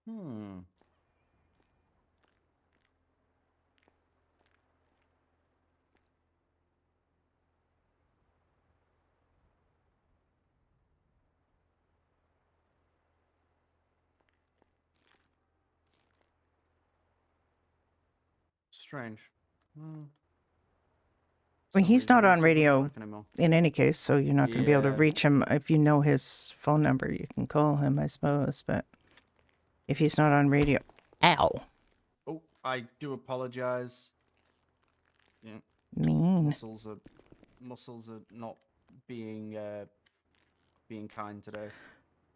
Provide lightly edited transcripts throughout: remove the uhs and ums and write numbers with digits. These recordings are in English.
Hmm. Strange. Hmm. For Well, some he's reason, not that on muscle doesn't radio work anymore. in any case, so you're not going to be able to Yeah. reach him. If you know his phone number, you can call him, I suppose. But if he's not on radio, ow, Oh, I do apologize. Yeah. mean. Muscles are not being being kind today.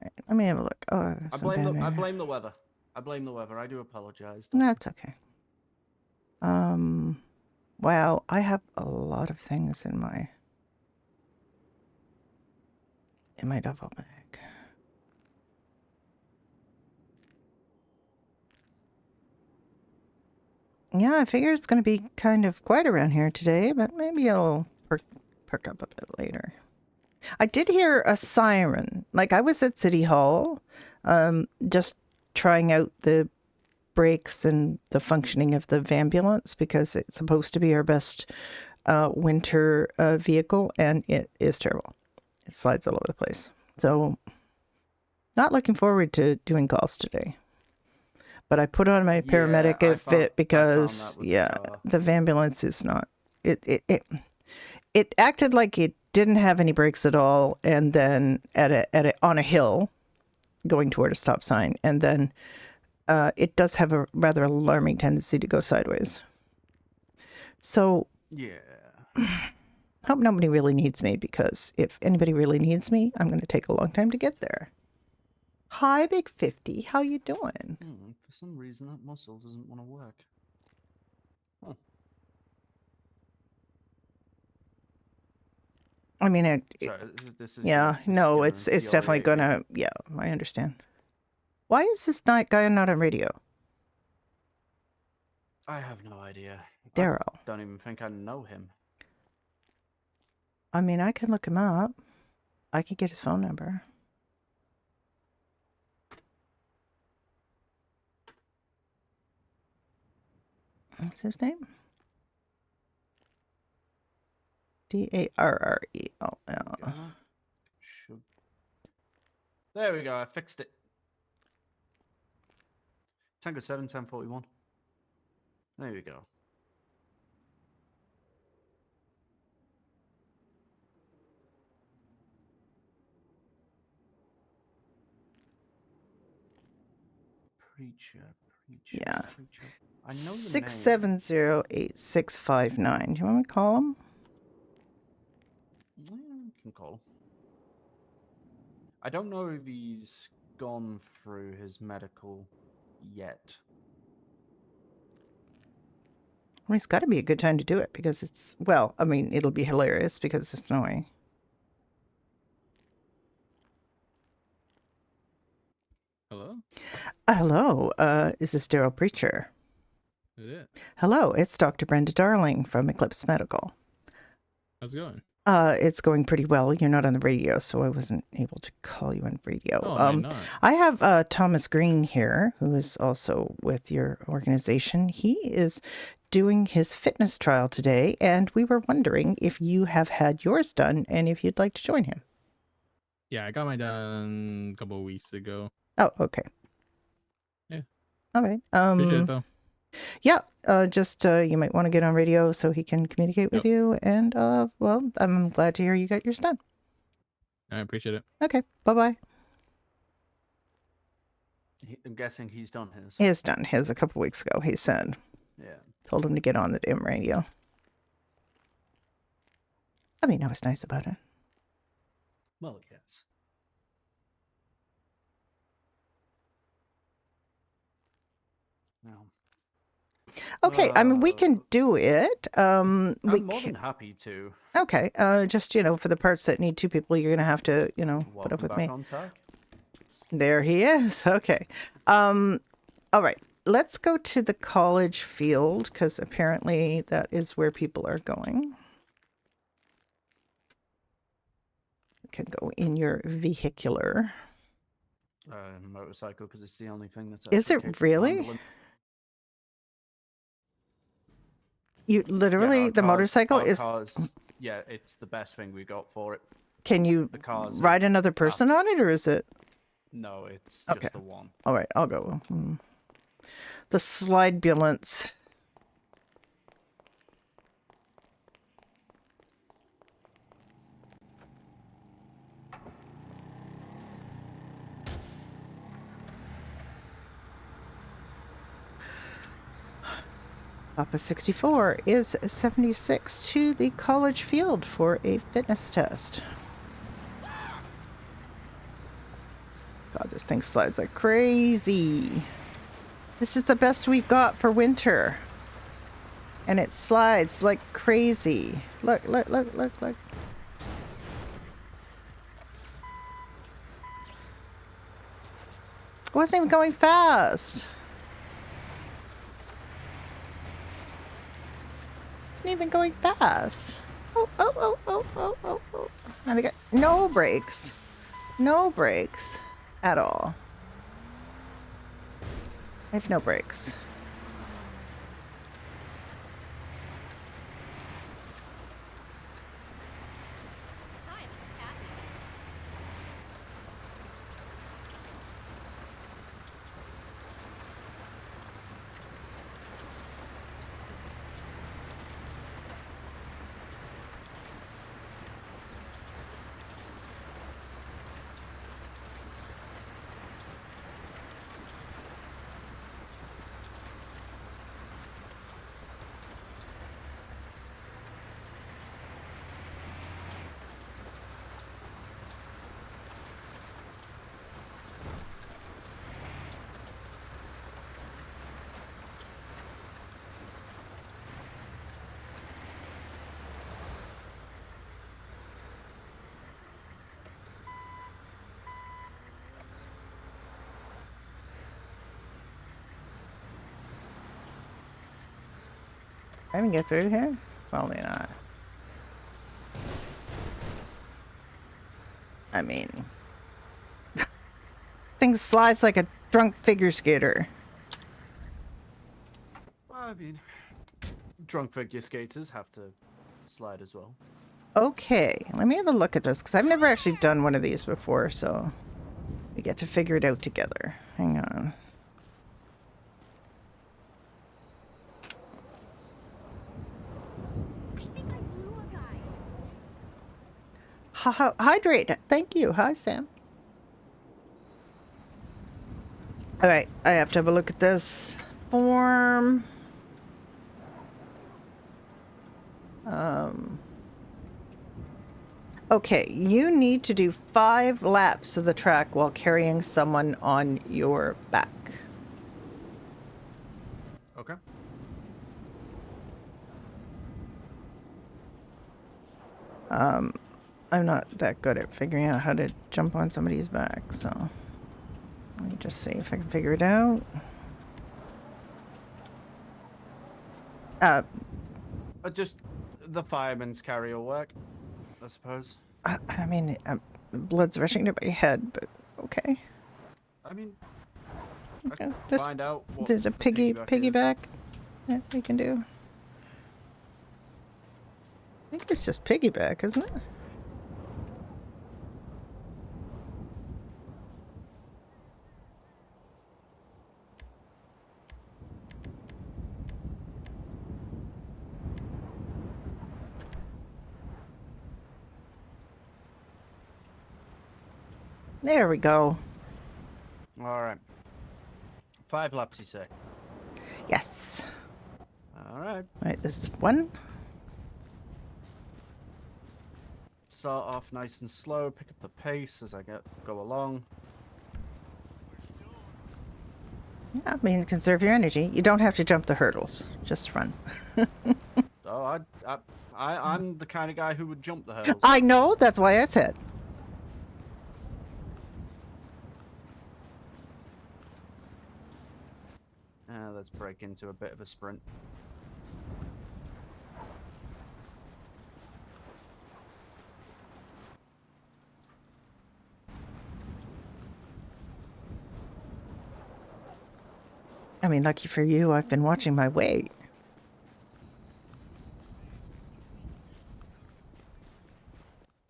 Right, let me have a look. Oh, I some blame the bad. I blame the weather. I blame the weather. I do apologize, Doctor. That's okay. Wow, I have a lot of things in my duffel bag. Yeah, I figure it's going to be kind of quiet around here today, but maybe it'll perk up a bit later. I did hear a siren. Like, I was at City Hall, just trying out the brakes and the functioning of the ambulance because it's supposed to be our best winter vehicle, and it is terrible. It slides all over the place. So, not looking forward to doing calls today. But I put on my paramedic outfit because, yeah, the ambulance is not. It acted like it didn't have any brakes at all, and then on a hill, going toward a stop sign, and then it does have a rather alarming tendency to go sideways. So, yeah, hope nobody really needs me, because if anybody really needs me, I'm going to take a long time to get there. Hi, Big 50. How you doing? For some reason, that muscle doesn't want to work. Huh. I mean, Sorry, this is yeah, no, it's definitely gonna. Yeah, I understand. Why is this guy not on radio? I have no idea. Daryl. I don't even think I know him. I mean, I can look him up. I could get his phone number. What's his name? Darrell. There we go. I fixed it. Tango 7, 1041. There we go. Preacher. Yeah. Preacher. I know the 6708659. Do you want me to call him? Yeah, you can call him. I don't know if he's gone through his medical yet. Well, it's got to be a good time to do it because it's, well, I mean, it'll be hilarious because it's snowing. Hello? Hello. Is this Daryl Preacher? It is. Hello, it's Dr. Brenda Darling from Eclipse Medical. How's it going? It's going pretty well. You're not on the radio, so I wasn't able to call you on radio. Oh, not. I have Thomas Green here, who is also with your organization. He is doing his fitness trial today, and we were wondering if you have had yours done and if you'd like to join him. Yeah, I got mine done a couple of weeks ago. Oh, okay. Yeah. All right. Appreciate it, though. Yeah, just you might want to get on radio so he can communicate with you. And, well, I'm glad to hear you got yours done. I appreciate it. Okay, bye-bye. I'm guessing he's done his. He's done his a couple weeks ago, he said. Yeah. Told him to get on the damn radio. I mean, I was nice about it. Well, yes. No. Okay, I mean, we can do it. I'm more than happy to. Okay, just, for the parts that need two people, you're going to have to, put up with me. There he is. Okay. All right. Let's go to the college field, because apparently that is where people are going. You can go in your vehicular. Motorcycle, because it's the only thing that's Is actually it capable of really? handling. You Yeah, literally, the motorcycle our is. cars. Yeah, it's the best thing we got for it. Can you The cars ride another person on it, or is it? No, it's Okay. just the one. All right, I'll go. The slide ambulance. Papa 64 is 76 to the college field for a fitness test. God, this thing slides like crazy. This is the best we've got for winter. And it slides like crazy. Look, look, look, look, look. It wasn't even going fast. It's not even going fast. Oh, oh, oh, oh, oh, oh, oh. And I got no brakes. No brakes at all. I have no brakes. I can get through here? Probably not. I mean, thing slides like a drunk figure skater. I mean, drunk figure skaters have to slide as well. Okay, let me have a look at this because I've never actually done one of these before, so we get to figure it out together. Hang on. I think I blew a guy. Hydrate. Thank you. Hi, Sam. All right, I have to have a look at this form. Okay, you need to do 5 laps of the track while carrying someone on your back. Okay. I'm not that good at figuring out how to jump on somebody's back, so let me just see if I can figure it out. Just the fireman's carry will work, I suppose. I mean, blood's rushing to my head, but okay. I mean, I Okay, can just find out what there's a the piggyback is. piggyback that we can do. I think it's just piggyback, isn't it? There we go. All right. 5 laps, you say? Yes. All right. Right, this is 1. Start off nice and slow. Pick up the pace as I go along. Yeah, I mean, conserve your energy. You don't have to jump the hurdles. Just run. Oh, I'm the kind of guy who would jump the hurdles. I know. That's why I said. Let's break into a bit of a sprint. I mean, lucky for you, I've been watching my weight.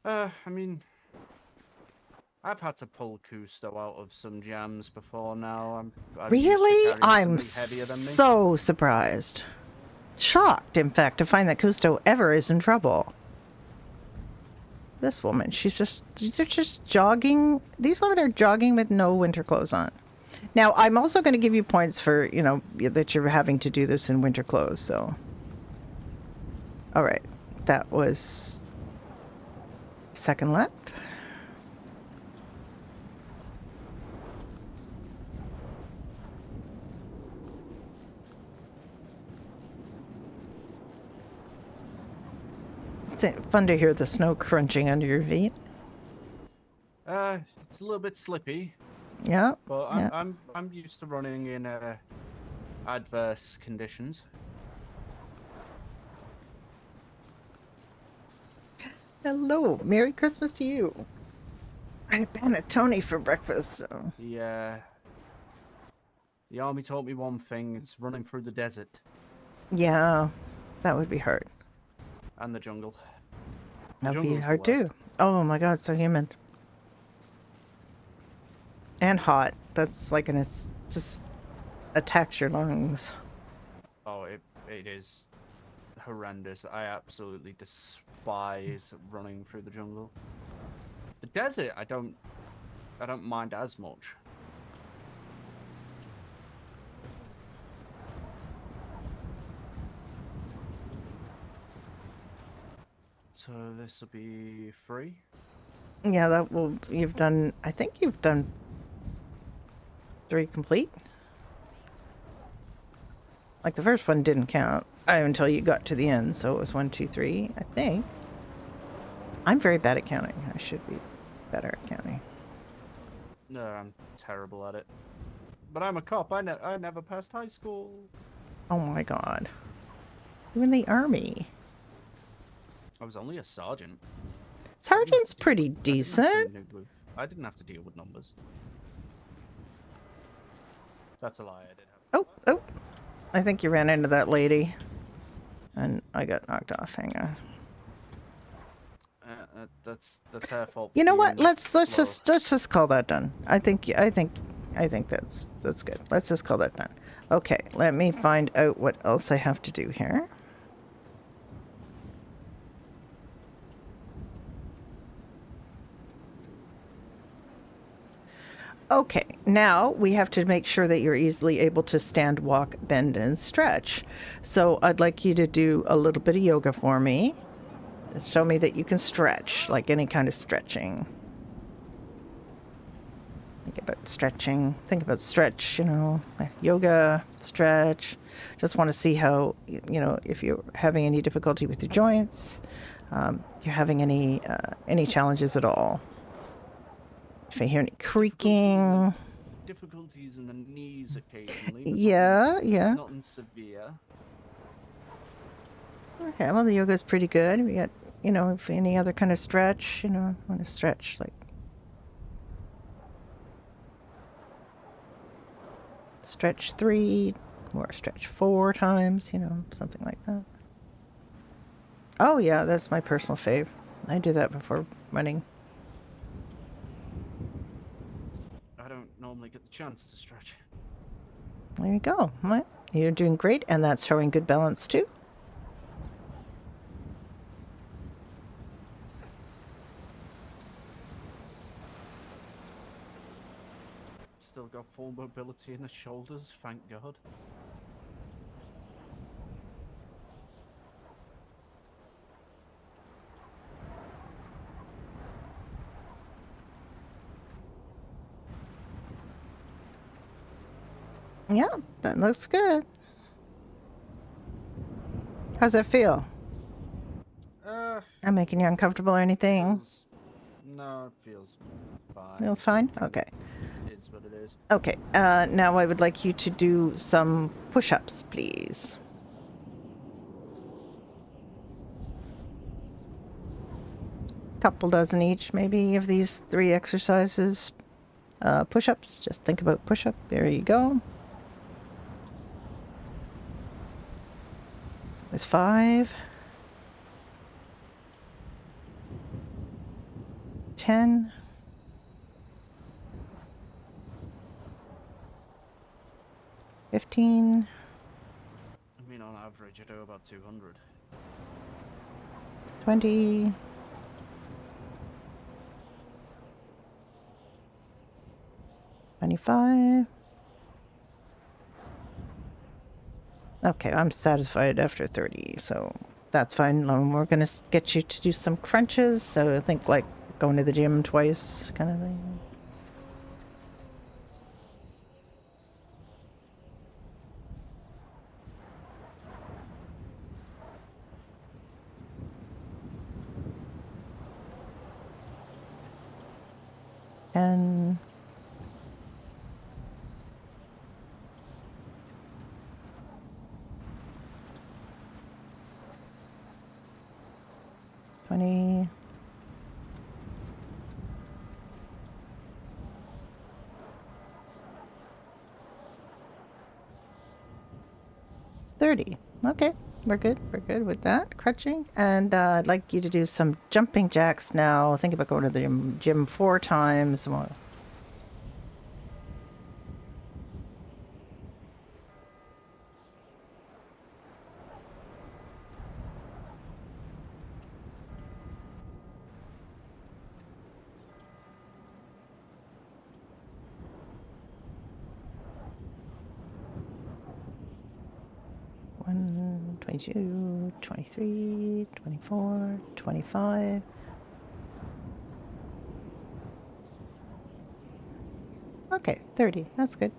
I mean, I've had to pull Cousteau out of some jams before now. I'm used to Really? carrying I'm somebody heavier than me. so surprised. Shocked, in fact, to find that Cousteau ever is in trouble. This woman, these are just jogging. These women are jogging with no winter clothes on. Now, I'm also going to give you points for, you know, that you're having to do this in winter clothes, so. All right. That was second lap. It's fun to hear the snow crunching under your feet. It's a little bit slippy, Yeah. but yeah. I'm used to running in adverse conditions. Hello. Merry Christmas to you. I had panettone for breakfast, so. The army taught me one thing: it's running through the desert Yeah, that would be hard. and the jungle. That would be Jungle's the hard too. worst. Oh my god, so humid. And hot. That's like just attacks your lungs. Oh, it is horrendous. I absolutely despise running through the jungle. The desert, I don't mind as much. So this will be free. Yeah, that will. You've done. I think you've done 3 complete. Like the first one didn't count until you got to the end, so it was 1, 2, 3. I think. I'm very bad at counting. I should be better at counting. No, I'm terrible at it. But I'm a cop. I never passed high school. Oh my god. You in the army? I was only a sergeant. Sergeant's pretty decent. I didn't have to deal with numbers. That's a lie. I did have. Oh. I think you ran into that lady. And I got knocked off. Hang on. That's her fault. You know what? being Let's slow. just call that done. I think that's good. Let's just call that done. Okay, let me find out what else I have to do here. Okay, now we have to make sure that you're easily able to stand, walk, bend, and stretch. So I'd like you to do a little bit of yoga for me. Show me that you can stretch, like any kind of stretching. Think about stretching. Think about stretch, you know, yoga, stretch. Just want to see how, you know, if you're having any difficulty with your joints, you're having any challenges at all. If I hear any creaking. Difficulties in the knees occasionally. Yeah. Nothing severe. Okay, well, the yoga is pretty good. We got, you know, if any other kind of stretch, you know, want to stretch like. Stretch 3 or stretch 4 times, you know, something like that. Oh, yeah, that's my personal fave. I do that before running. I don't normally get the chance to stretch. There you go. Well, you're doing great, and that's showing good balance too. Still got full mobility in the shoulders, thank God. Yeah, that looks good. How's it feel? I'm making you uncomfortable or anything? No, it feels fine. Feels fine? Okay. It is what it is. Okay, now I would like you to do some push-ups, please. Couple dozen each, maybe, of these 3 exercises. Push-ups, just think about push-up. There you go. There's 5. 10. 15. I mean, on average, I do about 200. 20. 25. Okay, I'm satisfied after 30, so that's fine. We're gonna get you to do some crunches, so I think like going to the gym twice kind of thing. And 20. 30. Okay, we're good. We're good with that crunching. And I'd like you to do some jumping jacks now. Think about going to the gym 4 times. Well, one, 22, 23, 24, 25. Okay, 30. That's good.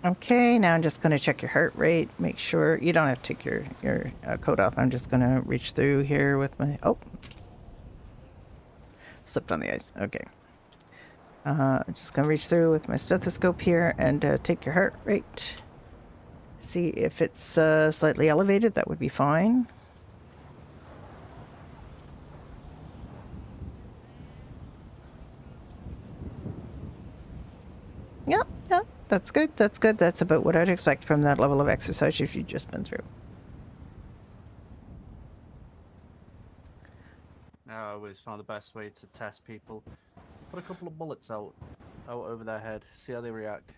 Okay, now I'm just going to check your heart rate. Make sure you don't have to take your coat off. I'm just going to reach through here with my... Oh. Slipped on the ice. Okay. Just going to reach through with my stethoscope here and take your heart rate. See if it's slightly elevated. That would be fine. Yep, yep. That's good. That's good. That's about what I'd expect from that level of exercise if you've just been through. I always found the best way to test people. Put a couple of bullets out over their head. See how they react.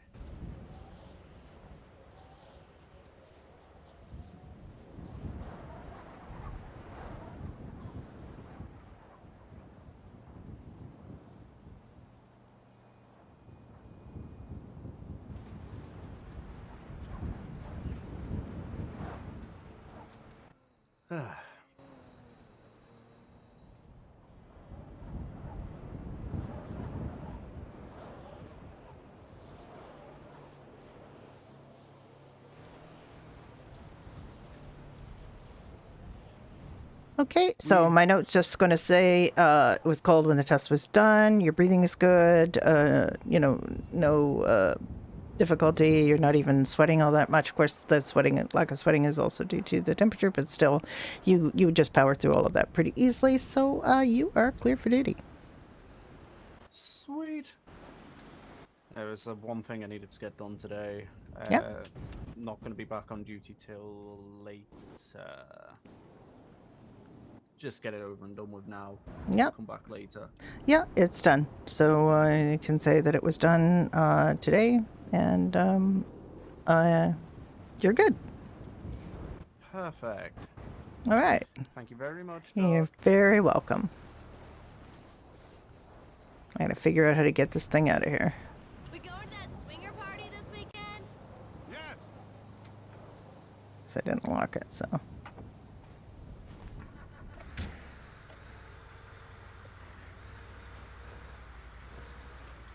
Okay, so my note's just going to say it was cold when the test was done. Your breathing is good. You know, no difficulty. You're not even sweating all that much. Of course, the sweating, lack of sweating, is also due to the temperature, but still, you would just power through all of that pretty easily. So you are clear for duty. Sweet. There was one thing I needed to get done today. Yeah. Not going to be back on duty till late. Just get it over and done with now. Yep. Come back later. Yeah, it's done. So you can say that it was done today, and you're good. Perfect. All right. Thank you very much, You're Doc. very welcome. I gotta figure out how to get this thing out of here. We going to that swinger party this weekend? Yes. Because I didn't lock it, so.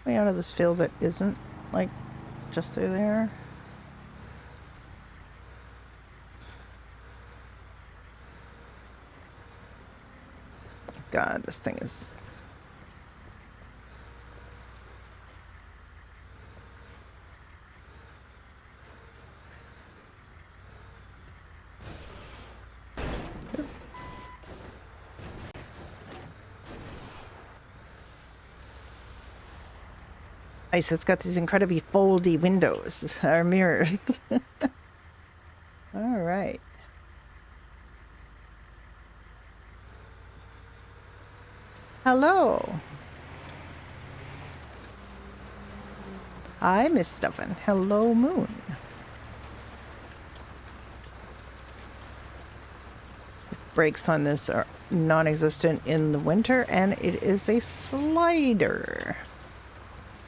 Way out of this field that isn't, like, just through there. God, this thing is... Nice, it's got these incredibly foldy windows, or mirrors. All right. Hello. Hi, Miss Stuffin. Hello, Moon. Brakes on this are non-existent in the winter, and it is a slider.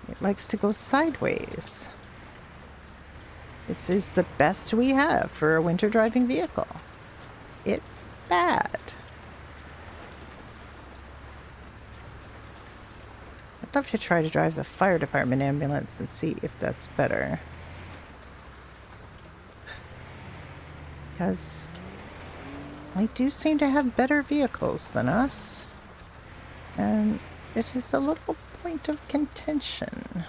It likes to go sideways. This is the best we have for a winter driving vehicle. It's bad. I'd love to try to drive the fire department ambulance and see if that's better. Because they do seem to have better vehicles than us. And it is a little point of contention.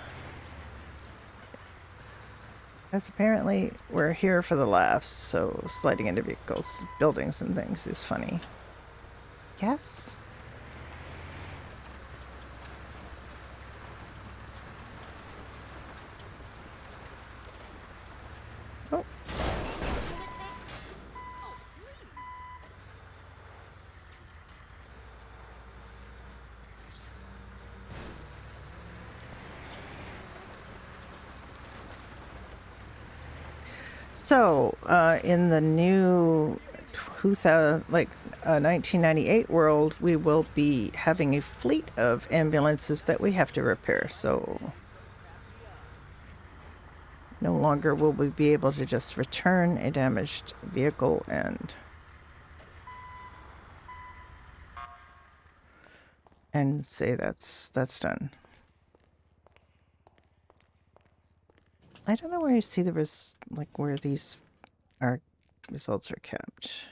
Because apparently we're here for the laughs, so sliding into vehicles, buildings, and things is funny. Yes? Oh. So, in the new 1998 world, we will be having a fleet of ambulances that we have to repair. So, no longer will we be able to just return a damaged vehicle and say that's done. I don't know where you see where these results are kept.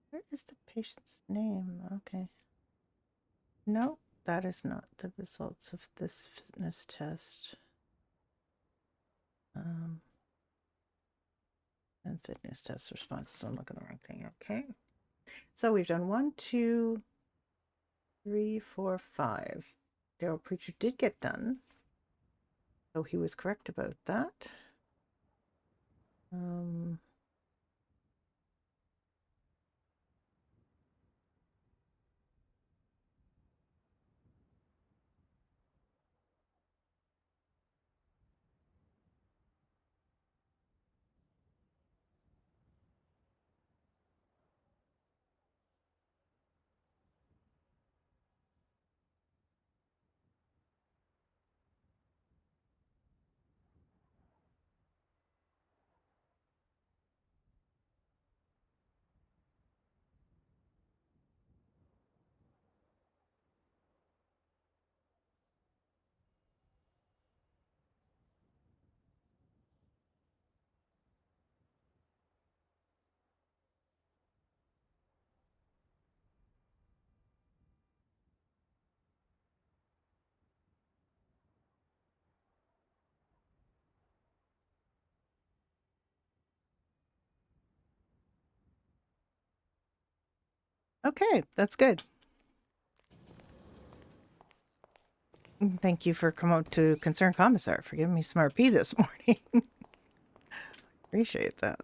Where is the patient's name? Okay. No, that is not the results of this fitness test. And fitness test responses. I'm looking at the wrong thing. Okay. So we've done 1, 2, 3, 4, 5. Daryl Preacher did get done. So he was correct about that. Okay, that's good. Thank you for coming out to Concerned Commissar for giving me some RP this morning. Appreciate that.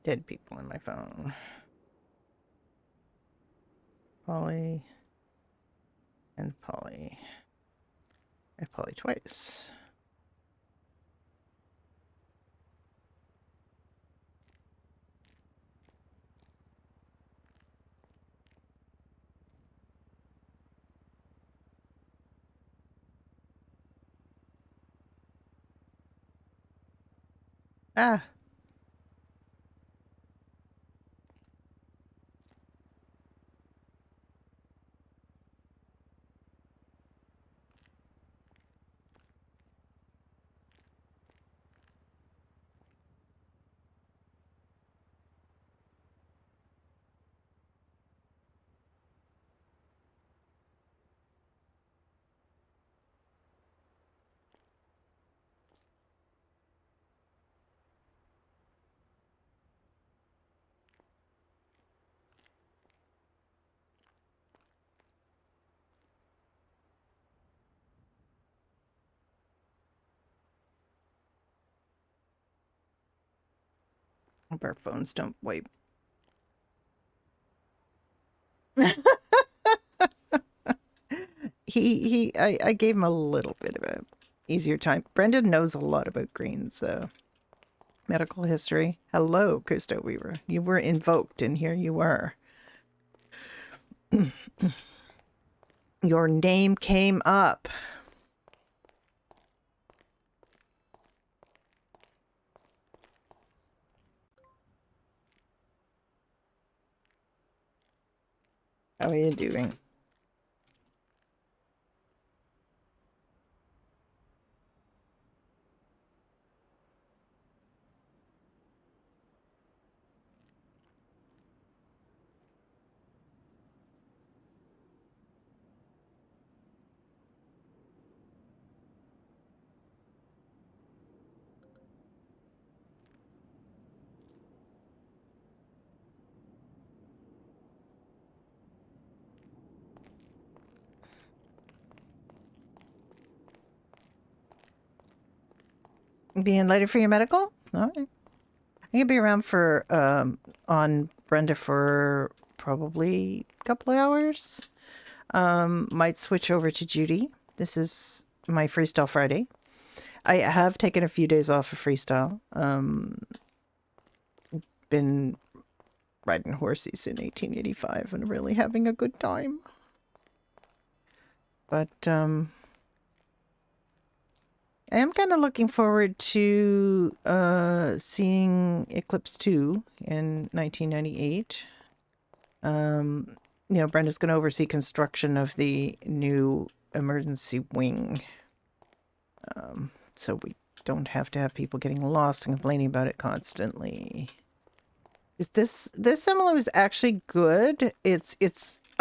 Dead people in my phone. Polly. And Polly. And Polly twice. Ah. Hope our phones don't wipe. I gave him a little bit of a easier time. Brenda knows a lot about greens, so medical history. Hello, Christo Weaver. You were invoked, and here you are. Your name came up. How are you doing? Being later for your medical? All right. I can be around for on Brenda for probably a couple of hours. Might switch over to Judy. This is my Freestyle Friday. I have taken a few days off of freestyle. Been riding horses in 1885 and really having a good time. But I am kind of looking forward to seeing Eclipse 2 in 1998. You know, Brenda's going to oversee construction of the new emergency wing. So we don't have to have people getting lost and complaining about it constantly. Is this MLO is actually good.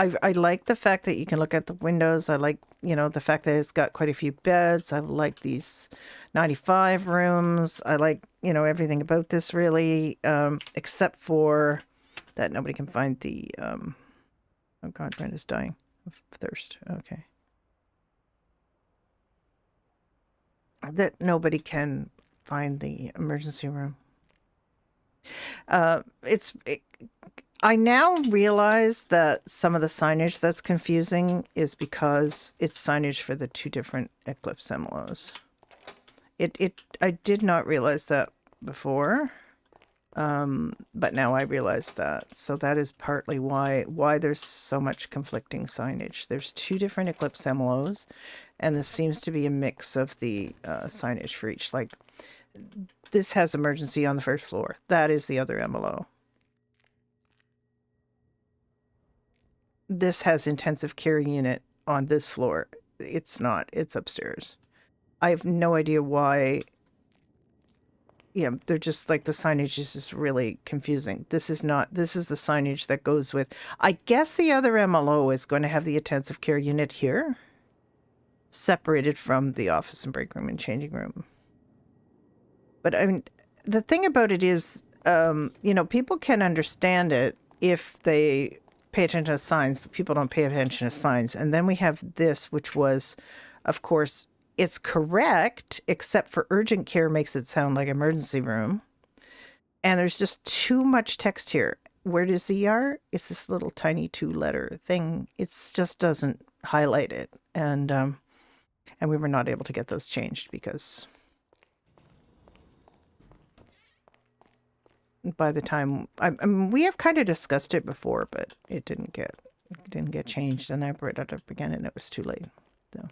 I like the fact that you can look at the windows. I like, you know, the fact that it's got quite a few beds. I like these 95 rooms. I like, you know, everything about this really, except for that nobody can find the, oh God, Brenda's dying of thirst. Okay. That nobody can find the emergency room. I now realize that some of the signage that's confusing is because it's signage for the two different Eclipse MLOs. I did not realize that before, but now I realize that. So that is partly why there's so much conflicting signage. There's two different Eclipse MLOs, and this seems to be a mix of the signage for each. Like, this has emergency on the first floor. That is the other MLO. This has intensive care unit on this floor. It's not. It's upstairs. I have no idea why. Yeah, they're just like, the signage is just really confusing. This is not. This is the signage that goes with. I guess the other MLO is going to have the intensive care unit here, separated from the office and break room and changing room. But I mean, the thing about it is, you know, people can understand it if they pay attention to signs, but people don't pay attention to signs. And then we have this, which was, of course, it's correct, except for urgent care makes it sound like emergency room. And there's just too much text here. Where does ER? It's this little tiny 2-letter thing. It just doesn't highlight it. And we were not able to get those changed because by the time I mean, we have kind of discussed it before, but it didn't get changed, and I brought it up again, and it was too late. So.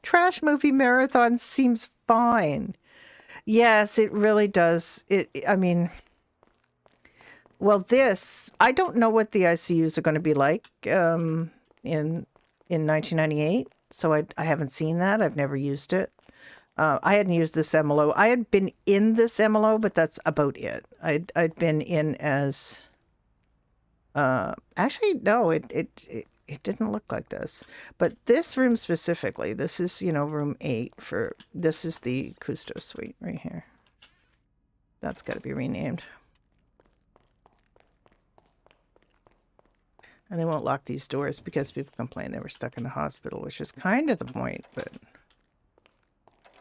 Trash movie marathon seems fine. Yes, it really does. I mean, well, I don't know what the ICUs are going to be like in 1998. So I haven't seen that. I've never used it. I hadn't used this MLO. I had been in this MLO, but that's about it. I'd been in as actually no, it didn't look like this. But this room specifically, this is, room 8 this is the Custo suite right here. That's got to be renamed. And they won't lock these doors because people complain they were stuck in the hospital, which is kind of the point. But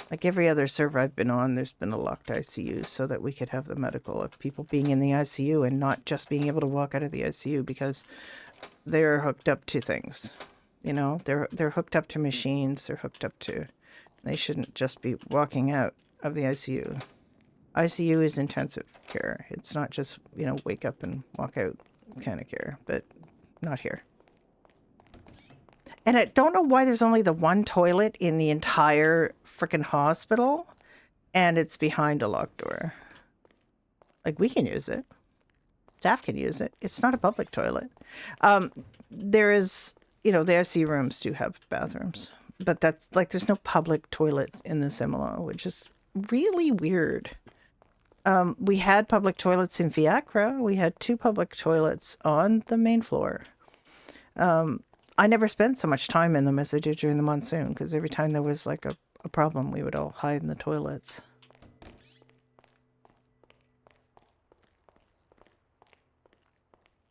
like every other server I've been on, there's been a locked ICU so that we could have the medical of people being in the ICU and not just being able to walk out of the ICU because they're hooked up to things. They're hooked up to machines. They're hooked up to... They shouldn't just be walking out of the ICU. ICU is intensive care. It's not just, wake up and walk out kind of care, but not here. And I don't know why there's only the one toilet in the entire freaking hospital, and it's behind a locked door. Like, we can use it. Staff can use it. It's not a public toilet. There is, the ICU rooms do have bathrooms, but that's like, there's no public toilets in this MLO, which is really weird. We had public toilets in Viacra. We had 2 public toilets on the main floor. I never spent so much time in them as I did during the monsoon, because every time there was like a problem, we would all hide in the toilets.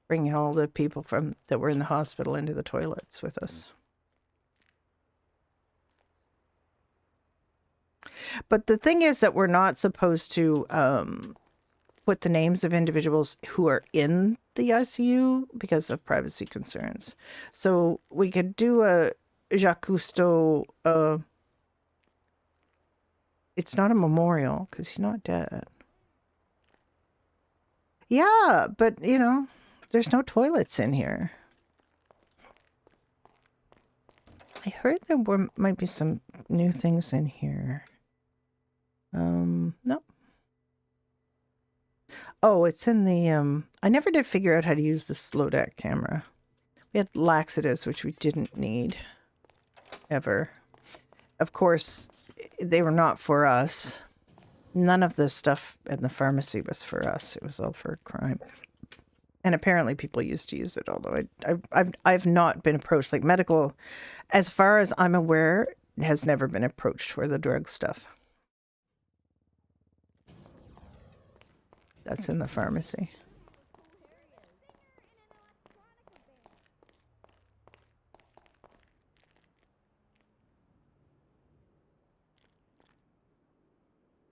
Bringing all the people that were in the hospital into the toilets with us. But the thing is that we're not supposed to put the names of individuals who are in the ICU because of privacy concerns. So we could do a Jacques Cousteau. It's not a memorial because he's not dead. Yeah, but there's no toilets in here. I heard there might be some new things in here. No. Oh, it's in the, I never did figure out how to use the slow deck camera. We had laxatives, which we didn't need. Ever. Of course, they were not for us. None of the stuff in the pharmacy was for us. It was all for crime. And apparently people used to use it, although I've not been approached. Like medical, as far as I'm aware, has never been approached for the drug stuff. That's in the pharmacy.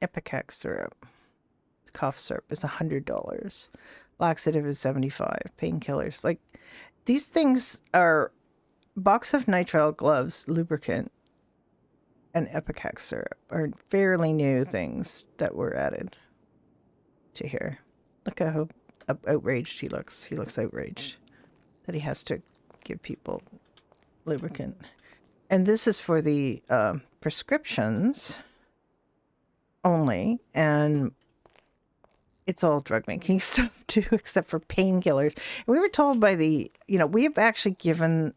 Ipecac syrup. Cough syrup is $100. Laxative is $75. Painkillers. Like, these things are box of nitrile gloves, lubricant, and Ipecac syrup are fairly new things that were added to here. Look at how outraged he looks. He looks outraged that he has to give people lubricant. And this is for the prescriptions only, and it's all drug making stuff too, except for painkillers. We were told by we have actually given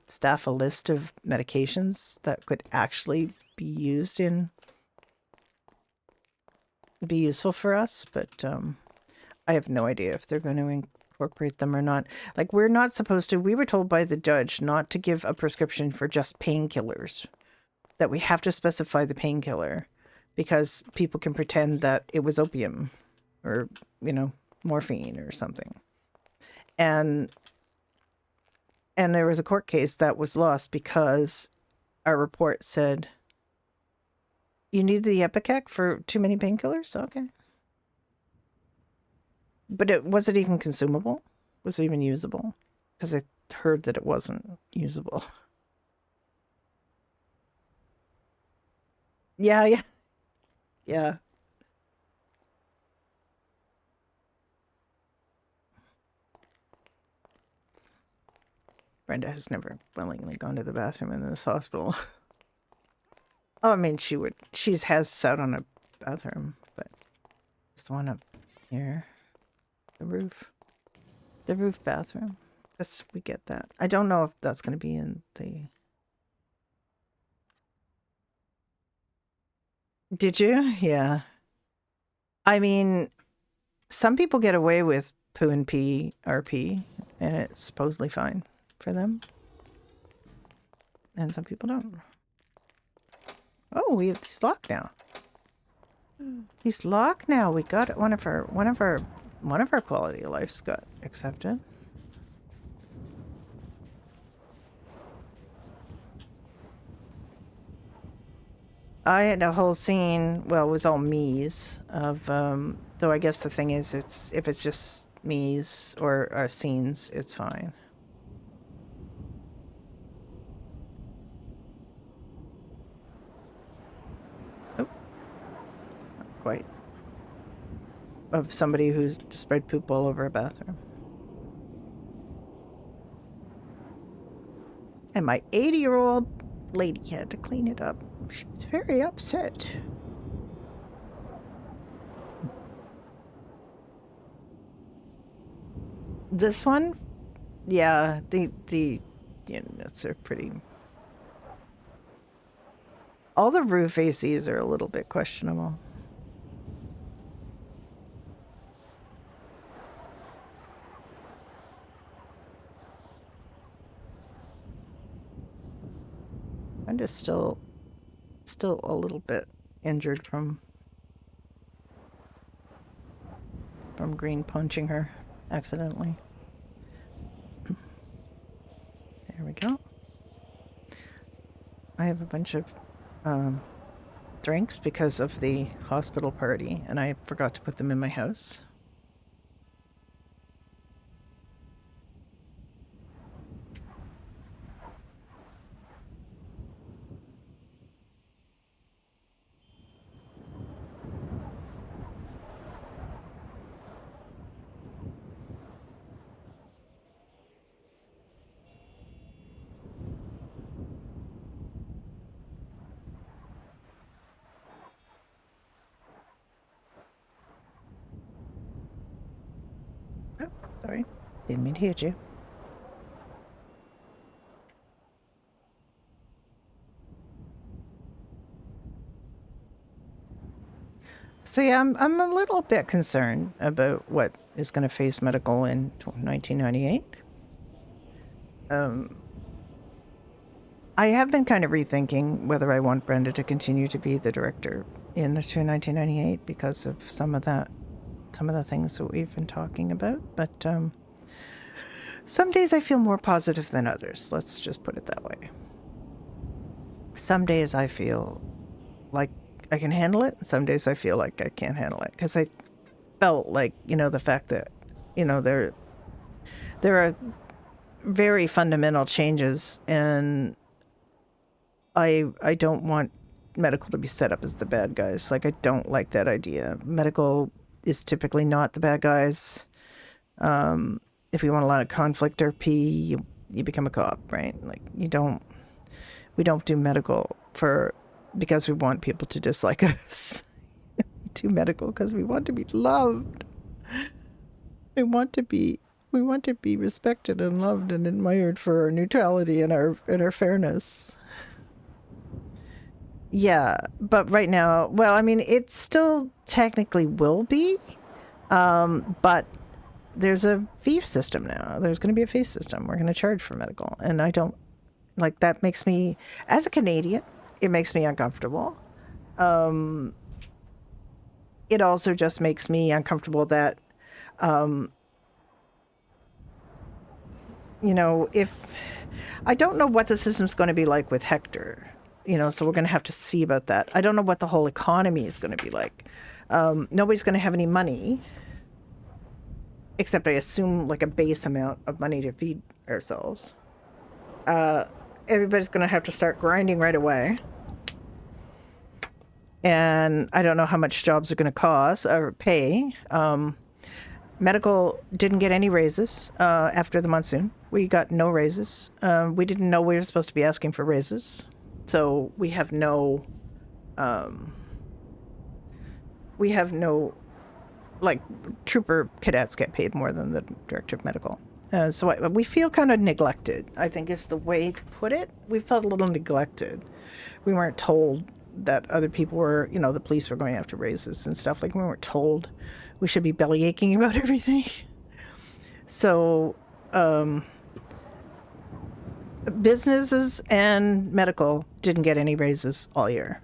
staff a list of medications that could actually be useful for us, but I have no idea if they're going to incorporate them or not. Like, we're not supposed to, we were told by the judge not to give a prescription for just painkillers, that we have to specify the painkiller because people can pretend that it was opium or, morphine or something. And there was a court case that was lost because our report said, you need the Ipecac for too many painkillers? Okay. But was it even consumable? Was it even usable? Because I heard that it wasn't usable. Yeah. Yeah. Brenda has never willingly gone to the bathroom in this hospital. Oh, I mean, she has sat on a bathroom, but it's the one up here. The roof bathroom. Yes, we get that. I don't know if that's going to be in the... Did you? Yeah. I mean, some people get away with poo and pee RP, and it's supposedly fine for them. And some people don't. Oh, he's locked now. He's locked now. We got one of our quality of life's got accepted. I had a whole scene, well, it was all me's of, though I guess the thing is, if it's just me's or scenes, it's fine. Oh, not quite. Of somebody who's spread poop all over a bathroom. And my 80-year-old lady had to clean it up. She was very upset. This one? Yeah, the units are pretty... All the roof ACs are a little bit questionable. I'm just still a little bit injured from Green punching her accidentally. There we go. I have a bunch of drinks because of the hospital party, and I forgot to put them in my house. Sorry, didn't mean to hit you. So yeah, I'm a little bit concerned about what is going to face medical in 1998. I have been kind of rethinking whether I want Brenda to continue to be the director in 1998 because of some of the things that we've been talking about, but some days I feel more positive than others. Let's just put it that way. Some days I feel like I can handle it. Some days I feel like I can't handle it because I felt like, the fact that, there are very fundamental changes, and I don't want medical to be set up as the bad guys. Like, I don't like that idea. Medical is typically not the bad guys. If you want a lot of conflict RP, you become a cop, right? Like, we don't do medical because we want people to dislike us. We do medical because we want to be loved. We want to be respected and loved and admired for our neutrality and our fairness. Yeah, but right now, well, I mean, it still technically will be, but there's a fee system now. There's going to be a fee system. We're going to charge for medical, and I don't like that. Makes me, as a Canadian, it makes me uncomfortable. It also just makes me uncomfortable that, if I don't know what the system's going to be like with Hector, so we're going to have to see about that. I don't know what the whole economy is going to be like. Nobody's going to have any money, except I assume like a base amount of money to feed ourselves. Everybody's going to have to start grinding right away. And I don't know how much jobs are going to cost or pay. Medical didn't get any raises after the monsoon. We got no raises. We didn't know we were supposed to be asking for raises. So we have no, like, trooper cadets get paid more than the director of medical. So we feel kind of neglected, I think is the way to put it. We felt a little neglected. We weren't told that other people were, the police were going after raises and stuff. Like, we weren't told we should be belly aching about everything. So, businesses and medical didn't get any raises all year.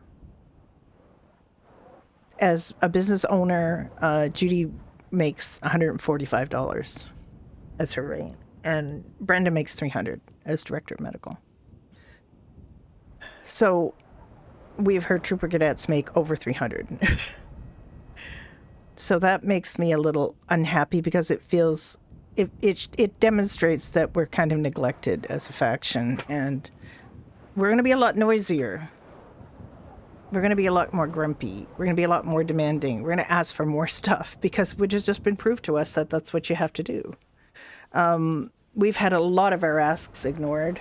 As a business owner, Judy makes $145 as her rate, and Brenda makes $300 as director of medical. So we've heard trooper cadets make over $300. So that makes me a little unhappy because it feels it demonstrates that we're kind of neglected as a faction, and we're going to be a lot noisier. We're going to be a lot more grumpy. We're going to be a lot more demanding. We're going to ask for more stuff because which has just been proved to us that that's what you have to do. We've had a lot of our asks ignored,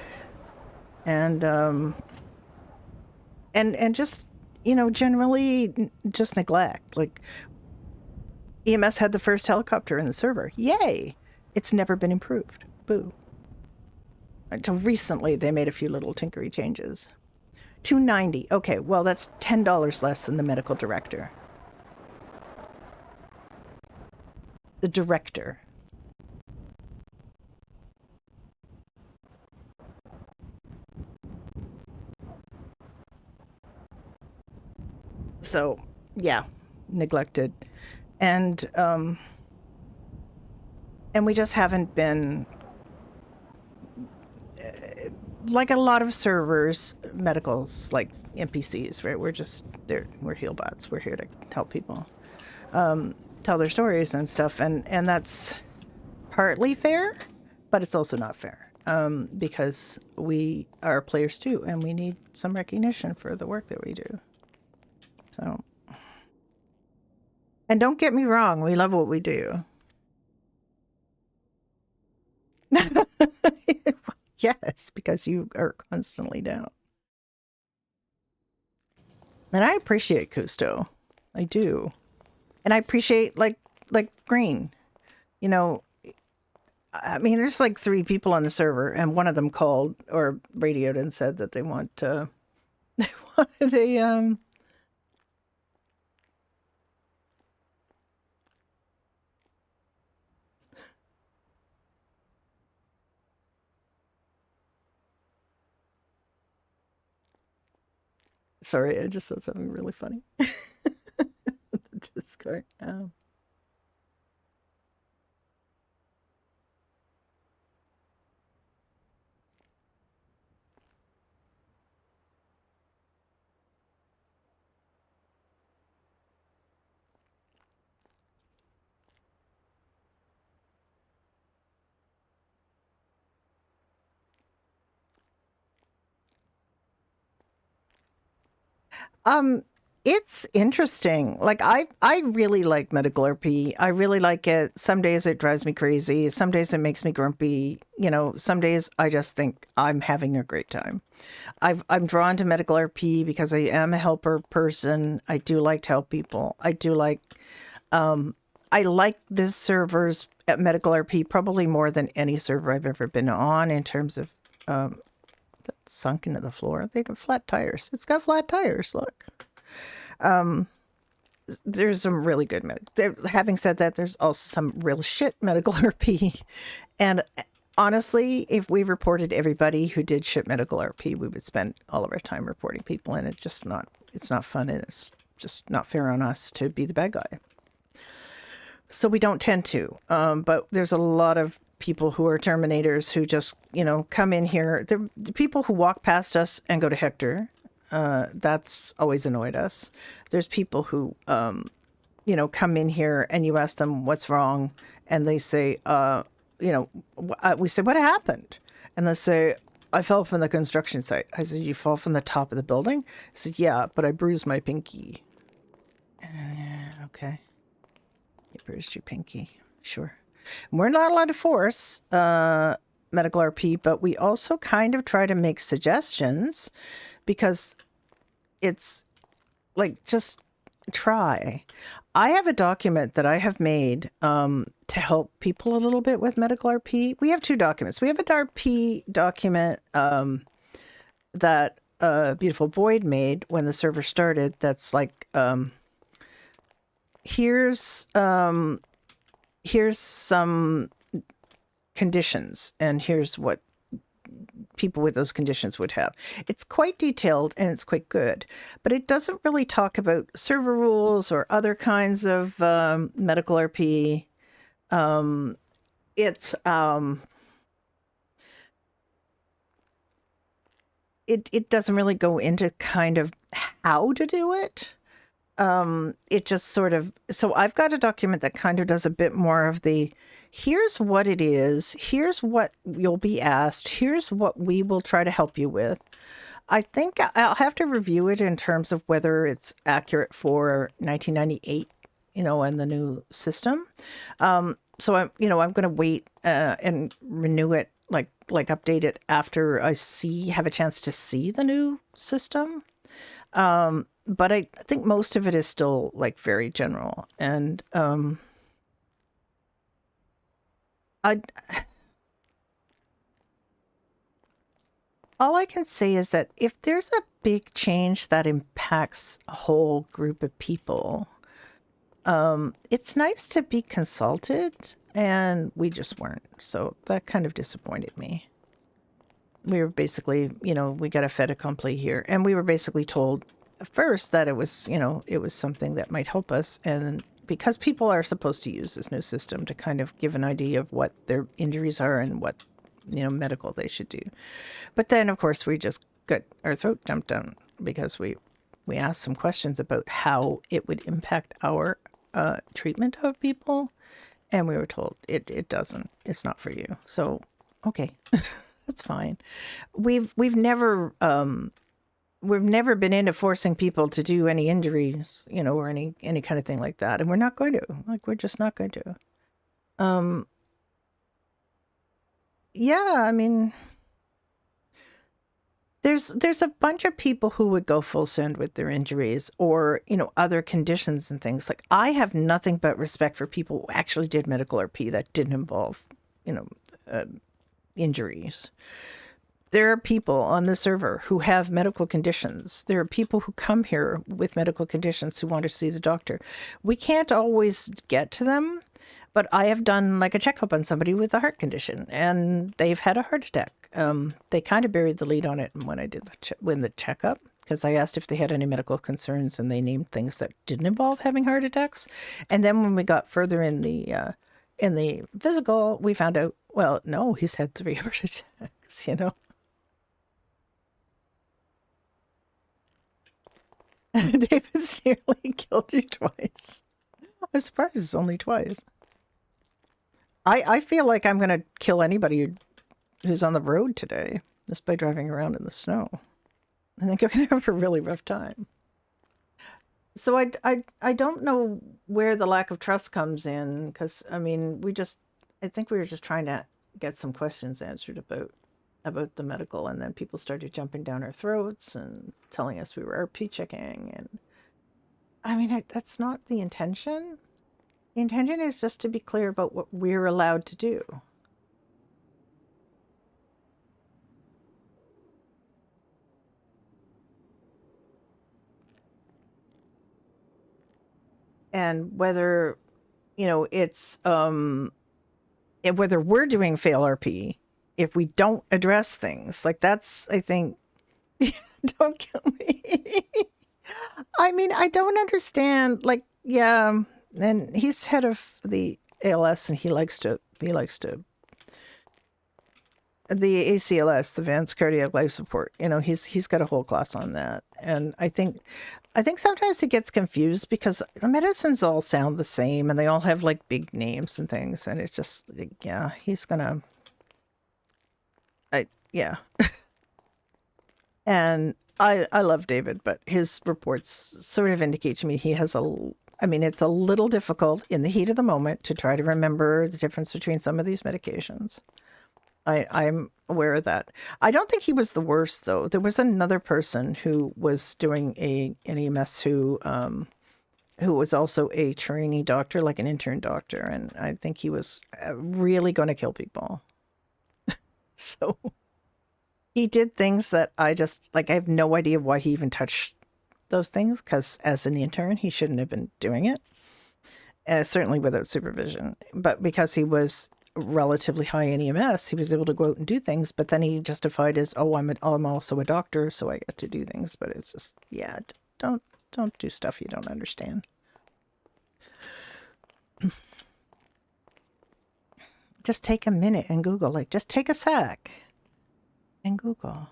and just, generally just neglect. Like, EMS had the first helicopter in the server. Yay! It's never been improved. Boo. Until recently, they made a few little tinkery changes. $290. Okay, well, that's $10 less than the medical director. The director. So, yeah, neglected. And we just haven't been, like a lot of servers, medicals, like NPCs, right? We're healbots. We're here to help people tell their stories and stuff. And that's partly fair, but it's also not fair because we are players too, and we need some recognition for the work that we do. So, and don't get me wrong, we love what we do. Yes, because you are constantly down. And I appreciate Cousteau. I do. And I appreciate like Green. I mean, there's like 3 people on the server, and one of them called or radioed and said that they wanted a Sorry, I just said something really funny. Discord. It's interesting. Like I really like medical RP. I really like it. Some days it drives me crazy. Some days it makes me grumpy. Some days I just think I'm having a great time. I'm drawn to medical RP because I am a helper person. I do like to help people. I do like I like this server's at medical RP probably more than any server I've ever been on in terms of that's sunk into the floor. They got flat tires. It's got flat tires, look. There's some really good having said that, there's also some real shit medical RP. And honestly, if we reported everybody who did shit medical RP, we would spend all of our time reporting people, and it's not fun, and it's just not fair on us to be the bad guy. So we don't tend to. But there's a lot of people who are Terminators who just, come in here. The people who walk past us and go to Hector. That's always annoyed us. There's people who, come in here and you ask them what's wrong, and they say, we say, what happened? And they say, I fell from the construction site. I said, you fall from the top of the building? I said, yeah, but I bruised my pinky. Okay. You bruised your pinky. Sure. We're not allowed to force medical RP, but we also kind of try to make suggestions because it's like, just try. I have a document that I have made to help people a little bit with medical RP. We have 2 documents. We have an RP document that Beautiful Void made when the server started. That's like, here's some conditions, and here's what people with those conditions would have. It's quite detailed and it's quite good, but it doesn't really talk about server rules or other kinds of medical RP. It doesn't really go into kind of how to do it. It just sort of, so I've got a document that kind of does a bit more of the, here's what it is, here's what you'll be asked, here's what we will try to help you with. I think I'll have to review it in terms of whether it's accurate for 1998, and the new system. So I'm going to wait and renew it, like update it after I have a chance to see the new system. But I think most of it is still like very general, and all I can say is that if there's a big change that impacts a whole group of people, it's nice to be consulted, and we just weren't. So that kind of disappointed me. We were basically, we got a fait accompli here, and we were basically told first that it was, it was something that might help us, and because people are supposed to use this new system to kind of give an idea of what their injuries are and what, medical they should do. But then, of course, we just got our throat jumped down because we asked some questions about how it would impact our treatment of people, and we were told it doesn't. It's not for you. So, okay, that's fine. We've never been into forcing people to do any injuries, or any kind of thing like that. And we're not going to. We're just not going to. Yeah, I mean, there's a bunch of people who would go full send with their injuries or, other conditions and things. Like, I have nothing but respect for people who actually did medical RP that didn't involve, injuries. There are people on the server who have medical conditions. There are people who come here with medical conditions who want to see the doctor. We can't always get to them, but I have done like a checkup on somebody with a heart condition, and they've had a heart attack. They kind of buried the lead on it when I did the checkup, because I asked if they had any medical concerns, and they named things that didn't involve having heart attacks. And then when we got further in the physical, we found out, well, no, he's had 3 heart attacks, David's nearly killed you twice. I'm surprised it's only twice. I feel like I'm going to kill anybody who's on the road today just by driving around in the snow. I think I'm going to have a really rough time. So I don't know where the lack of trust comes in, because, I mean, I think we were just trying to get some questions answered about the medical, and then people started jumping down our throats and telling us we were RP checking, and I mean, that's not the intention. The intention is just to be clear about what we're allowed to do. And whether, it's whether we're doing fail RP, if we don't address things, like, that's, I think, don't kill me. I mean, I don't understand, like, yeah, and he's head of the ALS, and he likes to the ACLS, the Advanced Cardiac Life Support. You know, he's got a whole class on that, and I think sometimes he gets confused because the medicines all sound the same and they all have like big names and things, and it's just yeah, he's gonna, yeah. And I love David, but his reports sort of indicate to me he has I mean, it's a little difficult in the heat of the moment to try to remember the difference between some of these medications. I'm aware of that. I don't think he was the worst, though. There was another person who was doing an EMS who was also a trainee doctor, like an intern doctor, and I think he was really going to kill people. So he did things that I just, like, I have no idea why he even touched those things, because as an intern, he shouldn't have been doing it, certainly without supervision. But because he was relatively high in EMS, he was able to go out and do things, but then he justified as, oh, I'm also a doctor, so I get to do things. But it's just, yeah, don't do stuff you don't understand. Just take a minute and Google, like, just take a sec and Google.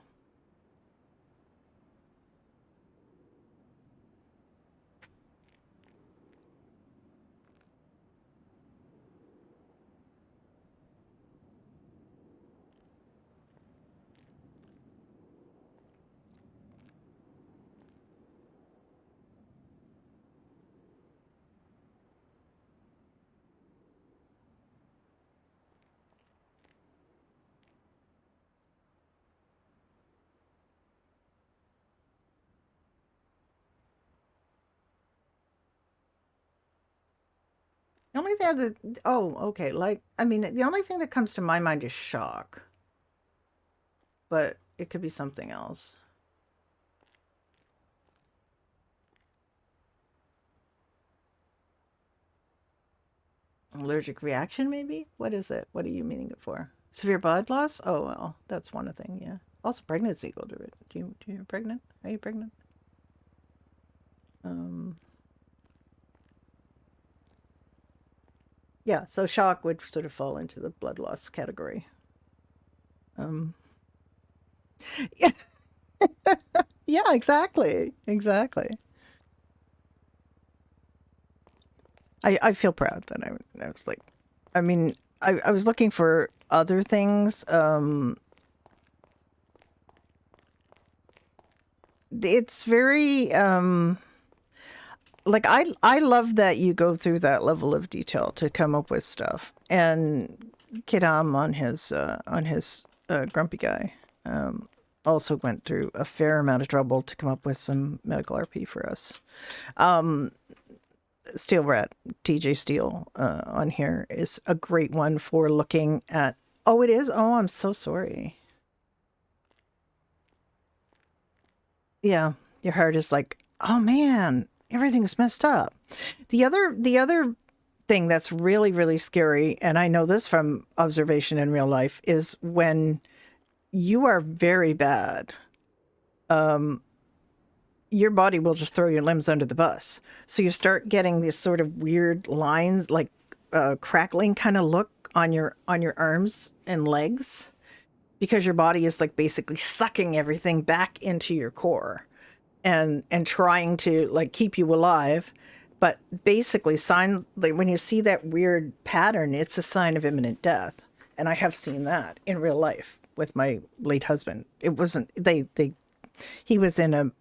The only thing that, oh, okay, like, I mean, the only thing that comes to my mind is shock. But it could be something else. Allergic reaction, maybe? What is it? What are you meaning it for? Severe blood loss? Oh, well, that's one thing, yeah. Also, pregnancy will do it. You're pregnant? Are you pregnant? Yeah, so shock would sort of fall into the blood loss category. Yeah. Yeah, exactly. I feel proud that I was like, I mean, I was looking for other things. It's very, like, I love that you go through that level of detail to come up with stuff. And Kidam on his Grumpy Guy also went through a fair amount of trouble to come up with some medical RP for us. Steel Rat, TJ Steele on here is a great one for looking at. Oh, it is? Oh, I'm so sorry. Yeah, your heart is like, oh man, everything's messed up. The other thing that's really, really scary, and I know this from observation in real life, is when you are very bad, your body will just throw your limbs under the bus. So you start getting these sort of weird lines, like crackling kind of look on your arms and legs, because your body is like basically sucking everything back into your core and trying to like keep you alive. But basically signs, like when you see that weird pattern, it's a sign of imminent death. And I have seen that in real life with my late husband. It wasn't, he was in a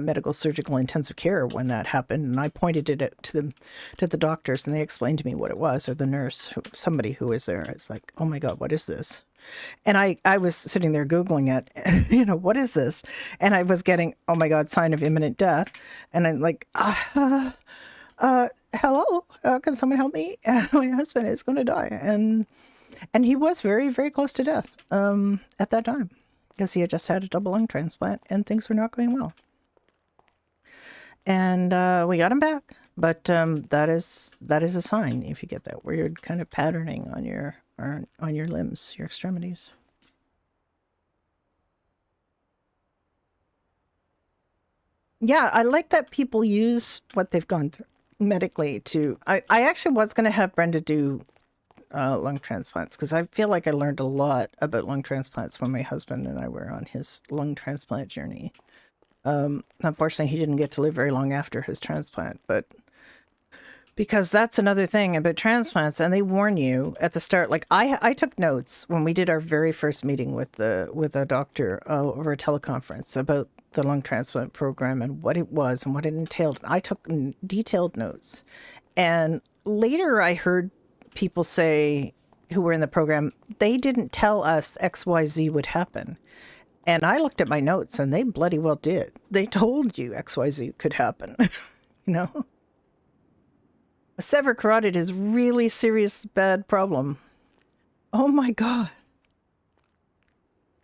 medical surgical intensive care when that happened, and I pointed it to the doctors, and they explained to me what it was, or the nurse, somebody who was there. It's like, oh my God, what is this? And I was sitting there Googling it, and, you know, what is this? And I was getting, oh my God, sign of imminent death. And I'm like, hello, can someone help me? My husband is going to die. And he was very, very close to death at that time, because he had just had a double lung transplant and things were not going well. And we got him back. But that is a sign if you get that weird kind of patterning on your limbs, your extremities. Yeah, I like that people use what they've gone through medically to. I actually was going to have Brenda do lung transplants because I feel like I learned a lot about lung transplants when my husband and I were on his lung transplant journey. Unfortunately, he didn't get to live very long after his transplant, but because that's another thing about transplants, and they warn you at the start. Like I took notes when we did our very first meeting with a doctor over a teleconference about the lung transplant program and what it was and what it entailed. I took detailed notes, and later I heard people say who were in the program they didn't tell us XYZ would happen. And I looked at my notes, and they bloody well did. They told you XYZ could happen, you know. A severed carotid is really serious, bad problem. Oh my god.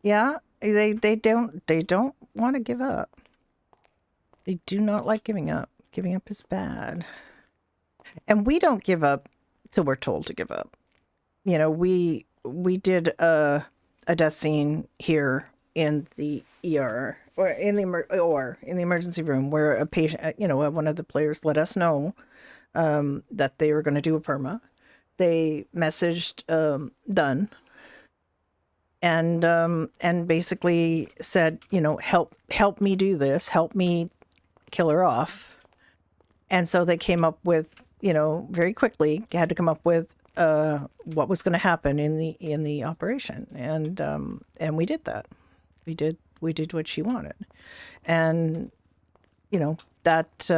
Yeah, they don't want to give up. They do not like giving up. Giving up is bad. And we don't give up till we're told to give up. You know, we did a death scene here in the ER or in the emergency room where a patient, you know, one of the players let us know that they were going to do a perma. They messaged Dunn and basically said, you know, help me do this, help me kill her off. And so they came up with, you know, very quickly had to come up with what was going to happen in the operation, and we did that. We did what she wanted, and you know that's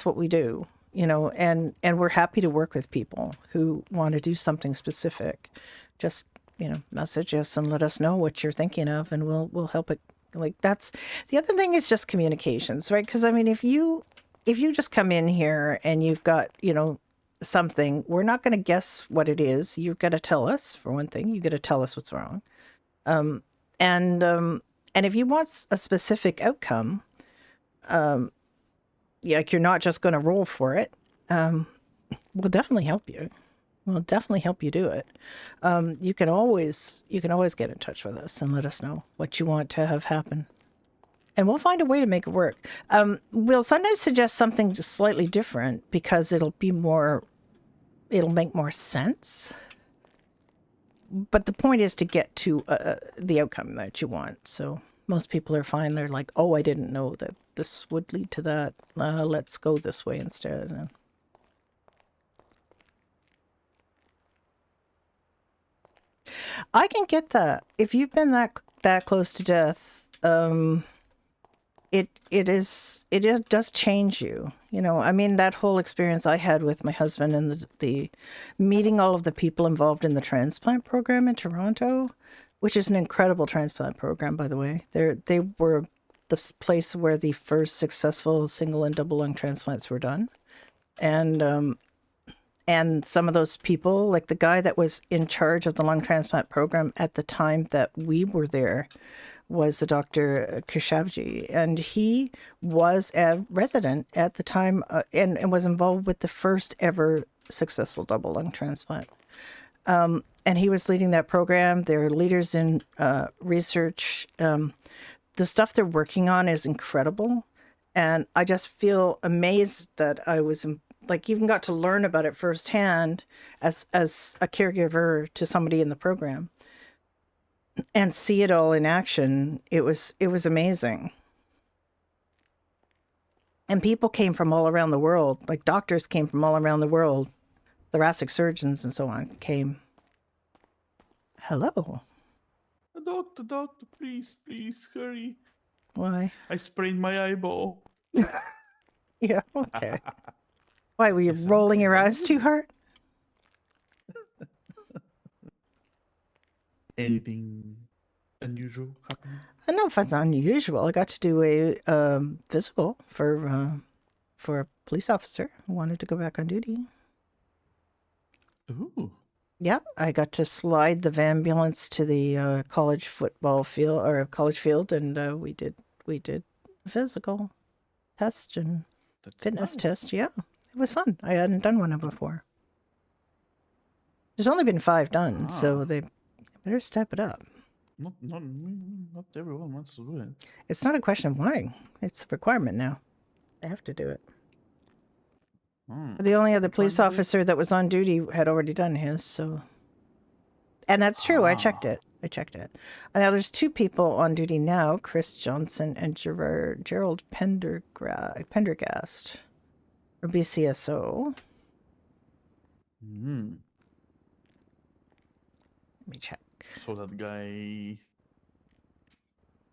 what we do. You know, and we're happy to work with people who want to do something specific. Just, you know, message us and let us know what you're thinking of, and we'll help it. Like that's the other thing is just communications, right? Because I mean, if you just come in here and you've got, you know, something, we're not going to guess what it is. You've got to tell us, for one thing. You've got to tell us what's wrong. And if you want a specific outcome, like you're not just going to roll for it, we'll definitely help you. We'll definitely help you do it. You can always get in touch with us and let us know what you want to have happen. And we'll find a way to make it work. We'll sometimes suggest something just slightly different because it'll make more sense. But the point is to get to the outcome that you want. So most people are fine. They're like, oh, I didn't know that this would lead to that. Let's go this way instead. I can get that. If you've been that close to death, it does change you. You know, I mean, that whole experience I had with my husband and the meeting all of the people involved in the transplant program in Toronto, which is an incredible transplant program, by the way. They were the place where the first successful single and double lung transplants were done. And some of those people, like the guy that was in charge of the lung transplant program at the time that we were there, was the Dr. Kushavji, and he was a resident at the time and was involved with the first ever successful double lung transplant. And he was leading that program. They're leaders in research. The stuff they're working on is incredible. And I just feel amazed that I was even got to learn about it firsthand as a caregiver to somebody in the program. And see it all in action. It was amazing. And people came from all around the world, like doctors came from all around the world, thoracic surgeons and so on came. Hello. Doctor, please, hurry. Why? I sprained my eyeball. Yeah, okay. Why, were you rolling your eyes too hard? Anything unusual happened? I don't know if that's unusual. I got to do a physical for a police officer who wanted to go back on duty. Ooh. Yeah, I got to slide the ambulance to the college football field or college field, and we did a physical test and That's fitness nice. test. Yeah, it was fun. I hadn't done one before. There's only been 5 done, so they better step it up. Not everyone wants to do it. It's not a question of wanting; it's a requirement now. I have to do it. The only other What time police is it? officer that was on duty had already done his, so. And that's true. I checked Ah. it. Now there's 2 people on duty now: Chris Johnson and Gerald Pendergast, or BCSO. Hmm. Let me check. So that guy.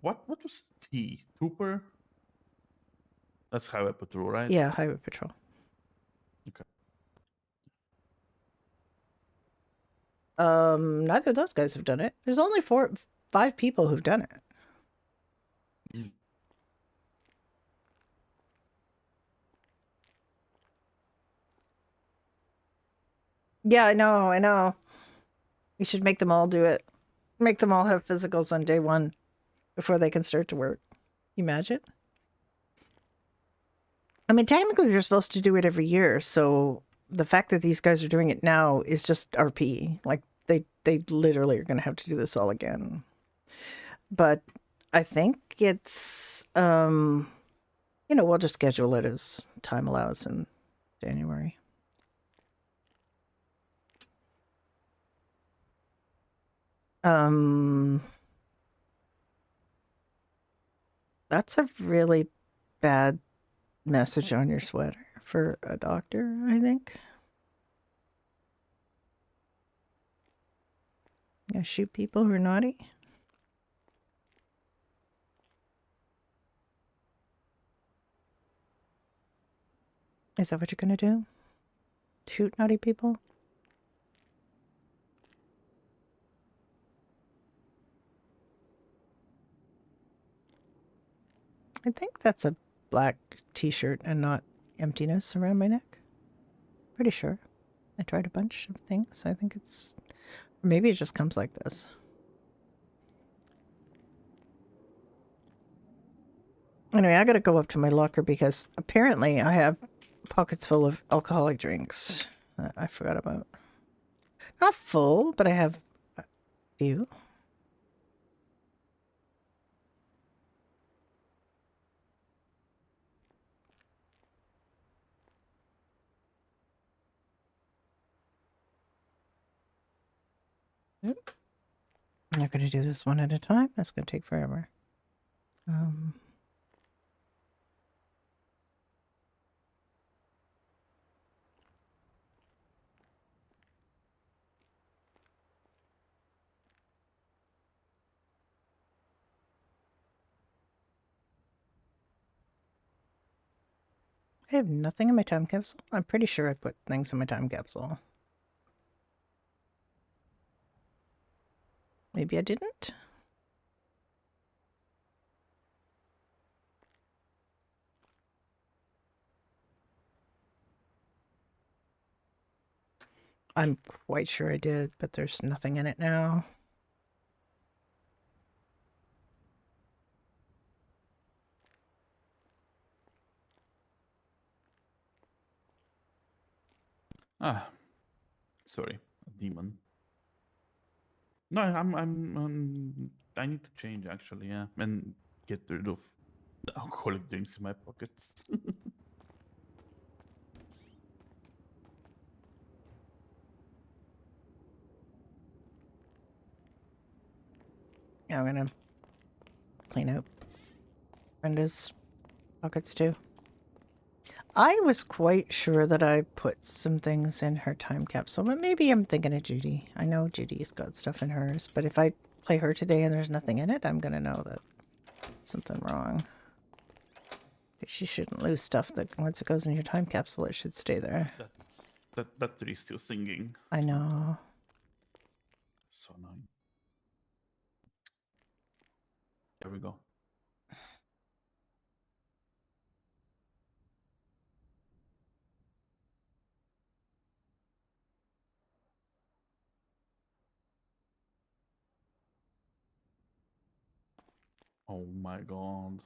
What was T? Trooper? That's Highway Patrol, right? Yeah, Highway Patrol. Okay. Neither of those guys have done it. There's only 5 people who've done it. Mm. Yeah, I know. We should make them all do it. Make them all have physicals on day 1 before they can start to work. You imagine? I mean, technically they're supposed to do it every year, so the fact that these guys are doing it now is just RP. Like they literally are going to have to do this all again. But I think it's we'll just schedule it as time allows in January. That's a really bad message on your sweater for a doctor, I think. Yeah, shoot people who are naughty. Is that what you're gonna do? Shoot naughty people? I think that's a black t-shirt and not emptiness around my neck. Pretty sure. I tried a bunch of things. I think it's... Or maybe it just comes like this. Anyway, I gotta go up to my locker because apparently I have pockets full of alcoholic drinks that I forgot about. Not full, but I have a few. Yep. I'm not gonna do this one at a time. That's gonna take forever. I have nothing in my time capsule. I'm pretty sure I put things in my time capsule. Maybe I didn't. I'm quite sure I did, but there's nothing in it now. Ah, sorry, a demon. No, I need to change actually, yeah, and get rid of the alcoholic drinks in my pockets. Yeah, I'm gonna clean out Brenda's pockets too. I was quite sure that I put some things in her time capsule, but maybe I'm thinking of Judy. I know Judy's got stuff in hers, but if I play her today and there's nothing in it, I'm gonna know that something wrong. She shouldn't lose stuff that once it goes in your time capsule, it should stay there. That battery's still singing. I know. So annoying. There we go. Oh my god.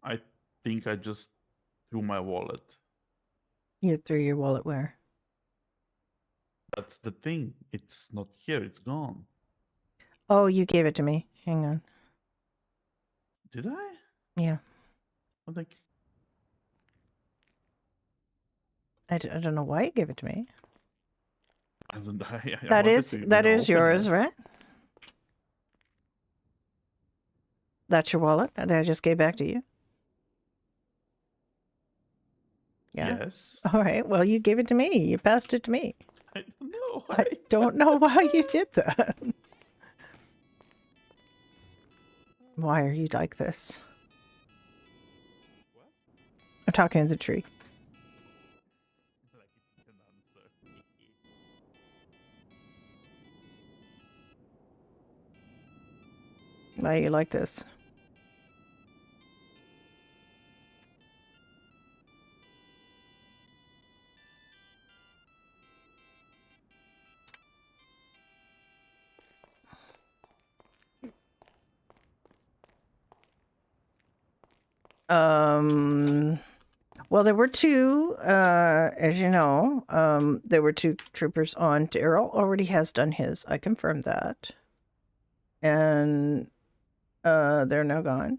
I think I just threw my wallet. You threw your wallet where? That's the thing. It's not here. It's gone. Oh, you gave it to me. Hang on. Did I? Yeah. I think. I don't know why you gave it to me. I don't. I That wanted is to, that is open yours, it. right? That's your wallet that I just gave back to you? Yeah. Yes. All right. Well, you gave it to me. You passed it to me. I don't know. I don't know why you did that. Why are you like this? What? I'm talking to the tree. Like it's an answer. Why are you like this? Well, there were two, as you know, there were two troopers on. Daryl already has done his. I confirmed that. And they're now gone.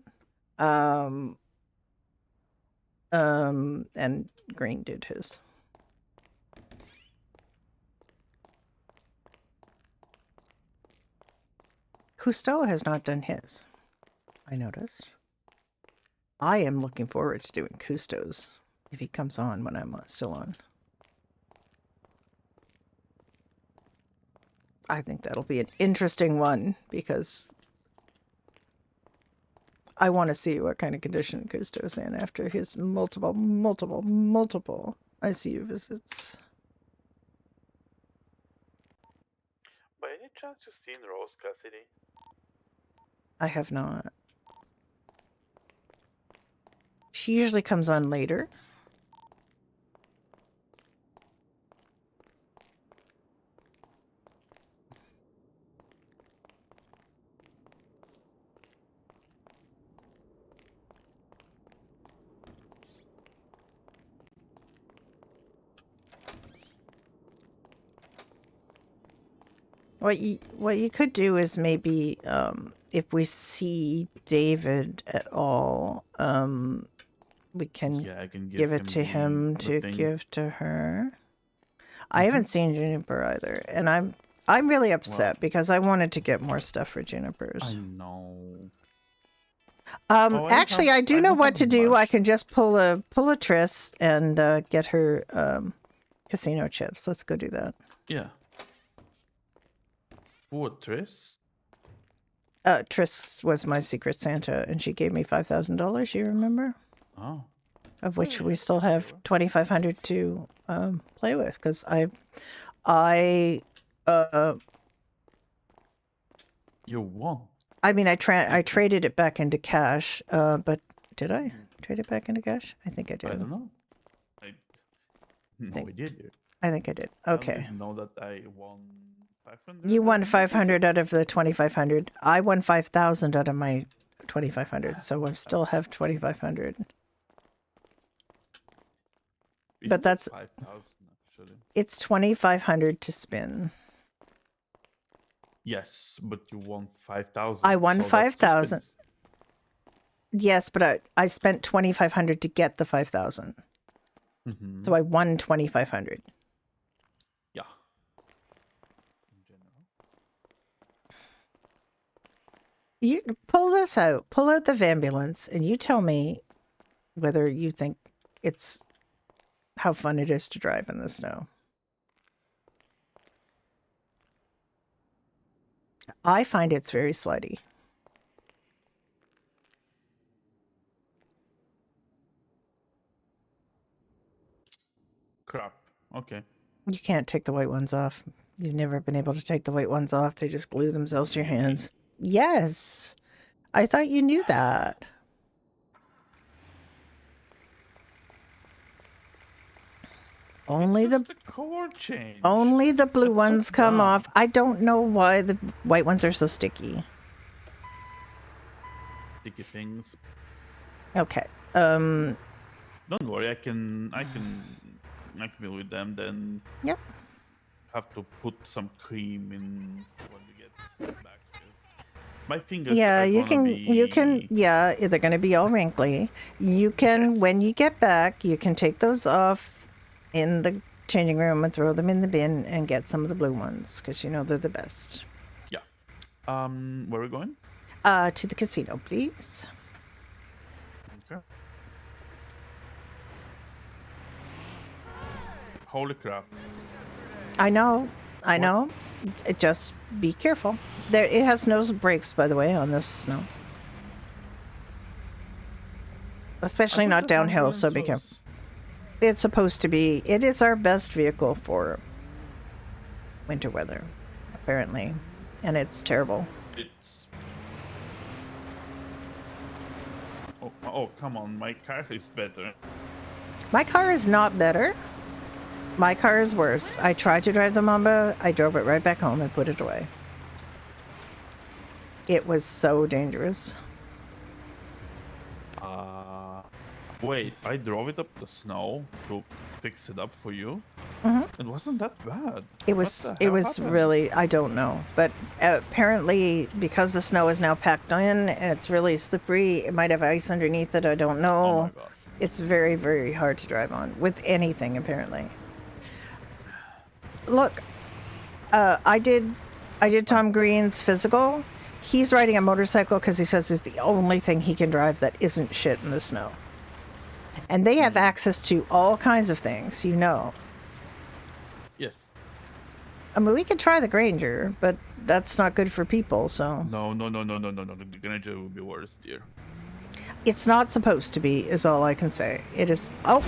And Green did his. Cousteau has not done his. I noticed. I am looking forward to doing Cousteau's if he comes on when I'm still on. I think that'll be an interesting one because I want to see what kind of condition Cousteau's in after his multiple ICU visits. By any chance you've seen Rose Cassidy? I have not. She usually comes on later. What you could do is maybe if we see David at all, we can Yeah, I can give it to him to give to her. I haven't seen Juniper either, and I'm really upset because I wanted to get more stuff for Junipers. I know. Actually, I do know what to do. I can just pull a Triss and get her casino chips. Let's go do that. Yeah. What, Triss? Triss was my secret Santa, and she gave me $5,000. You remember? Oh. Of which yeah, we still have sure. 2,500 to play with, because You won. I mean, I traded it back into cash, but did I trade it back into cash? I think I did. I don't know. No idea, dude. I think I did. I Okay. don't even know that I won 500. You won 500 out of the 2,500. I won 5,000 out of my 2,500, so I still have 2,500. But that's 5,000 actually. It's 2,500 to spin. Yes, but you won 5,000. I won so that's 5,000. the spins. Yes, but I spent 2,500 to get the 5,000. Mhm. So I won 2,500. Yeah. In general. You pull this out. Pull out the ambulance, and you tell me whether you think it's how fun it is to drive in the snow. I find it's very slidey. Crap. Okay. You can't take the white ones off. You've never been able to take the white ones off. They just glue themselves to your hands. Yes. I thought you knew that. Only Just the the color change. only the blue That's so ones come dumb. off. I don't know why the white ones are so sticky. Sticky things. Okay. Don't worry, I can deal with them. Then Yep. have to put some cream in when we get back. 'Cause my fingers Yeah, are you gonna can, be yeah, they're going to be all wrinkly. You can, when Yes. you get back, you can take those off in the changing room and throw them in the bin and get some of the blue ones because you know they're the best. yeah. Where are we going? To the casino, please. Okay. Holy crap! I know, I What? know. Just be careful. There, it has no brakes, by the way, on this snow. Especially I thought not the downhill, so ambulance be careful. was- It's supposed to be. It is our best vehicle for winter weather, apparently, and it's terrible. It's. Oh, come on! My car is better. My car is not better. My car is worse. I tried to drive the Mamba. I drove it right back home and put it away. It was so dangerous. Wait, I drove it up the snow to fix it up for you. Mhm. It wasn't that bad. It What was. the It hell was happened? really. I don't know, but apparently because the snow is now packed in and it's really slippery, it might have ice underneath it. I don't know. Oh my god. It's very, very hard to drive on with anything, apparently. Look, I did Tom Green's physical. He's riding a motorcycle because he says it's the only thing he can drive that isn't shit in the snow. And they have access to all kinds of things, you know. Yes. I mean, we could try the Granger, but that's not good for people, so. No. The Granger will be worse, dear. It's not supposed to be, is all I can say. It is. Oh!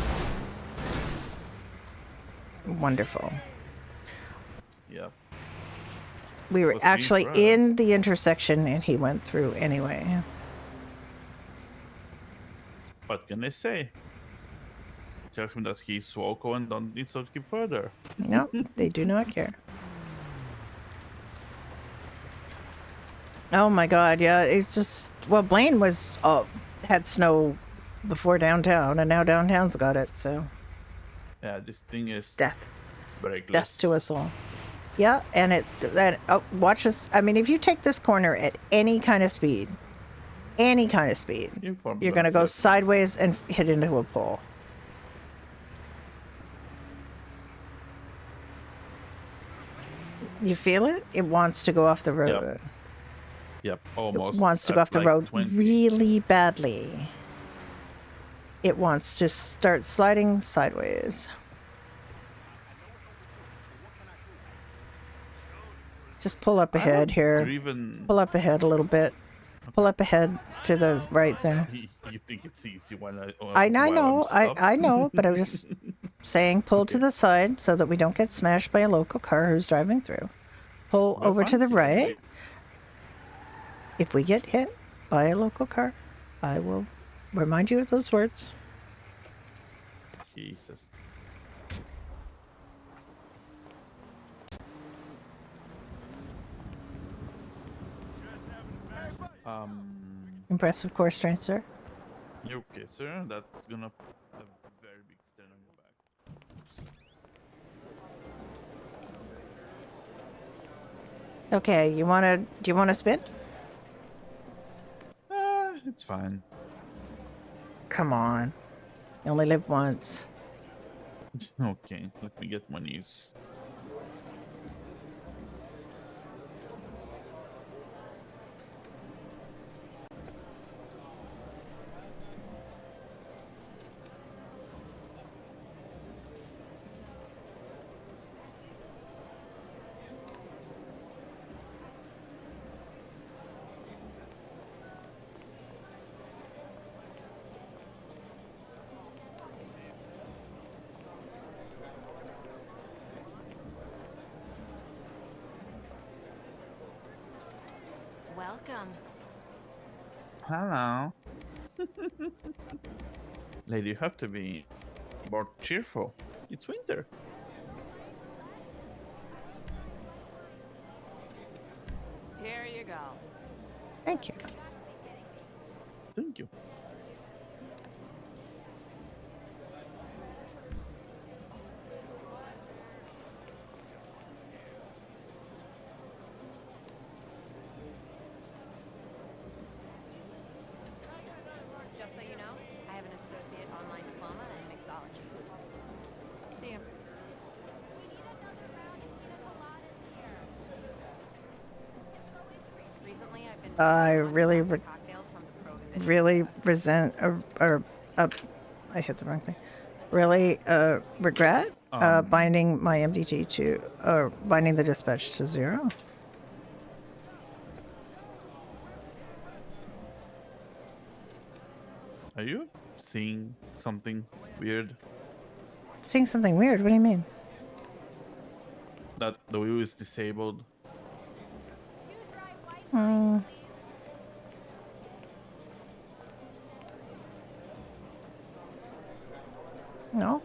Wonderful. Yeah. We were Was actually deep in breaths. the intersection and he went through anyway. What can I say? Tell him that he's Swoko and don't need to keep further. No, they do not care. Oh my god, yeah, it's just. Well, Blaine was. Had snow before downtown, and now downtown's got it, so. Yeah, this thing It's is death. breakless. Death to us all. Yeah, and it's that. Oh, watch this. I mean, if you take this corner at any kind of speed, You're probably you're gonna go flip. sideways and hit into a pole. You feel it? It wants to go off the road. Yep, It almost. wants to at go off the like road 20. really badly. It wants to start sliding sideways. Just pull up I ahead don't here. Even... Pull up ahead a little bit. Pull up ahead to the right there. You think it's easy while I while know, I'm stopped? I know, but I'm just saying pull to Okay. the side so that we don't get smashed by a local car who's driving through. Pull We're over to fine. the Yeah, right. If we get hit by a local car, I will remind you of those words. Jesus. Impressive core strength, sir. You okay, sir? That's gonna put a very big stain on your back. Okay, do you wanna spin? It's fine. Come on. You only live once. Okay, let me get my knees. Welcome. Hello. Lady, you have to be more cheerful. It's winter. Here you go. Thank you. Thank you. I really, Cocktails from the prohibition. really resent I hit the wrong thing. Really regret binding my MDT to binding the dispatch to 0. Are you seeing something weird? Seeing something weird. What do you mean? That the wheel is disabled. Hmm. No.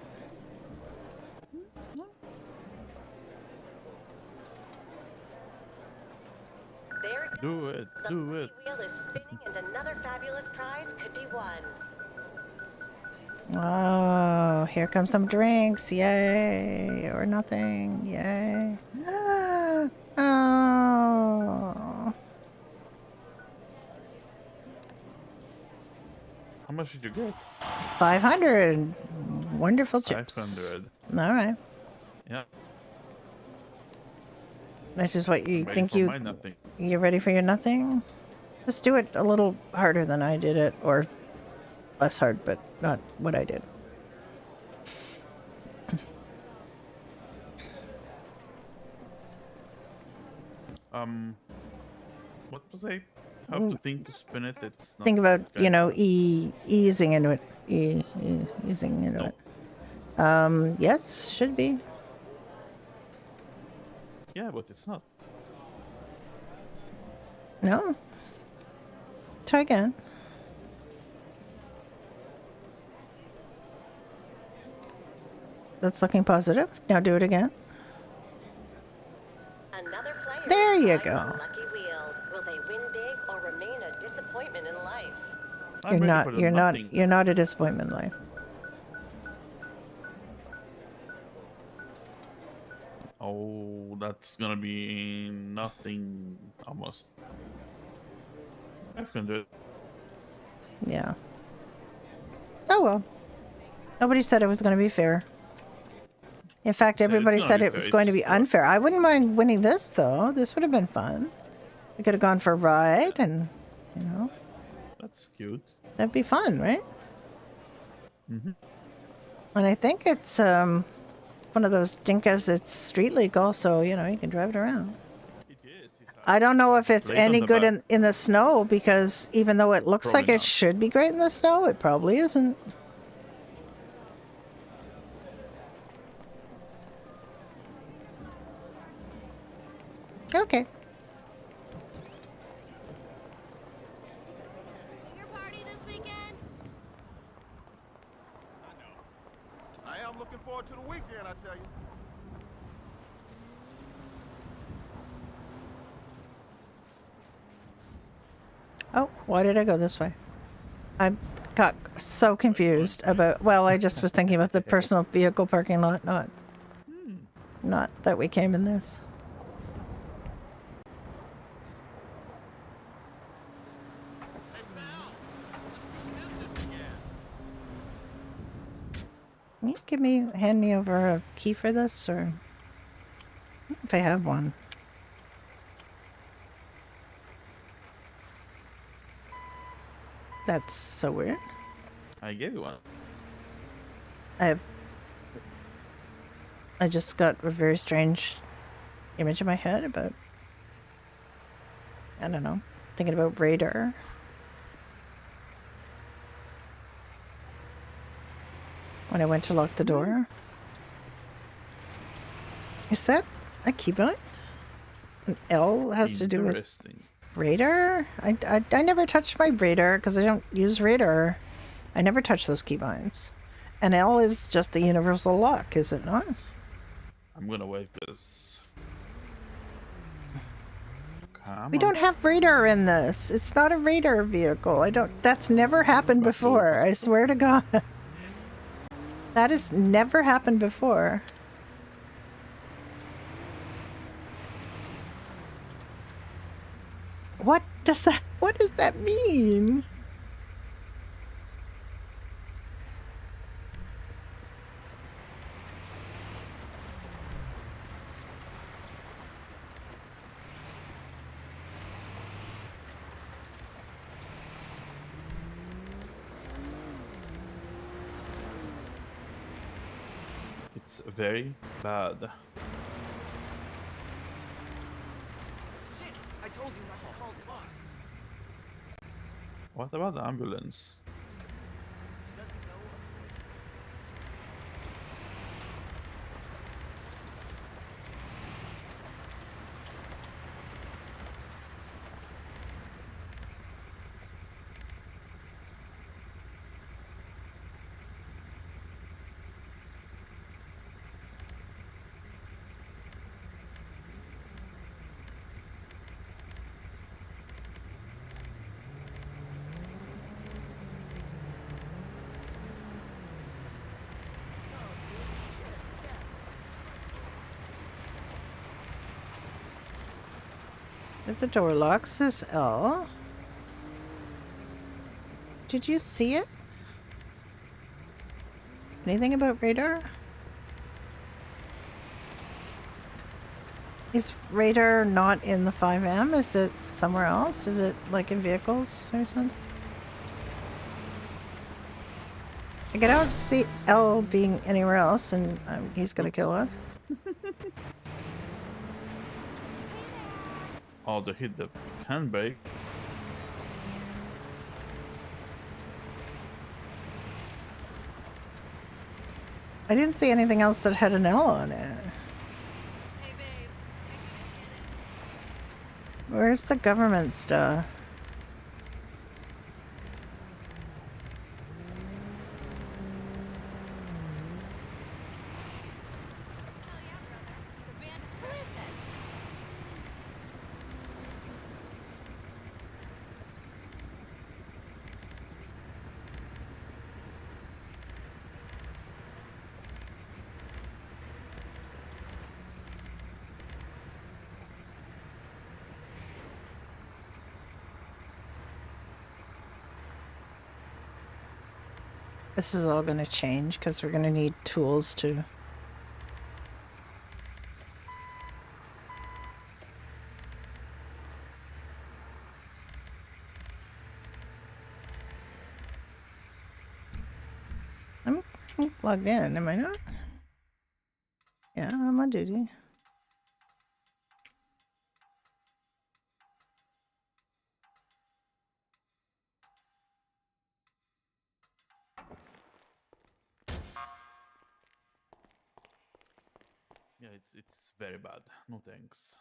There it Do goes. it, The do lucky it. wheel is spinning and another fabulous prize could be won. Oh, here comes some drinks. Yay. Or nothing. Yay. Oh. How much did you get? 500. Wonderful chips. 500. All right. Yeah. That's just what you I'm ready think for my nothing. you're ready for your nothing? Just do it a little harder than I did it, or less hard, but not what I did. What was I have to think to spin it? It's not Think about, going to- easing into it. Easing into No. it. Yes, should be. Yeah, but it's not. No. Try again. That's looking positive. Now do it again. Another player There is you trying go. the lucky wheel. Will they win big or remain a disappointment in life? I'm ready for the nothing. You're not a disappointment in life. Oh, that's gonna be nothing almost. 500. Yeah. Oh well. Nobody said it was going to be fair. In fact, Said it's everybody gonna said be it fair, was it's going to be just not. unfair. I wouldn't mind winning this though. This would have been fun. We could have gone for a ride and, That's cute. that'd be fun, right? Mm-hmm. And I think it's one of those dinkas. It's street legal, so you can drive it around. It is. It I don't know if it's plate on any the good back. in the snow, because even though it looks like Probably it not. should be great in the snow, it probably isn't. Okay. Your party this weekend? I am looking forward to the weekend, I tell you. Oh, why did I go this way? I got so confused about. Well, I just was thinking about the personal vehicle parking lot, not that we came in this. Can you hand me over a key for this, or if I have one? That's so weird. I gave you one. I just got a very strange image in my head about, I don't know, thinking about radar. When I went to lock the door. Is that a keybind? An L has to do with Interesting. radar? I never touched my radar because I don't use radar. I never touch those keybinds. And L is just the universal lock, is it not? I'm gonna wait this. Come We on. don't have radar in this. It's not a radar vehicle. That's never happened But before. look, I swear to God. That has never happened before. What does that mean? it's very bad. Shit! I told you not to call this line. What about the ambulance? She doesn't know of the voice. If the door locks is L. Did you see it? Anything about radar? Is radar not in the 5M? Is it somewhere else? Is it like in vehicles or something? I don't see L being anywhere else, and he's gonna kill us. Oh, they hit the handbrake. I didn't see anything else that had an L on it. Hey, babe. Maybe you didn't get it. Where's the government stuff? Hell yeah, brother. The band is crushing it. This is all gonna change because we're gonna need tools to. I'm logged in, am I not? Yeah, I'm on duty. Yeah, it's very bad. No thanks.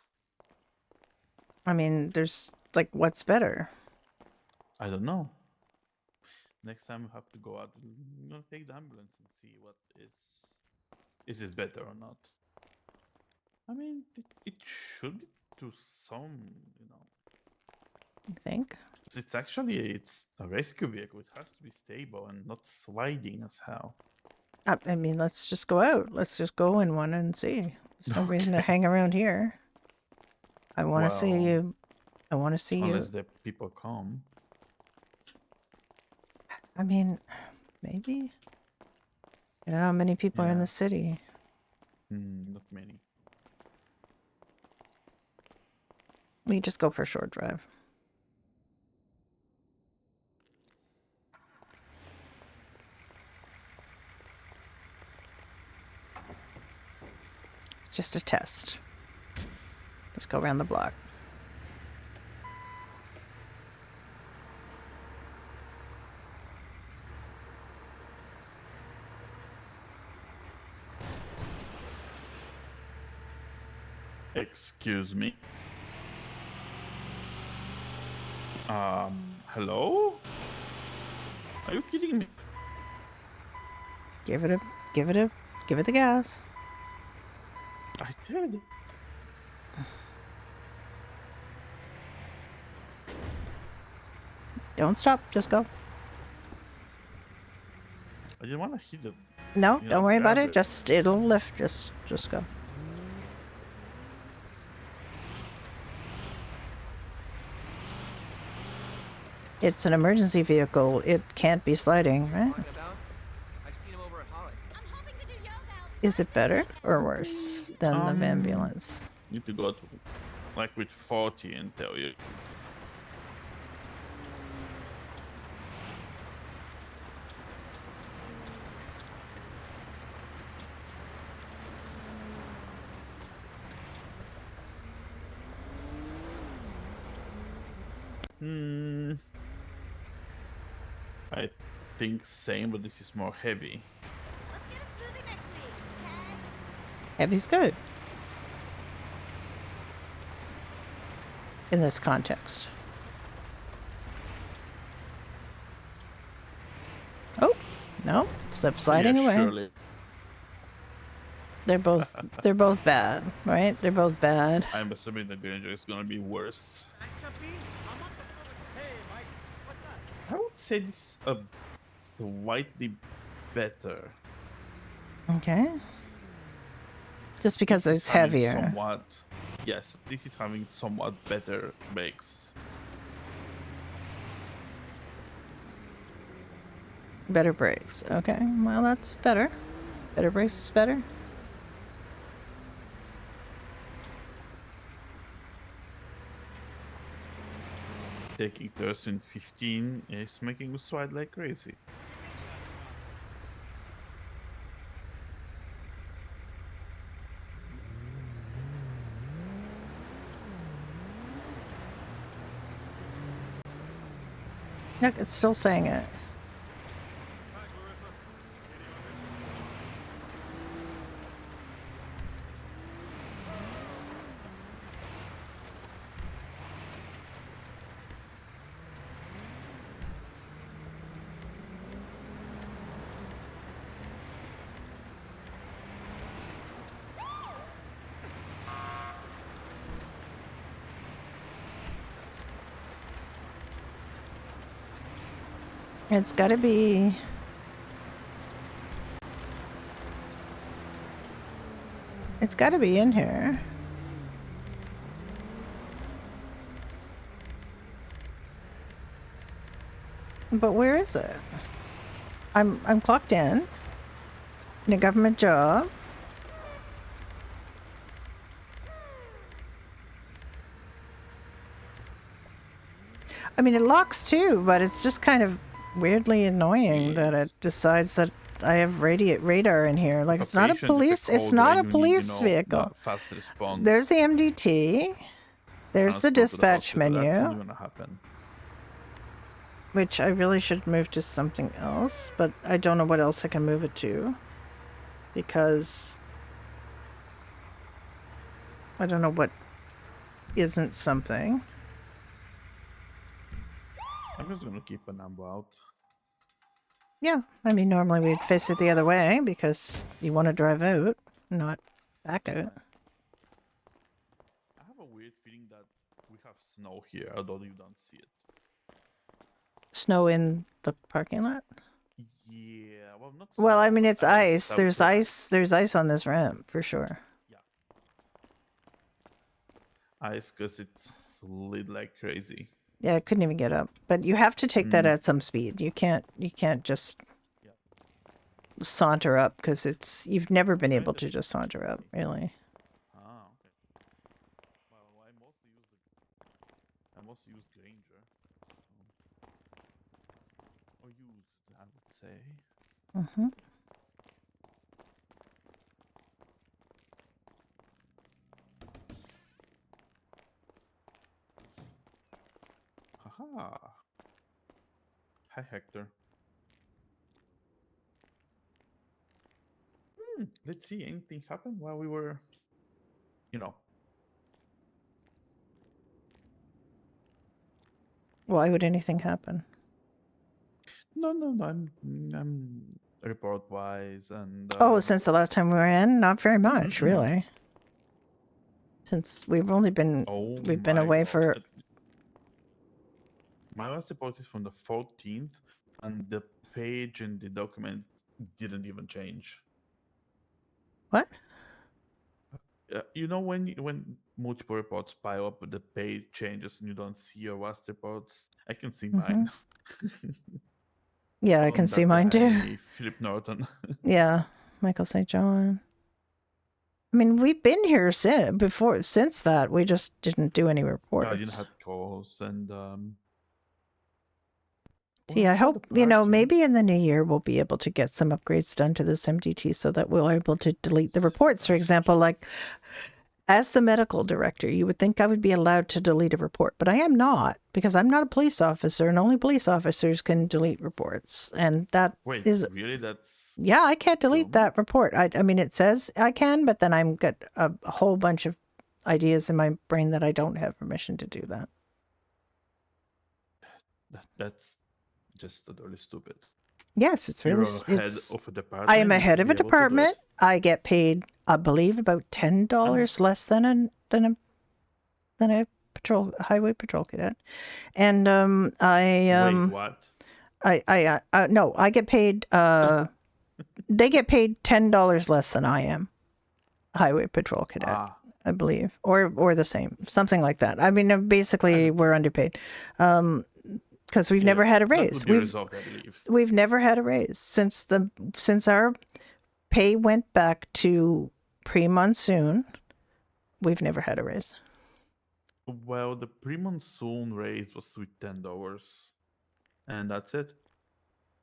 I mean, there's like, what's better? I don't know. Next time we have to go out. I'm gonna take the ambulance and see what is it better or not. I mean, it should be to some, you know. You think? It's a rescue vehicle. It has to be stable and not sliding as hell. I mean, let's just go out. Let's just go in one and see. There's no reason to Okay. hang around here. I want to see Well, you. I want to see you. Unless the people come. I mean, maybe. I don't know how many people are in Yeah. the city. Not many. We just go for a short drive. It's just a test. Let's go around the block. Excuse me. Hello? Are you kidding me? Give it the gas. I did. Don't stop. Just go. I didn't want to hit it. No, You don't know, worry about grab it. it. Just it'll lift. Just go. It's an emergency vehicle. It can't be sliding, right? Talking about? I've seen him over at Holly. I'm hoping to do yoga outside. Is it better or worse than the Um, ambulance? Need to go to like with 40 and tell you. I think same, but this is more heavy. Let's get a smoothie next week, okay? Heavy's good. In this context. Oh, no. Slip sliding Yeah, away. surely. They're both bad, right? They're both bad. I'm assuming the Granger is gonna be worse. Hey, Mike, what's up? I would say this is a slightly better. Okay. Just because This it's is having heavier. Somewhat, yes, this is having somewhat better brakes. Better brakes. Okay. Well, that's better. Better brakes is better. Taking turns in 15 is making me slide like crazy. Look, it's still saying it. It's gotta be. It's gotta be in here. But where is it? I'm clocked in a government job. I mean, it locks too, but it's just kind of weirdly annoying that it Yes. decides that I have radar in here. Like, If it's not a patient is police. It's code, not then a you need, police vehicle. the fast response. There's the MDT. There's the transport to dispatch hospital. That's menu, not gonna happen. which I really should move to something else, but I don't know what else I can move it to because I don't know what isn't something. I'm just gonna keep a number out. Yeah, I mean, normally we'd face it the other way because you want to drive out, not back out. I have a weird feeling that we have snow here, although you don't see it. Snow in the parking lot? Yeah, well, not. Well, I snow, mean, but it's ice. I would There's say ice. There's ice on this ramp for sure. ice because it slid like crazy. Yeah, I couldn't even get up. But you have to take that Mm. at some speed. You can't just Yeah. saunter up because you've never been Trying able to to just saunter up, really. Ah, okay. Well, I mostly use Granger. Or used, I would say. Mm-hmm. Haha. Hi, Hector. Let's see, anything happen while we were, you know. Why would anything happen? No, I'm report wise and. Oh, since the last time we were in, not very much, Mm-mm. really. Since we've been Oh been my away God. for. My last report is from the 14th, and the page in the document didn't even change. What? You know when multiple reports pile up, the page changes and you don't see your last reports. I can see mine. Yeah, I From can see that mine too. guy, Philip Norton. Yeah, Michael St. John. I mean, we've been here since that. We just didn't do any I didn't reports. have calls and. Gee, I hope, maybe in the new year we'll be able to get some upgrades done to this MDT so that we're able to delete the reports. For example, like As the medical director, you would think I would be allowed to delete a report, but I am not because I'm not a police officer and only police officers can delete reports. And that Wait, is, really? That's yeah, I can't delete dumb? that report. I mean, it says I can, but then I'm got a whole bunch of ideas in my brain that I don't have permission to do that. That's just totally stupid. Yes, it's You're really, a head it's, of a department. I am a you head should of be a able to do it. department. I get paid, I believe, about $10 less than a highway patrol cadet. And Wait, what? no, I get paid they get paid $10 less than I am, highway patrol cadet, Ah, I believe, or the same, something like that. I mean, basically we're underpaid. Because we've never had a that raise. would be resolved, I believe. We've never had a raise since our pay went back to pre-monsoon. We've never had a raise. Well, the pre-monsoon raise was with $10, and that's it.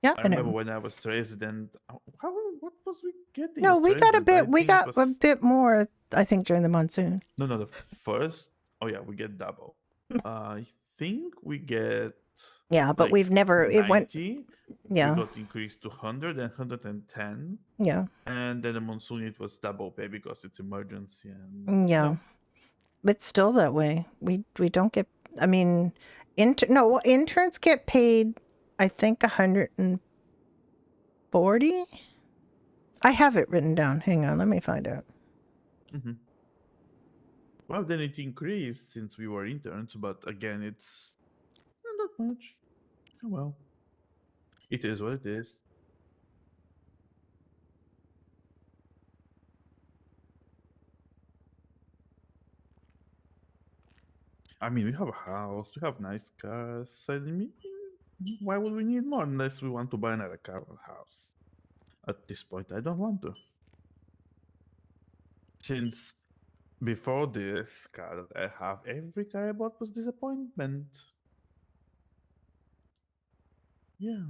Yeah, I and remember when I was resident. What was we getting? no, as we got a resident? bit. I We think it got a was- bit more. I think during the monsoon. No, the first. Oh yeah, we get double. I think we get. Yeah, but like, we've never. It went. 90. Yeah, We got increased to 100 and 110. yeah, And then the monsoon, it was double pay because it's emergency. And yeah. It's still that way. We don't get. I mean, interns get paid. I think 140. I have it written down. Hang on, let me find out. Mhm. Well, then it increased since we were interns, but again, it's not that much. Oh well, it is what it is. I mean, we have a house, we have nice cars. I mean, why would we need more unless we want to buy another car or house? At this point, I don't want to. Since before this car that I have, every car I bought was disappointment. Yeah.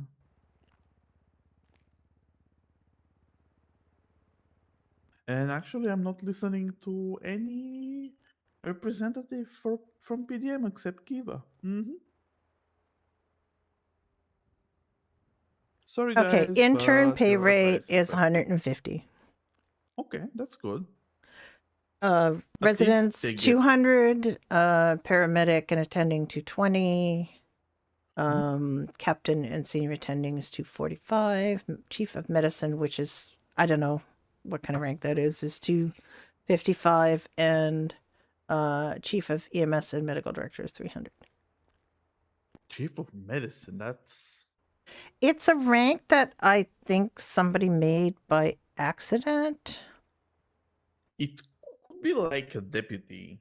And actually, I'm not listening to any representative from PDM except Kiva. Sorry, Okay, guys. intern but pay your rate advice is sucked. 150. Okay, that's good. At least Residents they get- 200. Paramedic and attending 220. Captain and senior attending is 245. Chief of medicine, which is I don't know what kind of rank that is 255, and chief of EMS and medical director is 300. Chief of medicine. That's It's a rank that I think somebody made by accident. it could be like a deputy.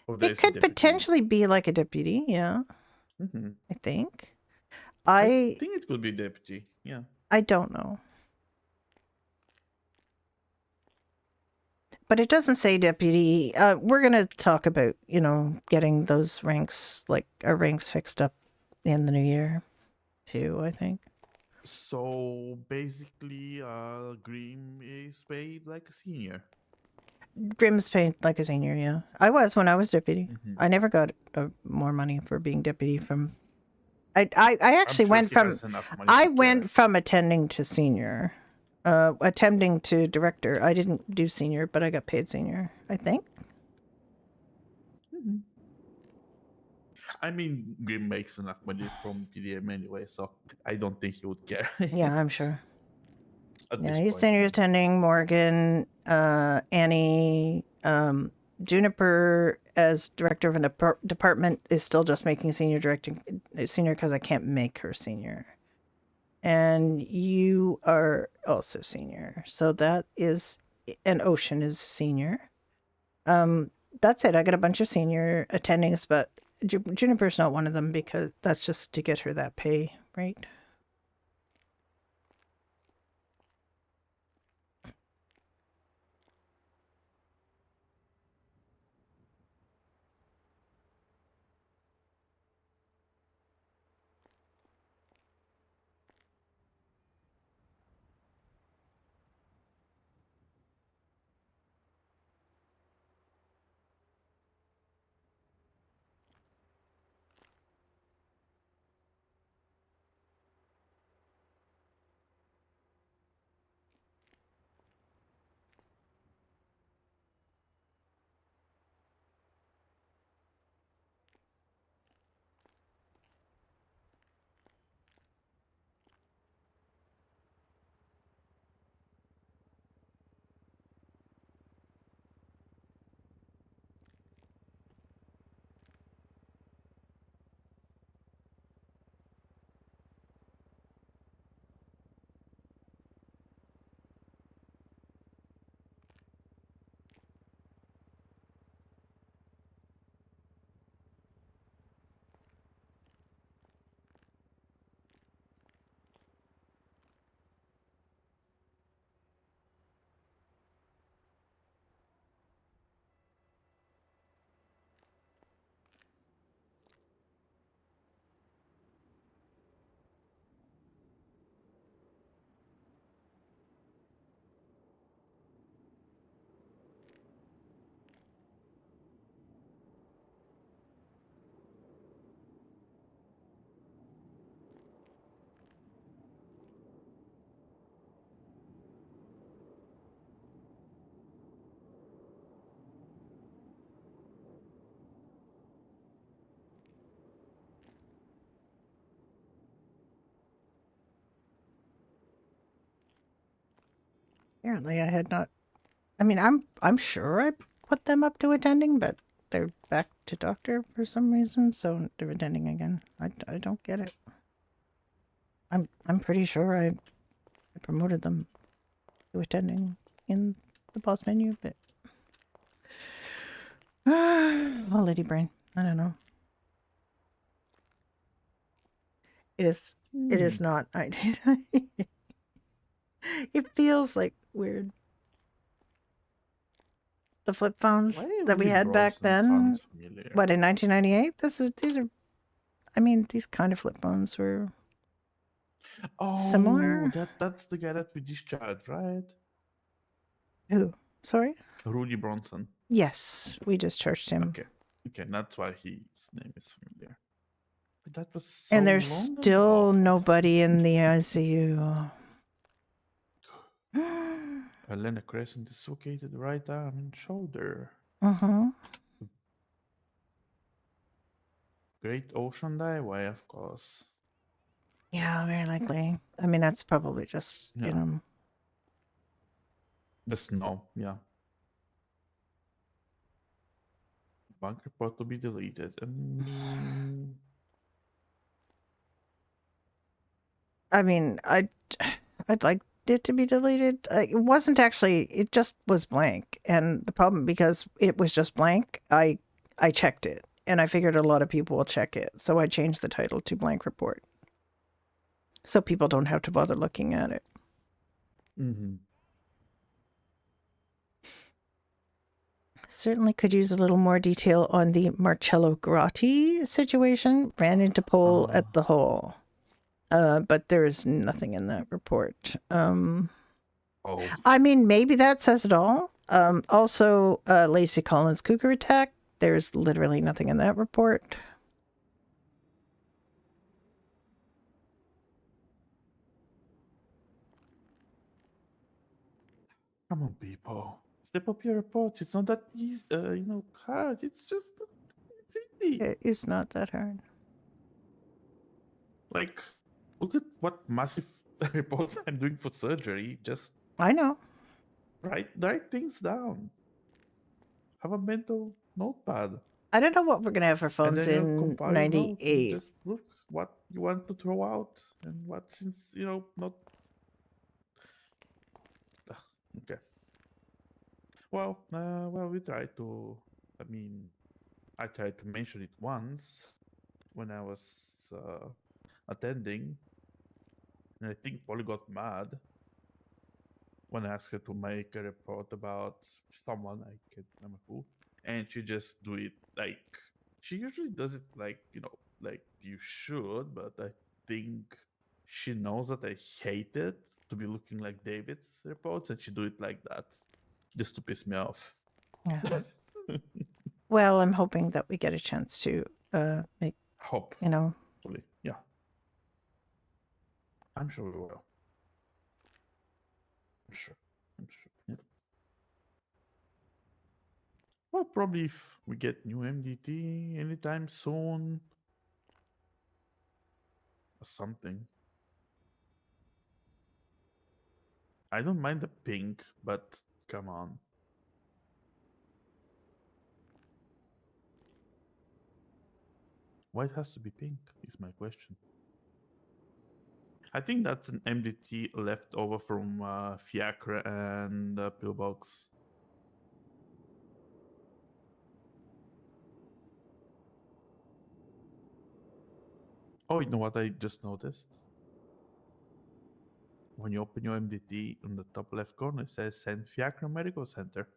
Or It there's a could deputy. potentially be like a deputy, yeah, Mhm. I think. I think it could be deputy. Yeah. I don't know. But it doesn't say deputy. We're going to talk about, getting those ranks, like our ranks fixed up in the new year too, I think. So basically, Grim is paid like a senior. Grimm's paid like a senior, yeah. I was when I was deputy. Mhm. I never got more money for being deputy from... I actually I'm sure went he from... has enough money I to went care. from attending to senior. Attending to director. I didn't do senior, but I got paid senior, I think. Mhm. I mean, Grim makes enough money from PDM anyway, so I don't think he would care. Yeah, I'm sure. At Yeah, this he's point. senior attending. Morgan, Annie, Juniper as director of a department is still just making senior because I can't make her senior. And you are also senior, so that is, and Ocean is senior. That's it. I got a bunch of senior attendings, but Juniper's not one of them because that's just to get her that pay, right? Apparently, I had not. I mean, I'm sure I put them up to attending, but they're back to doctor for some reason, so they're attending again. I don't get it. I'm pretty sure I promoted them to attending in the boss menu, but holiday brain. I don't know. It is not. It feels like weird. The flip phones Why that we Rudy had back Bronson then. sounds familiar. What, in 1998? These are. I mean, these kind of flip phones were Oh, similar. that's the guy that we discharged, right? Who? Sorry. Rudy Bronson. Yes, we just charged him. Okay, okay, that's why his name is familiar. But that was so And there's long still ago. nobody in the ICU. Elena Crescent dislocated right arm and shoulder. Uh-huh. Great Ocean Dive, why of course. Yeah, very likely. I mean, that's probably just, you Yeah. know. The snow, yeah. Bank report to be deleted. I mean, I'd like it to be deleted. It wasn't actually. It just was blank, and the problem because it was just blank. I checked it, and I figured a lot of people will check it, so I changed the title to blank report, so people don't have to bother looking at it. Mm-hmm. Certainly could use a little more detail on the Marcello Grotti situation. Ran into pole at the hole. But there is nothing in that report. Oh. I mean, maybe that says it all. Also, Lacey Collins cougar attack. There's literally nothing in that report. Come on, people. Step up your reports. It's not that easy, hard. It's just it's easy. It is not that hard. Like, look at what massive reports I'm doing for surgery. Just I know. write things down. Have a mental notepad. I don't know what we're gonna have for And phones then in compile your notes and '98. just look what you want to throw out and what since not. Okay. Well, we tried to. I mean, I tried to mention it once when I was attending, and I think Polly got mad when I asked her to make a report about someone, I can't remember who, and she just do it like she usually does it like like you should, but I think she knows that I hate it to be looking like David's reports, and she do it like that just to piss me off. Yeah. Well, I'm hoping that we get a chance to make, Hope. Hopefully, yeah. I'm sure we will. I'm sure. Yeah. Well, probably if we get new MDT anytime soon or something. I don't mind the pink, but come on. Why it has to be pink is my question. I think that's an MDT left over from Fiacre and Pillbox. Oh, you know what I just noticed? When you open your MDT in the top left corner, it says San Fiacre Medical Center.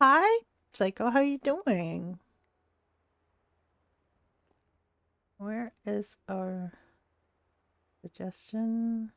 hi, Psycho, how you doing? Where is our suggestion?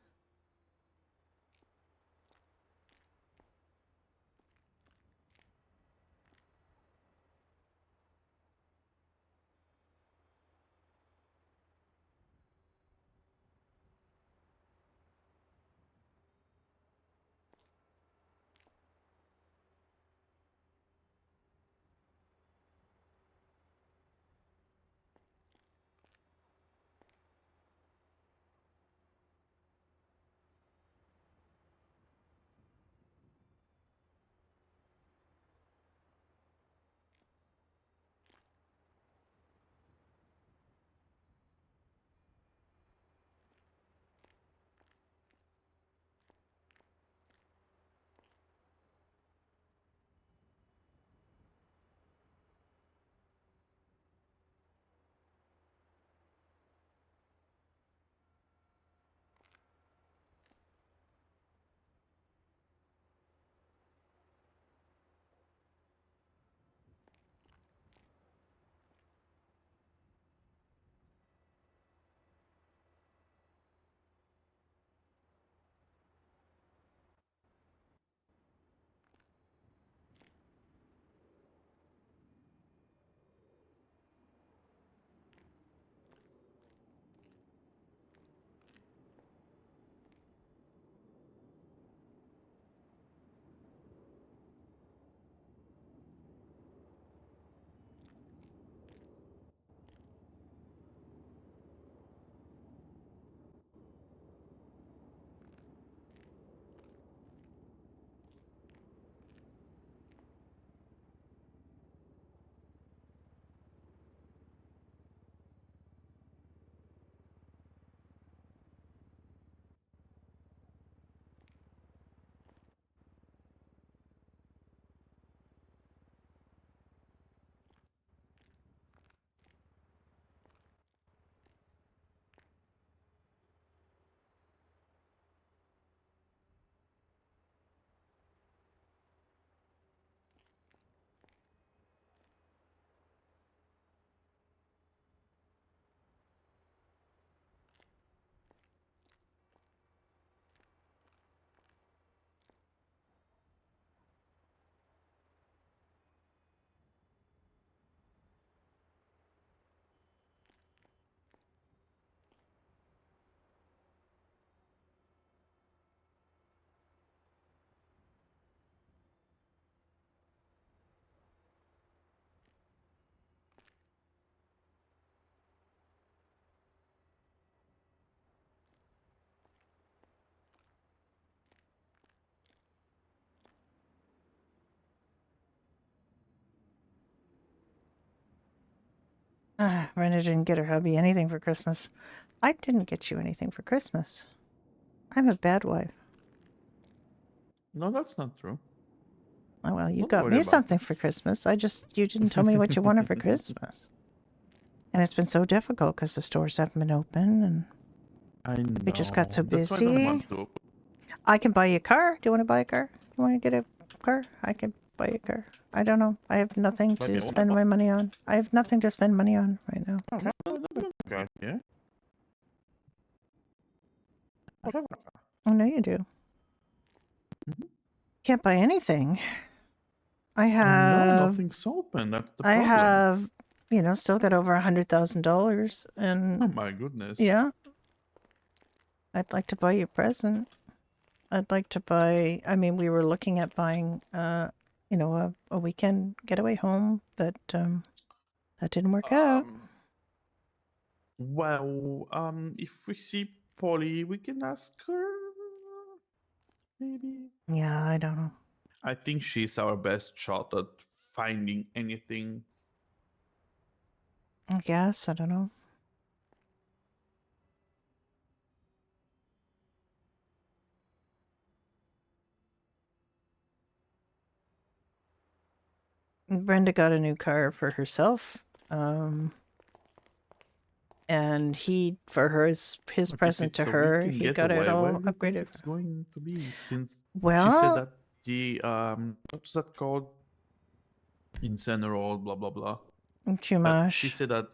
Brenda didn't get her hubby anything for Christmas. I didn't get you anything for Christmas. I'm a bad wife. No, that's not true. Oh, well, you Don't got worry me about something it. for Christmas. You didn't tell me what you wanted for Christmas. And it's been so difficult because the stores haven't been open and I know. we just got so That's why I don't busy. want to. I can buy you a car. Do you want to buy a car? You want to get a car? I can buy you a car. I don't know. I have nothing Maybe to I spend my money on. I have nothing to spend money on right now. Okay, yeah. Whatever. I know you do. Mhm. Can't buy anything. I I know have, nothing's open. That's the I problem. have, still got over $100,000, and Oh my goodness. yeah, I'd like to buy you a present. I'd like to buy. I mean, we were looking at buying, a weekend getaway home, but that didn't work out. Well, if we see Polly, we can ask her. Maybe. Yeah, I don't know. I think she's our best shot at finding anything. I guess I don't know. Brenda got a new car for herself, and he for his But if present it's to a her, weekend he got it getaway, where all do you think upgraded. it's going to be? Since she said Well, that the what's that called? Incineroar, blah blah blah. She Chumash. said that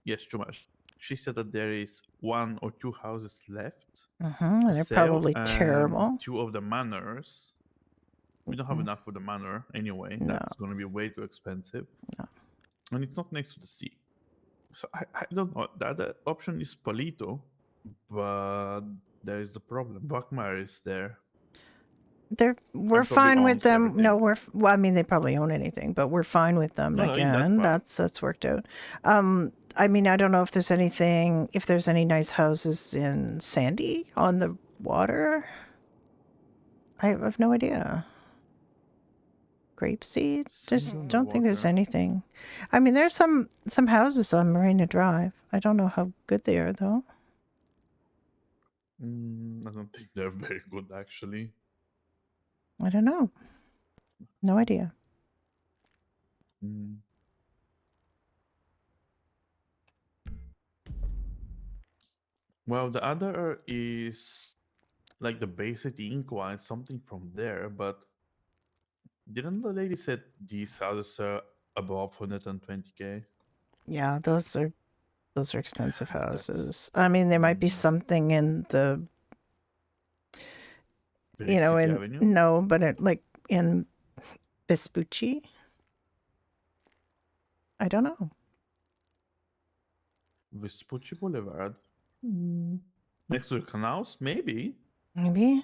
yes, Chumash. She said that there is 1 or 2 houses left to They're sell, probably and terrible. 2 of the manors. We don't have enough for the manor anyway. No. That's going to be way too expensive. No. And it's not next to the sea. So I don't know. The other option is Polito, but there is the problem. Buckmire is there. We're And probably fine with owns them. everything. No, well, I mean, they probably own anything, but we're fine with them No, in that again. part. That's worked out. I mean, I don't know if there's any nice houses in Sandy on the water. I have no idea. Grapeseed? Just Sandy on the don't think there's water. anything. I mean, there's some houses on Marina Drive. I don't know how good they are though. I don't think they're very good, actually. I don't know. No idea. Mm. Well, the other is like the Bay City Inquire, something from there, but didn't the lady said these houses are above 120k? Yeah, those are expensive That's houses. I mean, there might be something in the Bay City Avenue? no, but like in Vespucci. I don't know. Vespucci Boulevard. Next to the canals? Maybe. Maybe.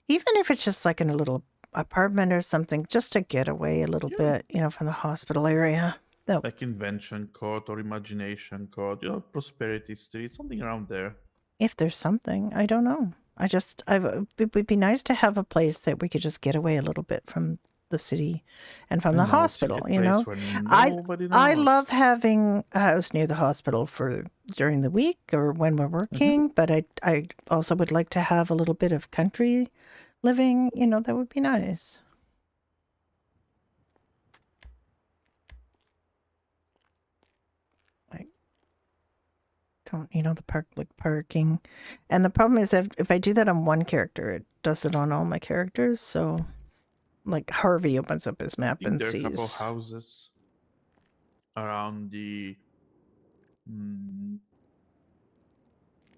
Even if it's just like in a little apartment or something, just to get away a little Yeah. bit, from the hospital area. Like Invention Court or Imagination Court, Prosperity Street, something around there. If there's something, I don't know. It would be nice to have a place that we could just get away a little bit from the city and from the hospital, Place where I nobody I knows. love having a house near the hospital for during the week or when we're working, but I also would like to have a little bit of country living, that would be nice. I don't, the parking. And the problem is if I do that on one character, it does it on all my characters, so like Harvey opens up his I map think and there are a couple sees. houses around the.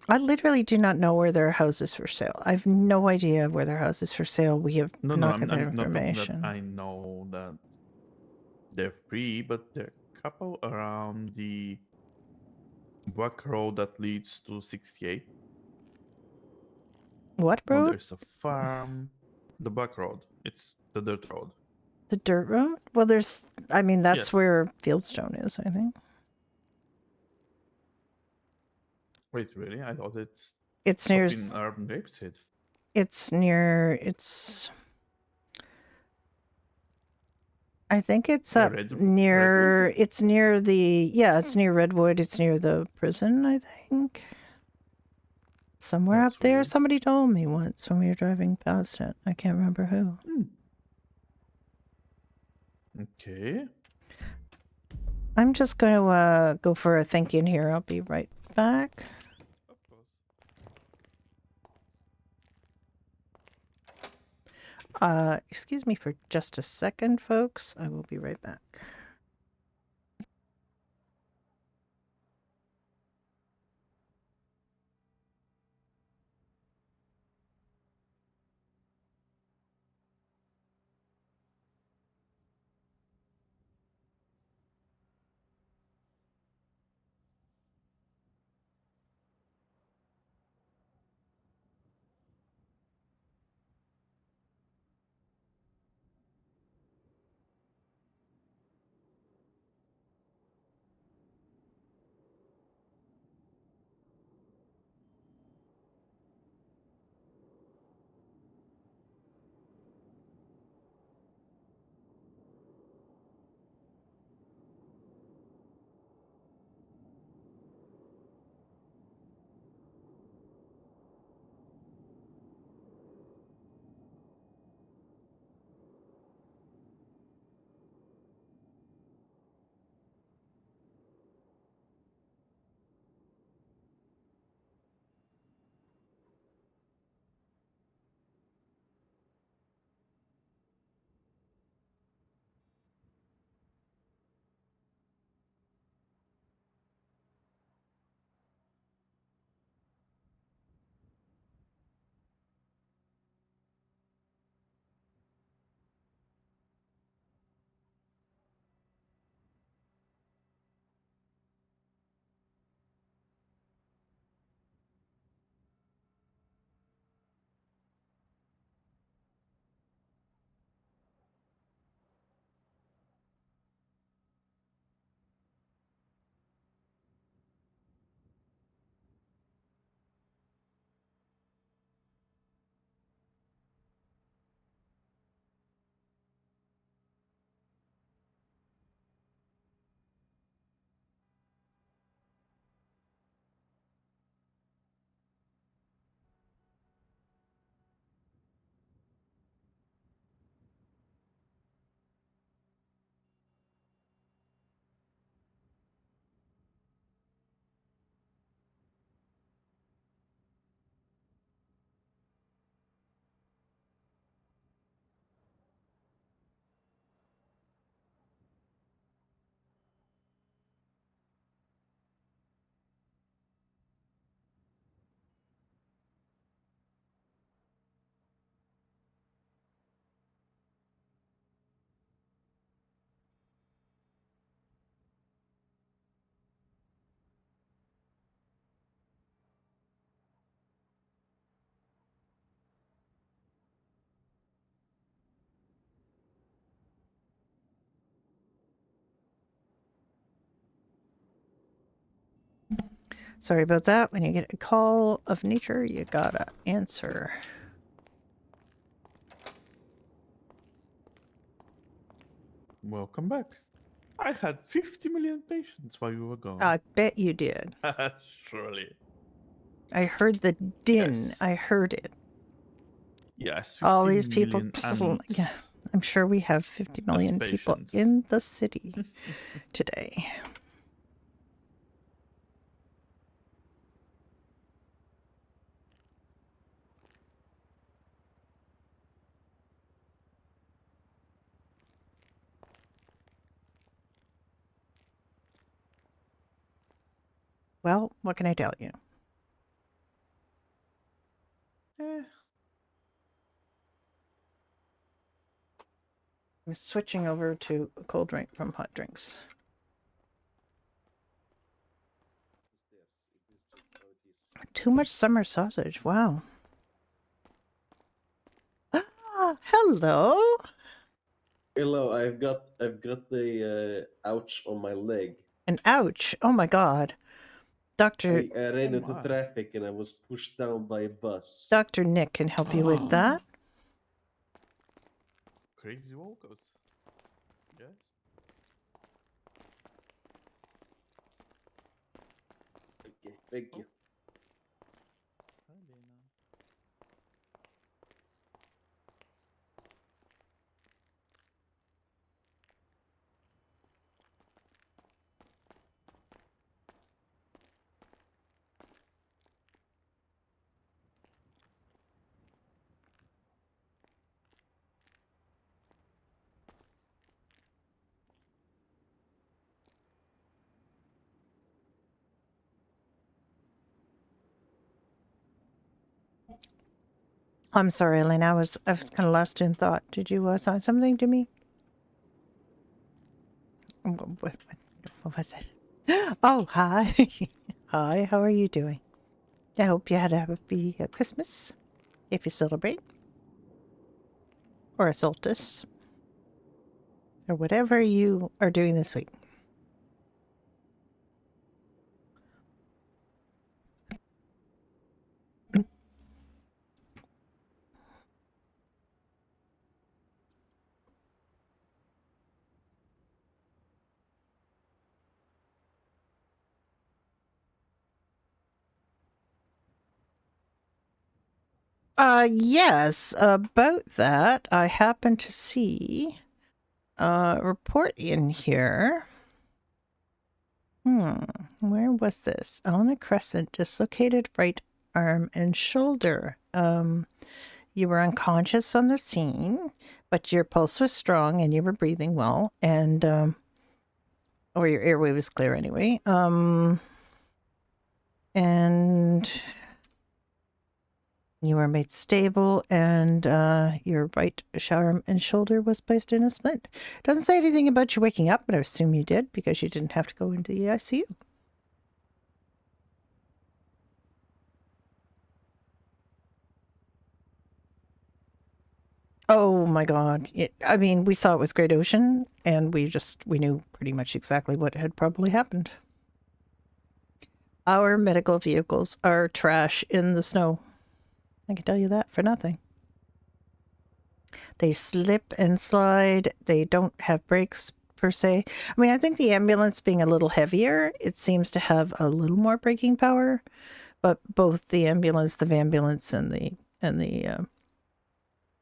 I literally do not know where there are houses for sale. I have no idea where there are houses for sale. We have No, not I'm got that not talking information. that I know that they're free, but there are a couple around the back road that leads to 68. What Well, road? there's a farm. The back road. It's the dirt road. The dirt road? Well, that's Yes. where Fieldstone is, I think. Wait, really? I thought it's It's up near, in Urban Grapeseed. I think it's Yeah, up Redwood. near. It's near the. Yeah, it's near Redwood. It's near the prison. I think. Somewhere That's up there. weird. Somebody told me once when we were driving past it. I can't remember who. Okay. I'm just going to go for a think-in here. I'll be right back. Of course. Excuse me for just a second, folks. I will be right back. Sorry about that. When you get a call of nature, you gotta answer. Welcome back. I had 50 million patients while you were gone. I bet you did. Surely. I heard the din. Yes. I heard it. Yes. All 50 these people. million Yeah, ants I'm sure we have 50 million as people patients. in the city today. Well, what can I tell you? I'm switching over to a cold drink from hot drinks. Too much summer sausage. Wow. Ah, hello. Hello, I've got the ouch on my leg. An ouch. Oh my god. Doctor I ran Oh into my. traffic and I was pushed down by a bus. Dr. Nick can help you with that. Crazy walkers. Yes. Thank you. I'm sorry, Elaine. I was kind of lost in thought. Did you say something to me? What was it? Oh, hi. Hi, how are you doing? I hope you had a happy Christmas, if you celebrate. Or a solstice. Or whatever you are doing this week. Yes, about that, I happened to see a report in here. Where was this? Elena Crescent, dislocated right arm and shoulder. You were unconscious on the scene, but your pulse was strong and you were breathing well, and or your airway was clear anyway. And you were made stable, and your right arm and shoulder was placed in a splint. Doesn't say anything about you waking up, but I assume you did because you didn't have to go into the ICU. Oh my God. I mean, we saw it was Great Ocean, and we knew pretty much exactly what had probably happened. Our medical vehicles are trash in the snow. I can tell you that for nothing. They slip and slide. They don't have brakes per se. I mean, I think the ambulance being a little heavier, it seems to have a little more braking power, but both the ambulance, the Vambulance, and the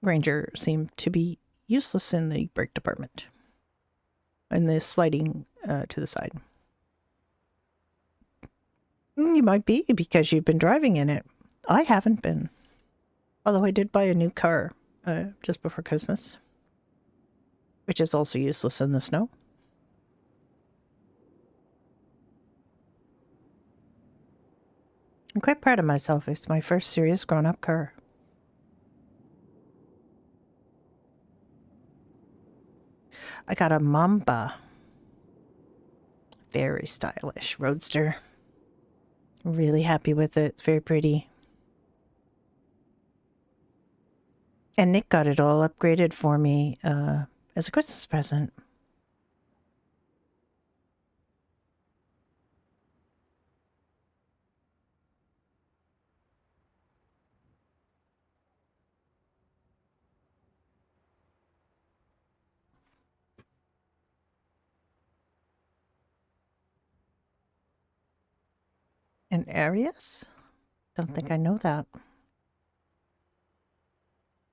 Ranger seem to be useless in the brake department and the sliding to the side. You might be because you've been driving in it. I haven't been. Although I did buy a new car just before Christmas, which is also useless in the snow. I'm quite proud of myself. It's my first serious grown-up car. I got a Mamba. Very stylish roadster. Really happy with it. It's very pretty. And Nick got it all upgraded for me as a Christmas present. And Arius? Don't think I know that.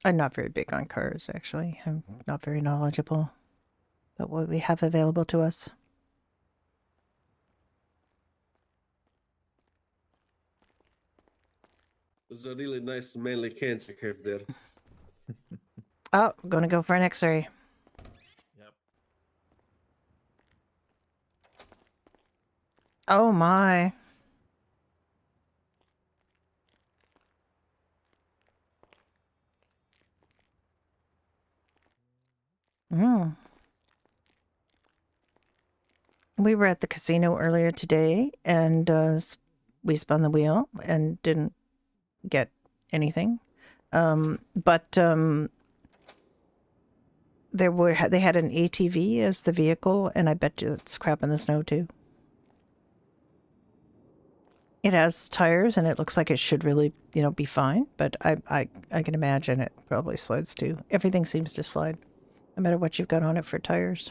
I'm not very big on cars, actually. I'm not very knowledgeable about what we have available to us. There's a really nice manly cancer curve there. Oh, I'm gonna go for an X-ray. Yep. Oh my. Mm. We were at the casino earlier today, and we spun the wheel and didn't get anything. But they had an ATV as the vehicle, and I bet you it's crap in the snow too. It has tires, and it looks like it should really, be fine. But I can imagine it probably slides too. Everything seems to slide, no matter what you've got on it for tires.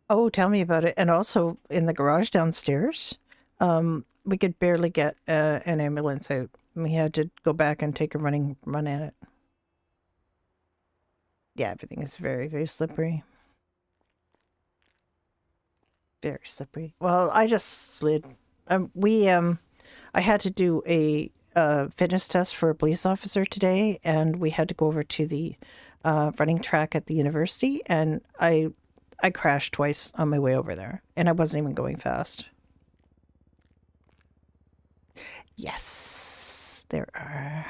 Oh, tell me about it. And also in the garage downstairs, we could barely get an ambulance out. We had to go back and take a running run at it. Yeah, everything is very, very slippery. Very slippery. Well, I just slid. I had to do a fitness test for a police officer today, and we had to go over to the running track at the university, and I crashed twice on my way over there, and I wasn't even going fast. Yes, there are.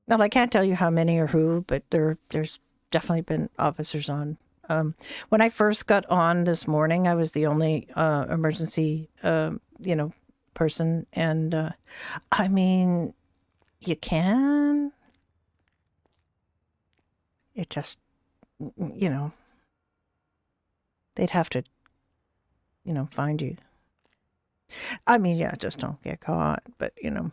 Well, I can't tell you how many or who, but there's definitely been officers on. When I first got on this morning, I was the only emergency, person, and I mean, you can. It just, they'd have to, find you. I mean, yeah, just don't get caught, but the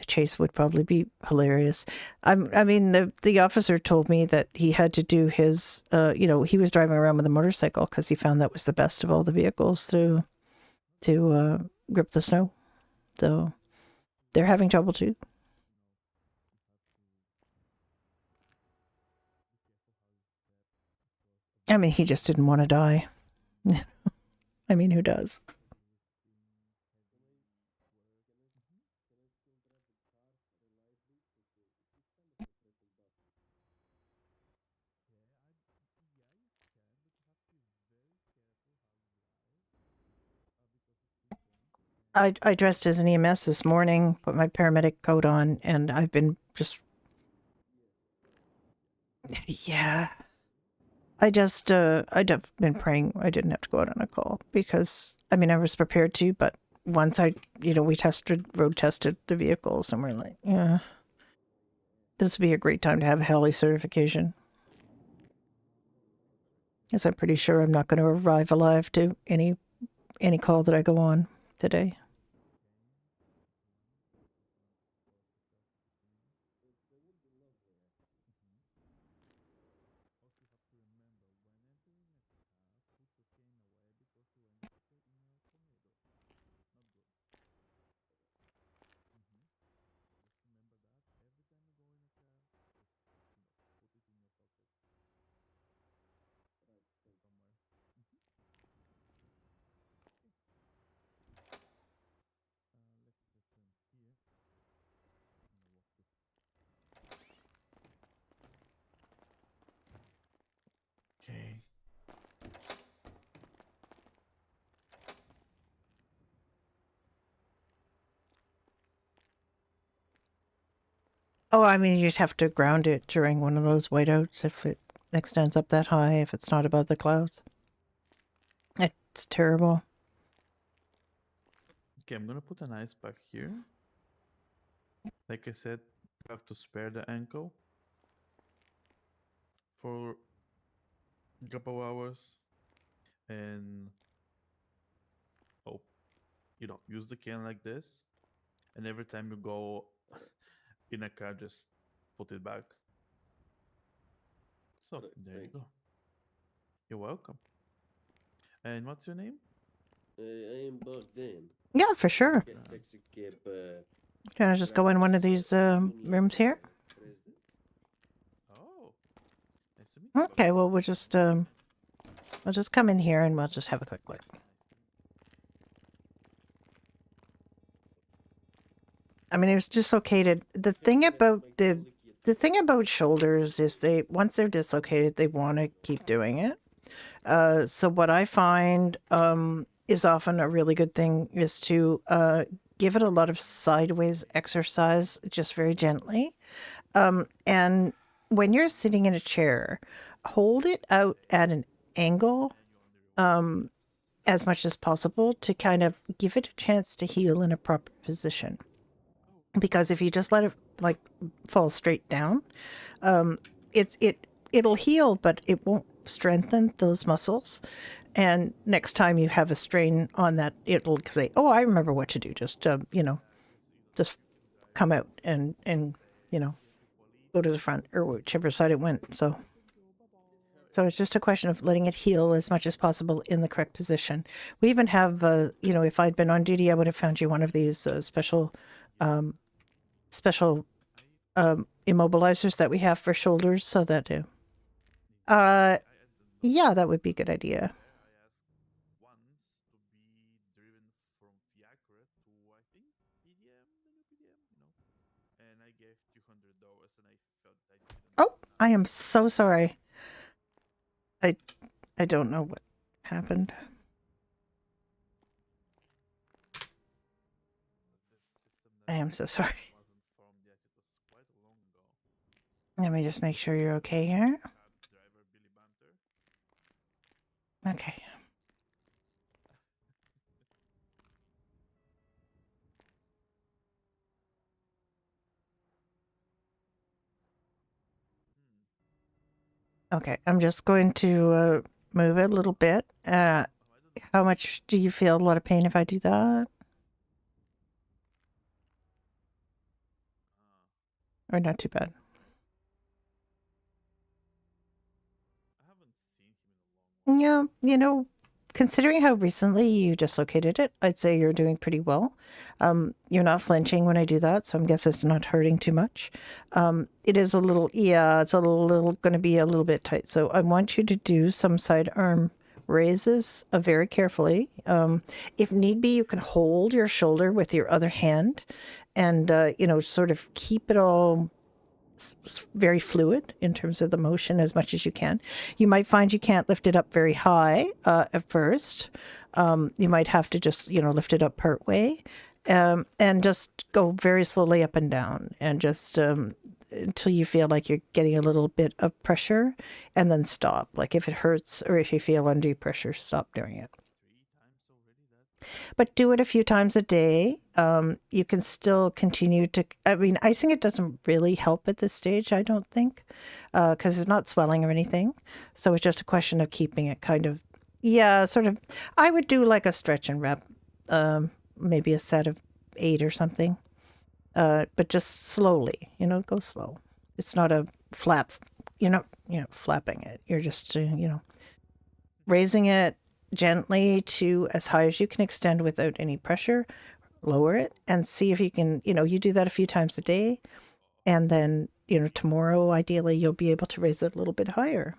chase would probably be hilarious. I mean, the officer told me that he had to do his, he was driving around with a motorcycle because he found that was the best of all the vehicles to grip the snow. So they're having trouble too. I mean, he just didn't want to die. I mean, who does? I dressed as an EMS this morning, put my paramedic coat on, and I've been just, yeah. I'd been praying I didn't have to go out on a call because, I mean, I was prepared to, but once we road tested the vehicles, and we're like, yeah, this would be a great time to have a heli certification. Because I'm pretty sure I'm not going to arrive alive to any call that I go on today. Okay. Oh, I mean, you'd have to ground it during one of those whiteouts if it extends up that high, if it's not above the clouds. It's terrible. Okay, I'm gonna put an ice pack here. Like I said, you have to spare the ankle for a couple hours, and use the can like this, and every time you go in a car, just put it back. So there you go. You're welcome. And what's your name? I am Bogdan. Yeah, for sure. Can I just go in one of these rooms here? Oh, nice to meet you. Okay, well, we'll just come in here and we'll just have a quick look. I mean, it was dislocated. The thing about shoulders is once they're dislocated, they want to keep doing it. So what I find is often a really good thing is to give it a lot of sideways exercise, just very gently. And when you're sitting in a chair, hold it out at an angle as much as possible to kind of give it a chance to heal in a proper position. Because if you just let it like fall straight down, it'll heal, but it won't strengthen those muscles. And next time you have a strain on that, it'll say, "Oh, I remember what to do. Just just come out and go to the front or whichever side it went. So it's just a question of letting it heal as much as possible in the correct position. We even have, you know, if I'd been on duty, I would have found you one of these special immobilizers that we have for shoulders, so that yeah, that would be a good idea. I asked once to be driven from Fiacre to, I think, PDM, the new PDM, you know. And I gave $200 and I felt I didn't. Oh, I am so sorry. I don't know what happened. I am so sorry. Wasn't formed yet. It was quite long ago. Let me just make sure you're okay here. Cab driver Billy Banter. Okay. Okay, I'm just going to move it a little bit. How much do you feel a lot of pain if I do that? Or not too bad? I haven't seen him in a long Yeah, you know, considering how recently you dislocated it, I'd say you're doing pretty well. You're not flinching when I do that, so I'm guessing it's not hurting too much. It is a little, yeah, it's a little going to be a little bit tight. So I want you to do some side arm raises very carefully. If need be, you can hold your shoulder with your other hand and, you know, sort of keep it all very fluid in terms of the motion as much as you can. You might find you can't lift it up very high at first. You might have to just, you know, lift it up part way and just go very slowly up and down and just until you feel like you're getting a little bit of pressure and then stop. Like if it hurts or if you feel undue pressure, stop doing it. 3 times already. But do it a few times a day. You can still continue to, I mean, icing it doesn't really help at this stage, I don't think, because it's not swelling or anything. So it's just a question of keeping it kind of, yeah, sort of, I would do like a stretch and rep, maybe a set of 8 or something, but just slowly, you know, go slow. It's not a flap, you're not, you know, flapping it. You're just, you know, raising it gently to as high as you can extend without any pressure, lower it and see if you can, you know, you do that a few times a day. And then, you know, tomorrow, ideally, you'll be able to raise it a little bit higher.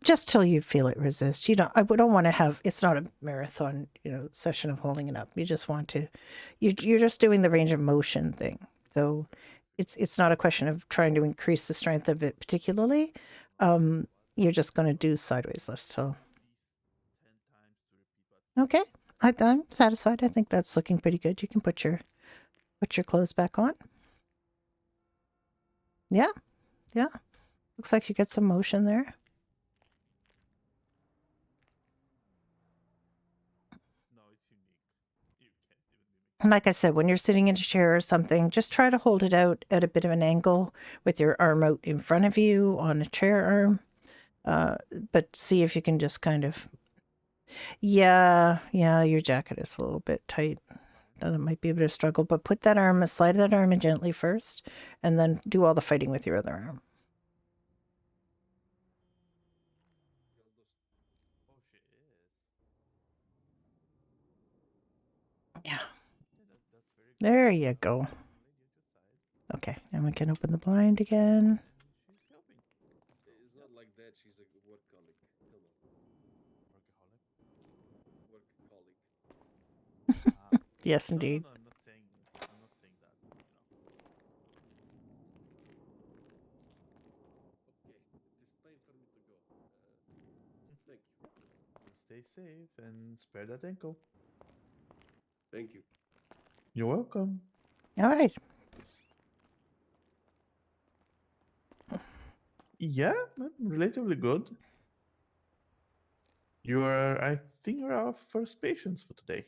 Just till you feel it resist. You don't, I don't want to have, it's not a marathon, you know, session of holding it up. You just want to, you're just doing the range of motion thing. So it's not a question of trying to increase the strength of it particularly. You're just going to do sideways lifts. So, okay. I'm satisfied. I think that's looking pretty good. You can put your clothes back on. Yeah. Yeah. Looks like you get some motion there. No, it's unique. You can't even mimic. And like I said, when you're sitting in a chair or something, just try to hold it out at a bit of an angle with your arm out in front of you on a chair arm. But see if you can just kind of, yeah, your jacket is a little bit tight. That might be a bit of a struggle, but put that arm, slide that arm in gently first, and then do all the fighting with your other arm. Oh, she is. Yeah. Yeah, that's very good. There you go. Young lady at your side. Okay, and we can open the blind again. And she's helping. It's not like that. She's a workaholic. Come on, Workaholic. workaholic. Yes, No, indeed. no, I'm not saying that. You know. Okay, it's time for me to go. Thank you. Stay safe and spare that ankle. Thank you. You're welcome. All right. Yeah, relatively good. You are, I think, you're our first patients for today.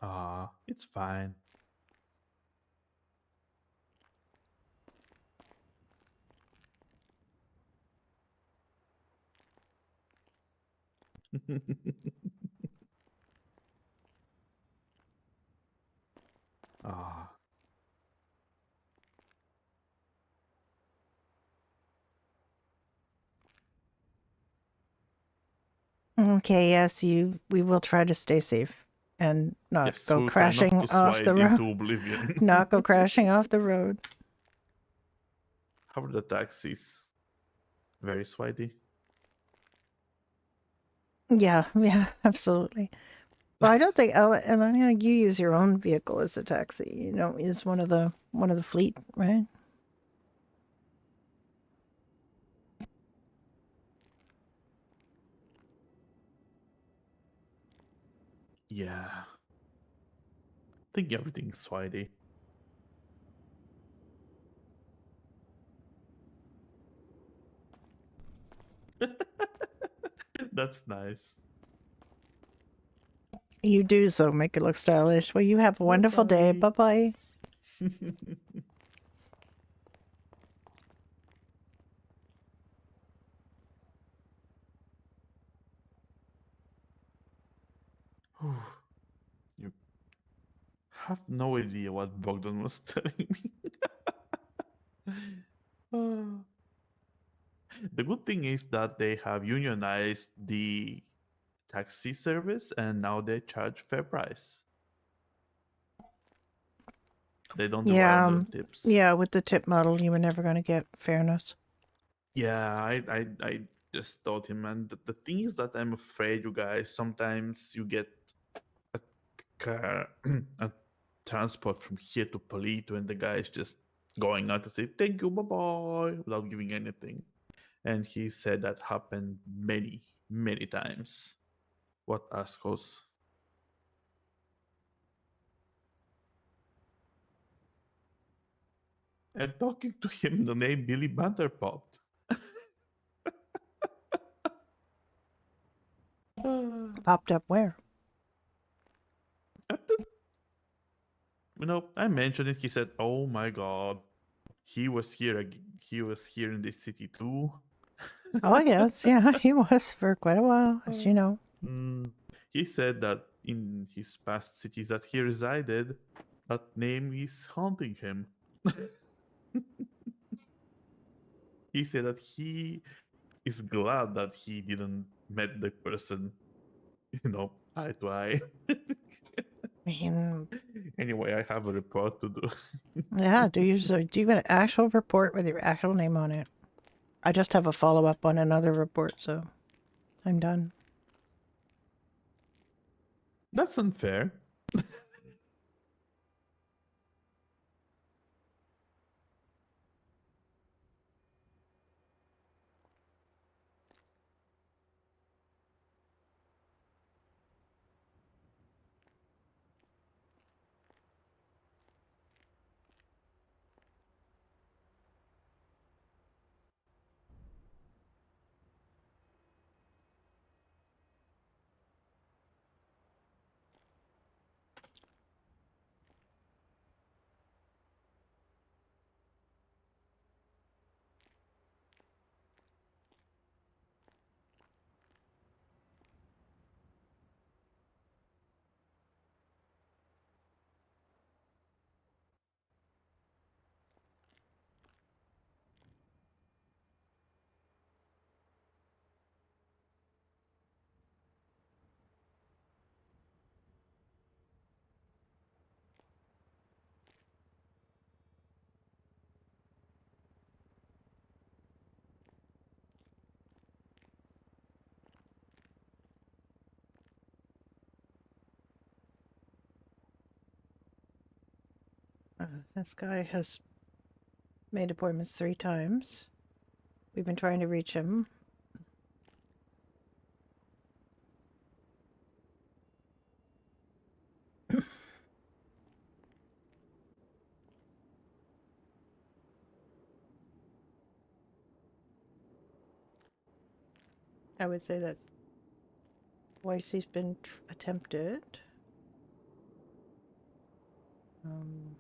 Ah, it's fine. Ah, Okay, yes, we will try to stay safe and not yes, go we'll try not crashing to off the slide road. into oblivion. Not go crashing off the road. How are the taxis? Very swidey. Yeah, yeah, absolutely. Well, I don't think Elena, you use your own vehicle as a taxi. You don't use one of the fleet, right? Yeah. I think everything's swidey. That's nice. You do so make it look stylish. Well, you have a wonderful day. Bye. Bye-bye. You have no idea what Bogdan was telling me. Ah. The good thing is that they have unionized the taxi service and now they charge fair price. They don't rely Yeah, on the tips. yeah, with the tip model, you were never going to get fairness. Yeah, I just told him, and the thing is that I'm afraid, you guys, sometimes you get a car, a transport from here to Polito, and the guy is just going out to say thank you, bye bye, without giving anything. And he said that happened many, many times. What assholes. And talking to him, the name Billy Banter popped. Popped up where? You know, I mentioned it. He said, "Oh my god, he was here. He was here in this city too." Oh, yes, yeah, he was for quite a while, as you know. Mm, he said that in his past cities that he resided, that name is haunting him. He said that he is glad that he didn't met the person, eye to eye. I mean, Anyway, I have a report to do. yeah, do you have an actual report with your actual name on it? I just have a follow-up on another report, so I'm done. That's unfair. This guy has made appointments 3 times. We've been trying to reach him. I would say that's twice he's been attempted. Um,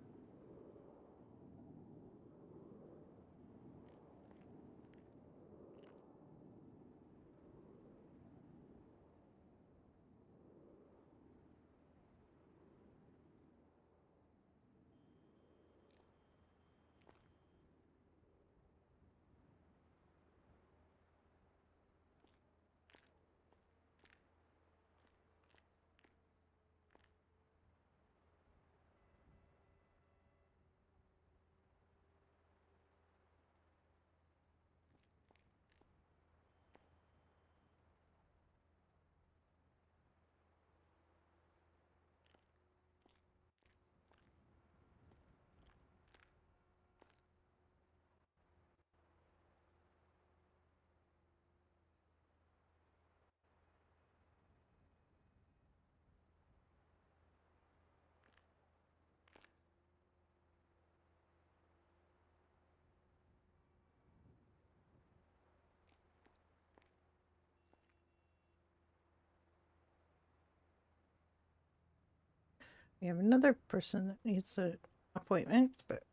We have another person that needs an appointment, but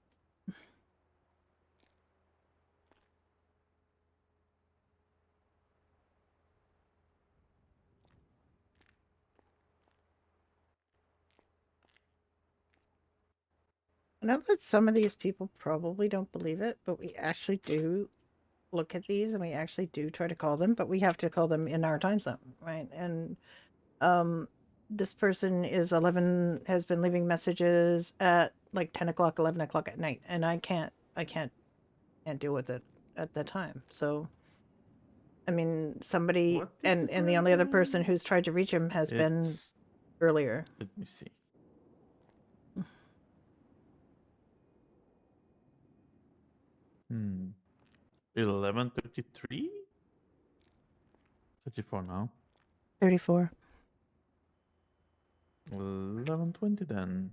I know that some of these people probably don't believe it, but we actually do look at these and we actually do try to call them, but we have to call them in our time zone, right? And this person is 11 has been leaving messages at like 10 o'clock, 11 o'clock at night, and I can't deal with it at that time. So I mean, somebody What is and the the only other person breakdown? who's tried to reach him has been It's earlier. let me see. Hmm. 11:33. 34 now. 34. 11:20 then.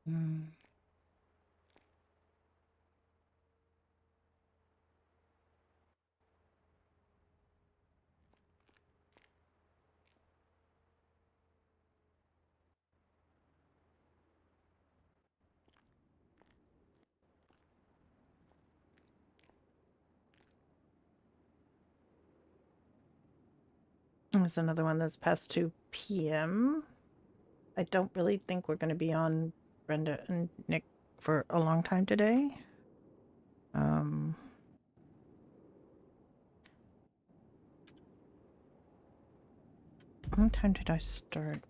Mm. There's another one that's past 2 p.m. I don't really think we're going to be on Brenda and Nick for a long time today. What time did I start?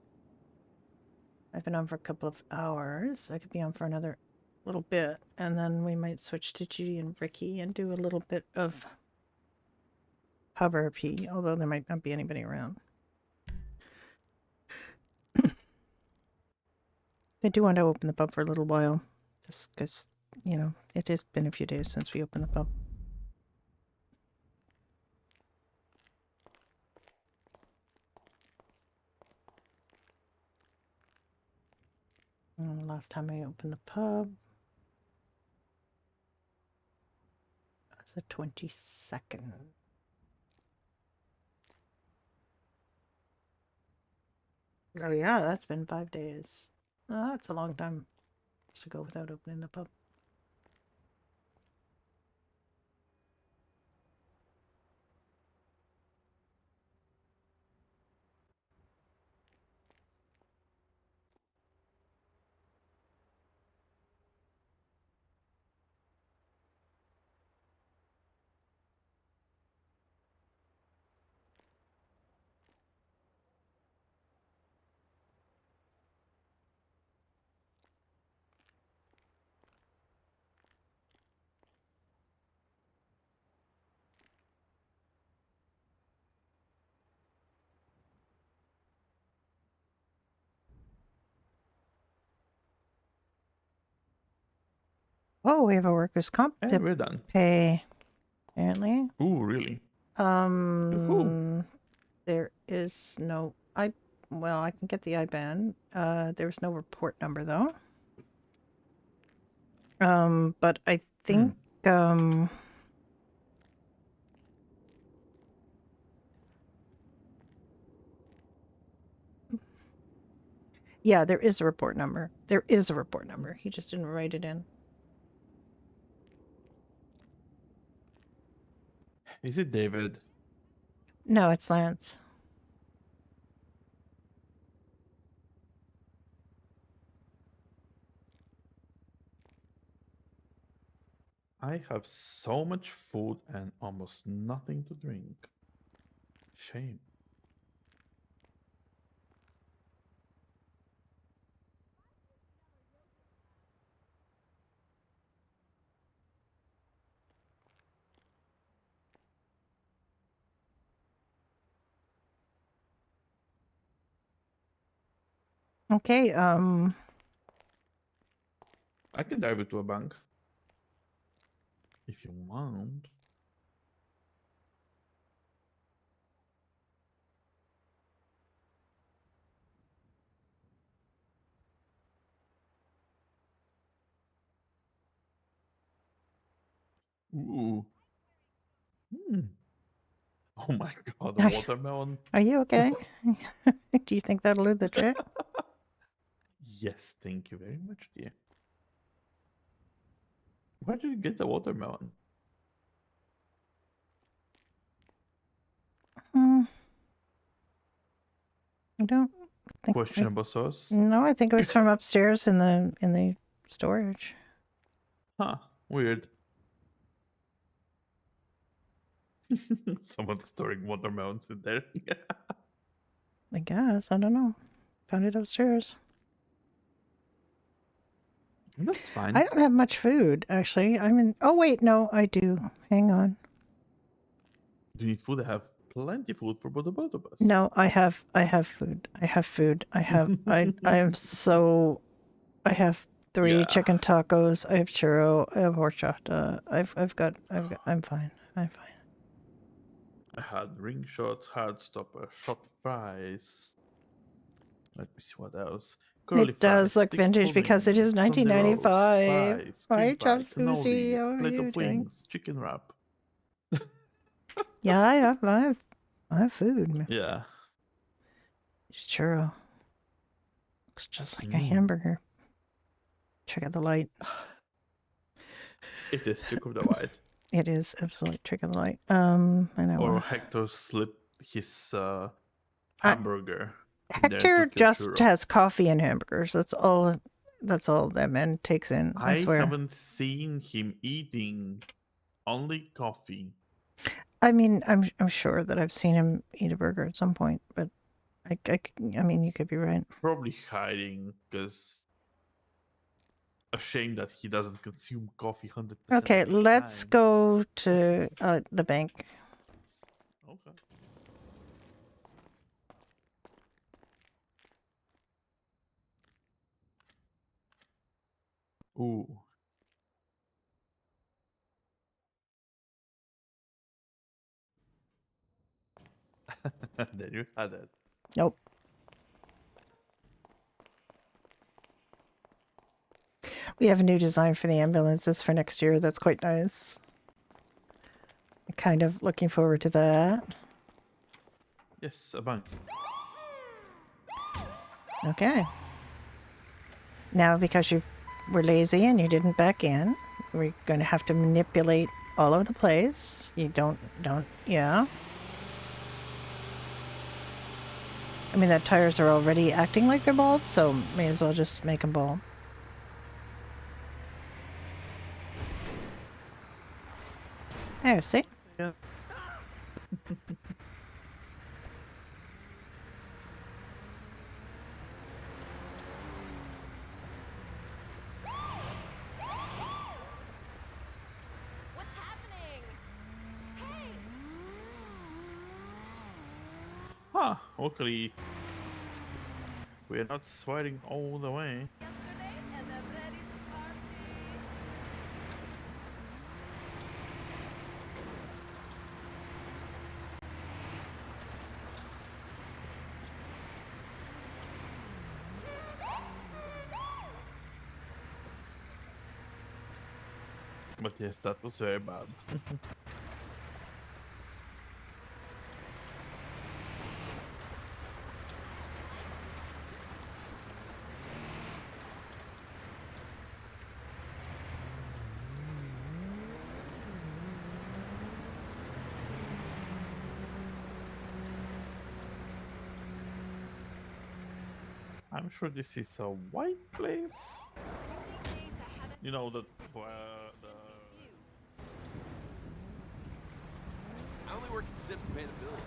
I've been on for a couple of hours. I could be on for another little bit, and then we might switch to Judy and Ricky and do a little bit of pub RP, although there might not be anybody around. I do want to open the pub for a little while, just because, you know, it has been a few days since we opened the pub. And last time I opened the pub was the 22nd. Oh yeah, that's been 5 days. Oh, that's a long time to go without opening the pub. Oh, we have a workers' comp And to we're done. pay, apparently. Ooh, really? Who? There is no well, I can get the IBAN. There's no report number though. But I think yeah, there is a report number. There is a report number. He just didn't write it in. Is it David? No, it's Lance. I have so much food and almost nothing to drink. Shame. Okay, I can drive it to a bank. If you want. Ooh. Hmm. Oh my god, a Are- watermelon. are you okay? Do you think that'll do the trick? Yes, thank you very much, dear. Where did you get the watermelon? Hmm. I don't think. Questionable source? No, I think it was from upstairs in the storage. Huh, weird. Someone's storing watermelons in there. I guess. I don't know. Found it upstairs. That's fine. I don't have much food, actually. I'm in. Oh, wait. No, I do. Hang on. Do you need food? I have plenty food for both of us. No, I have food. I have food. I am so. I have 3 Yeah. chicken tacos. I have churro. I have horchata. I'm fine. I'm fine. I had ring shots, hard stopper, shot fries. Let me see what else. Curly It does fries, look thick vintage because it is pudding, Sunday rolls, 1995. fries, Hi, cream Chop pie, Susie. cannoli, How are plate you of doing? wings, chicken wrap. Yeah, I have food. Man. Yeah. Churro. Looks just like a Mm. hamburger. Check out the light. It is trick of the light. It is absolutely trick of the light. I know. Or Hector slipped his hamburger. in there and Hector took his just churro. has coffee and hamburgers. That's all. That's all that man takes in. I swear. haven't seen him eating only coffee. I mean, I'm sure that I've seen him eat a burger at some point, but I mean, you could be right. Probably hiding because ashamed that he doesn't consume coffee 100%. Okay, of the let's time. go to the bank. Okay. Ooh. There you had it. Nope. We have a new design for the ambulances for next year. That's quite nice. Kind of looking forward to that. Yes, a bank. Okay. Now, because you were lazy and you didn't back in, we're going to have to manipulate all over the place. You don't, yeah. I mean, the tires are already acting like they're bald, so may as well just make them bald. There, see? Yeah. What's happening? Hey! Huh. Luckily, we're not sweating all the way. Yesterday, and I'm ready to party. But yes, that was very bad. I'm sure this is a white place. You know that where the I only work at Zip to pay the bills.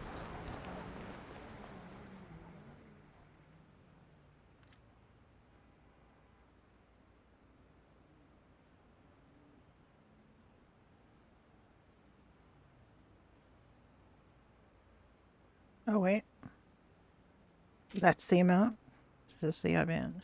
Oh, wait. That's the amount? Is this the event?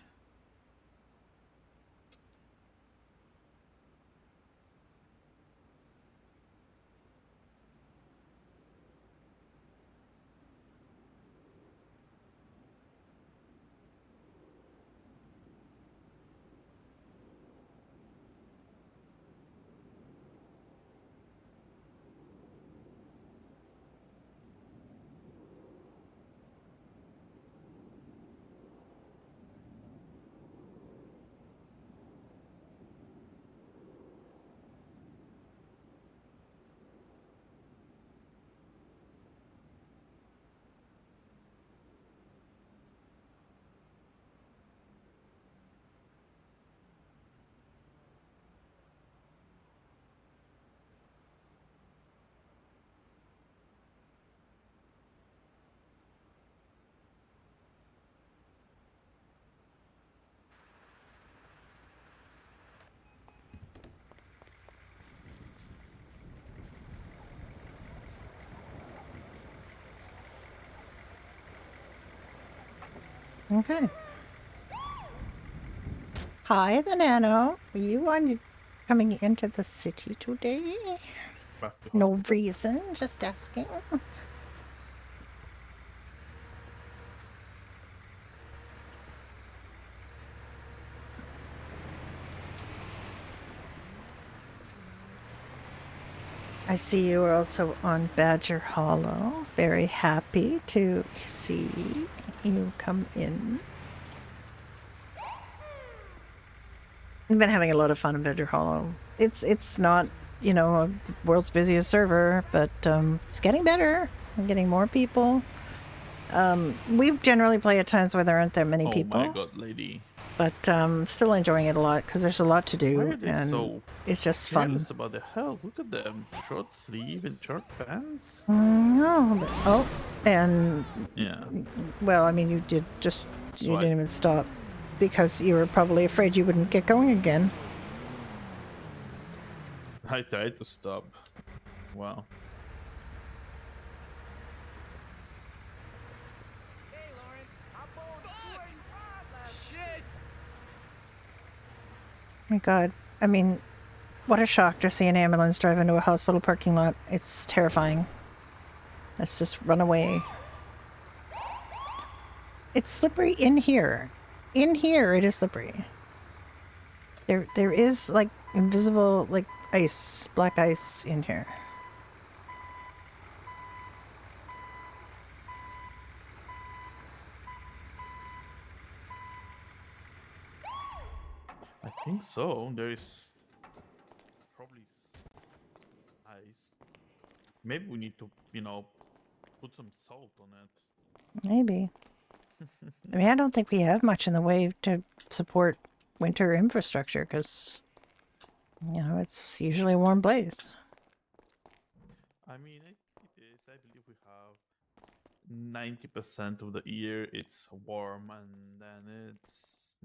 Okay. Hi, the Nano. Are you coming into the city today? back to No hospital. reason, just asking. I see you are also on Badger Hollow. Very happy to see you come in. I've been having a lot of fun in Badger Hollow. It's not, you know, the world's busiest server, but it's getting better. I'm getting more people. We generally play at times where there aren't that many Oh people. my god, lady. But still enjoying it a lot because there's a lot to do. Why are they and so it's just fun. careless about the health? Look at them. Short sleeve and short pants. No, but, oh, and Yeah. well, I mean, you didn't even stop because you were probably afraid you wouldn't get going again. I tried to stop. Wow. Hey, Lawrence. Fuck! Shit! My God, I mean, what a shock to see an ambulance drive into a hospital parking lot. It's terrifying. Let's just run away. It's slippery in here. In here, it is slippery. There is like invisible like ice, black ice in here. I think so. There is probably ice. Maybe we need to, you know, put some salt on it. Maybe. I mean, I don't think we have much in the way to support winter infrastructure because, you know, it's usually a warm place. I mean, it is. I believe we have 90% of the year it's warm, and then it's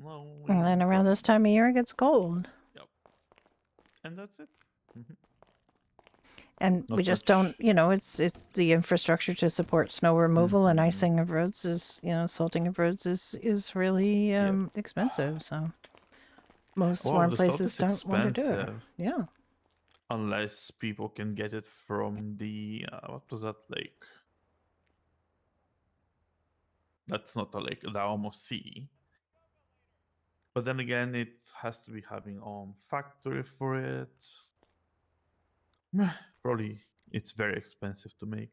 And then around this time of year, it gets cold. Yep. And that's it. Mhm. And Not we just much. don't, you know, it's the infrastructure to support snow removal and Mhm. icing of roads is, you know, salting of roads is really Yeah. expensive. So most Wow, warm the salt places is don't want to do it. expensive. Yeah. Unless people can get it from the what was that lake? That's not a lake, the Alamo Sea. But then again, it has to be having own factory for it. Probably it's very expensive to make.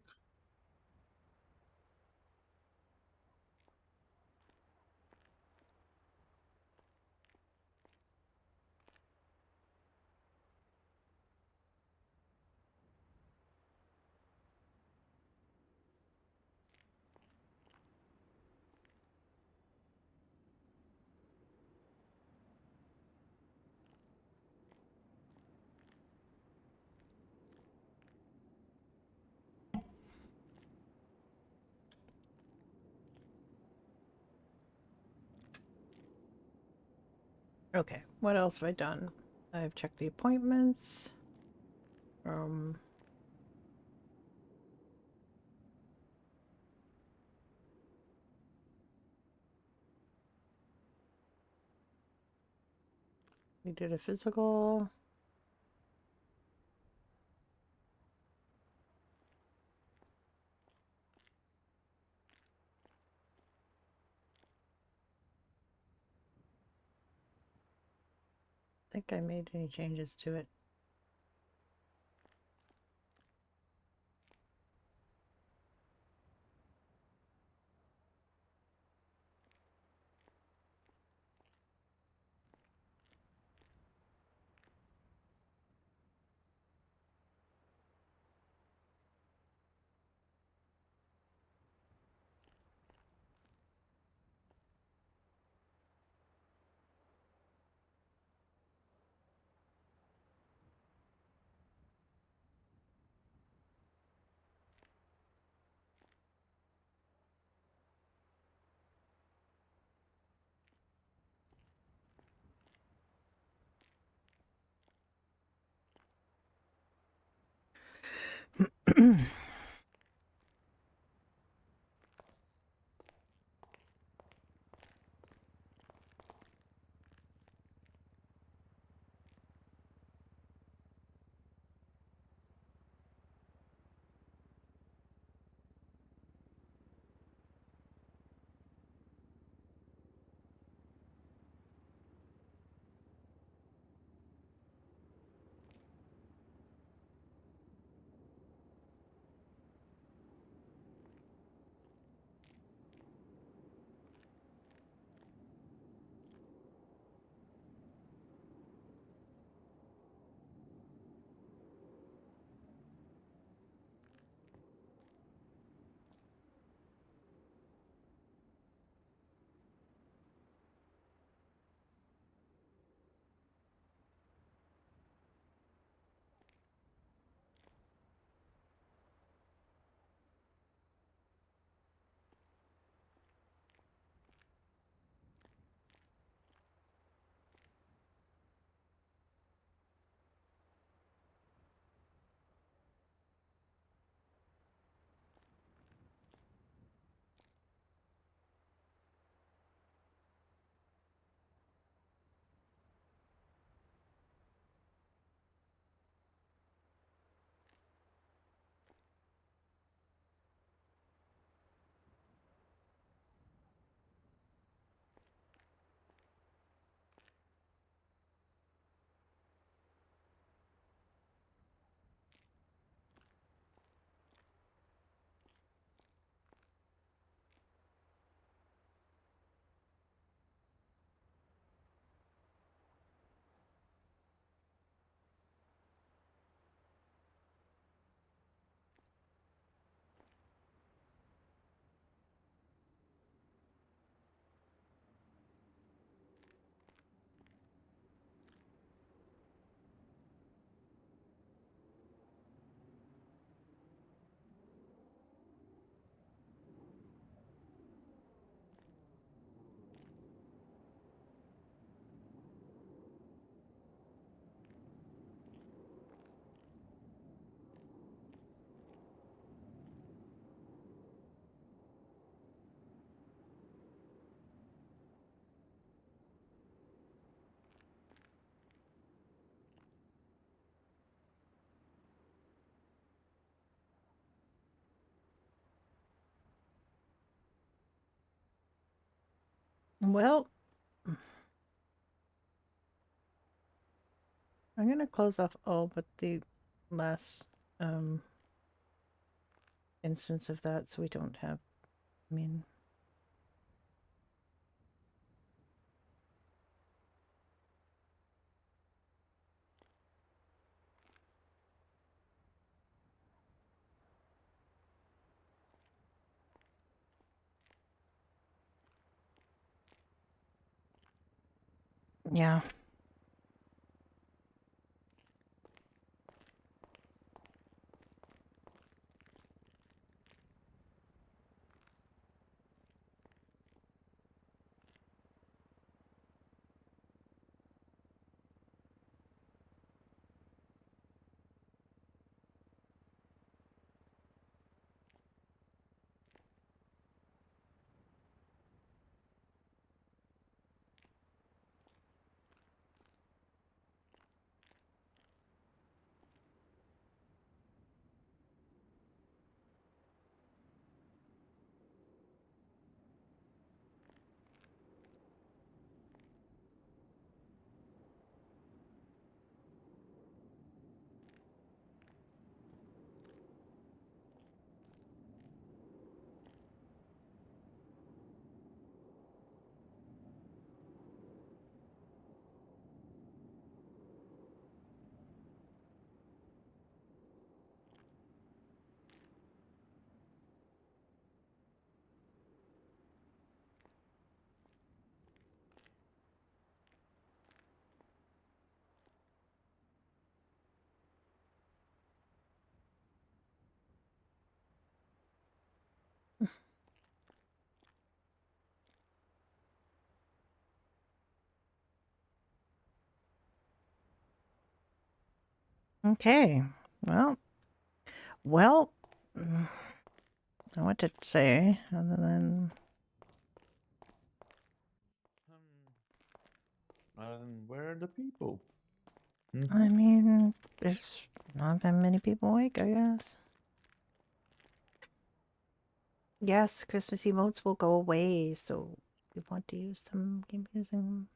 Okay, what else have I done? I've checked the appointments. We did a physical. I think I made any changes to it. Well, I'm gonna close off all but the last instance of that, so we don't have. I mean, yeah. Okay. Well, I don't know what to say other than And where are the people? I mean, there's not that many people awake, I guess. Yes, Christmas emotes will go away, so if you want to use them, keep using them.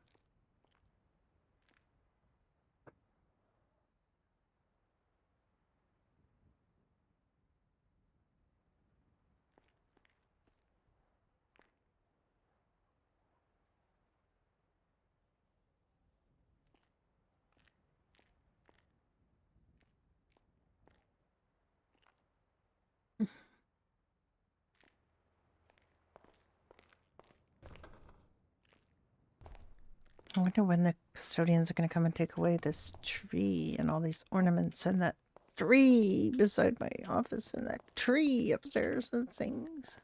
I wonder when the custodians are going to come and take away this tree and all these ornaments and that tree beside my office and that tree upstairs and things.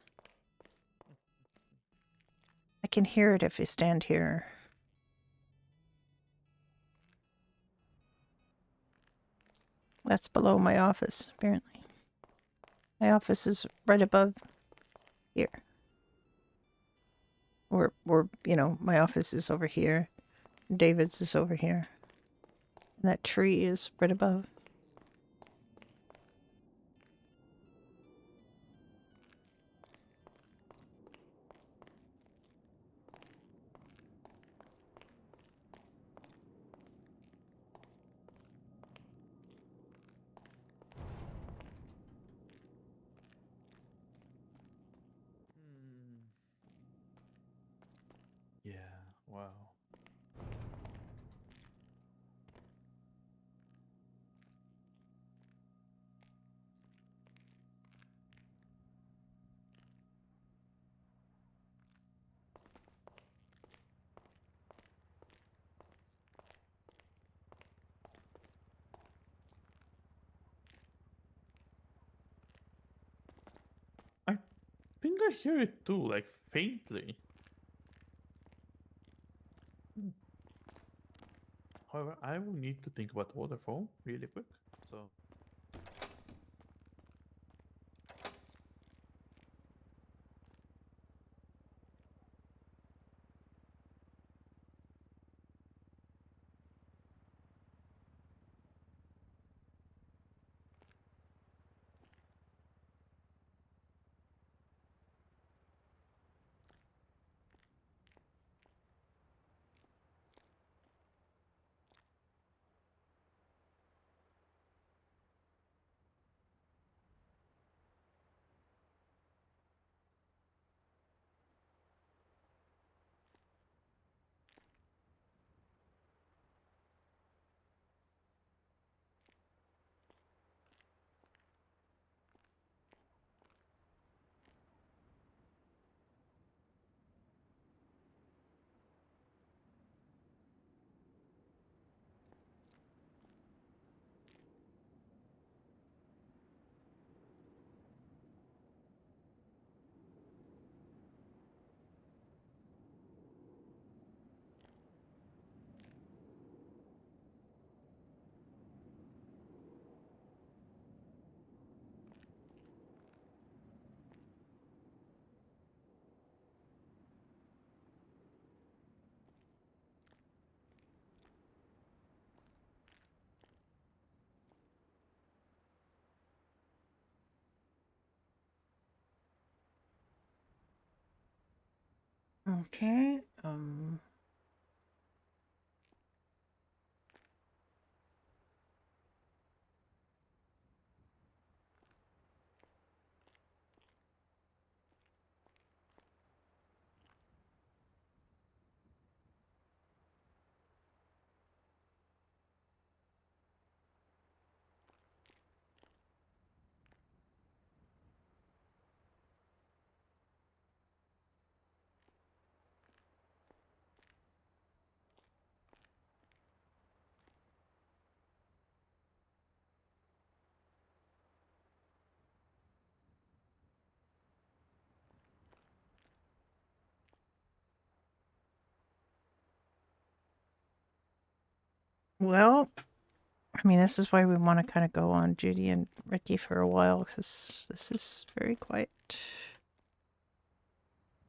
I can hear it if you stand here. That's below my office, apparently. My office is right above here. Or you know, my office is over here. David's is over here. And that tree is right above. Yeah, wow. I think I hear it too, like faintly. However, I will need to think about waterfall really quick. So Okay. Well, I mean, this is why we want to kind of go on Judy and Ricky for a while, because this is very quiet.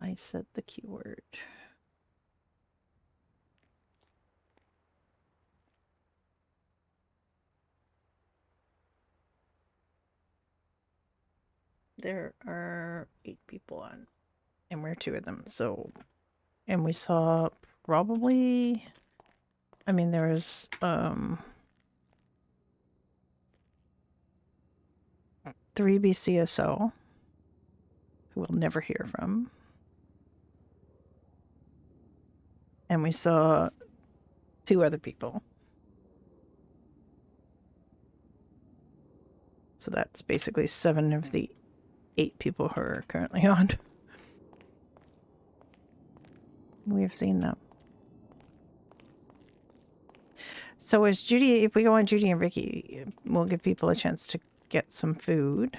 I said the keyword. There are 8 people on, and we're 2 of them. So, and we saw probably, I mean, there was 3 BCSO who we'll never hear from. And we saw 2 other people. So that's basically 7 of the 8 people who are currently on. We've seen them. So as Judy, if we go on Judy and Ricky, we'll give people a chance to get some food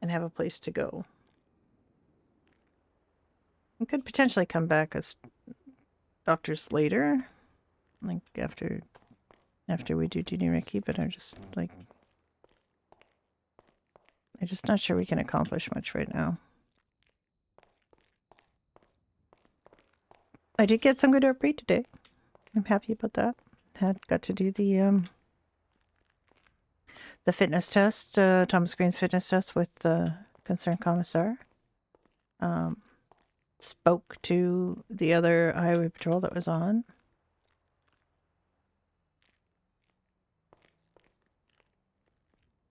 and have a place to go. We could potentially come back as doctors later, like after we do Judy and Ricky, but I'm just not sure we can accomplish much right now. I did get some good RP today. I'm happy about that. Got to do the fitness test, Thomas Green's fitness test with the concerned commissar. Spoke to the other highway patrol that was on.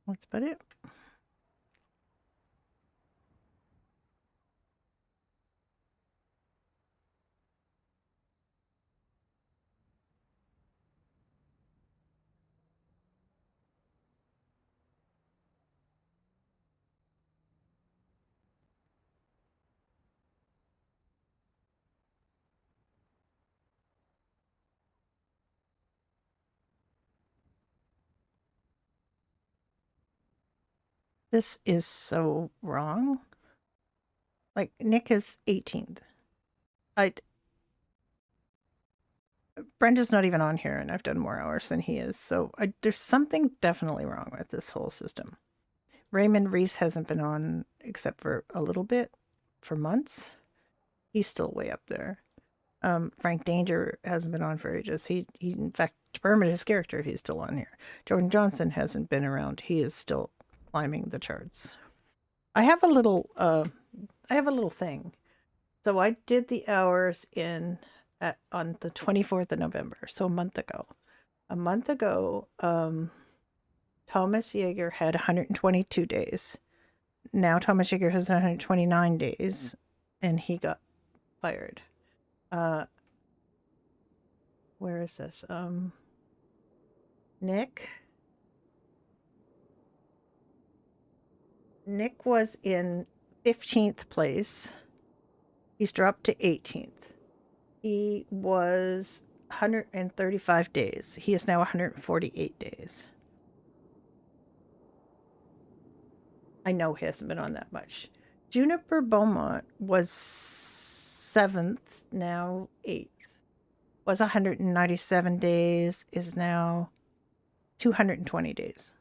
That's about it. This is so wrong. Like, Nick is 18th. Brenda's not even on here, and I've done more hours than he is. So there's something definitely wrong with this whole system. Raymond Reese hasn't been on except for a little bit for months. He's still way up there. Frank Danger hasn't been on for ages. He in fact, to permit his character, he's still on here. Jordan Johnson hasn't been around. He is still climbing the charts. I have a little thing. So I did the hours on the 24th of November, so a month ago. A month ago, Thomas Yeager had 122 days. Now Thomas Yeager has 129 days, and he got fired. Where is this? Nick was in 15th place. He's dropped to 18th. He was 135 days. He is now 148 days. I know he hasn't been on that much. Juniper Beaumont was 7th, now 8th. Was 197 days, is now 220 days.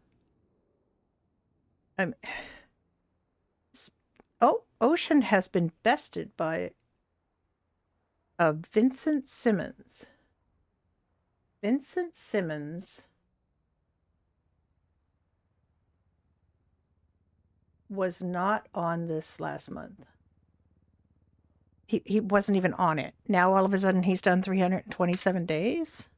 Ocean has been bested by Vincent Simmons. Vincent Simmons was not on this last month. He wasn't even on it. Now all of a sudden he's done 327 days.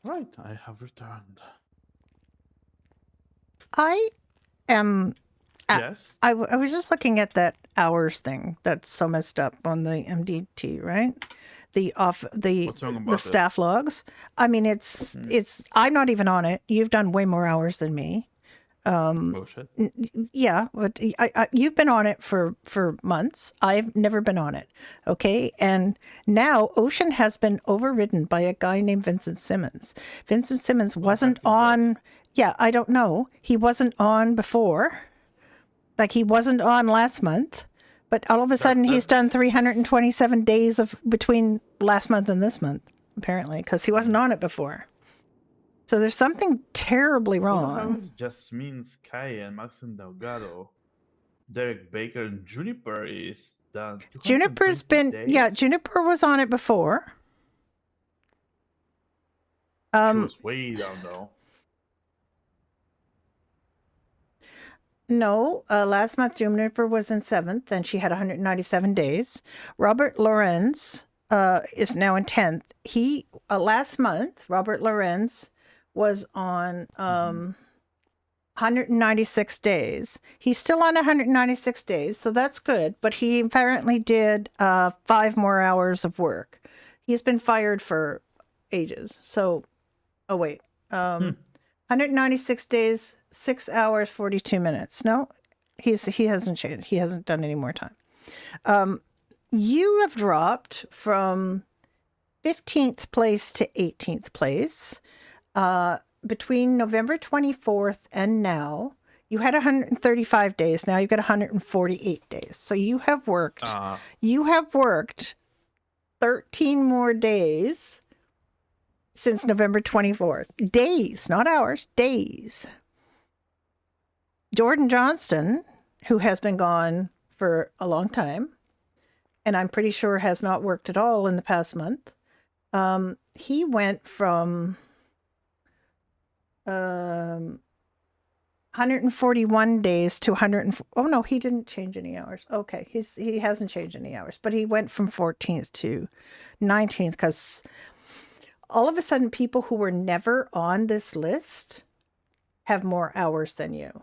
Right, I have returned. I am. Yes. I was just looking at that hours thing that's so messed up on the MDT, right? What's wrong The about it? staff logs. I mean, it's I'm not even on it. You've done way more hours than me. Bullshit. Yeah, but you've been on it for months. I've never been on it. Okay, and now Ocean has been overridden by a guy named Vincent Simmons. Vincent Simmons wasn't heck is that? on. Yeah, I don't know. He wasn't on before. Like he wasn't on last month, but all of a sudden he's done that's- 327 days of between last month and this month, apparently, because he wasn't on it before. So there's something terribly wrong. How's Jasmine Sky and Maxim Delgado, Derek Baker, and Juniper is done? Juniper's 220 been, yeah, days? Juniper was on it before. She was way down though. No, last month Juniper was in 7th and she had 197 days. Robert Lorenz is now in 10th. He, last month, Robert Lorenz was on 196 days. He's still on 196 days, so that's good, but he apparently did 5 more hours of work. He's been fired for ages. So, oh wait, 196 days, 6 hours, 42 minutes. No, he hasn't changed. He hasn't done any more time. You have dropped from 15th place to 18th place. Between November 24th and now, you had 135 days. Now you've got 148 days. So you have worked. You have worked 13 more days since November 24th. Days, not hours, days. Jordan Johnston, who has been gone for a long time, and I'm pretty sure has not worked at all in the past month, he went from 141 days to 100. Oh no, he didn't change any hours. Okay, he hasn't changed any hours, but he went from 14th to 19th because all of a sudden people who were never on this list have more hours than you.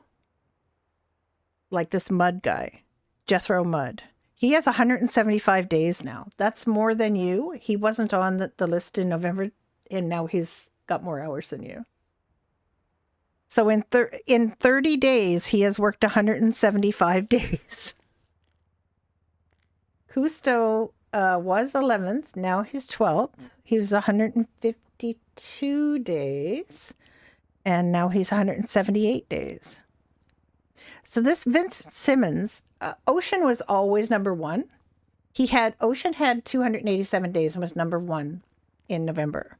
Like this Mud guy, Jethro Mudd. He has 175 days now. That's more than you. He wasn't on the list in November, and now he's got more hours than you. So in 30 days, he has worked 175 days. Cousteau was 11th. Now he's 12th. He was 152 days. And now he's 178 days. So this Vincent Simmons, Ocean was always number 1. Ocean had 287 days and was number 1 in November.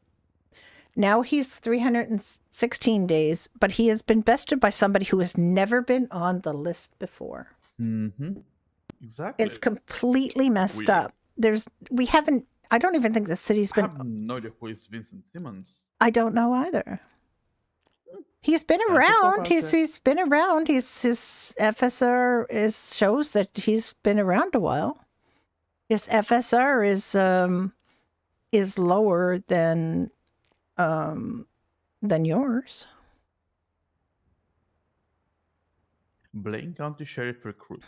Now he's 316 days, but he has been bested by somebody who has never been on the list before. Mm-hmm. Exactly. It's completely messed Weird. up. I don't even think the city's I been, have no idea who is Vincent Simmons. I don't know either. He's been Can't talk around. about He's been around. His FSR shows that he's been around a while. His FSR is lower than yours. Blaine County Sheriff recruit.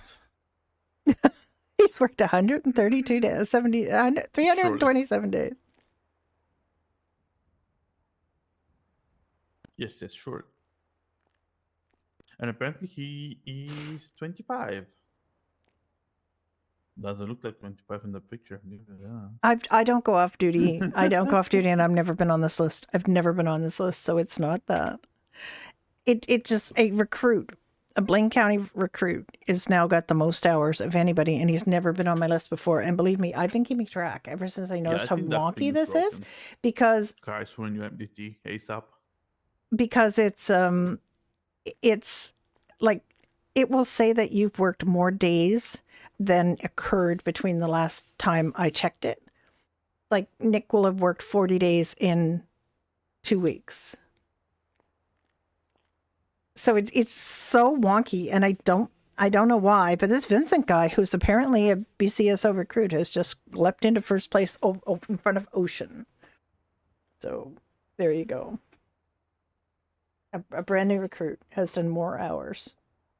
He's worked 132 days, 327 days. Yes, sure. And apparently he is 25. Doesn't look like 25 in the picture. Yeah. I don't go off duty. I don't go off duty, and I've never been on this list. I've never been on this list, so it's not that. It just a Blaine County recruit is now got the most hours of anybody, and he's never been on my list before. And believe me, I've been keeping track ever since I noticed how think that wonky thing this is, broken. because Guys, when you MDT ASAP. it's like it will say that you've worked more days then occurred between the last time I checked it. Like Nick will have worked 40 days in 2 weeks. So it's so wonky, and I don't know why, but this Vincent guy, who's apparently a BCSO recruit, has just leapt into first place in front of Ocean. So there you go. A brand new recruit has done more hours.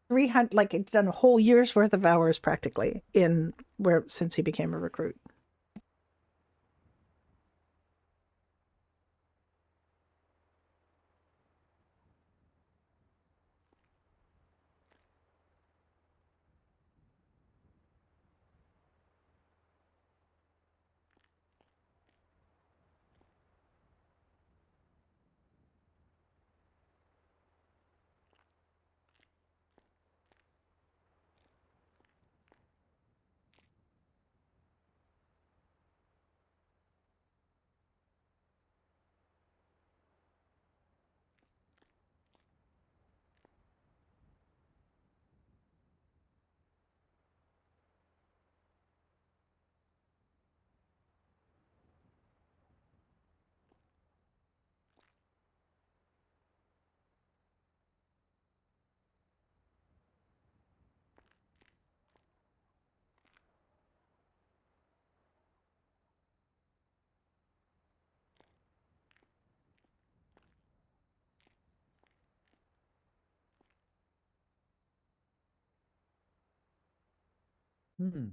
300, like it's done a whole year's worth of hours practically since he became a recruit. Hmm.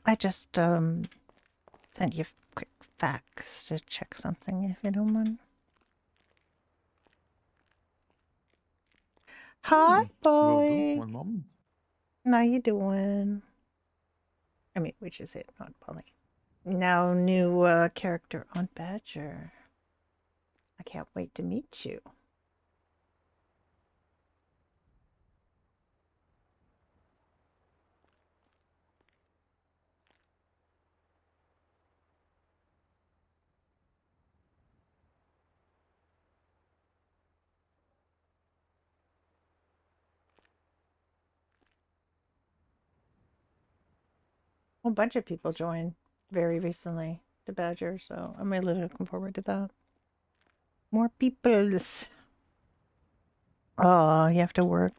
I just sent you a quick fax to check something if you don't mind. Hi, Will do. boy. One moment. How you doing? I mean, which is it, not Polly. Now, new character on Badger. I can't wait to meet you. A bunch of people joined very recently to Badger, so I'm really looking forward to that. More peoples. Oh, you have to work.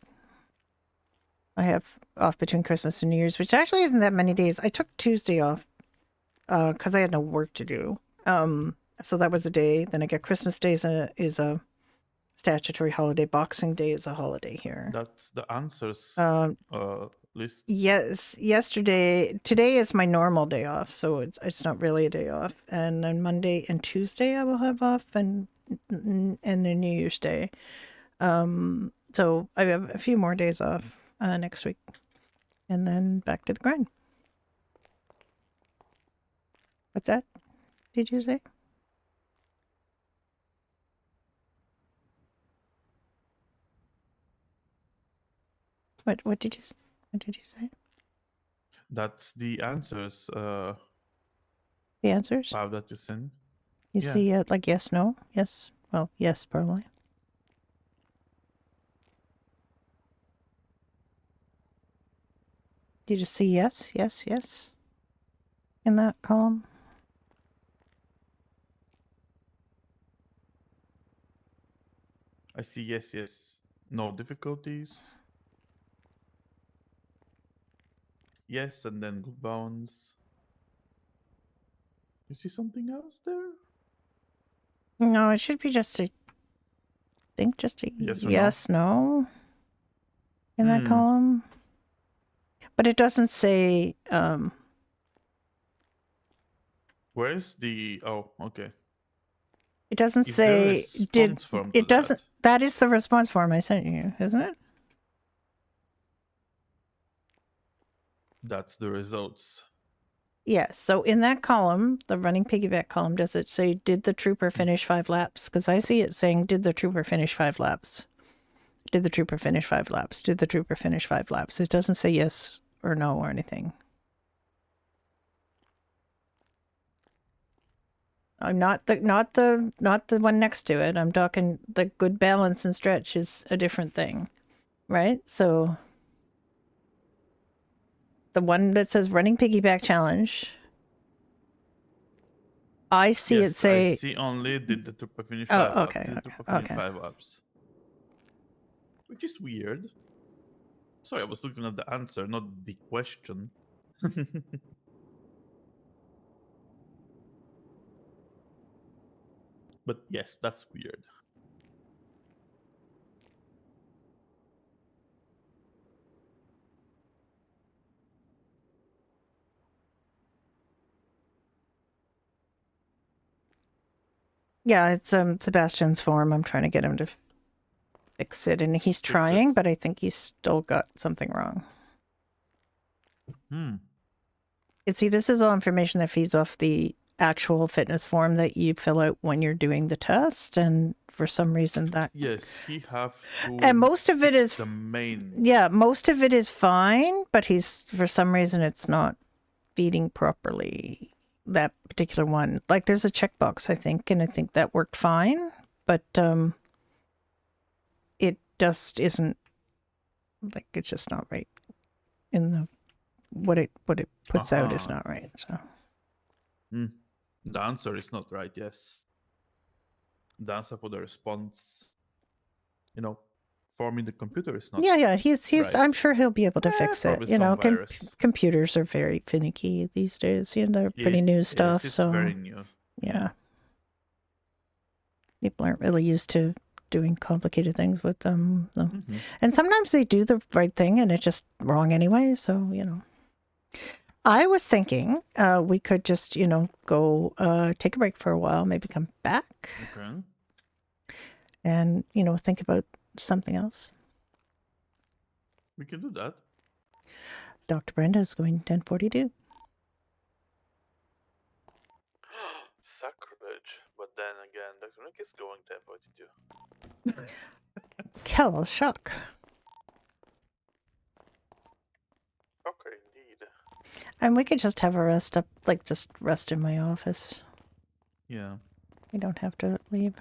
I have off between Christmas and New Year's, which actually isn't that many days. I took Tuesday off because I had no work to do. So that was a day. Then I get Christmas Day is a statutory holiday. Boxing Day is a holiday here. That's the answers list. Yes, today is my normal day off, so it's not really a day off. And then Monday and Tuesday I will have off, and the New Year's Day. So I have a few more days off next week, and then back to the grind. What's that? Did you say? What did you what did you say? That's the answers. The answers? File that you send. You Yeah. see, like yes, no, yes. Well, yes, probably. Did you just see yes, yes, yes in that column? I see yes, yes. No difficulties. Yes, and then good bounds. You see something else there? No, it should be just a. Think just a Yes or no? yes, no in that Hmm. column. But it doesn't say. Where's the? Oh, okay. It doesn't Is there a say did. response form to It doesn't. that? That is the response form I sent you, isn't it? That's the results. Yes. So in that column, the running piggyback column, does it say did the trooper finish 5 laps? Because I see it saying did the trooper finish 5 laps? Did the trooper finish 5 laps? Did the trooper finish 5 laps? It doesn't say yes or no or anything. I'm not the one next to it. I'm talking the good balance and stretch is a different thing, right? So the one that says running piggyback challenge, I see it Yes, I say. see only did the trooper finish Oh, 5 laps. okay, Did the okay, trooper finish okay. 5 laps? Which is weird. Sorry, I was looking at the answer, not the question. But yes, that's weird. Yeah, it's Sebastian's form. I'm trying to get him to fix it, and he's trying, but I think he's still got something wrong. Hmm. You see, this is all information that feeds off the actual fitness form that you fill out when you're doing the test, and for some reason that. Yes, he have to. And most of it fix is the main. Yeah, most of it is fine, but he's for some reason it's not feeding properly. That particular one, like there's a checkbox, I think, and I think that worked fine, but it just isn't like it's just not right in the what it puts out is not right. So The answer is not right. Yes, the answer for the response, form in the computer is not. yeah, he's. right. I'm sure he'll be able to fix it. probably some virus. Computers are very finicky these days. They're pretty new stuff. It's so very new. yeah. People aren't really used to doing complicated things with them. So. Mm-hmm. And sometimes they do the right thing and it's just wrong anyway. So, I was thinking we could just, go take a break for a while, maybe come back Okay. and, think about something else. We can do that. Dr. Brenda is going 1042. Sacrilege. But then again, Dr. Nick is going 1042. Kel, shock. Okay, indeed. And we could just have a rest up, just rest in my office. Yeah. We don't have to leave.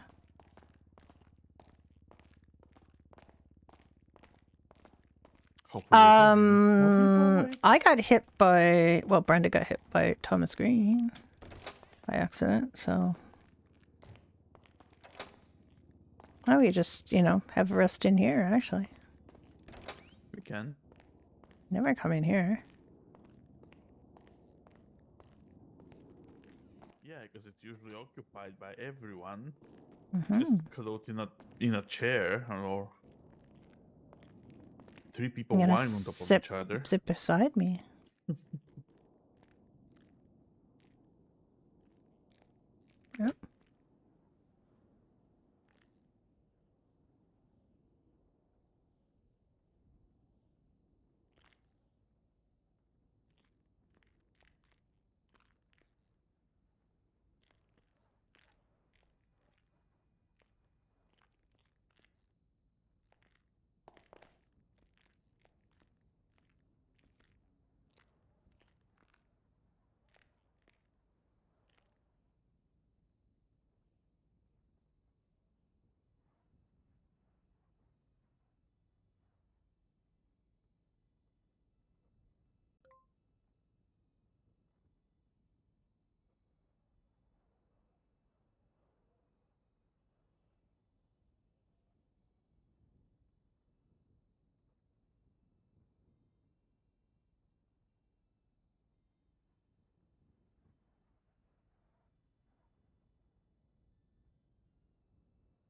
Hopefully. I got hit by, Brenda got hit by Thomas Green by accident, so. Oh, we just, have a rest in here, actually. We can. Never come in here. Yeah, because it's usually occupied by everyone. Mm-hmm. Just cuddled in a chair or 3 people lying on top of each other. Sit beside me. Yep.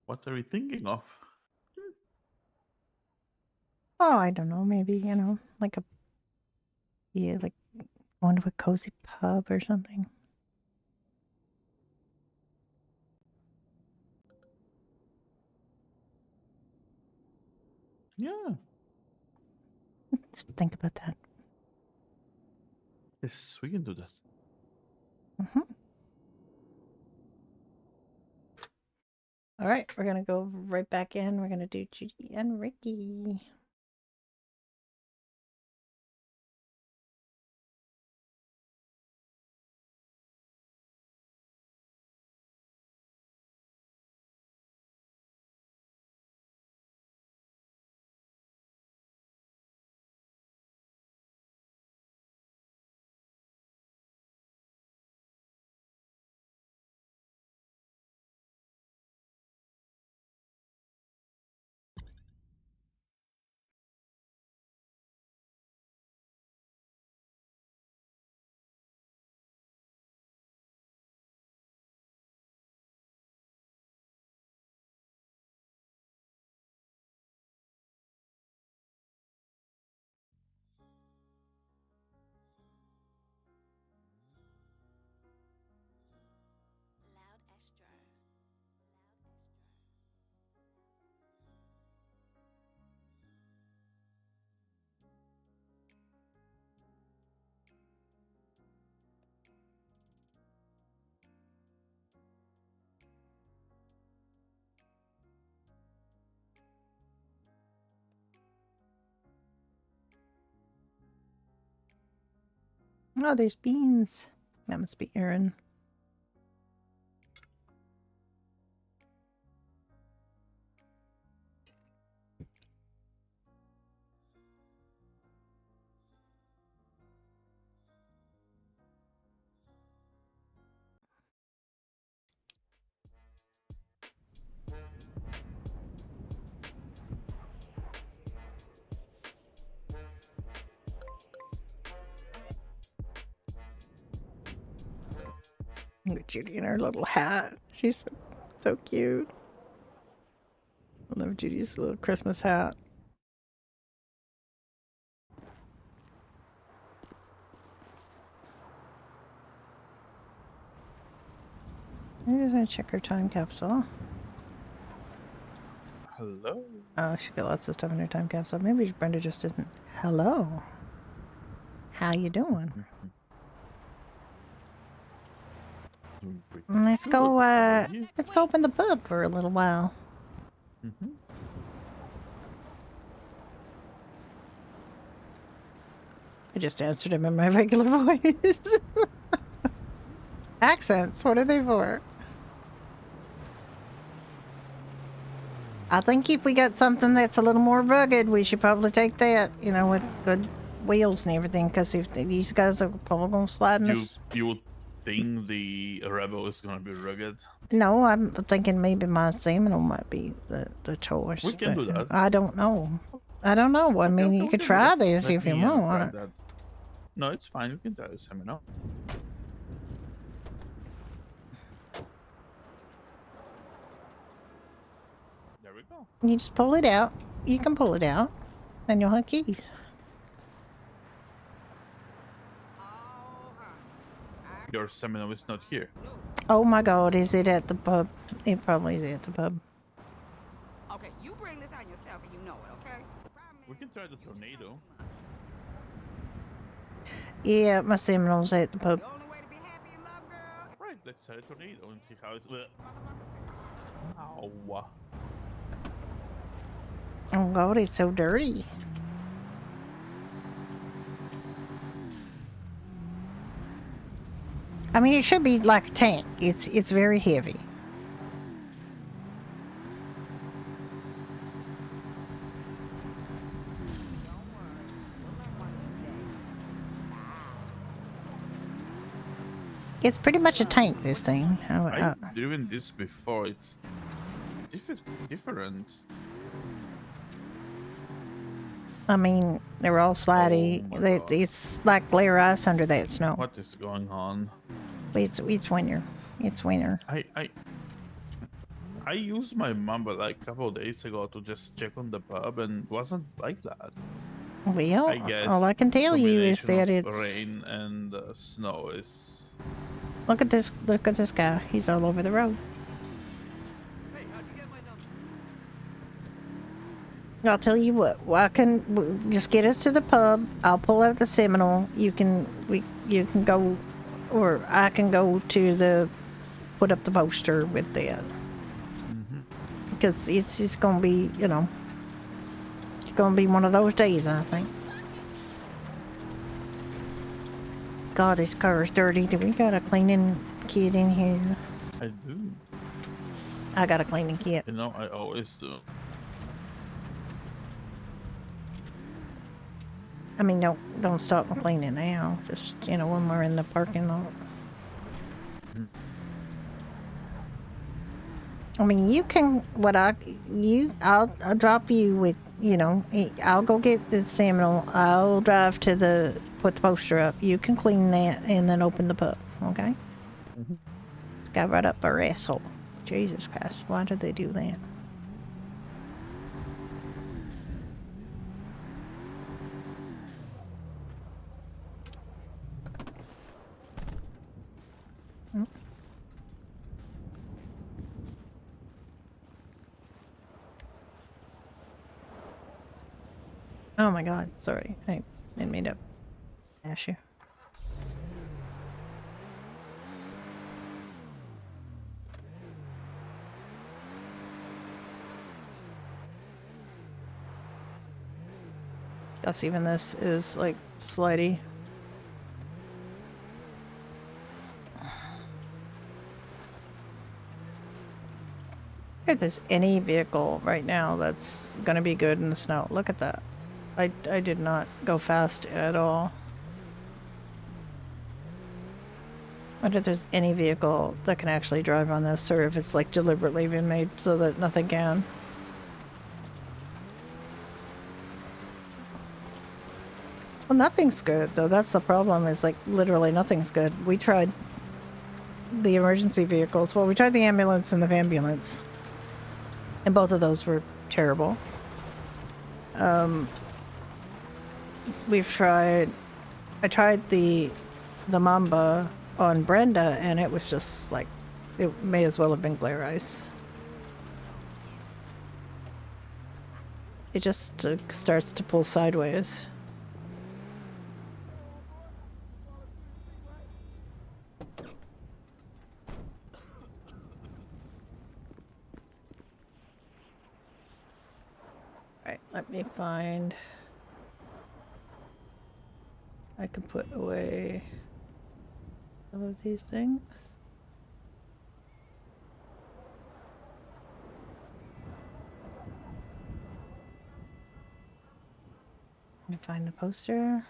What are you thinking of? Oh, I don't know. Maybe, you know, like a, yeah, like going to a cozy pub or something. Yeah. Just think about that. Yes, we can do that. Hmm. All right, we're gonna go right back in. We're gonna do Judy and Ricky. Loud Extra. Oh, there's beans. That must be Aaron. Look at Judy in her little hat. She's so cute. I love Judy's little Christmas hat. I'm just gonna check her time capsule. Hello. Oh, she got lots of stuff in her time capsule. Maybe Brenda just didn't. Hello. How you doing? Doing pretty Let's good. go. How are you? Let's go open the pub for a little while. Mhm. I just answered him in my regular voice. Accents. What are they for? I think if we got something that's a little more rugged, we should probably take that. You know, with good wheels and everything. Because if these guys are probably gonna slide in this. You would think the Rebel is gonna be rugged? No, I'm thinking maybe my Seminole might be the choice. We can but do that. I don't know. I don't know. I mean, Okay, you we could can do try that. this Let if you me, grab want. that. No, it's fine. You can try this. Let me know. There we go. You just pull it out. You can pull it out. Then you'll have keys. Your Seminole is not here. Oh my god, is it at the pub? It probably is at the pub. Okay, you bring this on yourself and you know it, okay? The problem We is, can try the you trust tornado. too much. Yeah, my Seminole's at the pub. The only way to be happy in love, girl, is Right, let's try a tornado and see how it's. motherfucker say. Ow. Oh god, it's so dirty. I mean, it should be like a tank. It's very heavy. Don't worry, we'll learn one of these days. It's pretty much a tank, this thing. I've driven this before. It's different. I mean, they're all slidey. Oh my God. It's like glare ice under that snow. What is going on? But it's winter. It's winter. I I used my Mamba like a couple of days ago to just check on the pub, and it wasn't like that. Well, I guess all I can tell you is combination that of it's. rain and snow is. Look at this! Look at this guy. He's all over the road. I'll tell you what. I can just get us to the pub. I'll pull out the Seminole. You can go, or I can go to the put up the poster with that. Because it's gonna be, you know, it's gonna be one of those days, I think. God, this car is dirty. Do we got a cleaning kit in here? I do. I got a cleaning kit. You know, I always do. I mean, don't stop my cleaning now. Just, you know, when we're in the parking lot. I mean, you can. I'll drop you with. You know, I'll go get the Seminole. I'll drive to put the poster up. You can clean that and then open the pub. Okay. Got right up our asshole. Jesus Christ! Why did they do that? Oh my God! Sorry, I didn't mean to bash you. Guess even this is like slidey. If there's any vehicle right now that's gonna be good in the snow, look at that. I did not go fast at all. I wonder if there's any vehicle that can actually drive on this, or if it's like deliberately been made so that nothing can. Well, nothing's good though. That's the problem, is like literally nothing's good. We tried the emergency vehicles. Well, we tried the ambulance and the ambulance. And both of those were terrible. I tried the Mamba on Brenda, and it was just like, it may as well have been glare ice. It just starts to pull sideways. Alright, let me find... I can put away some of these things. Let me find the poster.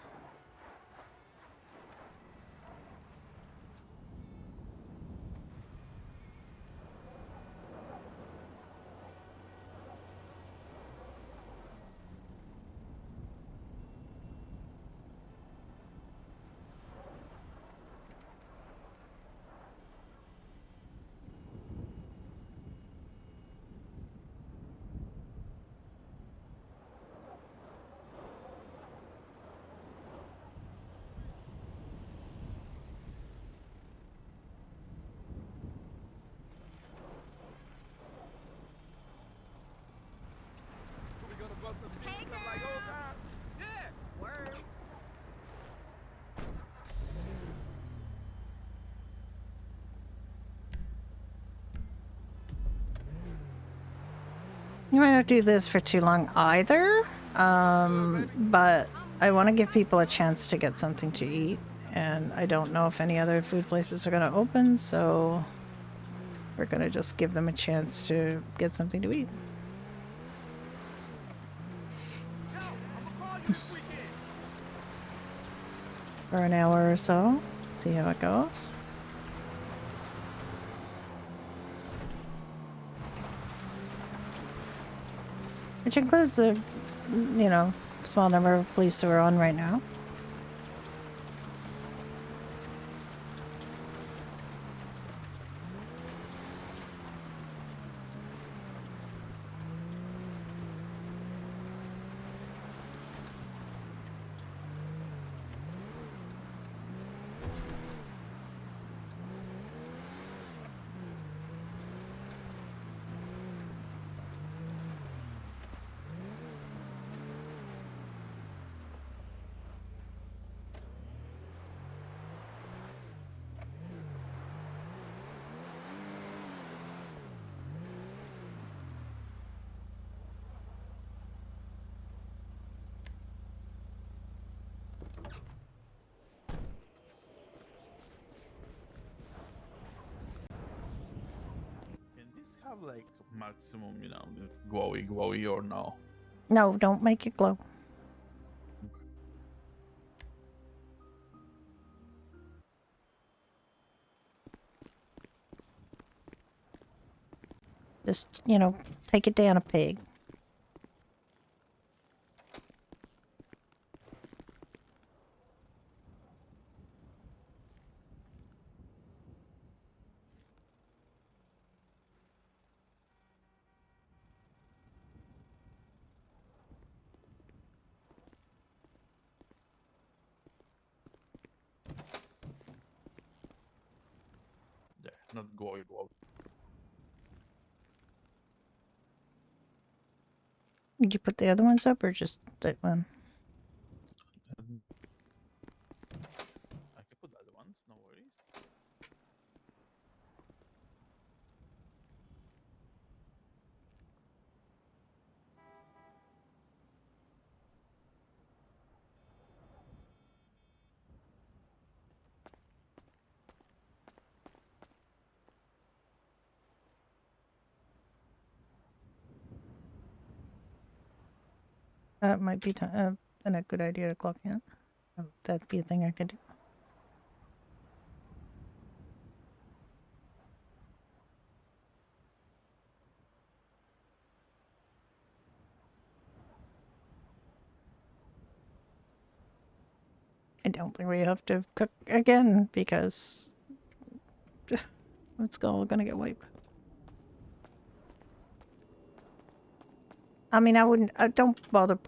Hey, girl. Like old time. Yeah. Word. You might not do this for too long either, but I want to give people a chance to get something to eat, and I don't know if any other food places are going to open, so we're going to just give them a chance to get something to eat. Yo, I'm gonna call you this weekend. For an hour or so, see how it goes. Which includes the, you know, small number of police who are on right now. have like maximum, you know, glowy or no? No, don't make it glow. Just, you know, take it down a peg. There, not glowy. Did you put the other ones up or just that one? I can put the other ones, no worries. That might be then a good idea to clock in. That'd be a thing I could do. I don't think we have to cook again because it's all gonna get wiped. I mean, I wouldn't. Don't bother.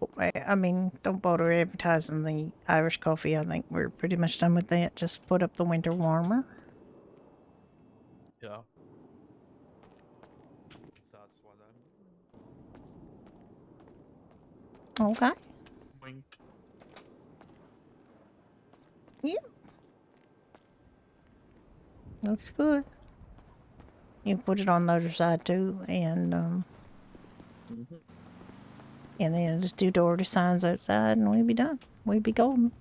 Don't bother advertising the Irish coffee. I think we're pretty much done with that. Just put up the winter warmer. Yeah. That's what I'm Okay. doing. Yeah. Looks good. You can put it on the other side too, and and then just do door to signs outside, and we'd be done. We'd be golden.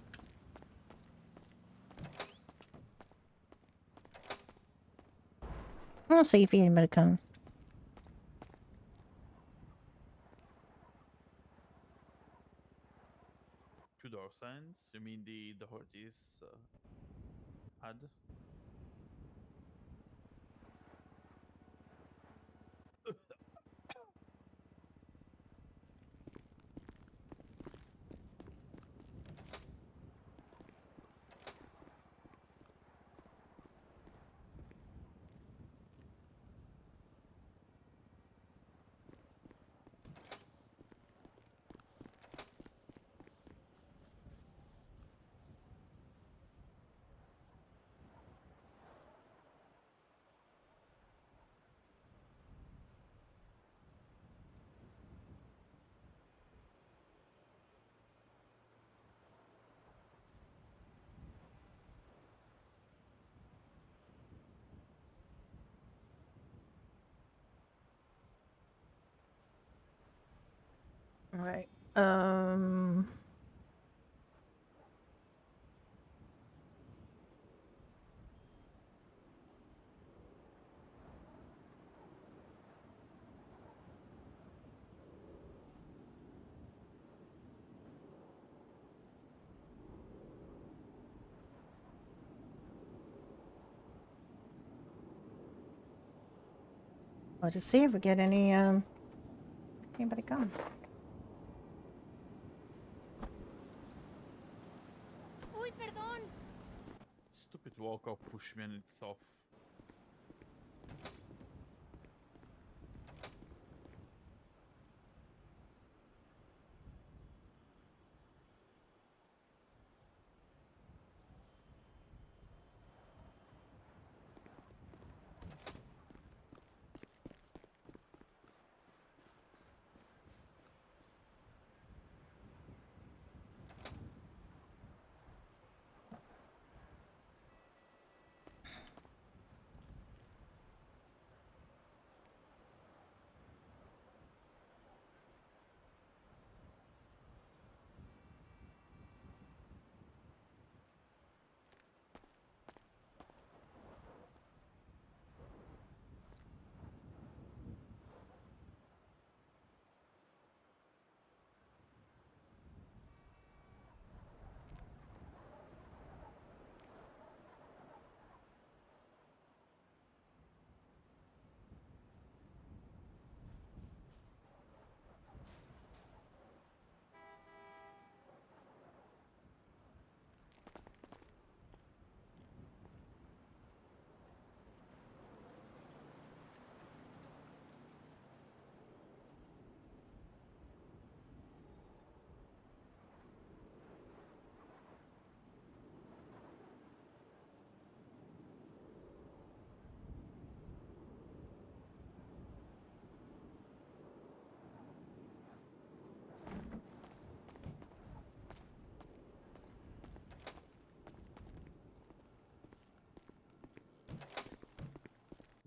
I'll see if anybody comes. Two door signs. You mean the Horties ad? All right. I'll just see if we get anybody come. Uy, perdón. Stupid walkout push me and it's off.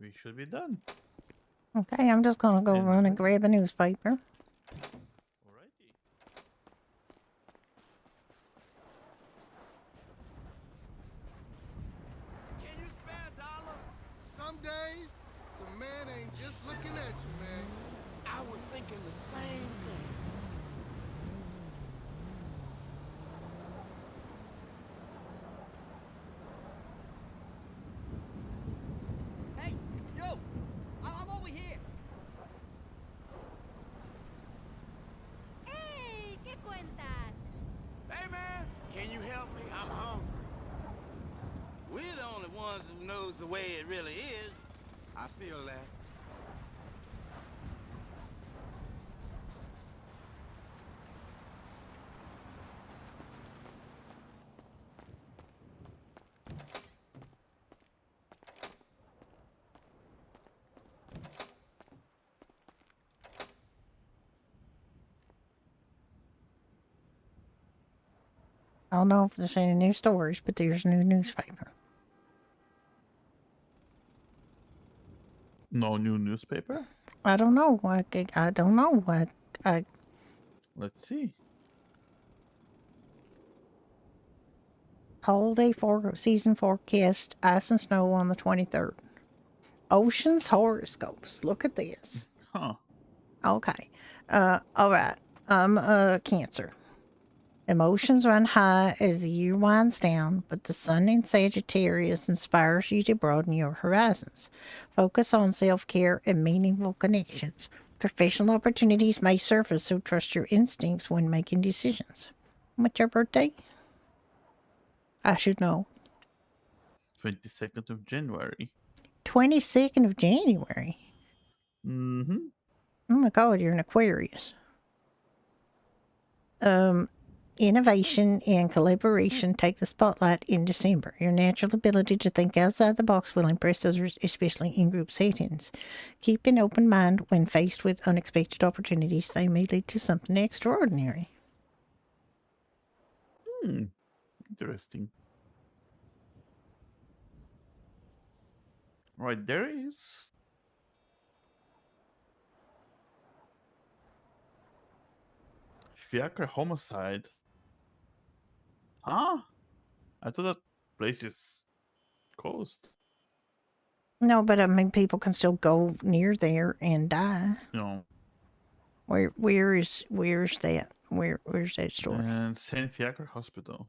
We should be done. Okay, I'm just gonna go And run and ready. grab a newspaper. Alrighty. Can you spare a dollar? Some days, the man ain't just looking at you, man. I was thinking the same thing. Hey, yo! I'm over here! ¡Ey! ¿Qué cuentas? Hey, man, can you help me? I'm hungry. We're the only ones who knows the way it really is. I feel that. I don't know if there's any new stories, but there's a new newspaper. No new newspaper? I don't know. I don't know what. Let's see. Holiday for season forecast: ice and snow on the 23rd. Ocean's horoscopes. Look at this. Huh. Okay. All right. I'm Cancer. Emotions run high as the year winds down, but the sun in Sagittarius inspires you to broaden your horizons. Focus on self-care and meaningful connections. Professional opportunities may surface, so trust your instincts when making decisions. What's your birthday? I should know. 22nd of January. 22nd of January. Mm-hmm. Oh my God, you're an Aquarius. Innovation and collaboration take the spotlight in December. Your natural ability to think outside the box will impress others, especially in group settings. Keep an open mind when faced with unexpected opportunities. They may lead to something extraordinary. Interesting. Right, there is. Fiacre homicide. Huh? I thought that place is closed. No, but I mean, people can still go near there and die. No. Where's that? Where's that story? And Saint Fiacre Hospital.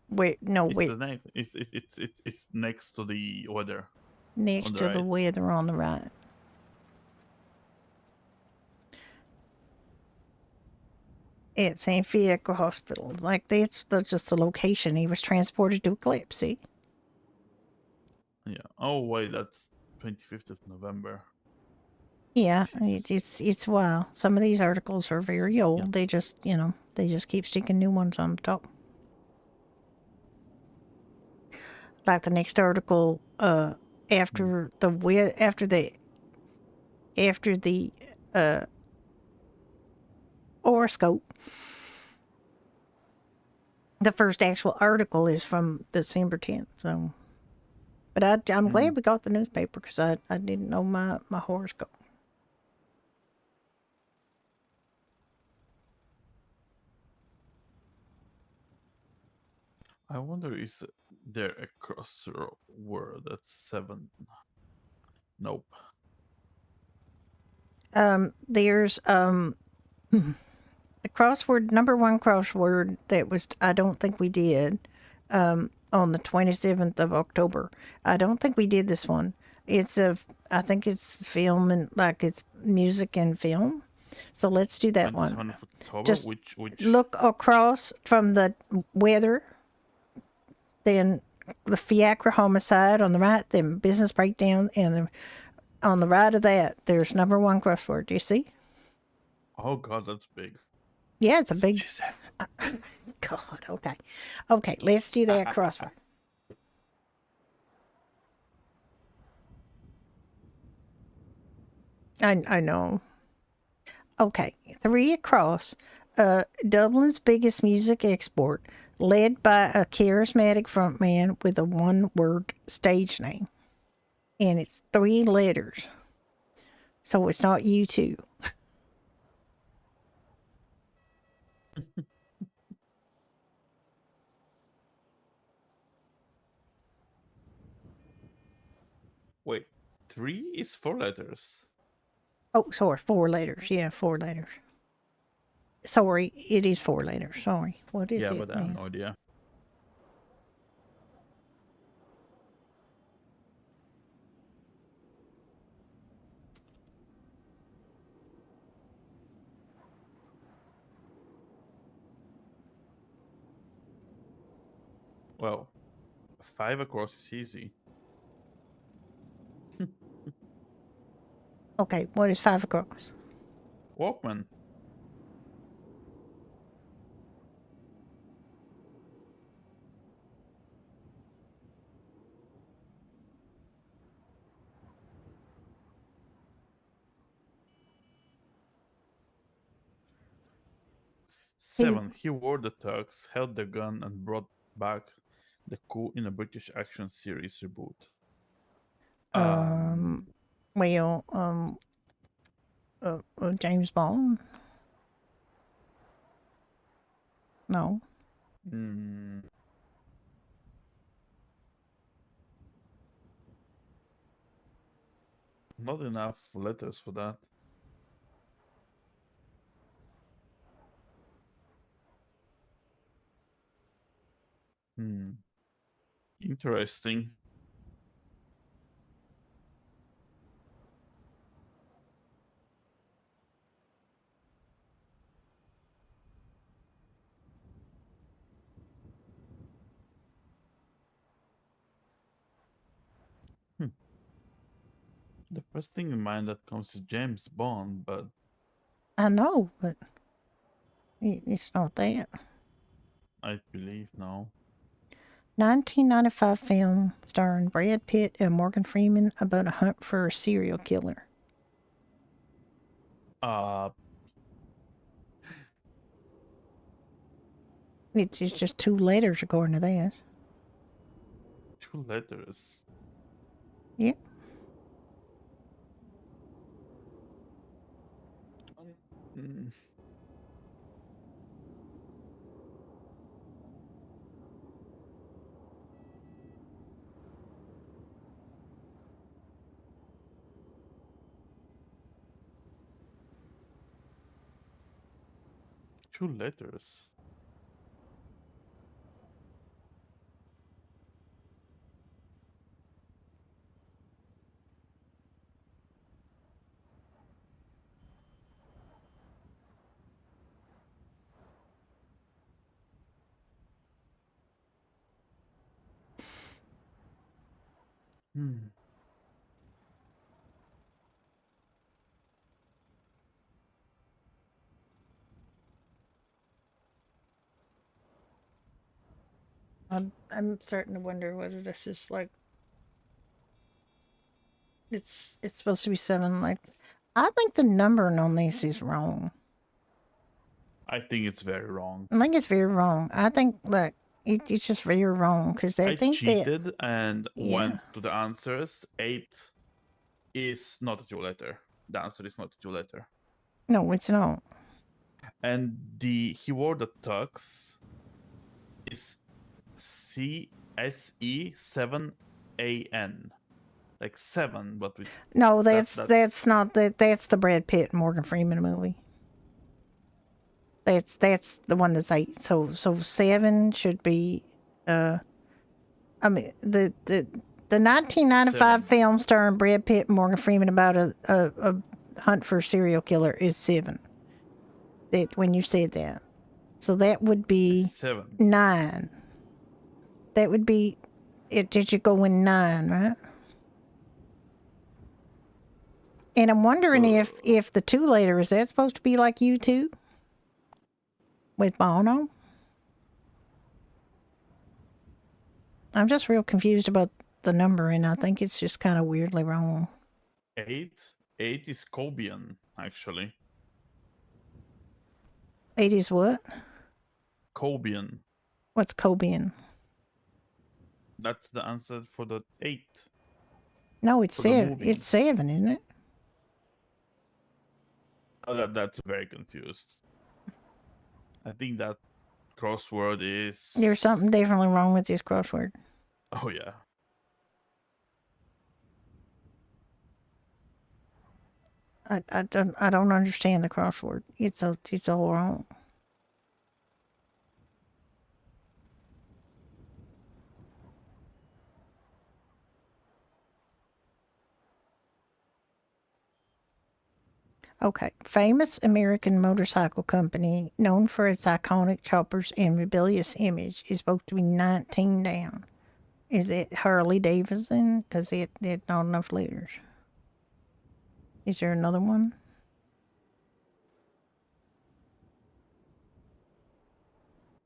Where? No, It's wait. the name. It's next to the weather. Next the to the right. weather on the right. At St. Fiacre Hospital. Like, that's just the location. He was transported to Eclipse, see? Yeah. Oh wait, that's 25th of November. Yeah, Jesus. it's wow. Some of these articles are very old. Yeah. They just, they just keep sticking new ones on the top. Like the next article, after the horoscope. The first actual article is from December 10th. So, but I'm glad we got the newspaper because I didn't know my horoscope. I wonder, is there a crossword that's 7? Nope. There's the crossword, number one crossword that was, I don't think we did, on the 27th of October. I don't think we did this one. I think it's film and like it's music and film. So let's do that one. 27th of October. Just which look across from the weather, then the Fiacre homicide on the right, then business breakdown, and on the right of that, there's number one crossword. Do you see? Oh god, that's big. Yeah, it's a big. She said. God, okay, let's do that crossword. I know. Okay, 3 across. Dublin's biggest music export, led by a charismatic frontman with a one-word stage name. And it's 3 letters. So it's not U2. Wait, 3 is 4 letters. Oh, sorry, 4 letters. Yeah, 4 letters. Sorry, it is 4 letters. Sorry. What is Yeah, it? but I have then? no idea. Well, 5 across is easy. Okay, what is 5 across? Walkman. He- 7. He wore the tux, held the gun, and brought back the coup in a British action series reboot. Well, James Bond? No. mm, not enough letters for that. Hmm. Interesting. Hmm. The first thing in mind that comes is James Bond, but I know, but it's not that. I believe no. 1995 film starring Brad Pitt and Morgan Freeman about a hunt for a serial killer. Uh, It's just 2 letters according to that. 2 letters. Yeah. Mm, 2 letters. Hmm. I'm starting to wonder whether this is like it's supposed to be 7. Like, I think the numbering on these is wrong. I think it's very wrong. I think it's very wrong. I think like it's just very wrong because I I think that cheated and Yeah. went to the answers. 8 is not a 2 letter. The answer is not a 2 letter. no, it's not. And he wore the tux is CSE7AN. Like 7, but with No, that's that's not that. That's the Brad Pitt Morgan Freeman movie. That's the one that's 8. So 7 should be. I mean the 1995 7. film starring Brad Pitt and Morgan Freeman about a hunt for a serial killer is 7. That when you said that, so that would be 7. 9. That would be it. Did you go in 9, right? And I'm wondering if the 2 later is that supposed to be like U2 with Bono? I'm just real confused about the numbering. I think it's just kind of weirdly wrong. 8 is Cobian, actually. 8 is what? Cobian. What's Cobian? That's the answer for the 8. No, it's for the 7. movie. It's 7, isn't it? Oh, that's very confused. I think that crossword is. There's something definitely wrong with this crossword. Oh yeah. I don't understand the crossword. It's all wrong. Okay. Famous American motorcycle company known for its iconic choppers and rebellious image is supposed to be 19 down. Is it Harley Davidson? Because it not enough letters. Is there another one?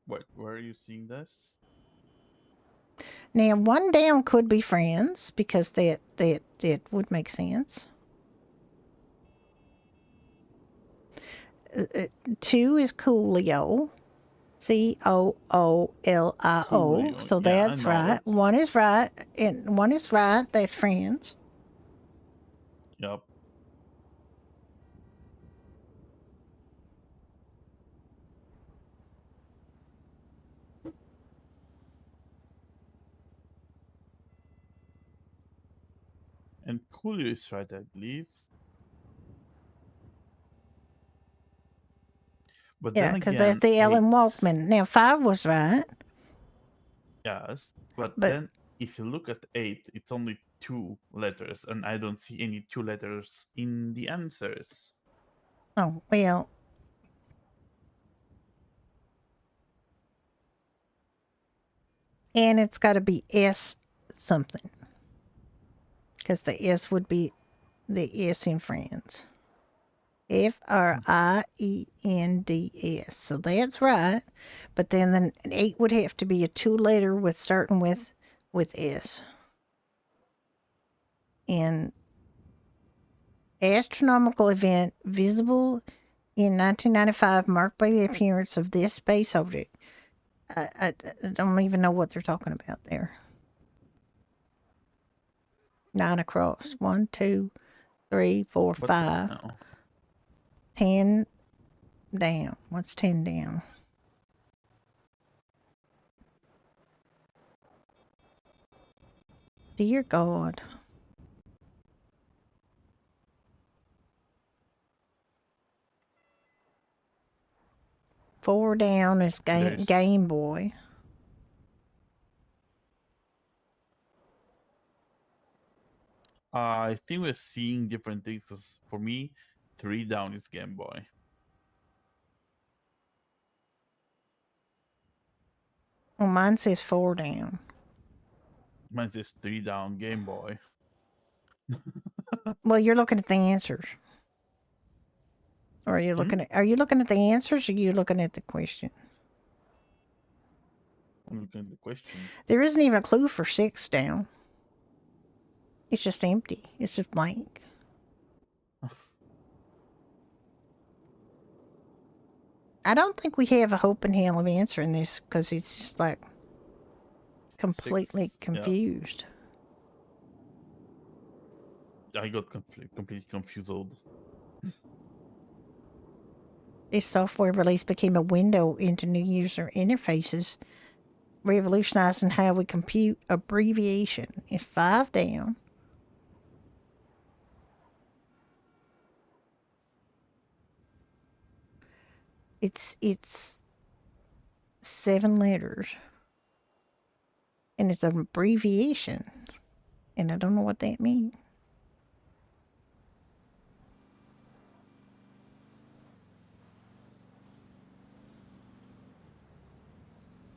Where are you seeing this? Now, one down could be Friends because that would make sense. 2 is Coolio. Coolio. Coolio. So Yeah, I that's know right. it. One is right, and one is right. That's Friends. Yep. And Coolio is right, I believe. But Yeah, then because that's again, the Ellen 8. Walkman. Now 5 was right, Yes. But but then if you look at 8, it's only 2 letters, and I don't see any 2 letters in the answers. oh well. And it's got to be S something. Because the S would be the S in Friends. Friends. So that's right. But then the 8 would have to be a 2-letter with starting with S. And astronomical event visible in 1995 marked by the appearance of this space object. I don't even know what they're talking about there. 9 across. 1, 2, 3, 4, But 5. no. 10 down. What's 10 down? Dear God. Four down is There's- Game Boy. I think we're seeing different things. 'Cause for me, 3 down is Game Boy. Well, mine says 4 down. Mine says 3 down Game Boy. Well, you're looking at the answers. Or are you looking at the answers or are you looking at the question? I'm looking at the question. There isn't even a clue for 6 down. It's just empty. It's just blank. I don't think we have a hope in hell of answering this because it's just like completely 6, yeah. confused. I got completely confused. This software release became a window into new user interfaces, revolutionizing how we compute abbreviation. It's 5 down. It's 7 letters. And it's an abbreviation. And I don't know what that means.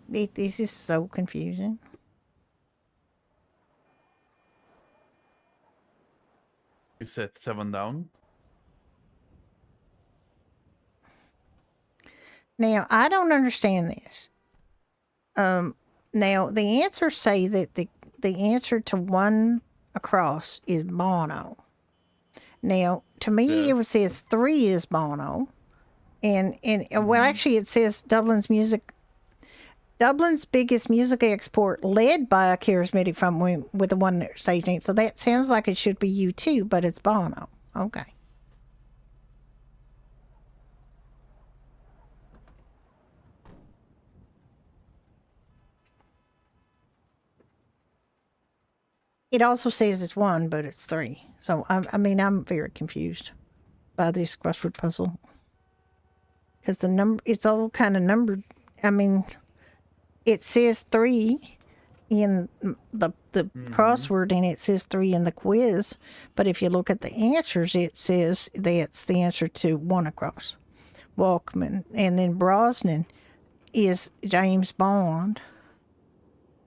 This is so confusing. You said 7 down? Now, I don't understand this. Now, the answers say that the answer to 1 across is mono. Now, to me, it says 3 is mono. And well, actually, it says Dublin's music Dublin's biggest music export, led by a charismatic frontman with a one stage name. So that sounds like it should be U2, but it's Bono. Okay. It also says it's 1, but it's 3. So, I mean, I'm very confused by this crossword puzzle. Because the number, it's all kind of numbered. I mean, it says 3 in the crossword and it says 3 in the quiz. But if you look at the answers, it says that's the answer to 1 across. Walkman. And then Brosnan is James Bond.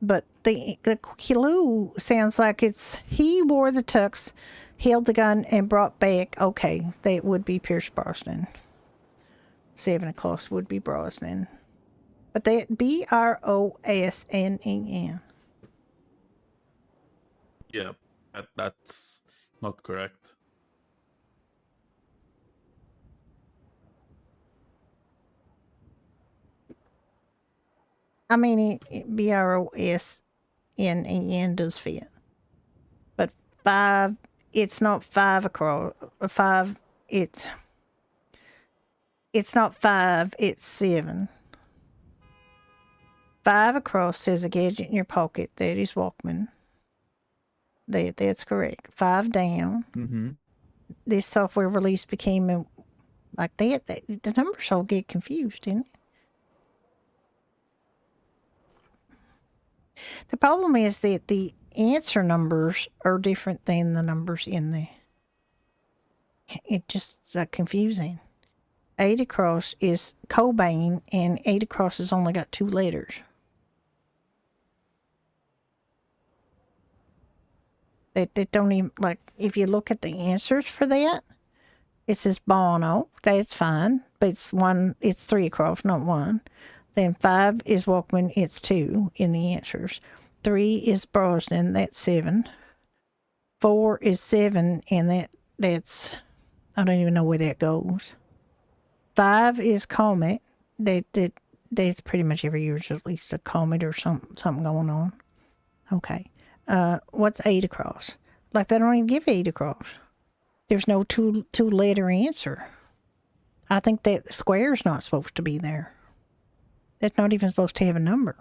But the clue sounds like it's he wore the tux, held the gun, and brought back. Okay, that would be Pierce Brosnan. 7 o'clock would be Brosnan. But that Brosnan. Yeah, that's not correct. I mean, Brosnan does fit. But 5, it's not 5 across. 5, it's not 5, it's 7. 5 across says a gadget in your pocket. That is Walkman. That's correct. 5 down. Mm-hmm. This software release became like that. The numbers all get confused, didn't it? The problem is that the answer numbers are different than the numbers in there. It just confusing. 8 across is Cobain, and 8 across has only got 2 letters. They don't even, like, if you look at the answers for that, it says Bono. That's fine, but it's 3 across, not 1. Then 5 is Walkman, it's 2 in the answers. 3 is Brosnan, that's 7. 4 is 7, and that's, I don't even know where that goes. 5 is Comet. That's pretty much every year there's at least a comet or something going on. Okay. What's 8 across? Like, they don't even give 8 across. There's no two letter answer. I think that the square's not supposed to be there. It's not even supposed to have a number.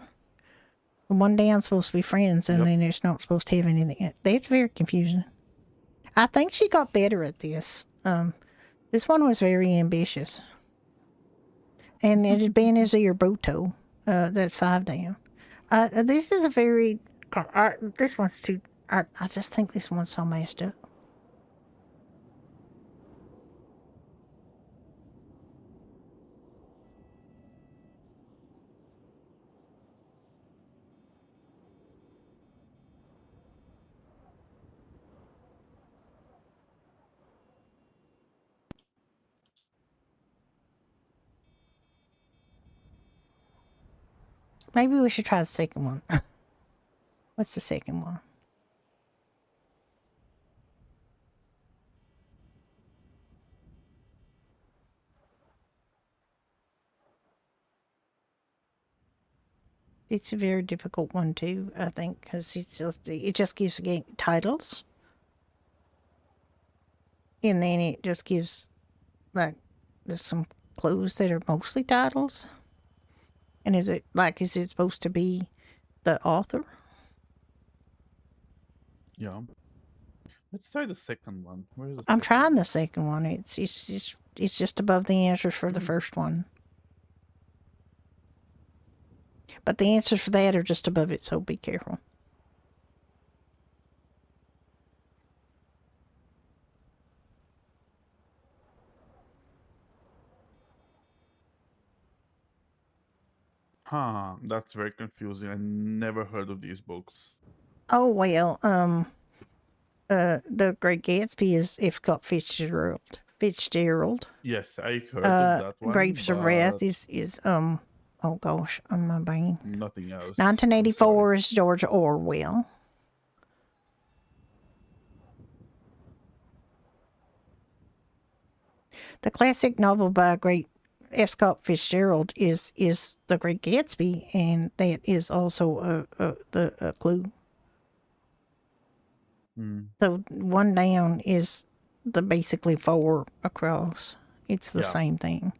The one down's supposed to be friends, and then it's not supposed to have anything. That's very confusing. I think she got better at this. This one was very ambitious. And it's Benazir Bhutto. That's 5 down. This is a very... this one's too... I just think this one's so messed up. Maybe we should try the second one. What's the second one? It's a very difficult one too, I think, because it just gives the game titles, and then it just gives like there's some clues that are mostly titles. And is it supposed to be the author? Yeah. Let's try the second one. Where is it? I'm trying the second one. It's just above the answers for the first one. But the answers for that are just above it, so be careful. Huh, that's very confusing. I never heard of these books. Oh well, The Great Gatsby is F. Scott Fitzgerald. Yes, I heard of that one. Grapes of Wrath is oh gosh, on my brain. Nothing else. 1984 is George Orwell. The classic novel by great F. Scott Fitzgerald is The Great Gatsby, and that is also a clue. Hmm. So one down is the basically 4 across. It's the Yeah. same thing.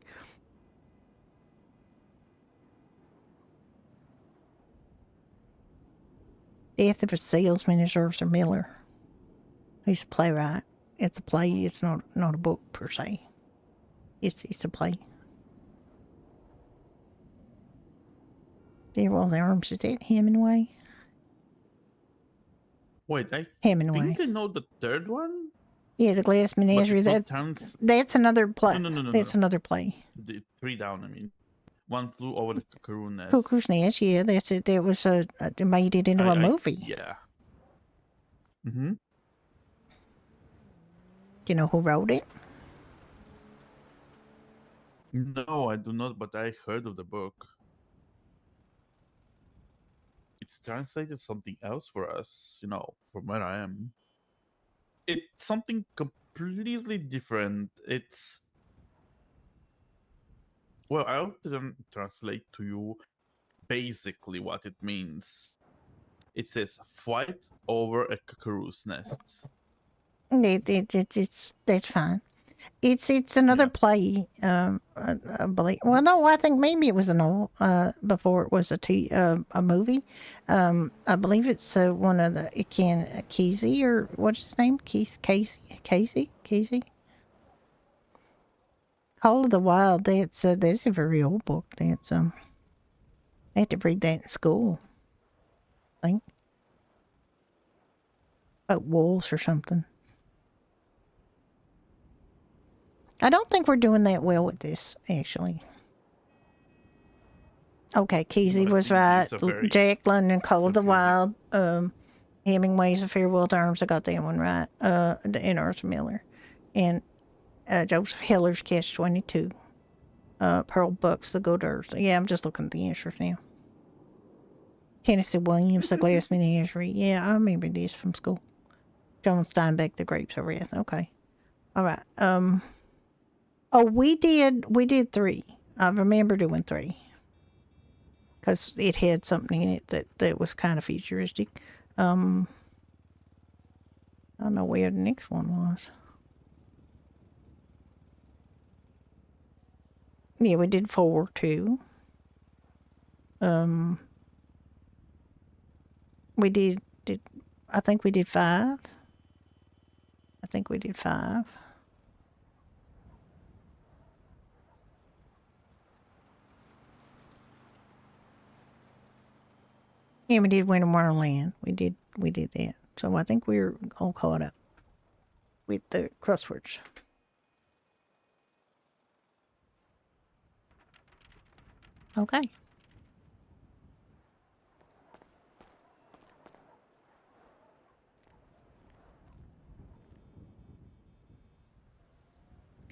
Death of a Salesman is Arthur Miller. He's a playwright. It's a play. It's not a book per se. It's a play. Dear All the Arms, is that Hemingway? Wait, I Hemingway. think I know the third one. Yeah, The Glass But Menagerie. it's not turns That's another play. No. That's another play. The 3 down. I mean, One Flew Over the Cuckoo Nest. Cuckoo's Nest. Yeah, that's it. That was made it into a movie. Yeah. Mm-hmm. Do you know who wrote it? No, I do not, but I heard of the book. It's translated something else for us, from where I am. It's something completely different. It's. Well, I'll translate to you basically what it means. It says fight over a cuckoo's nest. That's fine. It's another Yeah. play. I believe. Well, no, I think maybe it was a novel. Before it was a movie. I believe it's one of the Kesey, or what's his name? Casey. Call of the Wild. That's a very old book. That's I had to read that in school. I think about wolves or something. I don't think we're doing that well with this, actually. Okay, Kesey But I was think right. it's a very Jack London, Call of the confusing- Wild. Hemingway's A Farewell to Arms. I got that one right. And Arthur Miller. And Joseph Heller's Catch-22. Pearl Buck's The Good Earth. Yeah, I'm just looking at the answers now. Tennessee Williams, The Glass Menagerie. Yeah, I remember this from school. John Steinbeck, The Grapes of Wrath. Okay. All right. Oh, we did 3. I remember doing 3. Because it had something in it that was kind of futuristic. I don't know where the next one was. Yeah, we did 4 too. We did I think we did 5. I think we did 5. Yeah, we did Winter Wonderland. We did that. So I think we're all caught up with the crosswords. Okay.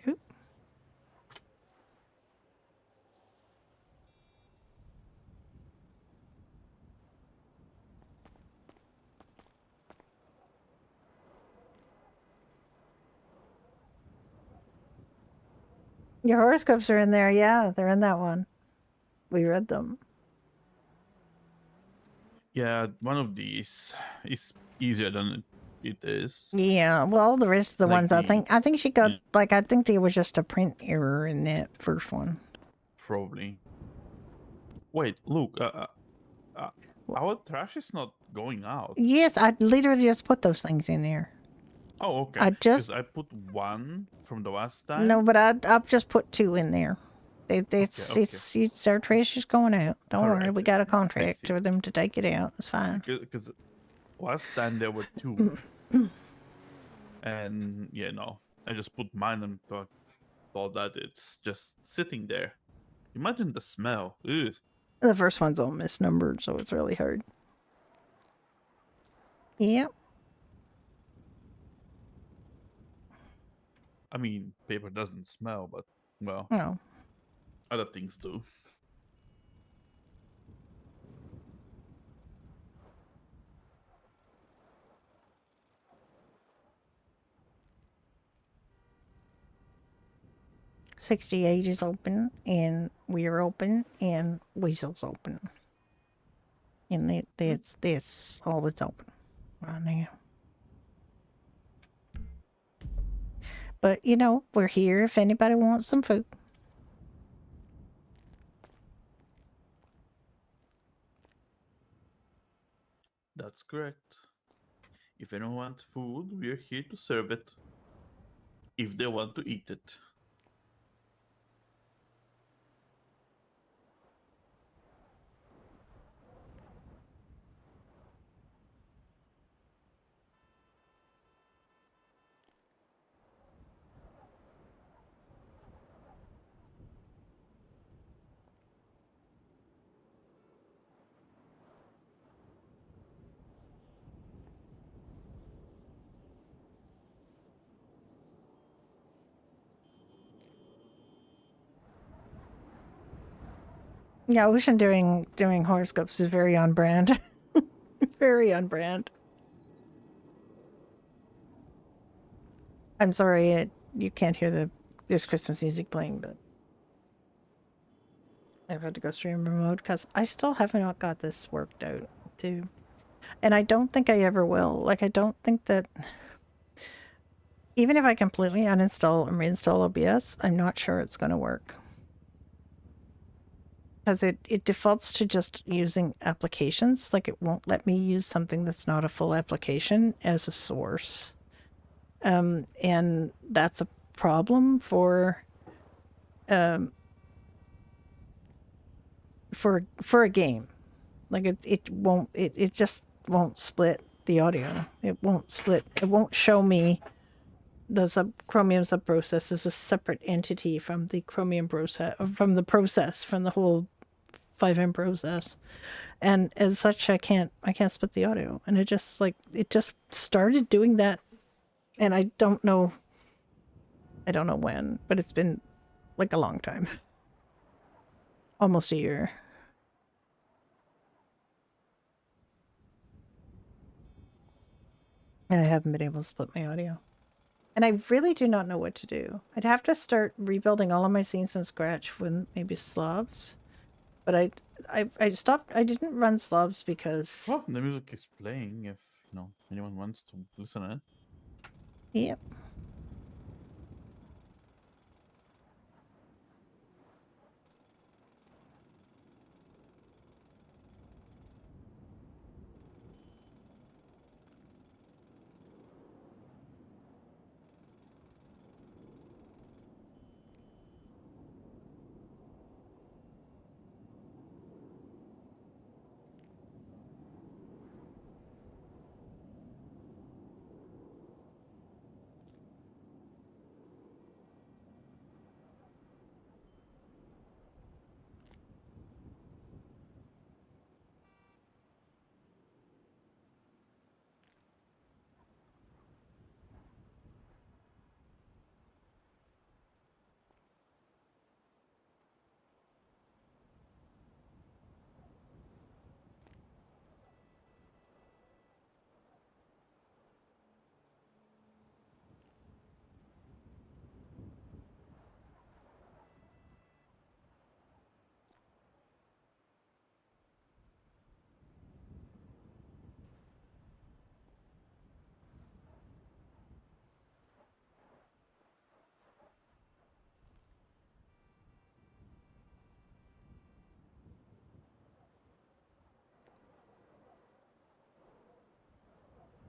Oop. Your horoscopes are in there. Yeah, they're in that one. We read them. Yeah, one of these is easier than it is. Yeah, well, all the rest of the Like ones, I think she got, yeah. I think there was just a print error in that first one. Probably. Wait, look. Our trash is not going out. Yes, I literally just put those things in there. Oh, okay. I just- 'Cause I put 1 from the last time. No, but I've just put 2 in there. It's, Okay. it's our trash is going out. Don't All worry, right, we got a I contract see. for them to take it out. It's fine. Because last time there were 2. And, I just put mine and thought that it's just sitting there. Imagine the smell. Ugh. The first one's all misnumbered, so it's really hard. Yep. I mean, paper doesn't smell, but, well, Oh. other things do. 68 is open, and we're open, and Weasel's open. And that's all that's open around here. But, you know, we're here if anybody wants some food. That's correct. If anyone wants food, we're here to serve it. If they want to eat it. Yeah, Ocean doing horoscopes is very on brand. Very on brand. I'm sorry, you can't hear there's Christmas music playing, but I've had to go stream remote because I still haven't got this worked out too. And I don't think I ever will. Like, I don't think that even if I completely uninstall and reinstall OBS, I'm not sure it's going to work. Because it defaults to just using applications. Like, it won't let me use something that's not a full application as a source. And that's a problem for a game. Like, it just won't split the audio. It won't split. It won't show me the Chromium subprocess as a separate entity from the Chromium process, from the whole 5M process. And as such, I can't split the audio. And it just started doing that, and I don't know when, but it's been like a long time. Almost a year. And I haven't been able to split my audio. And I really do not know what to do. I'd have to start rebuilding all of my scenes from scratch with maybe slobs. But I stopped. I didn't run slobs because... Well, the music is playing if, anyone wants to listen to it. Yep.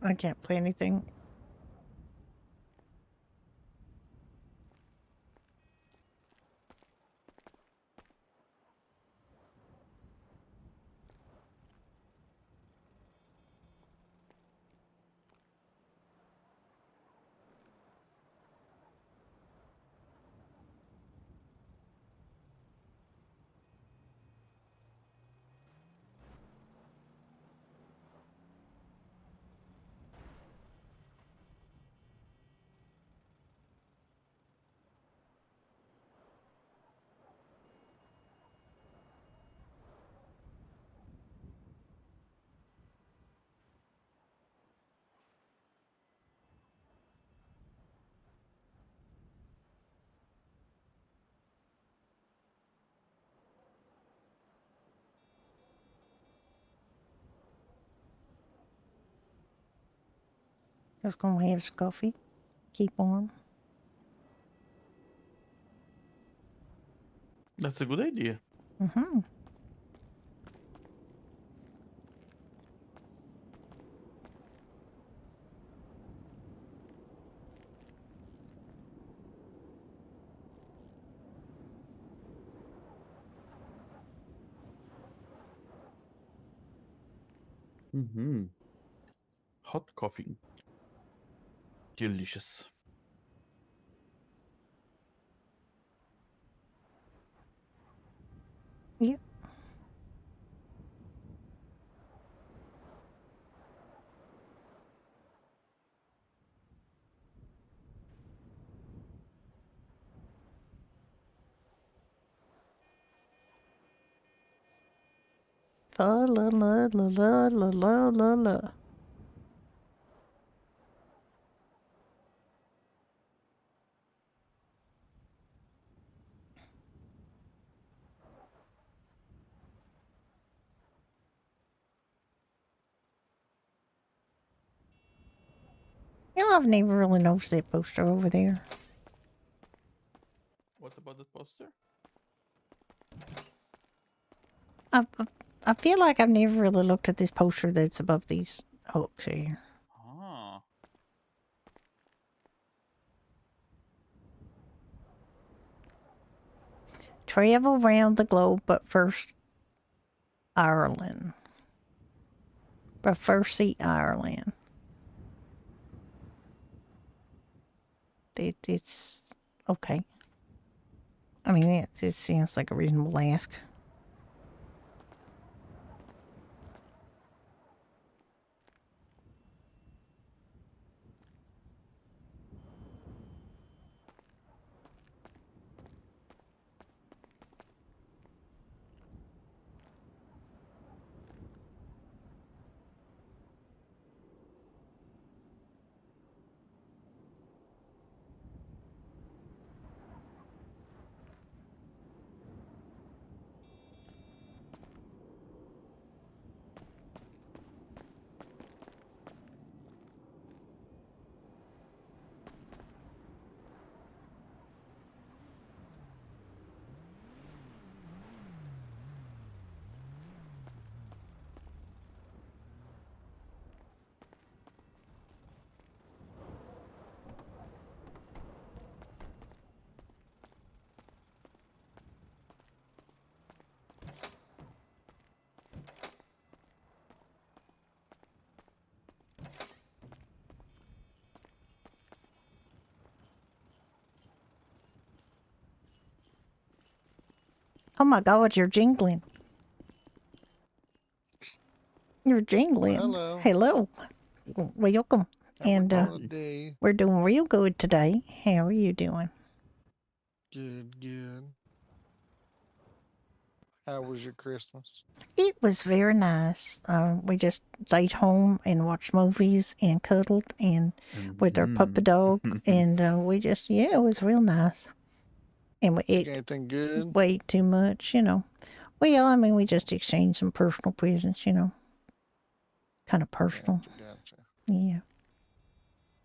I can't play anything. Just gonna have some coffee. Keep warm. That's a good idea. Mm-hmm. Mm-hmm. Hot coffee. Delicious. Yep. Fa la la la la la la la la. You know, I've never really noticed that poster over there. What about the poster? I feel like I've never really looked at this poster that's above these hooks here. Ah. Travel around the globe, but first Ireland. But first see Ireland. It's okay. I mean, it seems like a reasonable ask. Oh my God, you're jingling. You're jingling. Hello. Hello. Welcome. How And we doing today? we're doing real good today. How are you doing? Good, good. How was your Christmas? It was very nice. We just stayed home and watched movies and cuddled and with our puppy dog, and we just it was real nice. And we ate Anything good? way too much, you know. Well, I mean, we just exchanged some personal presents, you know. Kind of personal, Gotcha. yeah.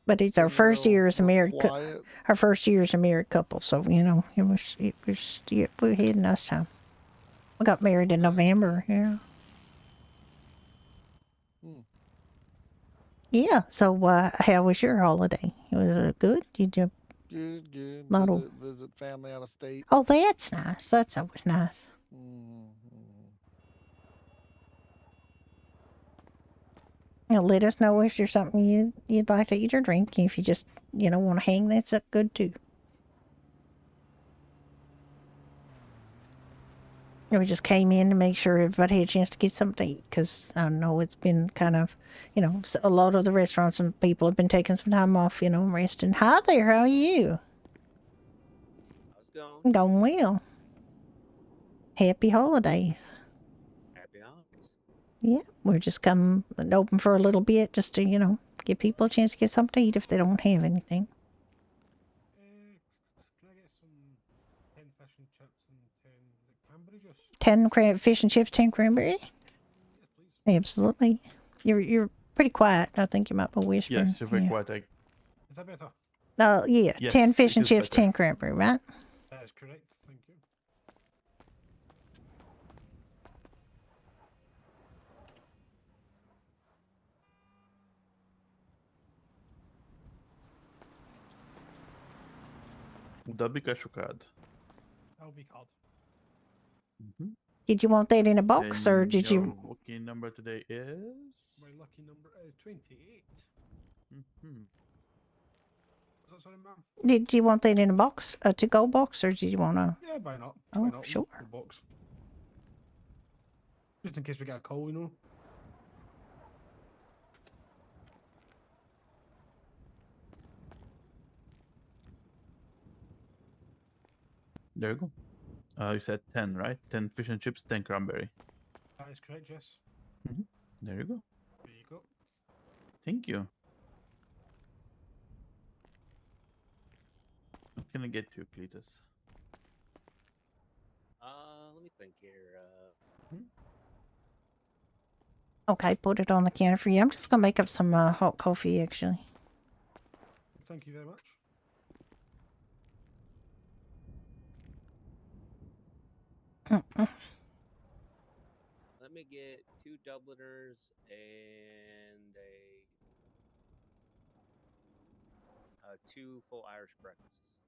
But it's So our first year as a married quiet. our first year as a married couple, so you know yeah, we had a nice time. We got married in November, yeah. Hmm. Yeah. So, how was your holiday? Was it good? Did you? Good, good. Lot of- Visit family out of state. Oh, that's nice. That's always nice. Mm-hmm. You know, let us know if there's something you'd like to eat or drink. If you just want to hang, that's good too. We just came in to make sure everybody had a chance to get something to eat, because I know it's been kind of, a lot of the restaurants and people have been taking some time off, resting. Hi there, how are you? How's it going? Going well. Happy holidays. Happy holidays. Yeah, we're just coming open for a little bit just to, give people a chance to get something to eat if they don't have anything. Can I get some 10 fish and chips and 10 cranberry juice? 10 fish and chips, 10 cranberry? Yes, please. Absolutely. You're pretty quiet. I think you might be whispering. Yes, you're very yeah. quiet. Is that better? Yeah. Yes, 10 fish it and is chips, better. 10 cranberry, right? That is correct. Thank you. Would that be cash or card? That'll be card. Mm-hmm. Did you want that in a box or And did your you? lucky number today is. My lucky number is 28. Mm-hmm. Was that sorry, ma'am? Did you want that in a box, a to-go box, or did you want to? Yeah, why not? Oh, Why not? sure. The box. Just in case we get a call, you know. There you go. You said 10, right? 10 fish and chips, 10 cranberry. That is correct, yes. There you go. There you go. Thank you. What can I get you, Cletus? Let me think here. Okay, put it on the counter for you. I'm just gonna make up some hot coffee, actually. Thank you very much. Let me get 2 Dubliners and a 2 full Irish breakfasts.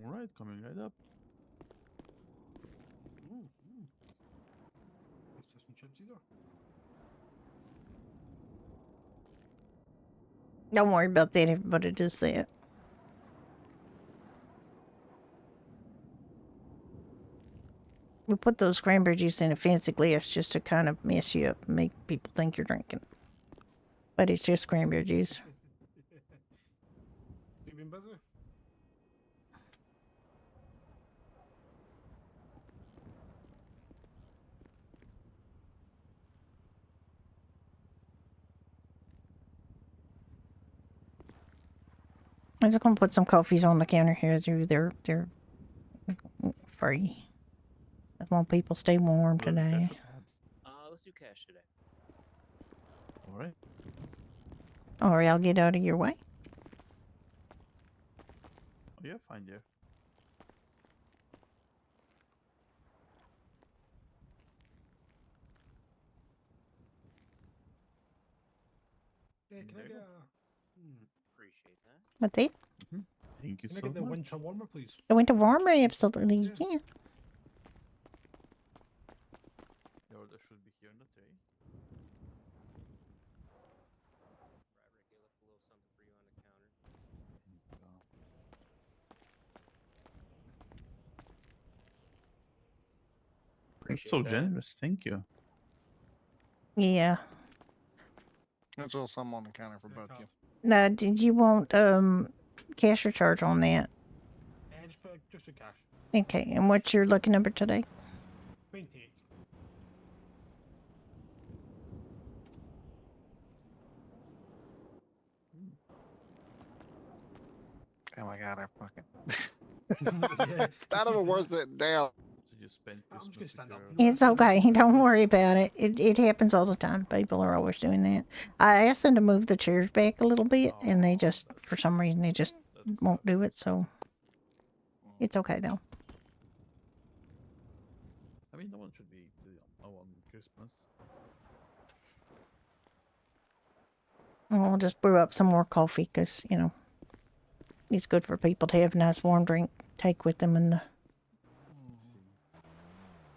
All right, coming right up. Let's have some chips either. Don't worry about that. Everybody does that. We put those cranberry juice in a fancy glass just to kind of mess you up and make people think you're drinking. But it's just cranberry juice. You been busy? I'm just gonna put some coffees on the counter here. They're free. I want people stay warm Will it be today. cash or card? Let's do cash today. All right. Or I'll get out of your way. Oh, yeah, fine, dear. Yeah, can There I you get go. a... Appreciate that. What's that? Thank you Can I so get the much. winter warmer, please? The winter warmer? Absolutely, you can. The order should be here in the tray. Right, Ricky, I left a little something for you on the counter. That's so Appreciate that. generous. Thank you. Yeah. There's also some on the counter for both you. Now, did you want cash or charge on that? Just a cash. Okay, and what's your lucky number today? 28. Oh my god, I fucking. Yeah, Not even worth it down. So you spent I'm just Christmas gonna with stand up. your... It's okay. Don't worry about it. It happens all the time. People are always doing that. I asked them to move the chairs back a little bit, and they just, for some reason, they just won't do it. So it's okay though. I mean, no one should be on Christmas. And we'll just brew up some more coffee because, you know, it's good for people to have a nice warm drink take with them.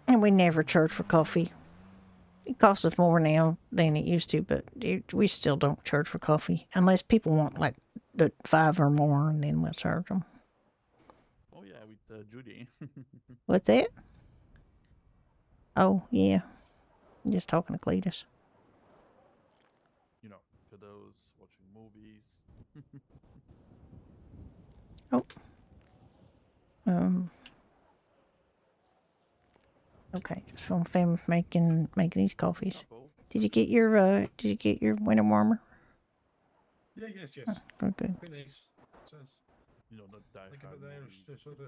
And we never charge for coffee. It costs us more now than it used to, but we still don't charge for coffee unless people want like the 5 or more, and then we'll charge them. Oh yeah, with Judy. What's that? Oh, yeah. I'm just talking to Cletus. You know, for those watching movies. Oh. Okay, just from fam making these coffees. Did you get your winter warmer? Yeah, yes. Oh, good, good. Very nice. Says, You know, not die like hard about the Irish, movie. sort of.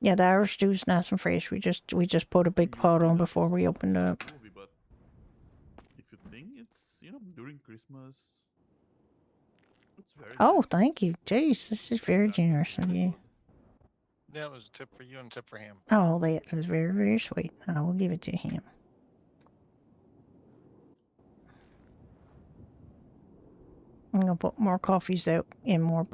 Yeah, the Irish stew's nice and fresh. We just put a big pot on before we opened up. Movie, but if you think it's during Christmas, it's very Oh, nice. thank you. Jeez, this is very That was generous of very you. good. Yeah, it was a tip for you and a tip for him. Oh, that was very, very sweet. I will give it to him. I'm gonna put more coffees out and more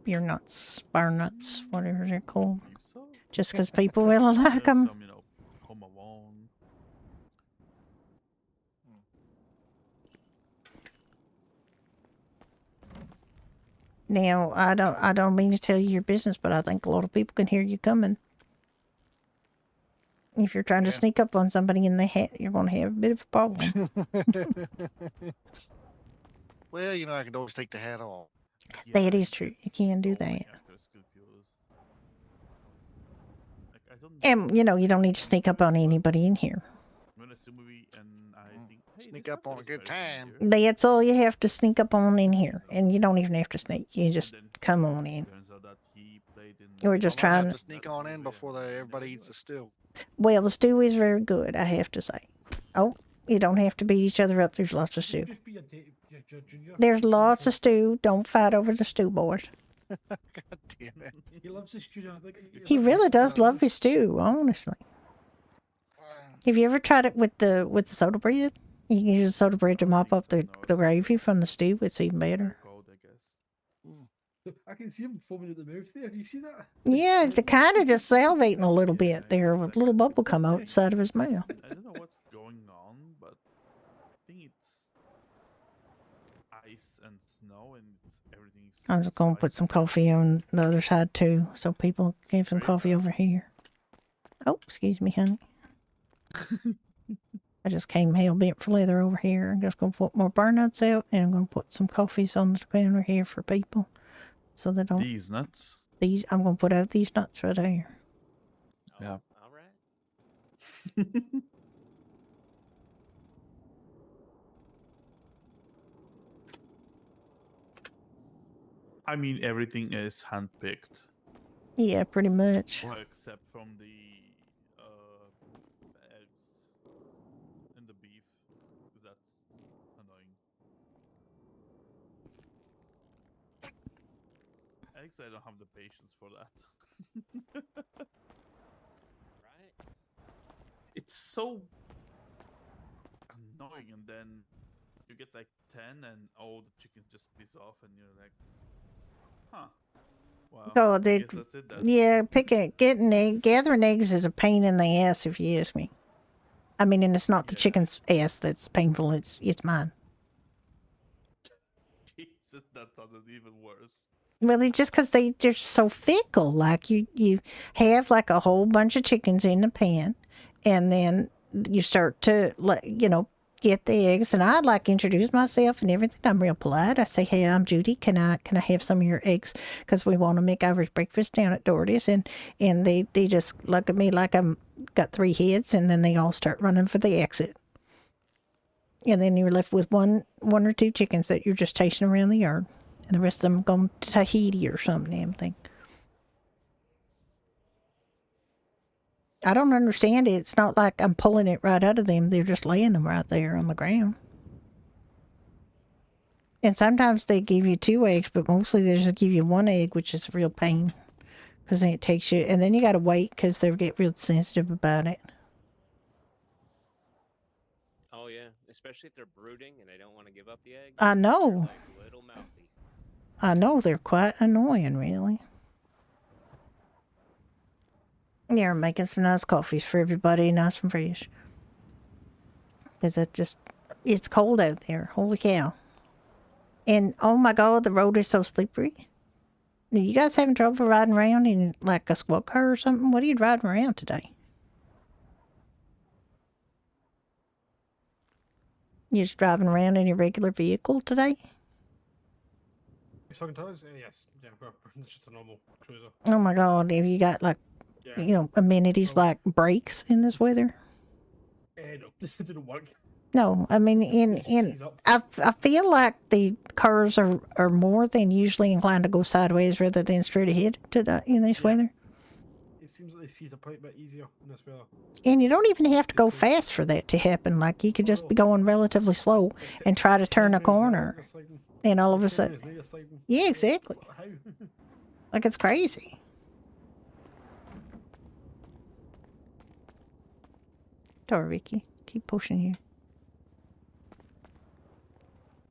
beer nuts, bar nuts, whatever they're called. I think so. Just because people really like them. Some, Home Alone. Now, I don't mean to tell you your business, but I think a lot of people can hear you coming. If you're trying to Yeah. sneak up on somebody in the hat, you're going to have a bit of a problem. Well, I can always take the hat off. That is true. You can do all my that. actors confused. Like, I don't And, you don't need to sneak up on anybody in here. when I see a movie and I think, hey, Sneak this up on a actor is good very time. familiar. That's all you have to sneak up on in here. And you don't even have to sneak. You just And then come on in. turns out that he played in We're just I might have trying. to sneak on in before everybody eats the stew. Well, the stew is very good, I have to say. Oh, you don't have to beat each other up. There's lots of stew. Just be your junior. There's lots of stew. Don't fight over the stew, boys. God damn it. He loves the studio. He really does love his stew, honestly. Have you ever tried it with the soda bread? You can use the soda bread to mop up the gravy from the stew. It's even better. Cold, I guess. I can see him foaming at the mouth there. Do you see that? Yeah, it's kind of just salivating a little bit there with a little bubble come out the side of his mouth. I don't know what's going on, but I think it's ice and snow and everything's. I'm just going to put some coffee on the other side too, so people can have some coffee over here. Oh, excuse me, honey. I just came hell bent for leather over here. I'm just going to put more bar nuts out, and I'm going to put some coffees on the counter here for people, so they don't. These nuts. I'm going to put out these nuts right there. Yeah. All right. I mean, everything is handpicked. Yeah, pretty much. Well, except from the eggs and the beef, because that's annoying. Eggs, I don't have the patience for that. Right. It's so annoying, and then you get like 10, and all the chickens just piss off, and you're like, huh. Well, Oh, I they, guess that's it then. yeah, gathering eggs is a pain in the ass if you ask me. I mean, and it's not the chicken's ass that's painful; it's mine. Jesus, that sounded even worse. Well, it's just because they're so fickle. Like you have like a whole bunch of chickens in the pan, and then you start to get the eggs, and I'd like introduce myself and everything. I'm real polite. I say, "Hey, I'm Judy. Can I have some of your eggs? Because we want to make Irish breakfast down at Doherty's." And they just look at me like I'm got 3 heads, and then they all start running for the exit. And then you're left with one or two chickens that you're just chasing around the yard, and the rest of them going to Tahiti or something. Damn thing. I don't understand it. It's not like I'm pulling it right out of them. They're just laying them right there on the ground. And sometimes they give you 2 eggs, but mostly they just give you 1 egg, which is a real pain. Because then it takes you, and then you got to wait because they get real sensitive about it. Oh yeah, especially if they're brooding and they don't want to give up the egg. I know. They're like little mouthy. I know, they're quite annoying, really. Yeah, we're making some nice coffees for everybody, nice and fresh. Because it's cold out there. Holy cow. And, oh my God, the road is so slippery. Are you guys having trouble riding around in, like, a squad car or something? What are you driving around today? You just driving around in your regular vehicle today? Talking to us? Yes. Yeah, it's just a normal cruiser. Oh my God, have you got, like, Yeah. amenities like brakes in this weather? No, this didn't work. No, I mean, I feel like the cars are more than usually inclined to go sideways rather than straight ahead in this weather. seems like this is a quite bit easier in this weather. And you don't even have to go fast for that to happen. Like you could just be going relatively slow and try to turn a corner, and all of a sudden, yeah, exactly. How? Like it's crazy. Sorry, Vicky. Keep pushing you.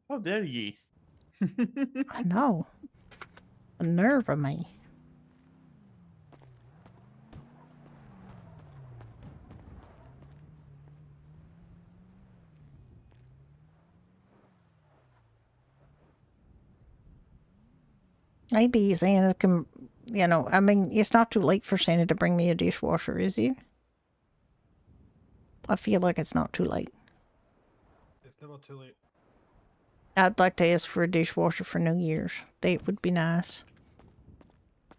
How dare ye? I know. The nerve of me. Maybe Santa can, you know, I mean, it's not too late for Santa to bring me a dishwasher, is it? I feel like it's not too late. It's never too late. I'd like to ask for a dishwasher for New Year's. That would be nice.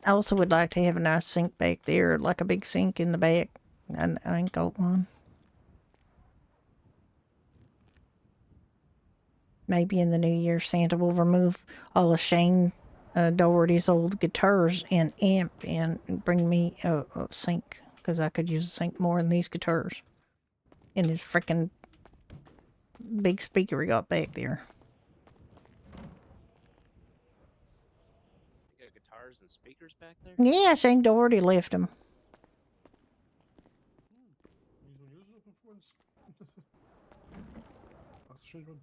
I also would like to have a nice sink back there, like a big sink in the back. And I ain't got one. Maybe in the New Year, Santa will remove all of Shane Doherty's old guitars and amp and bring me a sink. Because I could use a sink more than these guitars. And this freaking big speaker we got back there. You got guitars and speakers back there? Yeah, Shane Doherty left them. That's a strange one.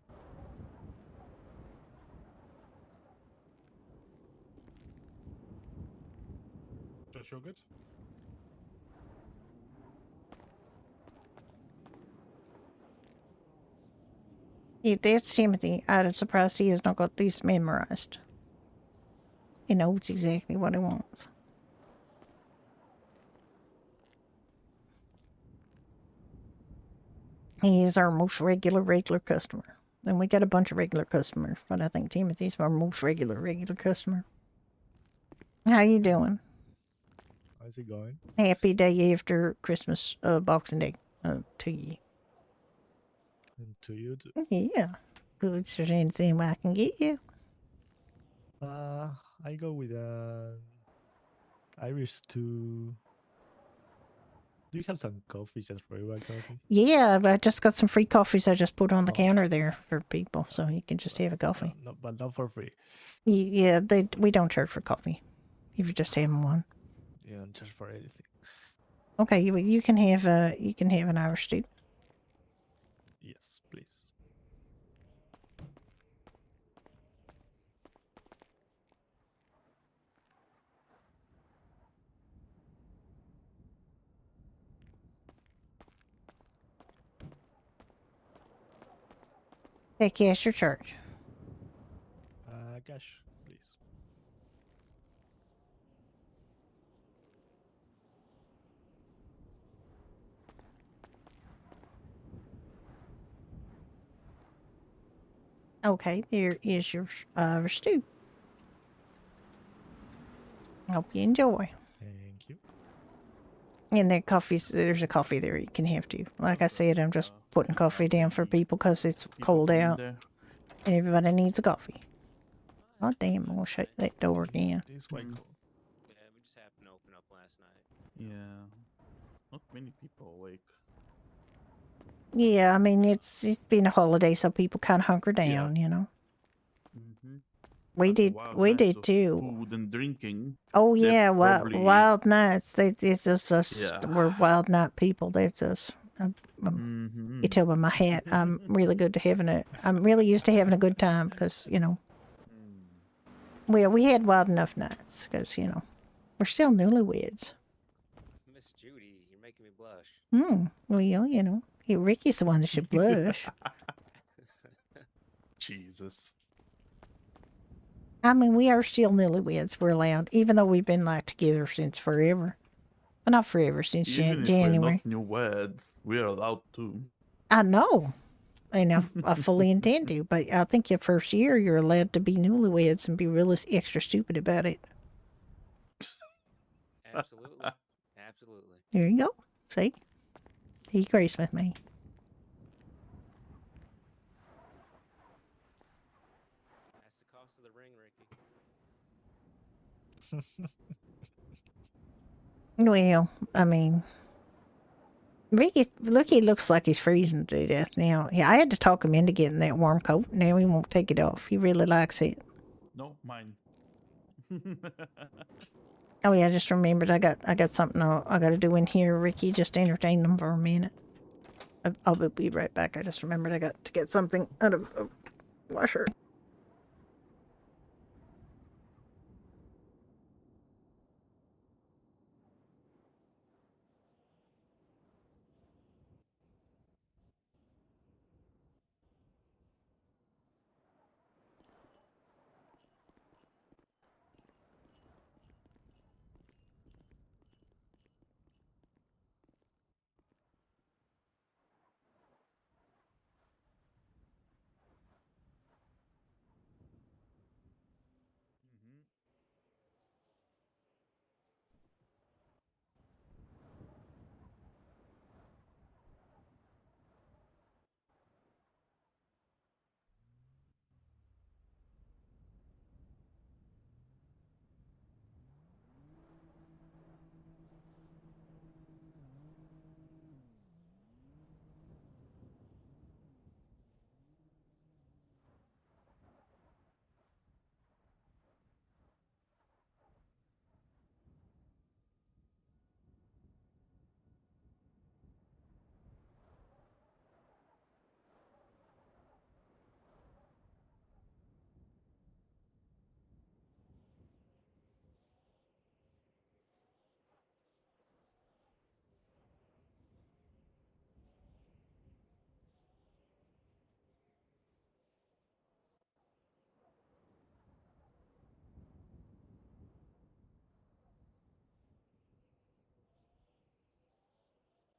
Does it show good? Yeah, that's Timothy. I'm surprised he has not got these memorized. He knows exactly what he wants. He is our most regular customer. And we got a bunch of regular customers, but I think Timothy's our most regular customer. How you doing? How's it going? Happy day after Christmas, Boxing Day, to you. And to you too. Yeah. Good. Is there anything I can get you? I go with Irish to. Do you have some coffee, just regular coffee? Yeah, I just got some free coffees I just put on the counter there for people, so you can just have a coffee. No, but not for free. Yeah, we don't charge for coffee. If you're just having one. Yeah, just for anything. Okay, you can have an Irish stew. Yes, please. Hey, cash your charge. Cash, please. Okay, there is your stew. Hope you enjoy. Thank you. And there's a coffee there you can have too. Like I said, I'm just putting coffee down for people because it's cold out. And everybody needs a coffee. Oh, damn, I'm going to shut that door again. It's quite cool. Yeah, we just happened to open up last night. Yeah. Not many people awake. Yeah, I mean, it's been a holiday, so people kind of hunker down, you know. Mm-hmm. We did too. Food and drinking. Oh they're yeah, probably- wild nights. It's just us. Yeah. We're wild night people. That's us. You tell by my hat, I'm really good to having a. I'm really used to having a good time because you know. Well, we had wild enough nights because you know, we're still newlyweds. Miss Judy, you're making me blush. Well, you know, Ricky's the one that should blush. Jesus. I mean, we are still newlyweds. We're allowed, even though we've been like together since forever. Well, not forever, since Even if January. we're not newlyweds, we're allowed to. I know. And I fully intend to, but I think your first year you're allowed to be newlyweds and be really extra stupid about it. Absolutely. Absolutely. There you go. See? He agrees with me. That's the cost of the ring, Ricky. 'Cause Well, I mean, Ricky looks like he's freezing to death now. Yeah, I had to talk him into getting that warm coat. Now he won't take it off. He really likes it. No, mine. Oh yeah, I just remembered I got something I got to do in here. Ricky, just entertain them for a minute. I'll be right back. I just remembered I got to get something out of the washer. Mm-hmm.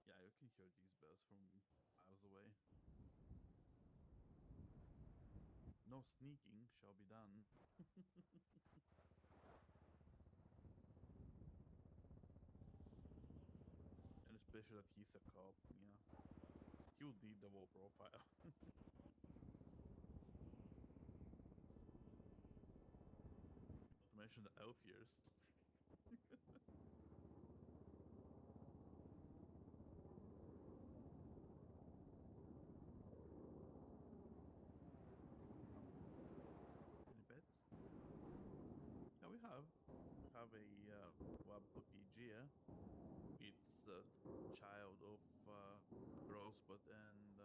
Yeah, you can hear these bells from miles away. No sneaking shall be done. And especially that he's a cop, yeah. He would need the whole profile. Not to mention the elf years. Any pets? Yeah, we have. We have a lab puppy, Gia. It's a child of Rosebud and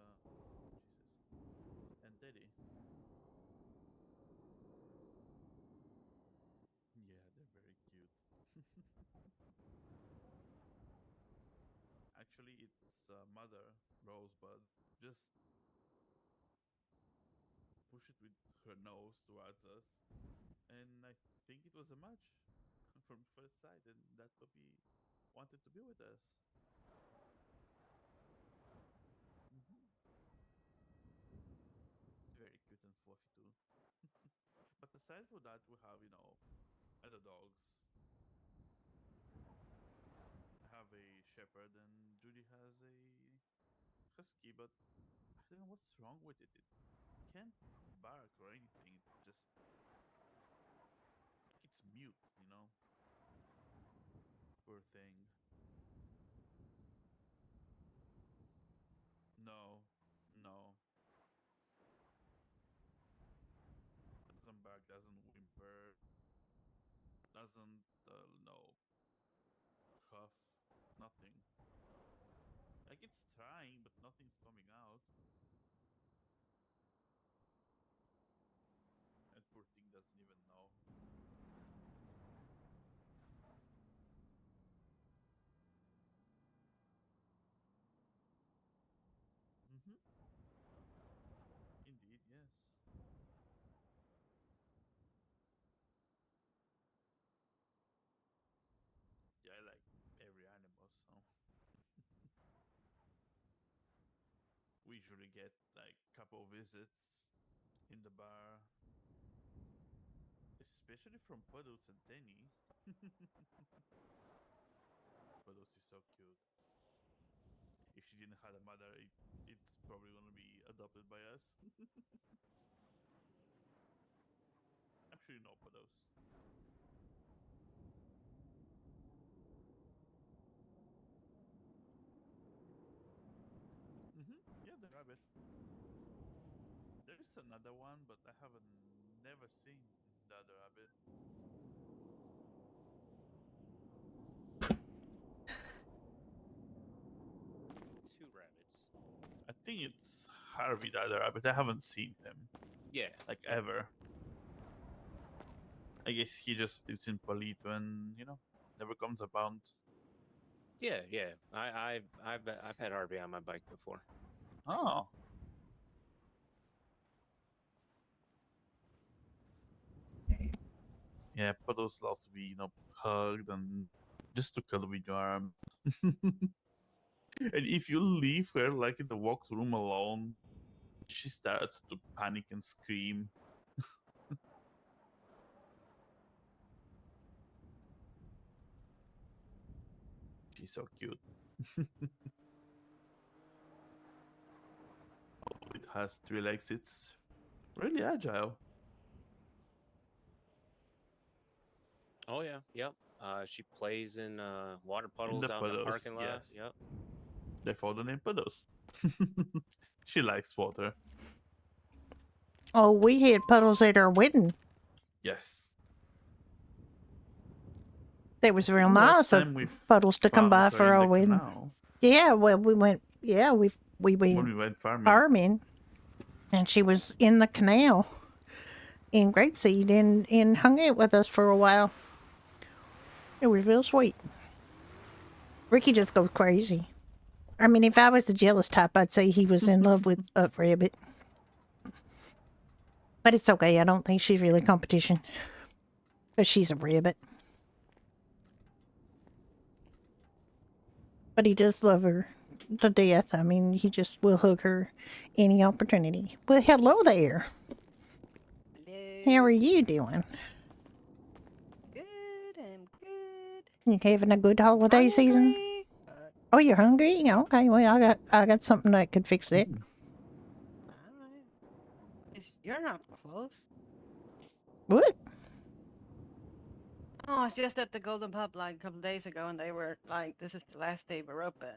Jesus and Teddy. Yeah, they're very cute. Actually, its mother, Rosebud, just pushed it with her nose towards us, and I think it was a match from first sight, and that puppy wanted to be with us. Hmm. Very cute and fluffy too. But aside from that, we have other dogs. I have a shepherd, and Judy has a husky, but I don't know what's wrong with it. It can't bark or anything. It just like it's mute. Poor thing. No, no. Doesn't bark, doesn't whimper, doesn't, no, huff, nothing. Like it's trying, but nothing's coming out. And poor thing doesn't even know. Mm-hmm. Indeed, yes. Yeah, I like every animal, so we usually get like couple visits in the bar, especially from Puddles and Tenny. Puddles is so cute. If she didn't have a mother, it's probably gonna be adopted by us. I'm sure you know Puddles. rabbit. There is another one, but I haven't never seen the other rabbit. Two rabbits. I think it's Harvey the other rabbit. I haven't seen him Yeah. like ever. I guess he just lives in Polito and never comes about. Yeah, yeah. I've had Harvey on my bike before. Oh. Yeah, Puddles love to be, hugged and just to cuddle with your arm. And if you leave her like in the walk room alone, she starts to panic and scream. She's so cute. It has 3 legs. It's really agile. Oh yeah, yep. She plays in water In puddles the out in the puddles, parking lot. yes. Yep. Therefore the name Puddles. She likes water. Oh, we had puddles at our wedding. Yes. It was real Last nice of time we puddles to come found by her for in our the wedding. canal. Yeah, well, we went. Yeah, we When went we went farming. farming, and she was in the canal in Grapeseed and hung out with us for a while. It was real sweet. Ricky just goes crazy. I mean, if I was the jealous type, I'd say he was in love with Rabbit. But it's okay. I don't think she's really competition. Because she's a rabbit. But he does love her to death. I mean, he just will hug her any opportunity. Well, hello there. Hello. How are you doing? Good, I'm good. You having a good holiday season? Hungry. Oh, you're hungry? Yeah, okay, well, I got something that could fix it. Alright. You're not close. What? Oh, it's just at the Golden Pub like a couple days ago, and they were like, "This is the last day we're open."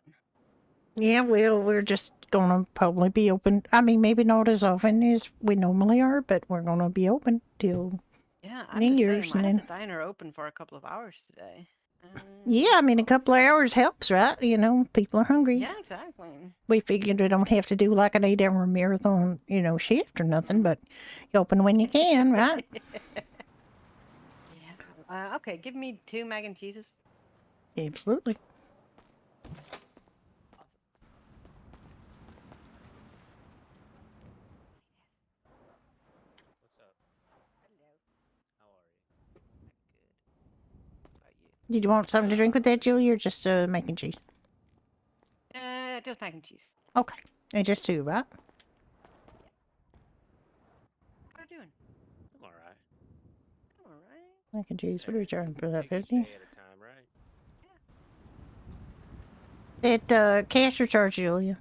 Yeah, well, we're just gonna probably be open. I mean, maybe not as often as we normally are, but we're gonna be open till Yeah, I'm New just Year's, saying, and I had then the diner open for a couple of hours today. yeah, I mean, a couple of hours helps, right? You know, people are hungry. Yeah, exactly. We figured we don't have to do like an 8-hour marathon, shift or nothing, but you open when you can, right? Yeah. Okay, give me 2 mac and cheeses. Absolutely. What's up? Hello. How are you? Good. How about you? Did you want something to drink with that, Julie, or just mac and cheese? Just mac and cheese. Okay. And just 2, right? How are you doing? I'm all right. I'm all right. Mac and cheese. What are we charging for that? Take each 50? day at a time, right? That cash or charge, Julia?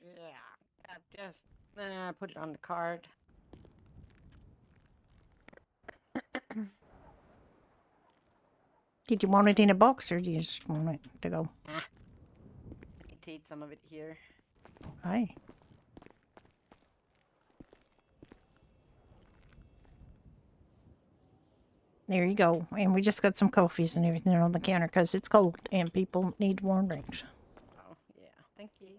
Yeah. I've just put it on the card. Did you want it in a box or do you just want it to go? I can take some of it here. Aye. There you go. And we just got some coffees and everything on the counter because it's cold and people need warm drinks. Oh, yeah. Thank you.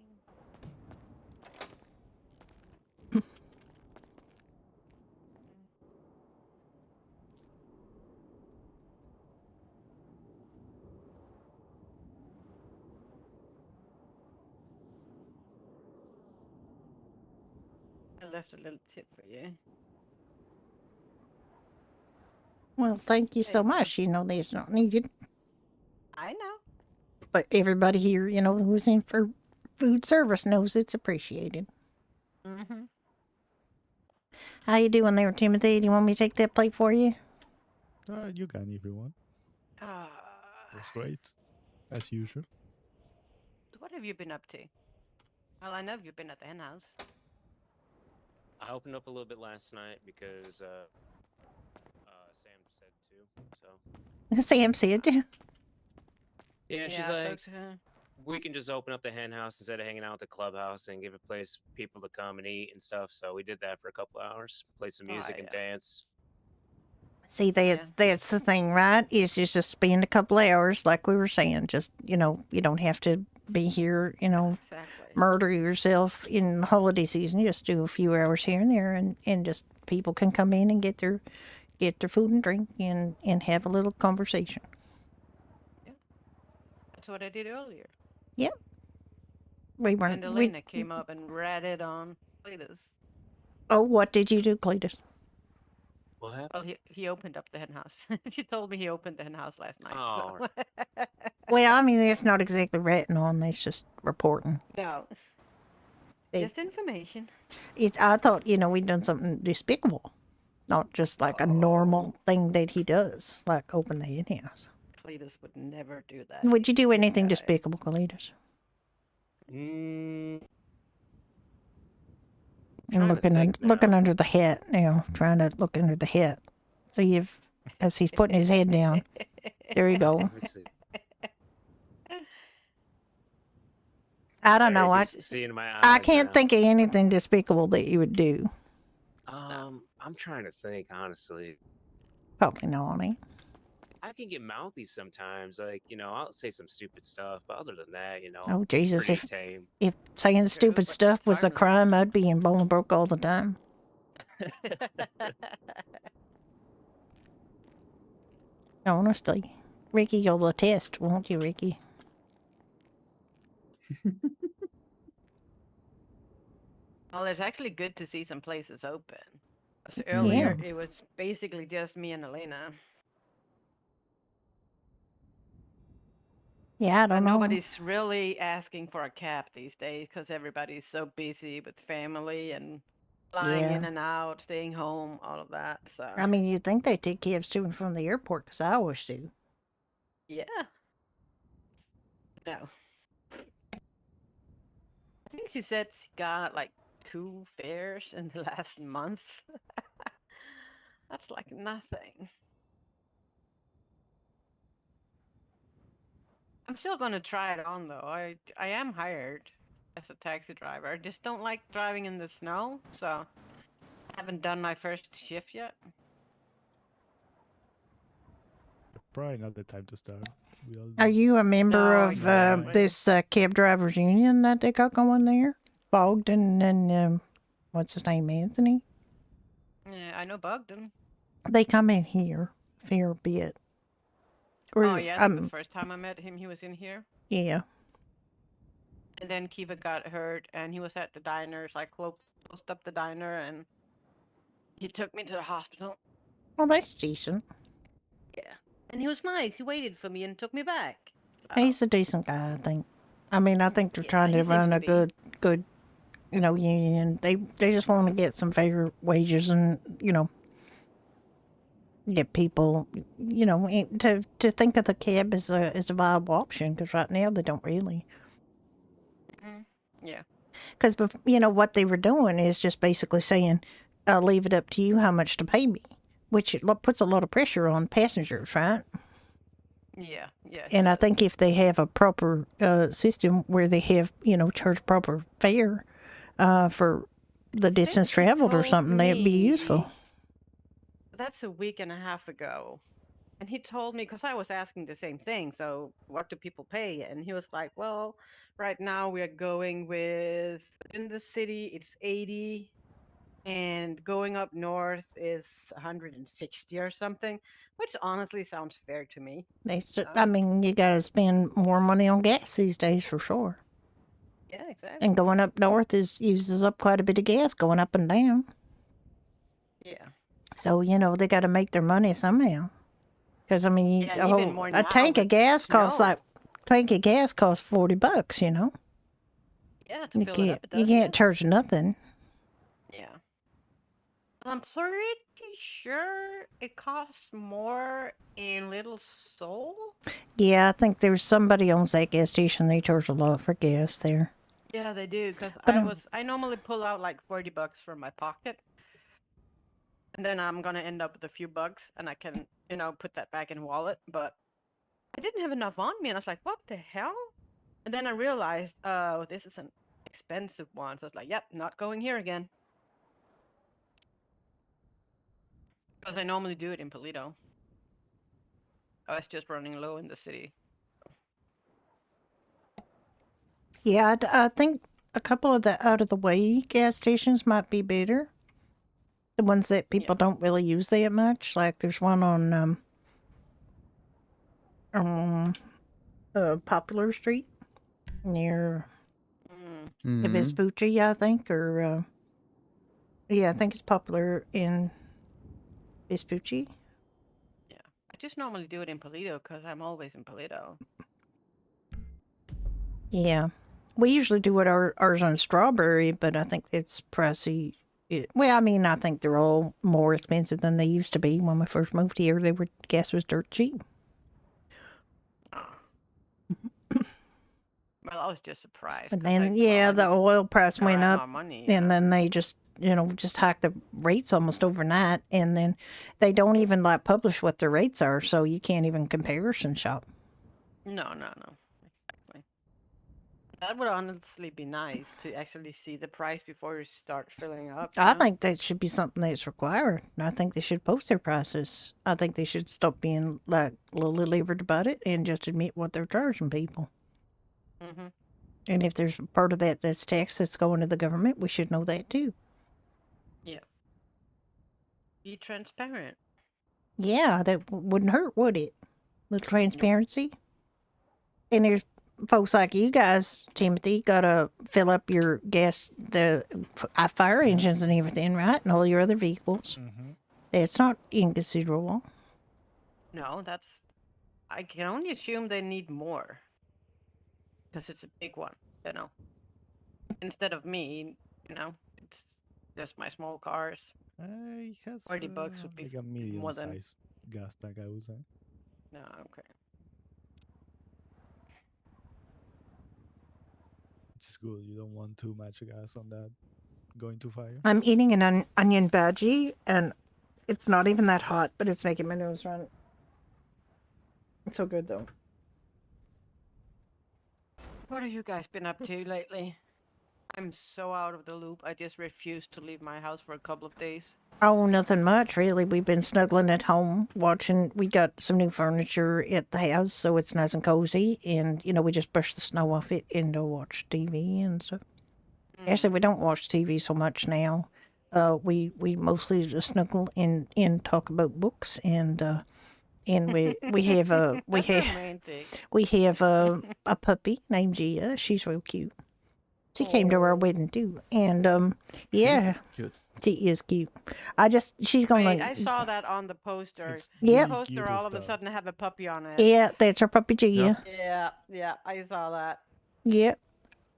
I left a little tip for you. Well, thank you so much. There's not needed. I know. But everybody here, who's in for food service knows it's appreciated. Mm-hmm. How you doing there, Timothy? Do you want me to take that plate for you? You can if you want. That's great. As usual. What have you been up to? Well, I know you've been at the hen house. I opened up a little bit last night because Sam said to. So Sam said. yeah, she's I like, spoke to her. we can just open up the hen house instead of hanging out at the clubhouse and give a place people to come and eat and stuff. So we did that for a couple hours, play some music and dance. See, that's the thing, right? Is just to spend a couple hours, like we were saying. Just you don't have to be here, murder yourself in the holiday season. Just do a few hours here and there, and just people can come in and get their food and drink and have a little conversation. That's what I did earlier. Yep. We weren't. And Elena came up and ratted on Cletus. Oh, what did you do, Cletus? What happened? Well, he opened up the hen house. She told me he opened the hen house last night. Oh. So. Well, I mean, it's not exactly ratting on. It's just reporting. No. Just information. I thought, we'd done something despicable. Not just like a normal thing that he does, like open the hen house. Cletus would never do that. Would you do anything despicable, Cletus? And looking under the hat now, trying to look under the hat. See if, as he's putting his head down. There you go. I don't know. I can't think of anything despicable that you would do. I'm trying to think, honestly. Probably not, eh? I can get mouthy sometimes. Like, I'll say some stupid stuff, but other than that, Oh, Jesus. pretty tame. If saying stupid stuff was a crime, I'd be in Bolingbroke all the time. Honestly. Ricky, you'll attest, won't you, Ricky? Well, it's actually good to see some places open. So earlier, it was basically just me and Elena. Yeah, I don't know. Nobody's really asking for a cap these days because everybody's so busy with family and flying in and out, staying home, all of that. So I mean, you'd think they take cabs to and from the airport, because I always do. Yeah. No. I think she said she got like 2 fares in the last month. That's like nothing. I'm still going to try it on, though. I am hired as a taxi driver. I just don't like driving in the snow, so I haven't done my first shift yet. Probably not the time to start. Are you a member of this cab drivers union that they got going there? Bogdan and what's his name, Anthony? Yeah, I know Bogdan. They come in here a fair bit. Oh yeah, the first time I met him, he was in here. Yeah. And then Kiva got hurt, and he was at the diner, so I closed up the diner, and he took me to the hospital. Well, that's decent. Yeah. And he was nice. He waited for me and took me back. He's a decent guy, I think. I mean, I think they're trying to run a good, union. They just want to get some fair wages and, get people, to think of the cab as a viable option, because right now they don't really. Yeah. Because, what they were doing is just basically saying, I'll leave it up to you how much to pay me, which puts a lot of pressure on passengers, right? Yeah. And I think if they have a proper system where they have, charge proper fare for the distance traveled or something, that'd be useful. That's a week and a half ago. And he told me, because I was asking the same thing, so what do people pay? And he was like, well, right now we are going with, in the city, it's 80, and going up north is 160 or something, which honestly sounds fair to me. I mean, you got to spend more money on gas these days for sure. Yeah, exactly. And going up north uses up quite a bit of gas going up and down. Yeah. So, they got to make their money somehow. Because, I mean, a tank of gas costs $40, Yeah, to fill it up, you can't charge nothing. Yeah. I'm pretty sure it costs more in Little Seoul. Yeah, I think there's somebody owns that gas station. They charge a lot for gas there. Yeah, they do. Because I normally pull out like $40 from my pocket. And then I'm going to end up with a few bucks, and I can, put that back in wallet. But I didn't have enough on me, and I was like, what the hell? And then I realized, oh, this is an expensive one. So I was like, yep, not going here again. Because I normally do it in Polito. I was just running low in the city. Yeah, I think a couple of the out of the way gas stations might be better. The ones that people don't really use that much. Like there's one on Popular Street near Vespucci, I think, or yeah, I think it's Popular in Vespucci. Yeah, I just normally do it in Polito because I'm always in Polito. Yeah, we usually do ours on Strawberry, but I think it's pricey. Well, I mean, I think they're all more expensive than they used to be when we first moved here. Gas was dirt cheap. Well, I was just surprised. And then, the oil price went up, money, and then they just hiked the rates almost overnight, and then they don't even publish what their rates are, so you can't even comparison shop. No, exactly. That would honestly be nice to actually see the price before you start filling up. I think that should be something that's required. I think they should post their prices. I think they should stop being a little delivered about it and just admit what they're charging people. Mm-hmm. And if there's part of that's tax that's going to the government, we should know that too. Yeah. Be transparent. Yeah, that wouldn't hurt, would it? Little transparency. And there's folks like you guys, Timothy, gotta fill up your gas, the fire engines and everything, right? And all your other vehicles. Mm-hmm. It's not inconsiderable. No, I can only assume they need more. Because it's a big one, Instead of me, it's just my small cars. He has $40 would be like a more than... medium-sized gas tank, I would say. No, okay. Which is good. You don't want too much gas on that going to fire. I'm eating an onion bhaji, and it's not even that hot, but it's making my nose run. It's so good, though. What have you guys been up to lately? I'm so out of the loop. I just refuse to leave my house for a couple of days. Oh, nothing much, really. We've been snuggling at home, watching. We got some new furniture at the house, so it's nice and cozy. And, we just brush the snow off it and watch TV and stuff. Actually, we don't watch TV so much now. We mostly just snuggle and talk about books, and we have a puppy named Gia. She's real cute. She came to our wedding too, and yeah, Cute. she is cute. She's gonna. Wait, I saw that on the poster. Yeah. The poster all of a sudden have a puppy on it. Yeah, that's our puppy Gia. Yeah, I saw that. Yep.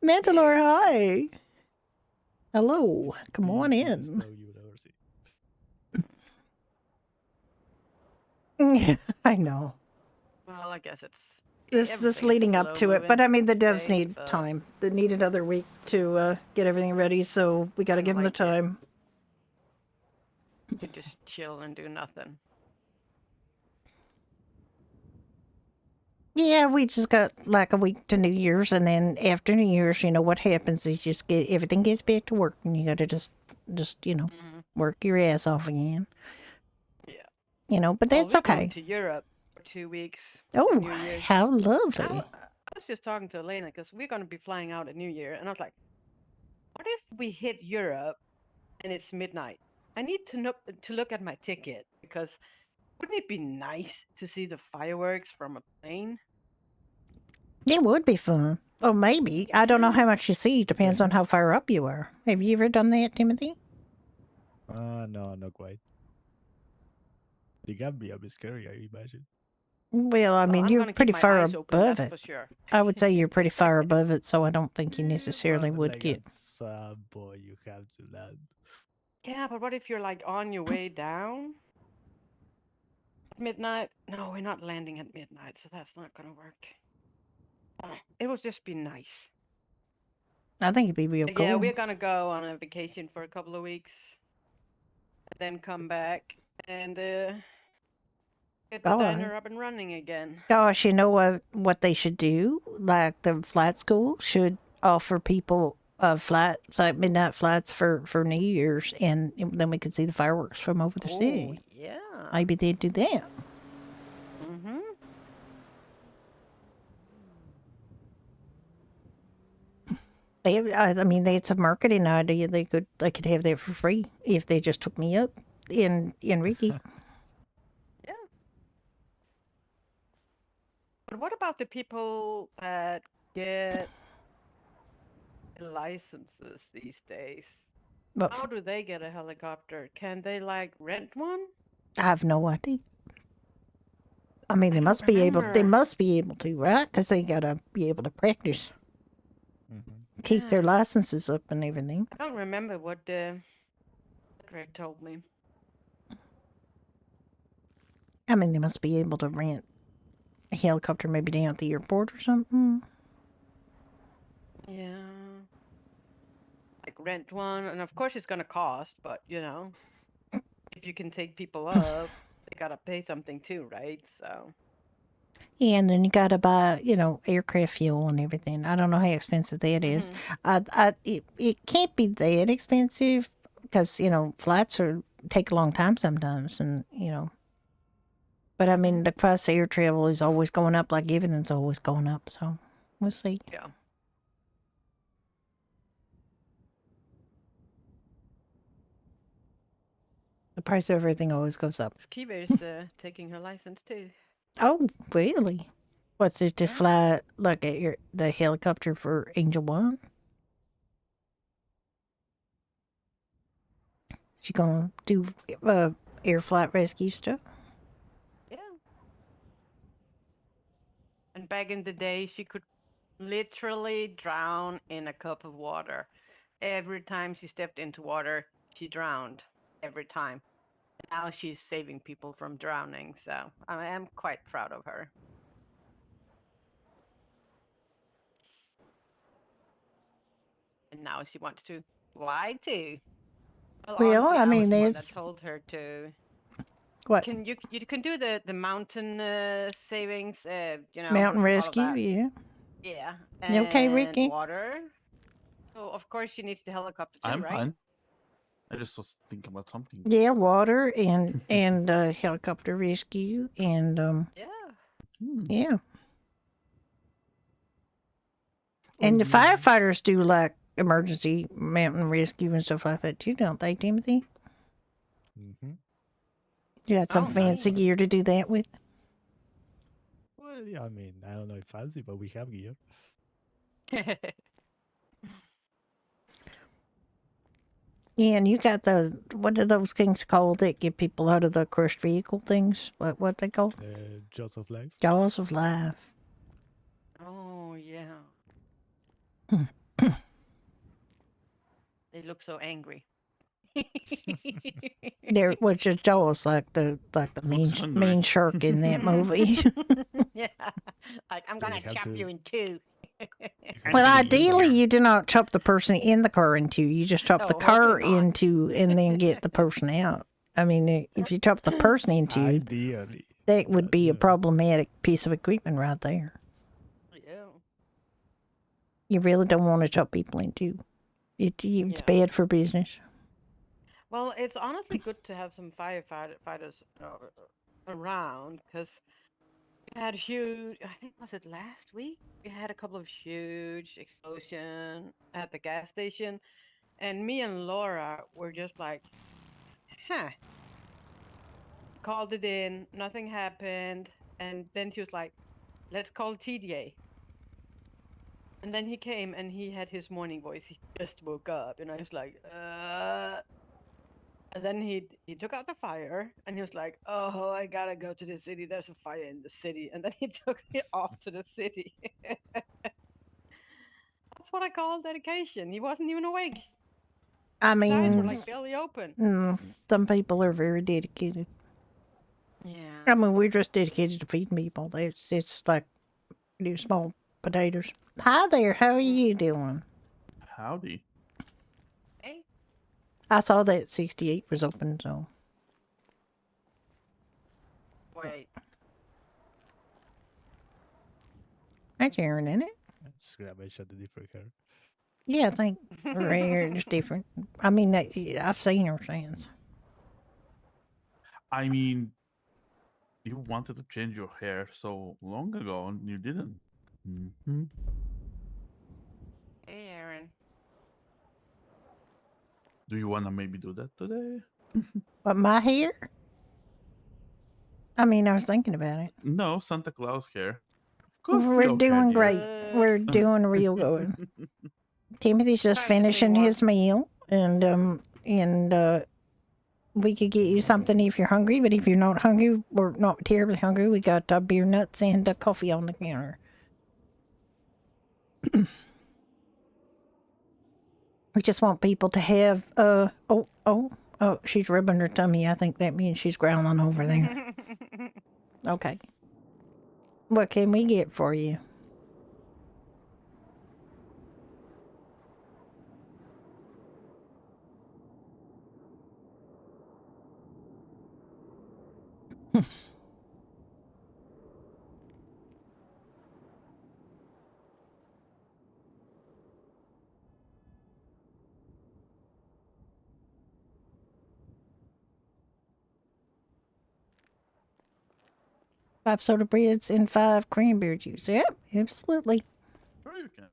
Mandalore, hi. Hello, come on in. I know. Well, I guess it's... This leading up to it, but I mean the devs need time. They need another week to get everything ready, so we got to give them the time. To just chill and do nothing. Yeah, we just got like a week to New Year's, and then after New Year's, what happens is just everything gets back to work, and you got to just work your ass off again. Yeah. But that's we're okay. Going to Europe for 2 weeks. Oh, how lovely! I was just talking to Elena because we're going to be flying out at New Year, and I was like, "What if we hit Europe and it's midnight? I need to look at my ticket because wouldn't it be nice to see the fireworks from a plane?" It would be fun. Or maybe. I don't know how much you see. Depends on how far up you are. Have you ever done that, Timothy? No, not quite. It can be a bit scary, I imagine. Well, I mean, you're pretty far above it. Sure. I would say you're pretty far above it, so I don't think you necessarily would get. Boy, you have to land. Yeah, but what if you're like on your way down at midnight? No, we're not landing at midnight, so that's not gonna work. It would just be nice. I think it'd be real cool. Yeah, we're gonna go on a vacation for a couple of weeks, then come back and Get the Oh, diner up and running again. Gosh, you know what they should do? Like the flight school should offer people flights, like midnight flights for New Year's, and then we could see the fireworks from over the Oh, city. yeah. Maybe they'd do that. Mm-hmm. I mean, it's a marketing idea. They could have that for free if they just took me up in Ricky. Yeah. But what about the people that get licenses these days? But How do they get a helicopter? Can they like rent one? I have no idea. I mean, they don't must be able. They remember. must be able to, right? Because they gotta be able to practice, keep their Yeah. licenses up and everything. I don't remember what Greg told me. I mean, they must be able to rent a helicopter maybe down at the airport or something. Yeah. Like rent one, and of course it's gonna cost, but you know, if you can take people up, they gotta pay something too, right? So. Yeah, and then you gotta buy, aircraft fuel and everything. I don't know how expensive that is. It can't be that expensive because flights take a long time sometimes, and But I mean, the price of air travel is always going up, like everything's always going up. So we'll see. Yeah. The price of everything always goes up. Kiva is taking her license too. Oh, really? What's it to fly like the helicopter for Angel One? She gonna do air flight rescue stuff? Yeah. And back in the day, she could literally drown in a cup of water. Every time she stepped into water, she drowned. Every time. Now she's saving people from drowning, so I am quite proud of her. And now she wants to fly too. Well, honestly, I I was mean, the one that there's told her to. what You can do the mountain savings, mountain all of rescue, that. yeah. Yeah, You okay, and Ricky? water. So of course she needs the helicopter too, I'm right? fine. I just was thinking about something. Yeah, water and helicopter rescue and Yeah. yeah. And the firefighters do like emergency mountain rescue and stuff like that too, don't they, Timothy? Mm-hmm. You got some Oh, fancy nice. gear to do that with. Well, yeah, I mean, I don't know if fancy, but we have gear. Yeah, and you got those. What are those things called that get people out of the crushed vehicle things? What they called? Jaws of Life. Jaws of Life. Oh yeah. They look so angry. There was just Jaws, like the mean shark in that movie. Yeah. Like I'm gonna chop you in two. Well, ideally, you do not chop the person in the car in two. You just chop the No, car hopefully not. in two and then get the person out. I mean, if you chop the person in two, Ideally. that would be a problematic piece of equipment right there. Yeah. You really don't want to chop people in two. It's bad for business. Well, it's honestly good to have some firefighters around because we had huge. I think was it last week? We had a couple of huge explosion at the gas station, and me and Laura were just like, "Huh." Called it in, nothing happened, and then she was like, "Let's call TDA." And then he came and he had his morning voice. He just woke up, and I was like, And then he took out the fire, and he was like, "Oh, I gotta go to the city. There's a fire in the city." And then he took me off to the city. That's what I call dedication. He wasn't even awake. I His eyes were mean, like barely open. some people are very dedicated. Yeah. I mean, we're just dedicated to feeding people. It's like do small potatoes. Hi there, how are you doing? Howdy. Hey. I saw that 68 was open, so. Wait. That's Aaron, isn't it? Just grab a shot the different hair. Yeah, I think her hair is different. I mean, I've seen her since. I mean, you wanted to change your hair so long ago and you didn't. Mm-hmm. Hey, Aaron. Do you want to maybe do that today? But my hair? I mean, I was thinking about it. No, Santa Claus hair. Of course, We're go doing ahead, great. dear. We're doing real good. Timothy's just finishing his meal, and we could get you something if you're hungry. But if you're not hungry, or not terribly hungry, we got beer nuts and coffee on the counter. We just want people to have oh, she's rubbing her tummy. I think that means she's growling over there. Okay. What can we get for you? Five soda breads and 5 cranberry juice. Yep, absolutely. Sure you can.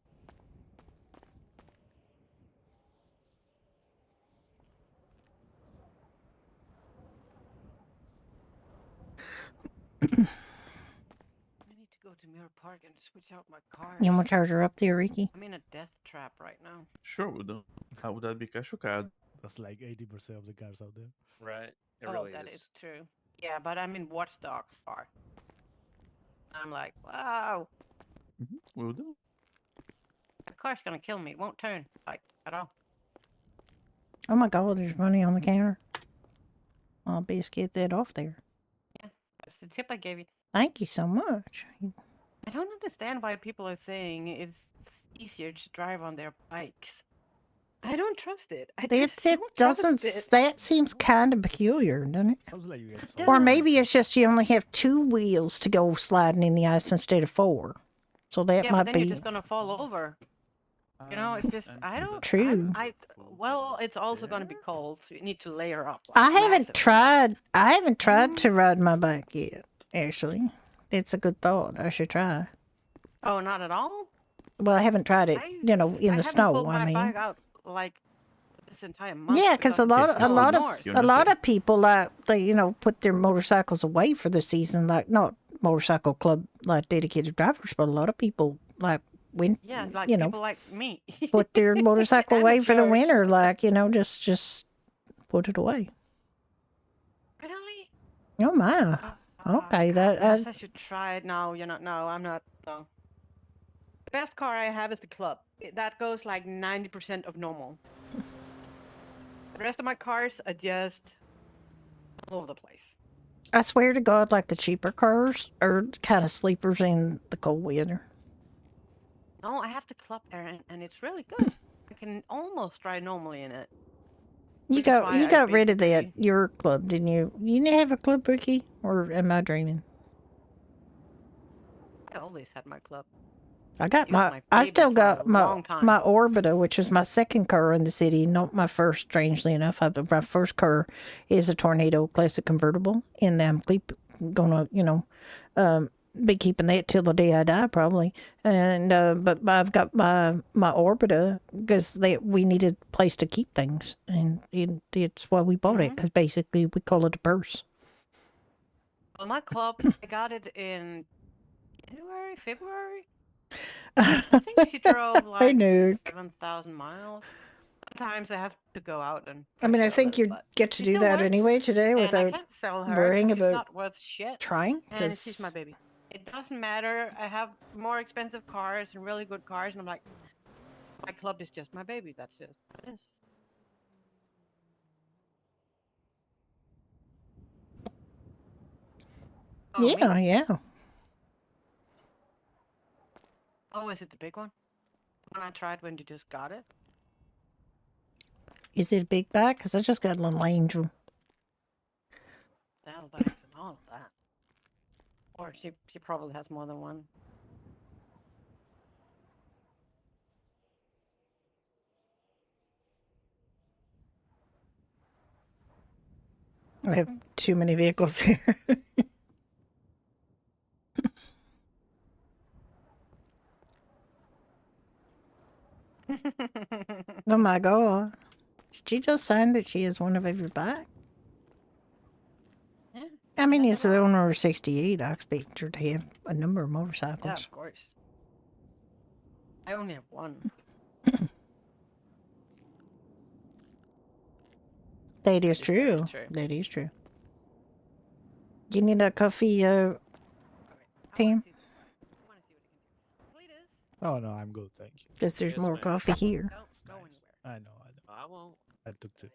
I need to go to Mirror Park and switch out my car. You want to charge her up there, Ricky? I'm in a death trap right now. Sure, we do. How would that be cash or card? That's like 80% of the cars out there. Right. It Oh, really that is. is true. Yeah, but I'm in Watchdog's car. I'm like, wow, We'll do. that car's gonna kill me. It won't turn, like, at all. Oh my god, there's money on the counter. I'll best get that off there. Yeah, that's the tip I gave you. Thank you so much. I don't understand why people are saying it's easier to drive on their bikes. I don't trust it. I just don't doesn't. trust it. That seems kind of peculiar, doesn't it? Sounds like you get Or maybe it's just you only have 2 wheels to go sliding in the ice instead of 4. So that Yeah, might but then be you're just gonna fall over. You know, it's just I don't. true. Well, it's also gonna be cold, so you need to layer up. I haven't tried to ride my bike yet. Actually, it's a good thought. I should try. Oh, not at all. Well, I haven't tried it. In the I haven't snow. pulled my I mean, bike out like this entire month. yeah, because a lot of people they put their motorcycles away for the season, like not motorcycle club like dedicated drivers, but a lot of people like Yeah, like you know, people like me. put their motorcycle away for the Amateurs. winter, like just put it away. Really? Oh my. Okay, that Yes, I should try it now. No, I'm not. No. The best car I have is the club. That goes like 90% of normal. The rest of my cars are just all over the place. I swear to God, like the cheaper cars are kind of sleepers in the cold weather. No, I have the club, Aaron, and it's really good. I can almost ride normally in it. You got rid of that your club, didn't you? You didn't have a club, Ricky, or am I dreaming? I always had my club. I got It was my I baby still for got a long time. my Orbita, which is my second car in the city, not my first. Strangely enough, my first car is a Tornado Classic convertible, and I'm gonna be keeping that till the day I die, probably. And but I've got my Orbita because we needed a place to keep things, and it's why we bought it, because basically we call it a purse. Well, my club, I got it in January, February. I think she drove like 7,000 miles. Sometimes I have to go out and. I mean, I think you get to do that anyway today And I without can't sell her. worrying She's about not worth shit. trying. And she's my baby. It doesn't matter. I have more expensive cars and really good cars, and I'm like, my club is just my baby. That's it. It is. Oh, me? Yeah. Oh, is it the big one? The one I tried when you just got it? Is it a big bike? Because I just got a little Angel. Saddlebags and all of that. Or she probably has more than one. I have too many vehicles here. Oh my god. Did she just sign that she is one of every bike? Yeah. I mean, it's the owner of 68. I expect her to have a number of Yeah, motorcycles. of course. I only have one. That is It's very true. true. That is true. You need a coffee, Tim? Oh no, I'm good, thank you. Because there's Yes, more ma'am. coffee here. Don't go Nice. anywhere. I know. I won't. I took two.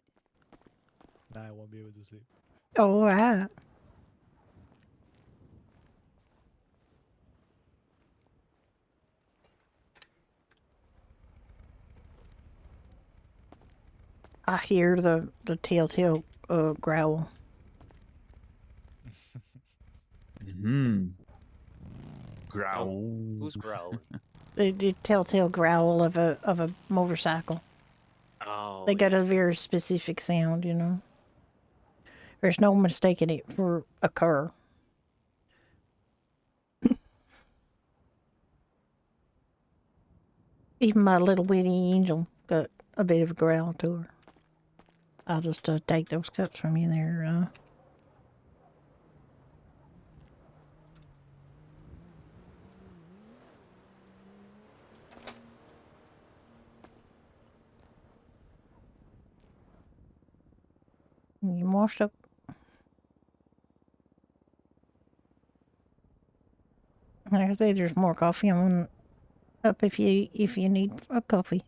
Now I won't be able to sleep. Oh, all right. I hear the telltale growl. Growl. Who's growling? The telltale growl of a motorcycle. Oh, They got yeah. a very specific sound, you know. There's no mistaking it for a cur. Even my little witty angel got a bit of a growl to her. I'll just take those cups from you there. You washed up. Like I said, there's more coffee on up if you need a coffee.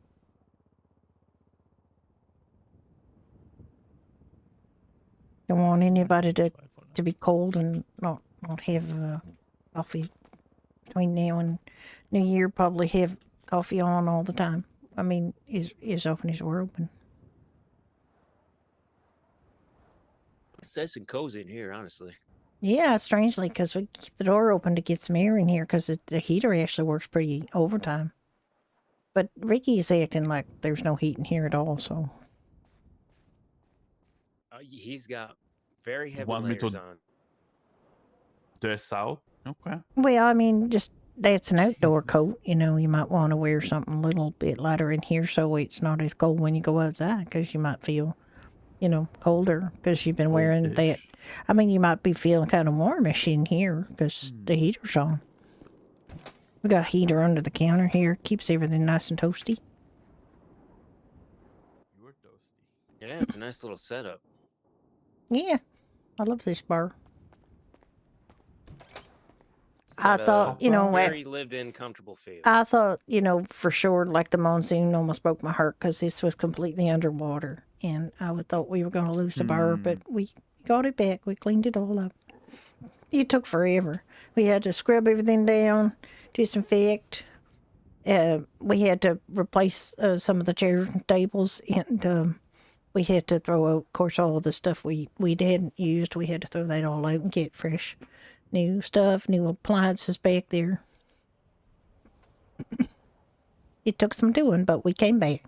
Don't want anybody to be cold and not have coffee between now and New Year. Probably have coffee on all the time. I mean, as often as we're open. It's nice and cozy in here, honestly. Yeah, strangely, because we keep the door open to get some air in here because the heater actually works pretty overtime. But Ricky's acting like there's no heat in here at all, so. He's got very heavy Want me layers to on. dress out? Okay. Well, I mean, just that's an outdoor coat. You know, you might want to wear something a little bit lighter in here so it's not as cold when you go outside because you might feel, you know, colder because you've been wearing that. I mean, you might be feeling kind of warmish in here because the heater's on. We got a heater under the counter here. Keeps everything nice and toasty. You're toasty. Yeah, it's a nice little setup. Yeah, I love this bar. Got I thought, you know, very lived-in, comfortable feel. I thought, you know, for sure, like the monsoon almost broke my heart because this was completely underwater. And I thought we were going to lose the bar, but we got it back. We cleaned it all up. It took forever. We had to scrub everything down, disinfect. We had to replace some of the chairs and tables, and we had to throw out, of course, all the stuff we hadn't used. We had to throw that all out and get fresh new stuff, new appliances back there. It took some doing, but we came back.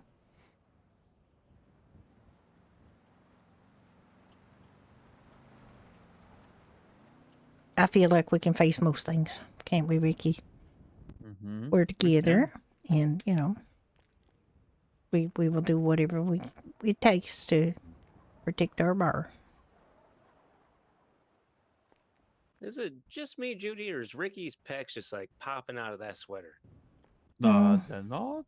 I feel like we can face most things, can't we, Ricky? We're together, and you know, we will do whatever it takes to protect our bar. Is it just me, Judy, or is Ricky's pecs just like popping out of that sweater? No, they're not.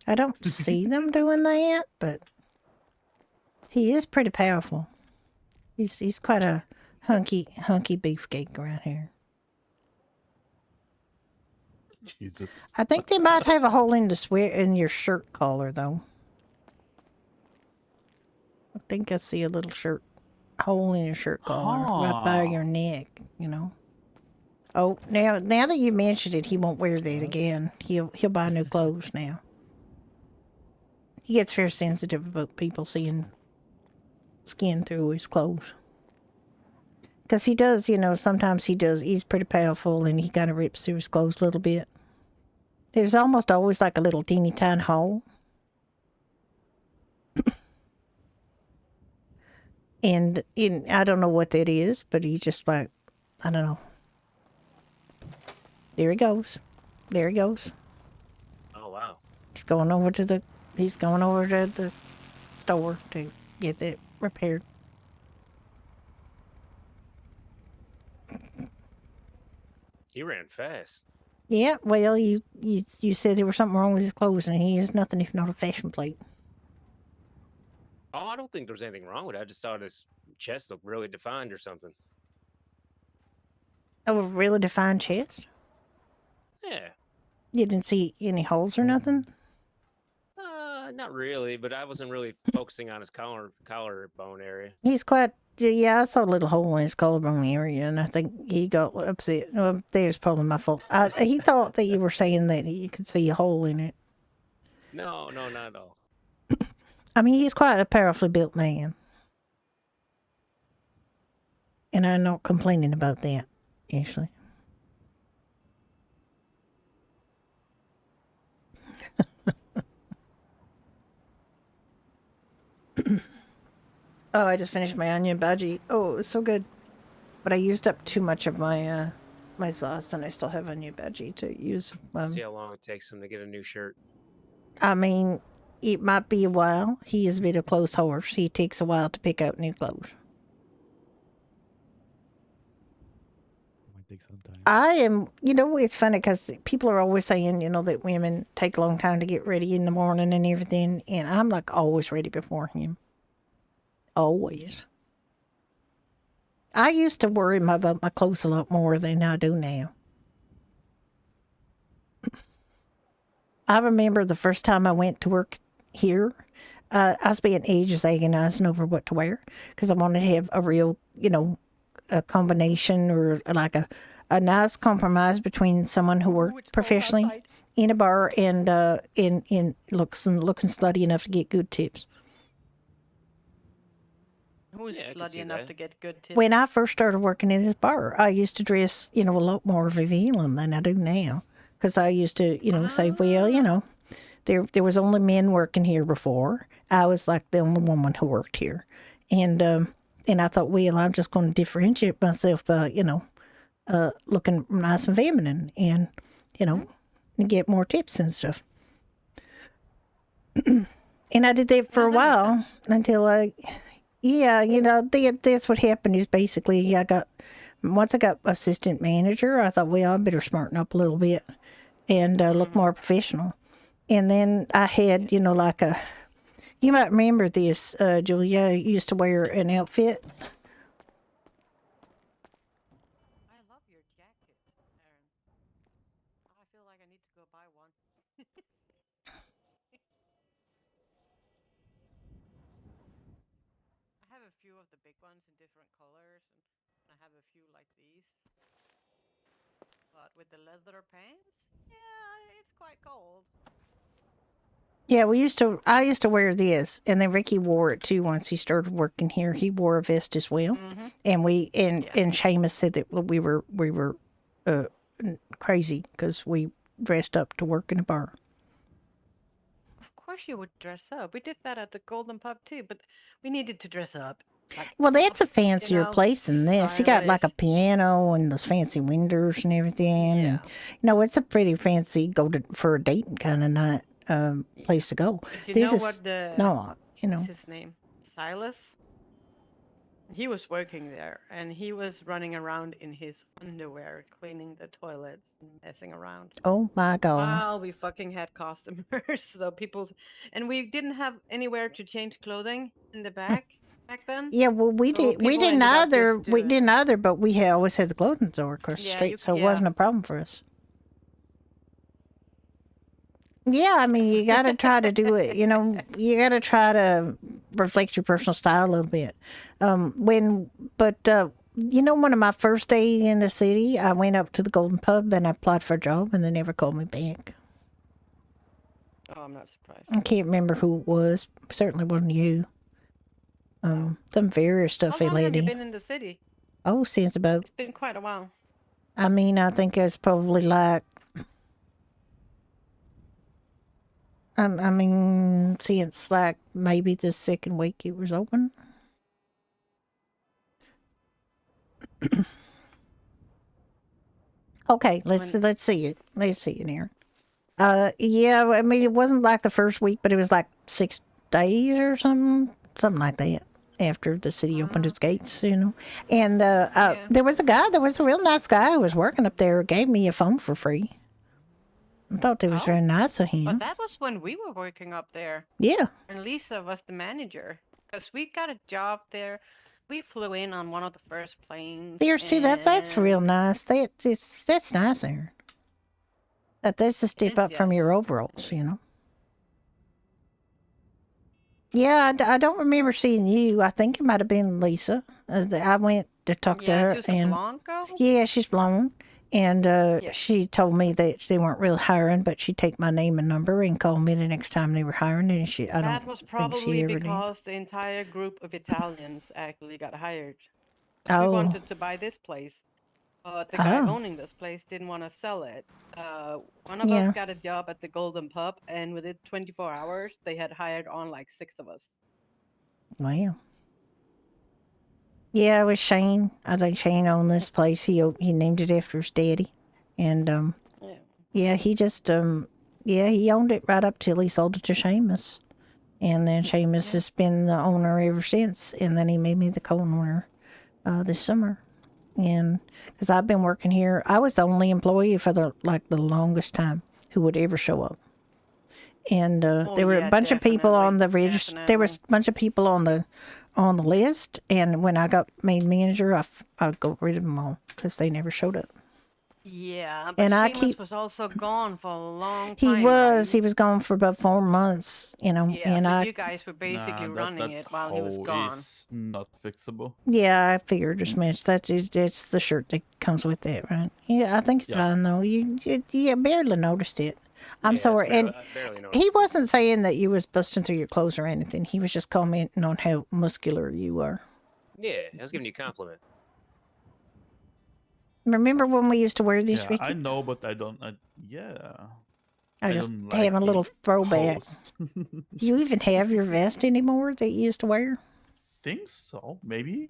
I don't see them doing that, but he is pretty powerful. He's quite a hunky beefcake around here. Jesus. I think they might have a hole in your shirt collar, though. I think I see a little hole in your shirt collar right by your neck, you know. Oh, now that you mentioned it, he won't wear that again. He'll buy new clothes now. He gets very sensitive about people seeing skin through his clothes. Because he does, you know, sometimes he does. He's pretty powerful, and he kind of rips through his clothes a little bit. There's almost always like a little teeny tiny hole. And I don't know what that is, but he just like, I don't know. There he goes. There he goes. Oh wow. He's going over to the store to get that repaired. He ran fast. Yeah, well, you said there was something wrong with his clothes, and he is nothing if not a fashion plate. Oh, I don't think there was anything wrong with it. I just thought his chest looked really defined or something. Oh, a really defined chest? Yeah. You didn't see any holes or nothing? Not really, but I wasn't really focusing on his collarbone area. He's quite, yeah, I saw a little hole in his collarbone area, and I think he got upset. Well, there's probably my fault. He thought that you were saying that you could see a hole in it. No, not at all. I mean, he's quite a powerfully built man. And I'm not complaining about that, actually. Oh, I just finished my onion bhaji. Oh, it was so good. But I used up too much of my my sauce, and I still have onion bhaji to use. See how long it takes him to get a new shirt. I mean, it might be a while. He is a bit of a close horse. He takes a while to pick out new clothes. Might take some time. I am, you know, it's funny because people are always saying, you know, that women take a long time to get ready in the morning and everything. And I'm like always ready before him. Always. I used to worry about my clothes a lot more than I do now. I remember the first time I went to work here, I spent ages agonizing over what to wear because I wanted to have a real, you know, a combination or like a nice compromise between someone who worked professionally in a bar and in looking slutty enough to get good tips. Who's slutty enough to get good tips? When I first started working in this bar, I used to dress, you know, a lot more revealing than I do now. Because I used to, you know, say, well, you know, there was only men working here before. I was like the only woman who worked here. And I thought, well, I'm just going to differentiate myself by, you know, looking nice and feminine and, you know, get more tips and stuff. And I did that for a while until yeah, you know, that's what happened is basically once I got assistant manager, I thought, well, I better smarten up a little bit and look more professional. And then I had, you know, like you might remember this, Julia, I used to wear an outfit. I love your jacket, Aaron. I feel like I need to go buy one. I have a few of the big ones in different colors, and I have a few like these. But with the leather pants, yeah, it's quite cold. Yeah, I used to wear this, and then Ricky wore it too once he started working here. He wore a vest as well. Mm-hmm. And and Seamus said that we were crazy because we dressed up to work in a bar. Of course you would dress up. We did that at the Golden Pub too, but we needed to dress up. Like, Well, that's a fancier you know, place than this. You got like a stylish. piano and those fancy windows and everything. Yeah. And, you know, it's a pretty fancy for a date kind of night place to go. You This know is what the no, you know. what's his name? Silas? He was working there, and he was running around in his underwear, cleaning the toilets and messing around. Oh my God. While we fucking had customers, so people, and we didn't have anywhere to change clothing in the back then. Yeah, well, we So did. We people didn't ended up either. just We doing didn't it. either. But we always had the clothing store across the Yeah, street, you- so it yeah. wasn't a problem for us. Yeah, I mean, you got to try to do it. You know, you got to try to reflect your personal style a little bit. You know, one of my first days in the city, I went up to the Golden Pub and I applied for a job, and they never called me back. Oh, I'm not surprised. I can't remember who it was. Certainly wasn't you. Some very How stuffy long have you lady. been in the city? Oh, since about, It's been quite a while. I mean, I think it's probably like, I mean, since like maybe the second week it was open. Okay, let's see it. Let's see it here. Yeah, I mean, it wasn't like the first week, but it was like 6 days or something like that after the city opened its gates, you know. And there was a real nice guy who was working up there who gave me a phone for free. I thought that was very nice of him. But that was when we were working up there. Yeah. And Lisa was the manager. Because we got a job there. We flew in on one of the first planes. There, see that's real nice. That's nice there. That's a step up from your overalls, you know. Yeah, I don't remember seeing you. I think it might have been Lisa. I went to talk to her, she was a and blonde girl? yeah, she's blonde, and she told me that they weren't really hiring, but she'd take my name and number and call me the next time they were hiring. And That was probably ever did. because the entire group of Italians actually got hired. Oh. We wanted to buy this place, but the guy Oh. owning this place didn't want to sell it. One of Yeah. us got a job at the Golden Pub, and within 24 hours, they had hired on like 6 of us. Wow. Yeah, it was Shane. I think Shane owned this place. He named it after his daddy, and yeah, he just he owned it right up till he sold it to Seamus, and then Seamus has been the owner ever since. And then he made me the co-owner this summer, and because I've been working here, I was the only employee for the longest time who would ever show up. And there were a bunch of people on the register. There was a bunch of people on the list, and when I got made manager, I got rid of them all because they never showed up. Yeah, but And Seamus was also gone for a long He time. was gone for about 4 months, you know. Yeah, and so I you guys were basically running it while he was hole gone. is not fixable. yeah, I figured as much. That's the shirt that comes with it, right? Yeah, I think it's fine though. You barely noticed it. I'm sorry, and he wasn't saying that you was busting through your clothes or anything. He was just commenting on how muscular you are. Yeah, I was giving you a compliment. Remember when we used to wear these, Yeah, Vicky? I know, but I don't. I just don't have a like little it throwback. close. Do you even have your vest anymore that you used to wear? Think so, maybe.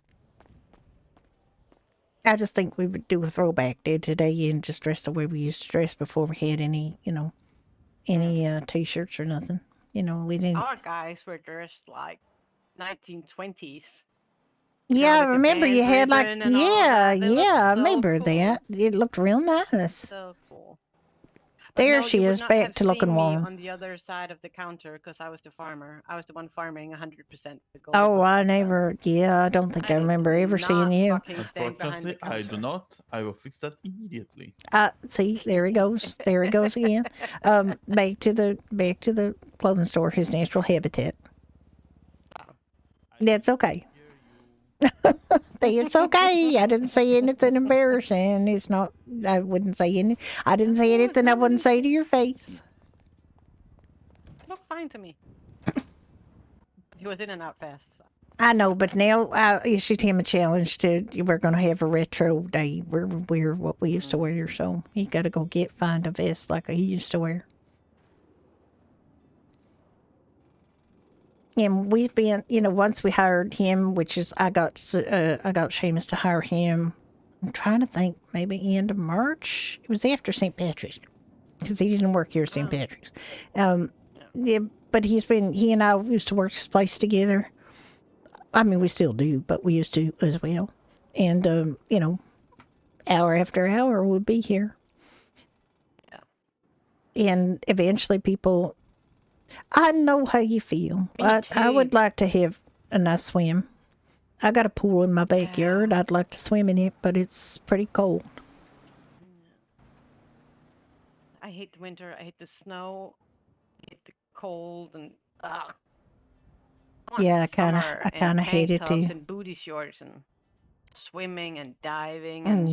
I just think we would do a throwback day today and just dress the way we used to dress before we had any, t-shirts or nothing. We didn't. Our guys were dressed like 1920s. Yeah, I with the remember you band had like, ribbon and all that. They looked I so remember cool. that. It looked real nice. So cool. There no, she you would is, not back have to looking seen me warm. on the other side of the counter because I was the farmer. I was the one farming 100% the gold. Oh, I don't think I remember ever seeing you. Unfortunately, I do not. I will fix that immediately. See, there he goes. There he goes again. Back to the clothing store, his natural habitat. That's okay. It's okay. I didn't say anything embarrassing. It's not. I wouldn't say any. I didn't say anything I wouldn't say to your face. Look fine to me. He was in and out fast. So. I know, but now I issued him a challenge to. We're going to have a retro day where we wear what we used to wear. So he got to go find a vest like he used to wear. And we've been, once we hired him, which is I got Seamus to hire him. I'm trying to think, maybe end of March. It was after St. Patrick's because he didn't work here at St. Patrick's. Yeah, but he and I used to work this place together. I mean, we still do, but we used to as well. And hour after hour would be here. Yeah. And eventually people. I know how you feel. I would like to have a nice swim. I got a pool in my backyard. I'd like to swim in it, but it's pretty cold. I hate the winter. I hate the snow. I hate the cold and yeah, I kind of hate it too. And booty shorts and swimming and diving and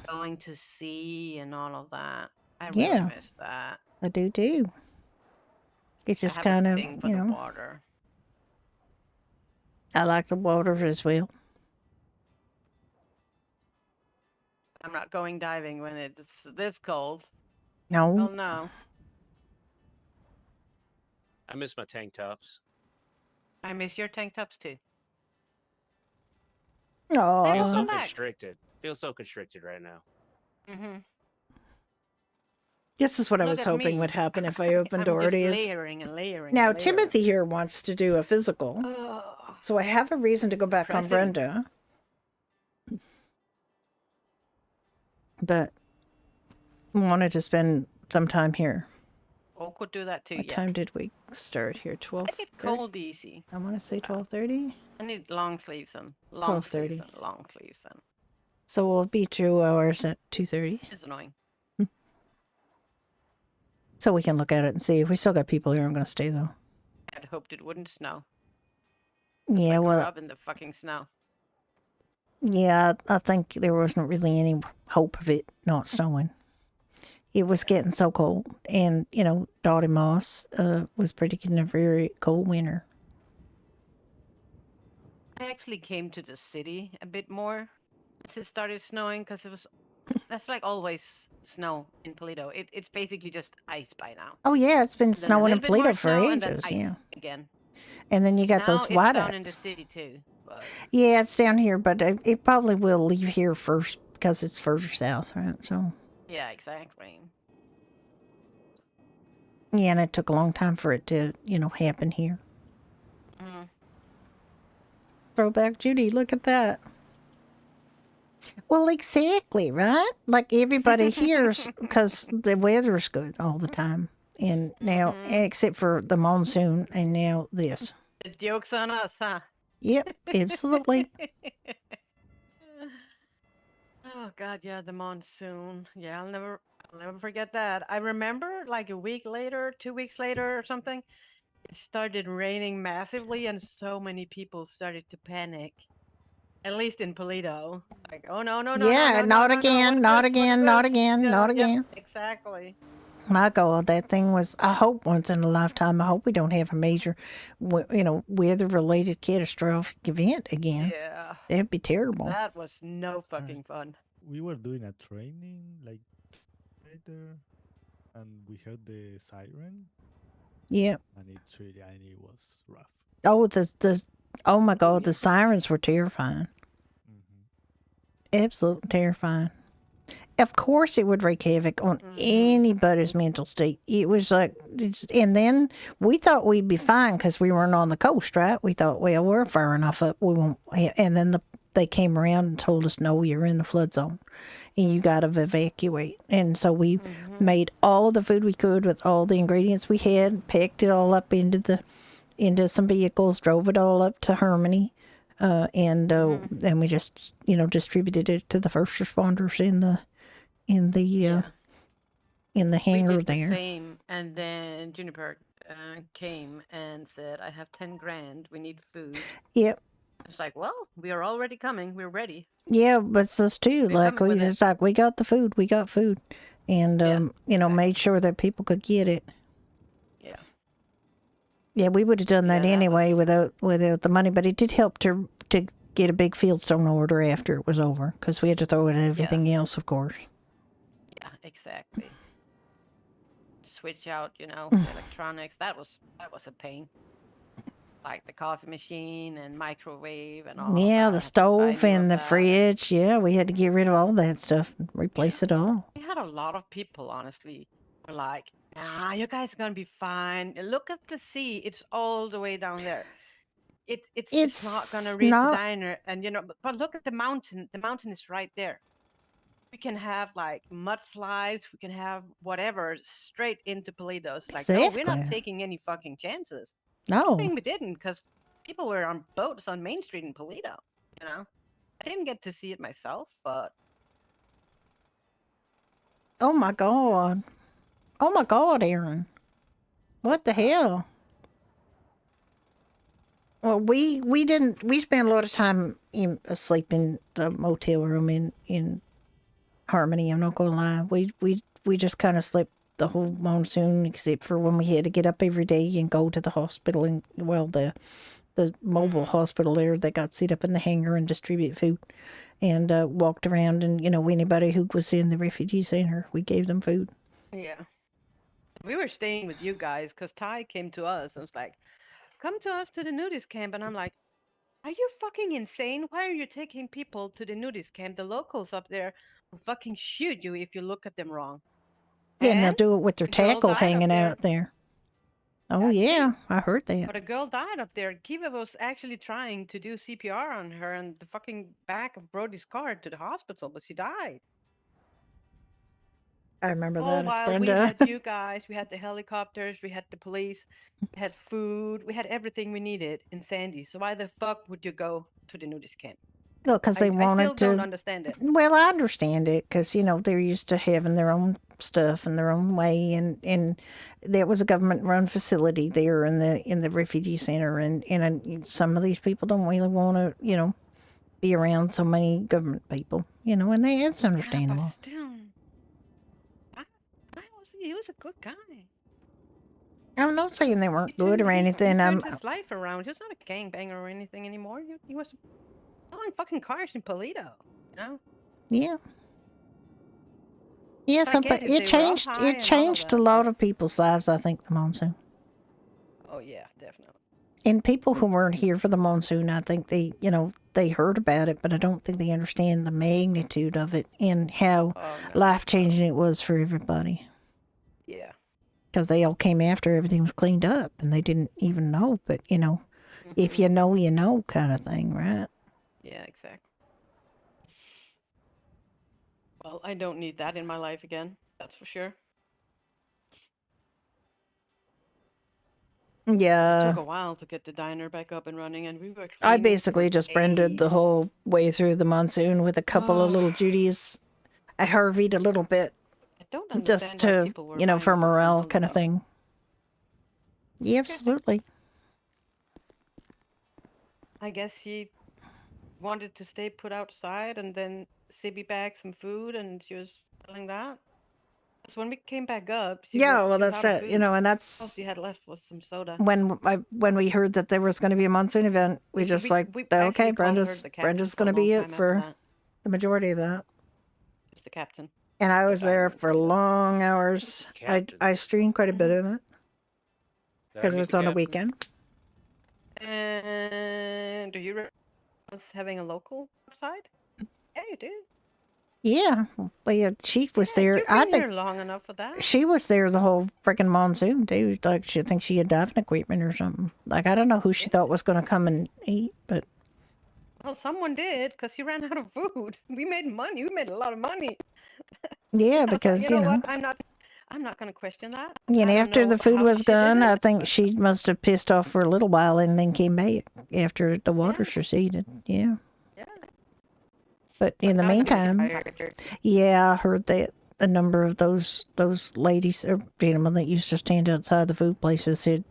going to sea and all of that. I really miss that. I do. It's just kind of, water. I like the water as well. I'm not going diving when it's this cold. No. Well, no. I miss my tank tops. I miss your tank tops too. Feel so Oh. constricted. Feel so constricted right now. Mm-hmm. This is what I Look was at hoping me. would happen if I opened I'm just Doherty's. layering and layering. Now, and layering. Timothy here wants to do a physical. Oh, So I have a reason to go back on Pricey. Brenda. But wanted to spend some time here. Oh, could do that too. What Yeah. time did we start here? 12. I get cold easy. I want to say 12:30. I need long sleeves and long sleeves 12:30. and long sleeves and So we'll be 2 hours at 2:30. it's annoying. So we can look at it and see. We still got people here. I'm going to stay though. I'd hoped it wouldn't snow. Yeah, I grew well, up in the fucking snow. yeah, I think there wasn't really any hope of it not snowing. It was getting so cold, and you know, Dottie Moss was predicting a very cold winter. I actually came to the city a bit more since it started snowing because it was. That's like always snow in Toledo. It's basically just ice by now. Oh yeah, it's been And then a snowing little in bit more Toledo for snow and then ages. ice Yeah, again. and then you got Now those it's white down in the ice. city too. But Yeah, it's down here, but it probably will leave here first because it's further south, right? So yeah, exactly. yeah, and it took a long time for it to, you know, happen here. Mm. Throwback Judy, look at that. Well, exactly, right? Like everybody hears because the weather's good all the time. And now, except for the monsoon, and now this. The joke's on us, huh? Yep, absolutely. Oh God, yeah, the monsoon. Yeah, I'll never forget that. I remember like a week later, 2 weeks later, or something. It started raining massively, and so many people started to panic. At least in Toledo, like, oh no, no, no, Yeah, no, no, not no, again, no, not what is again, not this? again, Yeah, not yep, again. exactly. My God, that thing was, I hope once in a lifetime, I hope we don't have a major, you know, weather-related catastrophic event again. Yeah. That'd be terrible. That was no fucking fun. We were doing a training like later, and we heard the siren. Yep. And it's really, I mean, it was rough. Oh, oh my God, the sirens were terrifying. Absolutely terrifying. Of course, it would wreak havoc on anybody's mental state. It was like, and then we thought we'd be fine because we weren't on the coast, right? We thought, well, we're far enough up, we won't. And then they came around and told us, no, you're in the flood zone, and you got to evacuate. And so we made all of the food we could with all the ingredients we had, packed it all up into some vehicles, drove it all up to Harmony. And we just, you know, distributed it to the first responders in the hangar we did there. The same, and then Juniper came and said, "I have 10 grand. We need food." Yep. It's like, well, we are already coming. We're ready. Yeah, but it's us too. We're Like coming with it's like we got the food. We got food, and you know, made sure that people could get it. Yeah. Yeah, we would have done that that anyway without the money, but it did help to get a big fieldstone order after it was over because we had to throw in everything else, of course. Yeah, exactly. Switch out, you know, the electronics. That was a pain. Like the coffee machine and microwave and all. Yeah, that. the stove and the that. fridge. Yeah, we had to get rid of all that stuff, and replace it all. We had a lot of people, honestly, were like, "Nah, you guys are gonna be fine. Look at the sea; it's all the way down there. It's not gonna reach the diner, and you know, but look at the mountain. The mountain is right there. We can have like mudslides. We can have whatever straight into Toledo. It's like, no, we're not Exactly. taking any fucking chances. No. Good thing we didn't, because people were on boats on Main Street in Toledo. You know, I didn't get to see it myself, but Oh my God. Oh my God, Aaron. What the hell? Well, we spent a lot of time asleep in the motel room in Harmony. I'm not gonna lie. We just kind of slept the whole monsoon, except for when we had to get up every day and go to the hospital and the mobile hospital there that got set up in the hangar and distribute food, and walked around, and anybody who was in the refugee center, we gave them food. Yeah. We were staying with you guys because Ty came to us and was like, "Come to us to the nudist camp," and I'm like, "Are you fucking insane? Why are you taking people to the nudist camp? The locals up there will fucking shoot you if you look at them wrong." Yeah, and they'll And do it with their a girl tackle died up hanging there. out there. Oh That yeah, too. I heard that. But a girl died up there. Kiva was actually trying to do CPR on her and the fucking back of Brody's car to the hospital, but she died. I remember All that. It's while we Brenda. had you guys, we had the helicopters, we had the police, we had food, we had everything we needed in Sandy. So why the fuck would you go to the nudist camp? Well, because they I wanted still to. don't understand it. Well, I understand it because they're used to having their own stuff and their own way, and there was a government-run facility there in the refugee center, and some of these people don't really want to be around so many government people, and it's understandable. Yeah, but still, he was a good guy. I'm not saying they weren't good or He anything. turned his life around. He's not a gangbanger or anything anymore. He was selling fucking cars in Polito, Yeah. Yeah, I get but it, it they were all changed. high It and all of changed a that, lot of people's lives. I think the monsoon. Oh yeah, definitely. And people who weren't here for the monsoon, I think they heard about it, but I don't think they understand the magnitude of it and how life-changing it was for everybody. Yeah. Because they all came after everything was cleaned up, and they didn't even know. But, if you know kind of thing, right? Yeah, exactly. Well, I don't need that in my life again. That's for sure. Yeah. It took a while to get the diner back up and running, and we were. I cleaning basically for just Brenda'd the days. whole way through the monsoon with a couple of little Judies. I Harvey'd a little bit. I don't understand Just why to, people were buying for food from morale Home kind of Depot. thing. Yeah, absolutely. I guess she wanted to stay put outside, and then Sibby bagged some food, and she was selling that. So when we came back up, she Yeah, well, she was that's out of it, food. and All that's she had left was some soda. when we heard that there was going to be a monsoon event, we just we okay, actually called her the Brenda's captain going to for a be long it time after for that. the majority of that. Just the captain. And I was there for long hours. I streamed quite a bit of it because it was on a weekend. And do you remember us having a local outside? Yeah, you did. Yeah, well, yeah, she was there. You've I been think here long enough for that. she was there the whole freaking monsoon, dude. Like, she thinks she had diving equipment or something. Like, I don't know who she thought was going to come and eat, but Well, someone did because she ran out of food. We made money. We made a lot of money. yeah, because you know what? I'm not going to question that. And I don't after know the food how was she did gone, it, I think she must have pissed off for a little while and then came back after the water's receded. Yeah. Yeah. But in the I was meantime, tired. yeah, I heard that a number of those ladies or gentlemen that used to stand outside the food places said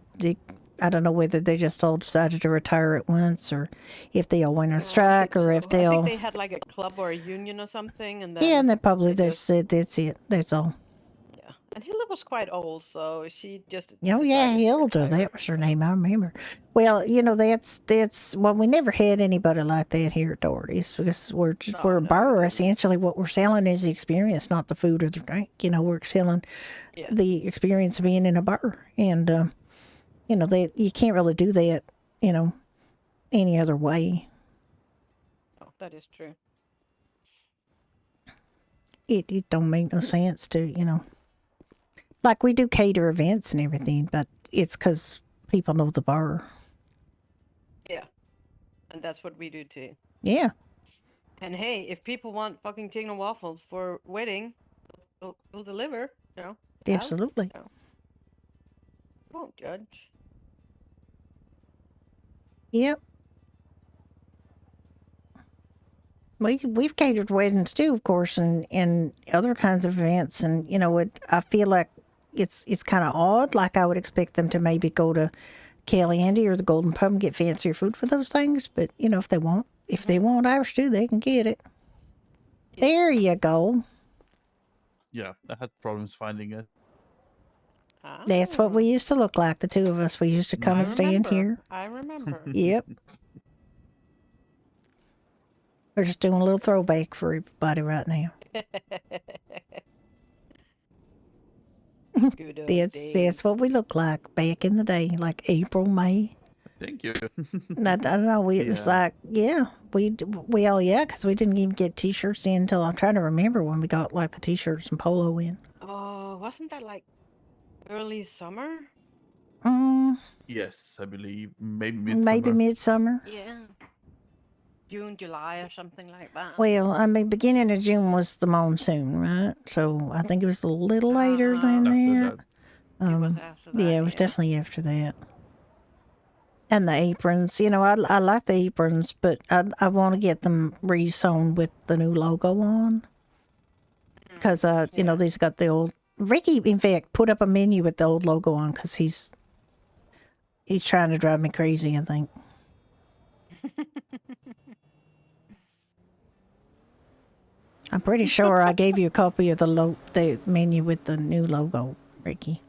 I don't know whether they just all decided to retire at once or if they all went on strike or if they I all. think they had like a club or a union or something, and then Yeah, and then probably they said that's it. That's all. yeah. And Hilda was quite old, so she just. Oh yeah, Hilda, that was her name. I remember. Well, that's well, we never had anybody like that here at Doherty's because we're a bar. Essentially, what we're selling is the experience, not the food or the drink. We're selling the experience of being in a bar, and you can't really do that, any other way. Oh, that is true. It don't make no sense to like we do cater events and everything, but it's because people know the bar. Yeah, and that's what we do too. Yeah. And hey, if people want fucking chicken and waffles for wedding, we'll deliver. Absolutely. Won't judge. Yep. We've catered weddings too, of course, and other kinds of events, and I feel like it's kind of odd. Like I would expect them to maybe go to Kelly Andy or the Golden Pub and get fancier food for those things, but if they want Irish stew, they can get it. There you go. Yeah, I had problems finding it. That's what we used to look like, the two of us. We used to come and stay in here. I remember. Yep. We're just doing a little throwback for everybody right now. Good old That's days. what we look like back in the day, like April, May. Thank you. I don't know. It was like, we all, because we didn't even get t-shirts in until I'm trying to remember when we got like the t-shirts and polo in. Oh, wasn't that like early summer? Yes, I believe maybe midsummer. Maybe midsummer. Yeah. June, July, or something like that. Well, I mean, beginning of June was the monsoon, right? So I think it was a little later than that. Yeah, it was definitely after that. And the aprons, I like the aprons, but I want to get them re-sewn with the new logo on. Because, these got the old... Ricky, in fact, put up a menu with the old logo on because he's trying to drive me crazy, I think. I'm pretty sure I gave you a copy of the menu with the new logo, Ricky.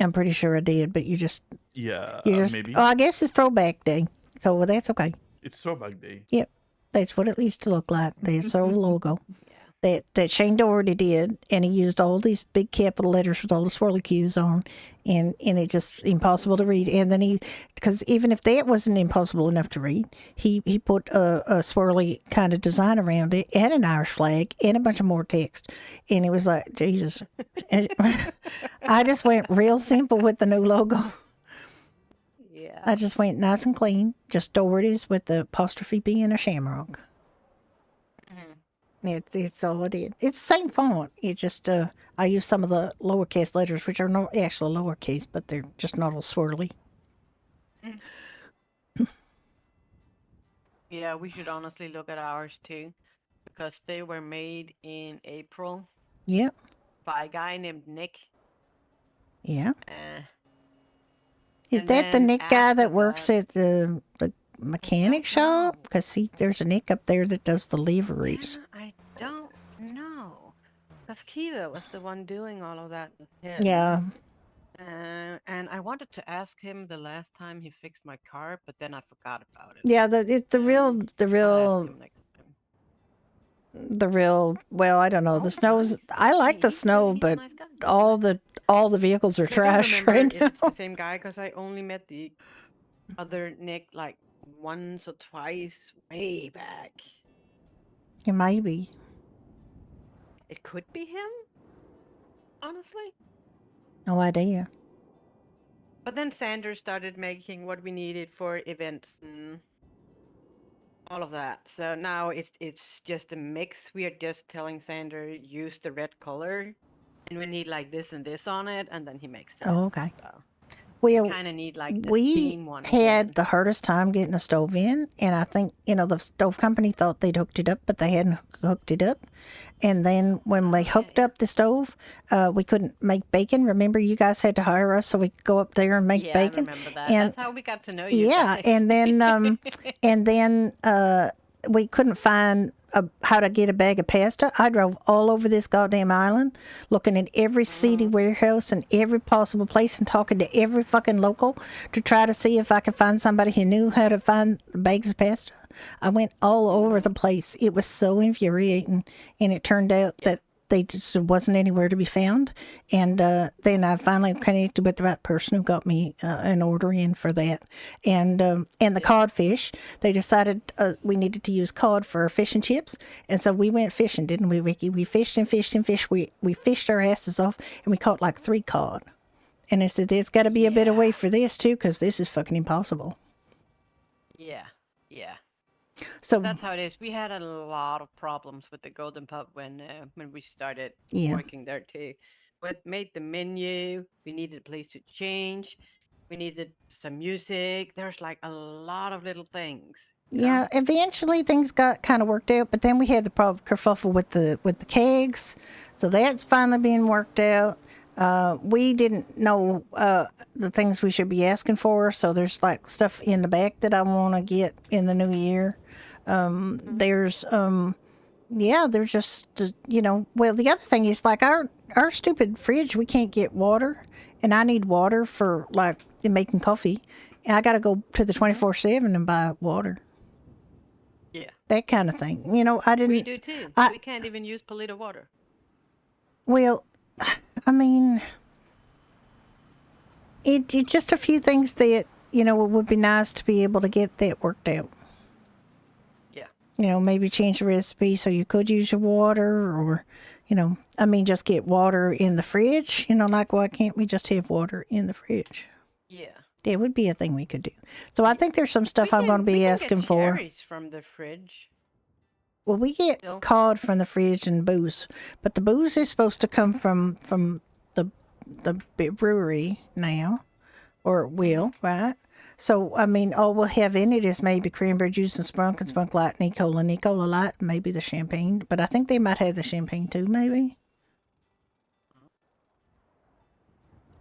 I'm pretty sure I did, but you just maybe. Oh, I guess it's throwback day, so that's okay. It's throwback day. Yep, that's what it used to look like. There's our logo that Shane Doherty did, and he used all these big capital letters with all the swirly cues on, and it's just impossible to read. And then because even if that wasn't impossible enough to read, he put a swirly kind of design around it, and an Irish flag, and a bunch of more text, and it was like, Jesus. I just went real simple with the new logo. Yeah. I just went nice and clean, just Doherty's with the apostrophe B and a shamrock. It's all it is. It's the same font. It just I use some of the lowercase letters, which are not actually lowercase, but they're just not all swirly. Yeah, we should honestly look at ours too, because they were made in April. Yep. By a guy named Nick. Yeah. Is And that the then Nick guy after that works at the mechanic shop? Because there's a Nick up there that does the liveries. I don't know. Because Kiva was the one doing all of that with him. Yeah. And I wanted to ask him the last time he fixed my car, but then I forgot about it. Yeah, the real. Well, I don't know. The snow's. I like the snow, but all the vehicles are trash right now. It's the same guy because I only met the other Nick like once or twice way back. It might be. It could be him. Honestly. No idea. But then Sanders started making what we needed for events and all of that. So now it's just a mix. We are just telling Sander use the red color, and we need like this and this on it, and then he makes it. Oh, okay. So Well, kind of need like the we theme one had again. the hardest time getting a stove in, and I think the stove company thought they'd hooked it up, but they hadn't hooked it up. And then when they hooked up the stove, we couldn't make bacon. Remember, you guys had to hire us so we could go up there and make bacon. I remember that. And That's how we got to know you. yeah, guys. and then we couldn't find how to get a bag of pasta. I drove all over this goddamn island, looking at every city warehouse and every possible place, and talking to every fucking local to try to see if I could find somebody who knew how to find bags of pasta. I went all over the place. It was so infuriating, and it turned out that they just wasn't anywhere to be found. And then I finally connected with the right person who got me an order in for that. And the codfish, they decided we needed to use cod for our fish and chips. And so we went fishing, didn't we, Ricky? We fished and fished and fished. We fished our asses off, and we caught like 3 cod. And I said, there's got to be a better way for this too, because this is fucking impossible. Yeah. So that's how it is. We had a lot of problems with the Golden Pub when we started working there too. What made the menu? We needed a place to change. We needed some music. There's like a lot of little things. Yeah, eventually things got kind of worked out, but then we had the problem kerfuffle with the kegs, so that's finally being worked out. We didn't know the things we should be asking for, so there's like stuff in the back that I want to get in the new year. There's just well, the other thing is like our our stupid fridge, we can't get water, and I need water for like making coffee. And I got to go to the 24/7 and buy water. Yeah. That kind of thing. You know, I didn't. We do too. We can't even use Polito water. Well, I mean, it's just a few things that, you know, it would be nice to be able to get that worked out. Yeah. You know, maybe change the recipe so you could use your water, or, you know, I mean, just get water in the fridge. You know, like, why can't we just have water in the fridge? Yeah. That would be a thing we could do. So I think there's some stuff I'm going to be asking get for. cherries from the fridge. Well, we get Still. cod from the fridge and booze, but the booze is supposed to come from the brewery now, or it will, right? So, I mean, all we'll have in it is maybe cranberry juice and spunk light, Nicola light, maybe the champagne. But I think they might have the champagne too, maybe.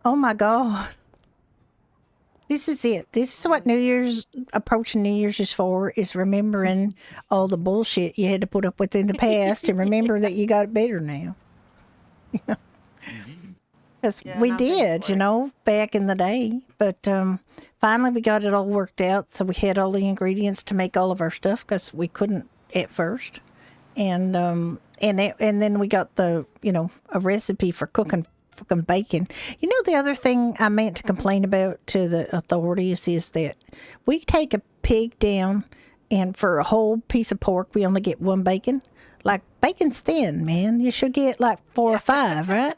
Oh my God. This is it. This is what approaching New Year's is for, is remembering all the bullshit you had to put up with in the past and remember that you got better now. Because we did, you know, back in the day. But finally we got it all worked out. So we had all the ingredients to make all of our stuff because we couldn't at first. And then we got the, you know, a recipe for cooking fucking bacon. You know, the other thing I meant to complain about to the authorities is that we take a pig down, and for a whole piece of pork we only get one bacon. Like, bacon's thin, man. You should get like 4 or 5, right?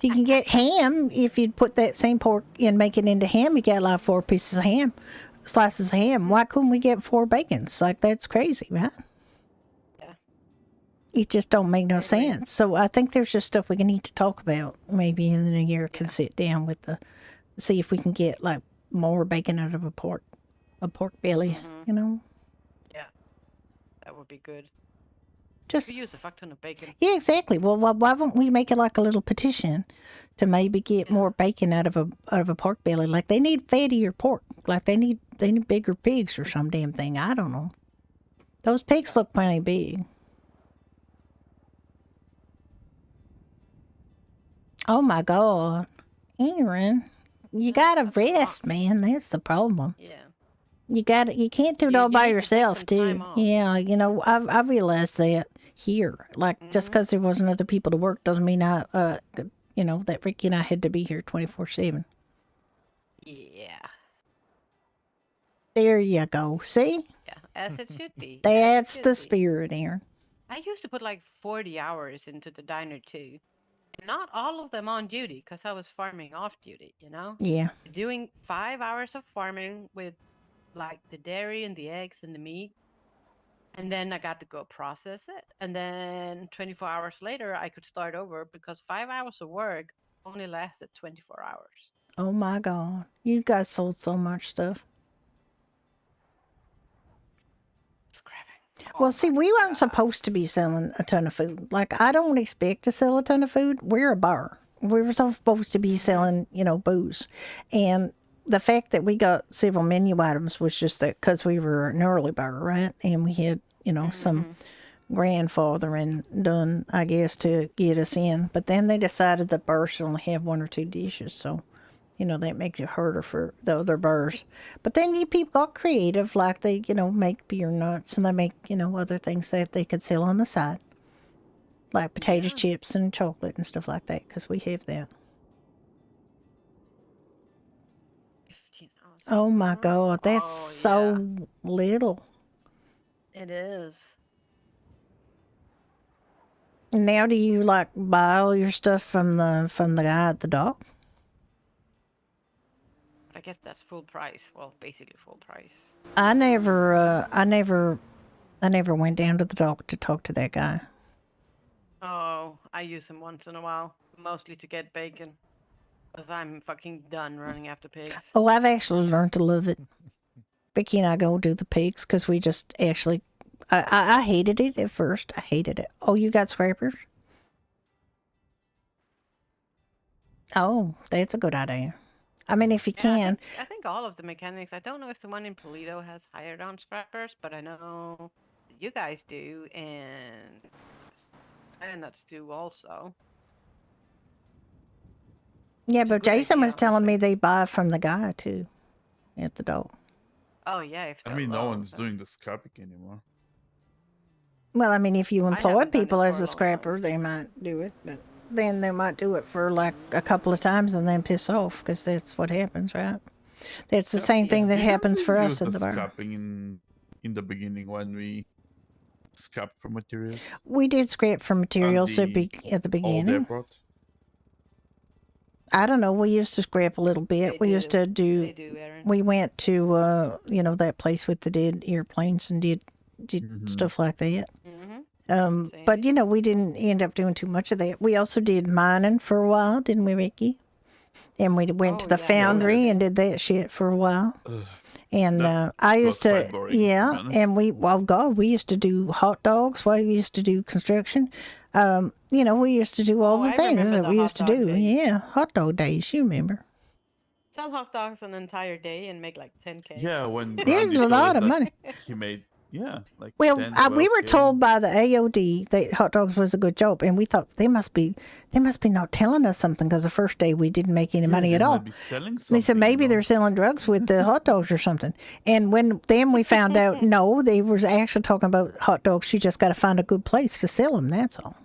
You can get ham if you'd put that same pork and make it into ham. You get like 4 pieces of ham, slices of ham. Why couldn't we get 4 bacons? Like, that's crazy, right? It just don't make no sense. So I think there's just stuff we need to talk about. Maybe in the new year, can sit down with see if we can get like more bacon out of a pork belly. You know. Yeah, that would be good. Just we use a fuck ton of bacon. Yeah, exactly. Well, why won't we make it like a little petition to maybe get more bacon out of a pork belly? Like, they need fattier pork. Like, they need bigger pigs or some damn thing. I don't know. Those pigs look plenty big. Oh my God, Aaron, you gotta rest, man. That's the problem. Yeah. You can't do it all by yourself, too. Yeah, you know, I realized that here. Like, just because there wasn't other people to work doesn't mean you know, that Ricky and I had to be here 24/7. Yeah. There you go. See? Yeah, as it should be. That's the spirit, Aaron. I used to put like 40 hours into the diner too. Not all of them on duty, because I was farming off duty, you know? Yeah. Doing 5 hours of farming with like the dairy and the eggs and the meat. And then I got to go process it. And then 24 hours later, I could start over because 5 hours of work only lasted 24 hours. Oh my God. You guys sold so much stuff. Well, see, we weren't supposed to be selling a ton of food. Like, I don't expect to sell a ton of food. We're a bar. We were supposed to be selling, you know, booze. And the fact that we got several menu items was just that because we were an early bar, right? And we had, you know, some grandfathering done, I guess, to get us in. But then they decided the bar should only have 1 or 2 dishes. So, you know, that makes it harder for the other bars. But then you people got creative, like they, you know, make beer nuts and they make, you know, other things that they could sell on the side. Like potato chips and chocolate and stuff like that, because we have that. Oh my God, that's so little. It is. Now, do you like buy all your stuff from the guy at the dock? I guess that's full price. Well, basically full price. I never went down to the dock to talk to that guy. Oh, I use him once in a while, mostly to get bacon. Because I'm fucking done running after pigs. Oh, I've actually learned to love it. Vicky and I go do the pigs because we just actually... I hated it at first. I hated it. Oh, you got scrapers? Oh, that's a good idea. I mean, if you can. I think all of the mechanics. I don't know if the one in Polito has hired on scrappers, but I know you guys do, and nuts do also. Yeah, It's a but good Jason idea, was telling me honestly. they buy from the guy too, at the door. Oh yeah, if I they're mean, no low, one's then- doing the scrapping anymore. Well, I mean, if you I employ haven't done it people for as a a long scrapper, time. they might do it, but then they might do it for like a couple of times and then piss off because that's what happens, right? That's the same thing that Didn't happens we for use us at the the bar. scrapping in the beginning when we scrapped for materials We did scrap for at materials at the the old beginning. airport? I don't know. We used to scrap a little bit. They We used do. to do. They do, Aaron. We went to that place with the dead airplanes and did Mhm. stuff like that. Mm-hmm. But we didn't end up doing too much of that. We also did mining for a while, didn't we, Ricky? And we went to the foundry and did that shit for a while. Ugh. And I used was to, quite boring, to be honest. and we used to do hot dogs. We used to do construction. We used to do all the I things remember that the we hot used to dog do. days. Yeah, hot dog days. You remember? Sell hot dogs an entire day and make like 10K. Yeah, when There's Randy a told lot us of that money. he made, like Well, 10, we were 12K. told by the AOD that hot dogs was a good job, and we thought they must be not telling us something because the first day we didn't make any money they at all. might be selling They said something, maybe they're selling drugs with the hot dogs or something. And then we found out no, they were actually talking about hot dogs. You just got to find a good place to sell them. That's all.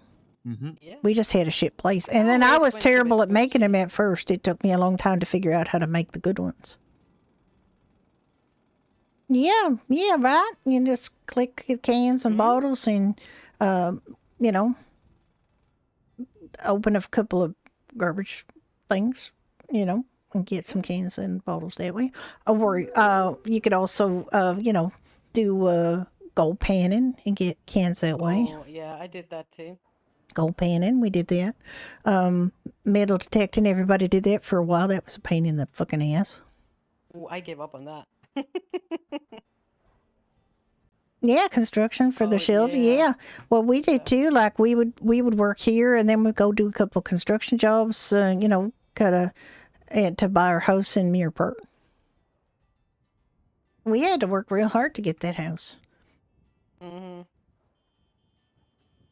Mm-hmm. We just had a shit place, and then I was terrible at making them at first. It took me a long time to figure out how to make the good ones. Yeah, right. You just click cans and bottles and, open a couple of garbage things, and get some cans and bottles that way. Or you could also, do gold panning and get cans that way. Oh, yeah, I did that too. Gold panning, we did that. Metal detecting, everybody did that for a while. That was a pain in the fucking ass. Ooh, I gave up on that. Yeah, construction for the shelf. Yeah. Well, we did too. Like we would work here and then we'd go do a couple of construction jobs, to buy our house in Mirrorport. We had to work real hard to get that house. Mm-hmm.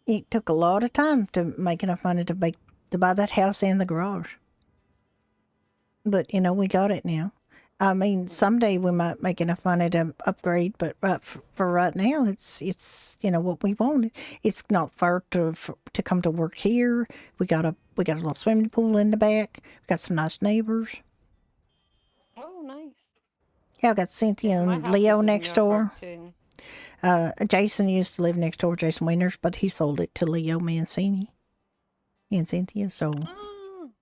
It took a lot of time to make enough money to buy that house and the garage. But, we got it now. I mean, someday we might make enough money to upgrade, but for right now, it's what we wanted. It's not far to come to work here. We got a little swimming pool in the back. We got some nice neighbors. Oh, nice. Yeah, I got Cynthia My and house Leo is in next your door. park, too. Jason used to live next door, Jason Winters, but he sold it to Leo Mancini and Cynthia. So,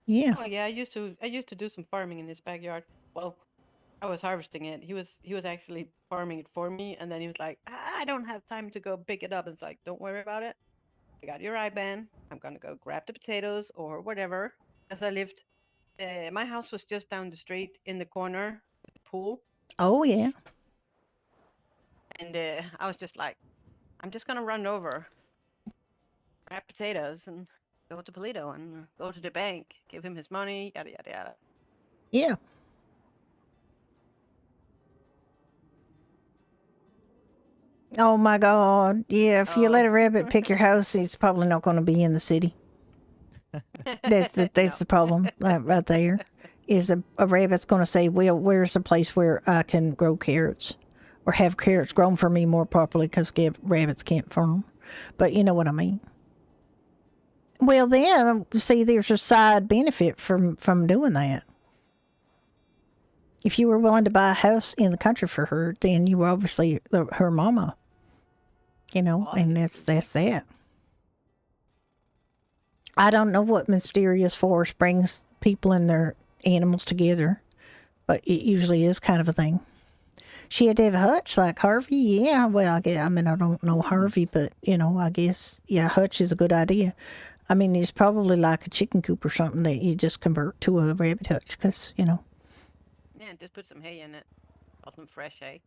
yeah. Oh yeah, I used to do some farming in his backyard. Well, I was harvesting it. He was actually farming it for me, and then he was like, I don't have time to go pick it up. It's like, don't worry about it. I got your IBAN. I'm gonna go grab the potatoes or whatever. As I lived, my house was just down the street in the corner with the pool. Oh yeah. And I was just like, I'm just gonna run over, grab potatoes, and go to Polito and go to the bank, give him his money, yada yada yada. Yeah. Oh my God. Yeah, if you let a rabbit pick your house, it's probably not going to be in the city. That's the problem right there. Is a rabbit's going to say, well, where's a place where I can grow carrots or have carrots grown for me more properly because rabbits can't farm. But you know what I mean. Well, then, see, there's a side benefit from doing that. If you were willing to buy a house in the country for her, then you were obviously her mama. And that's that. I don't know what mysterious force brings people and their animals together, but it usually is kind of a thing. She had to have a hutch like Harvey. Yeah, well, I don't know Harvey, but, I guess, yeah, hutch is a good idea. I mean, it's probably like a chicken coop or something that you just convert to a rabbit hutch because, Yeah, just put some hay in it. Or some fresh hay.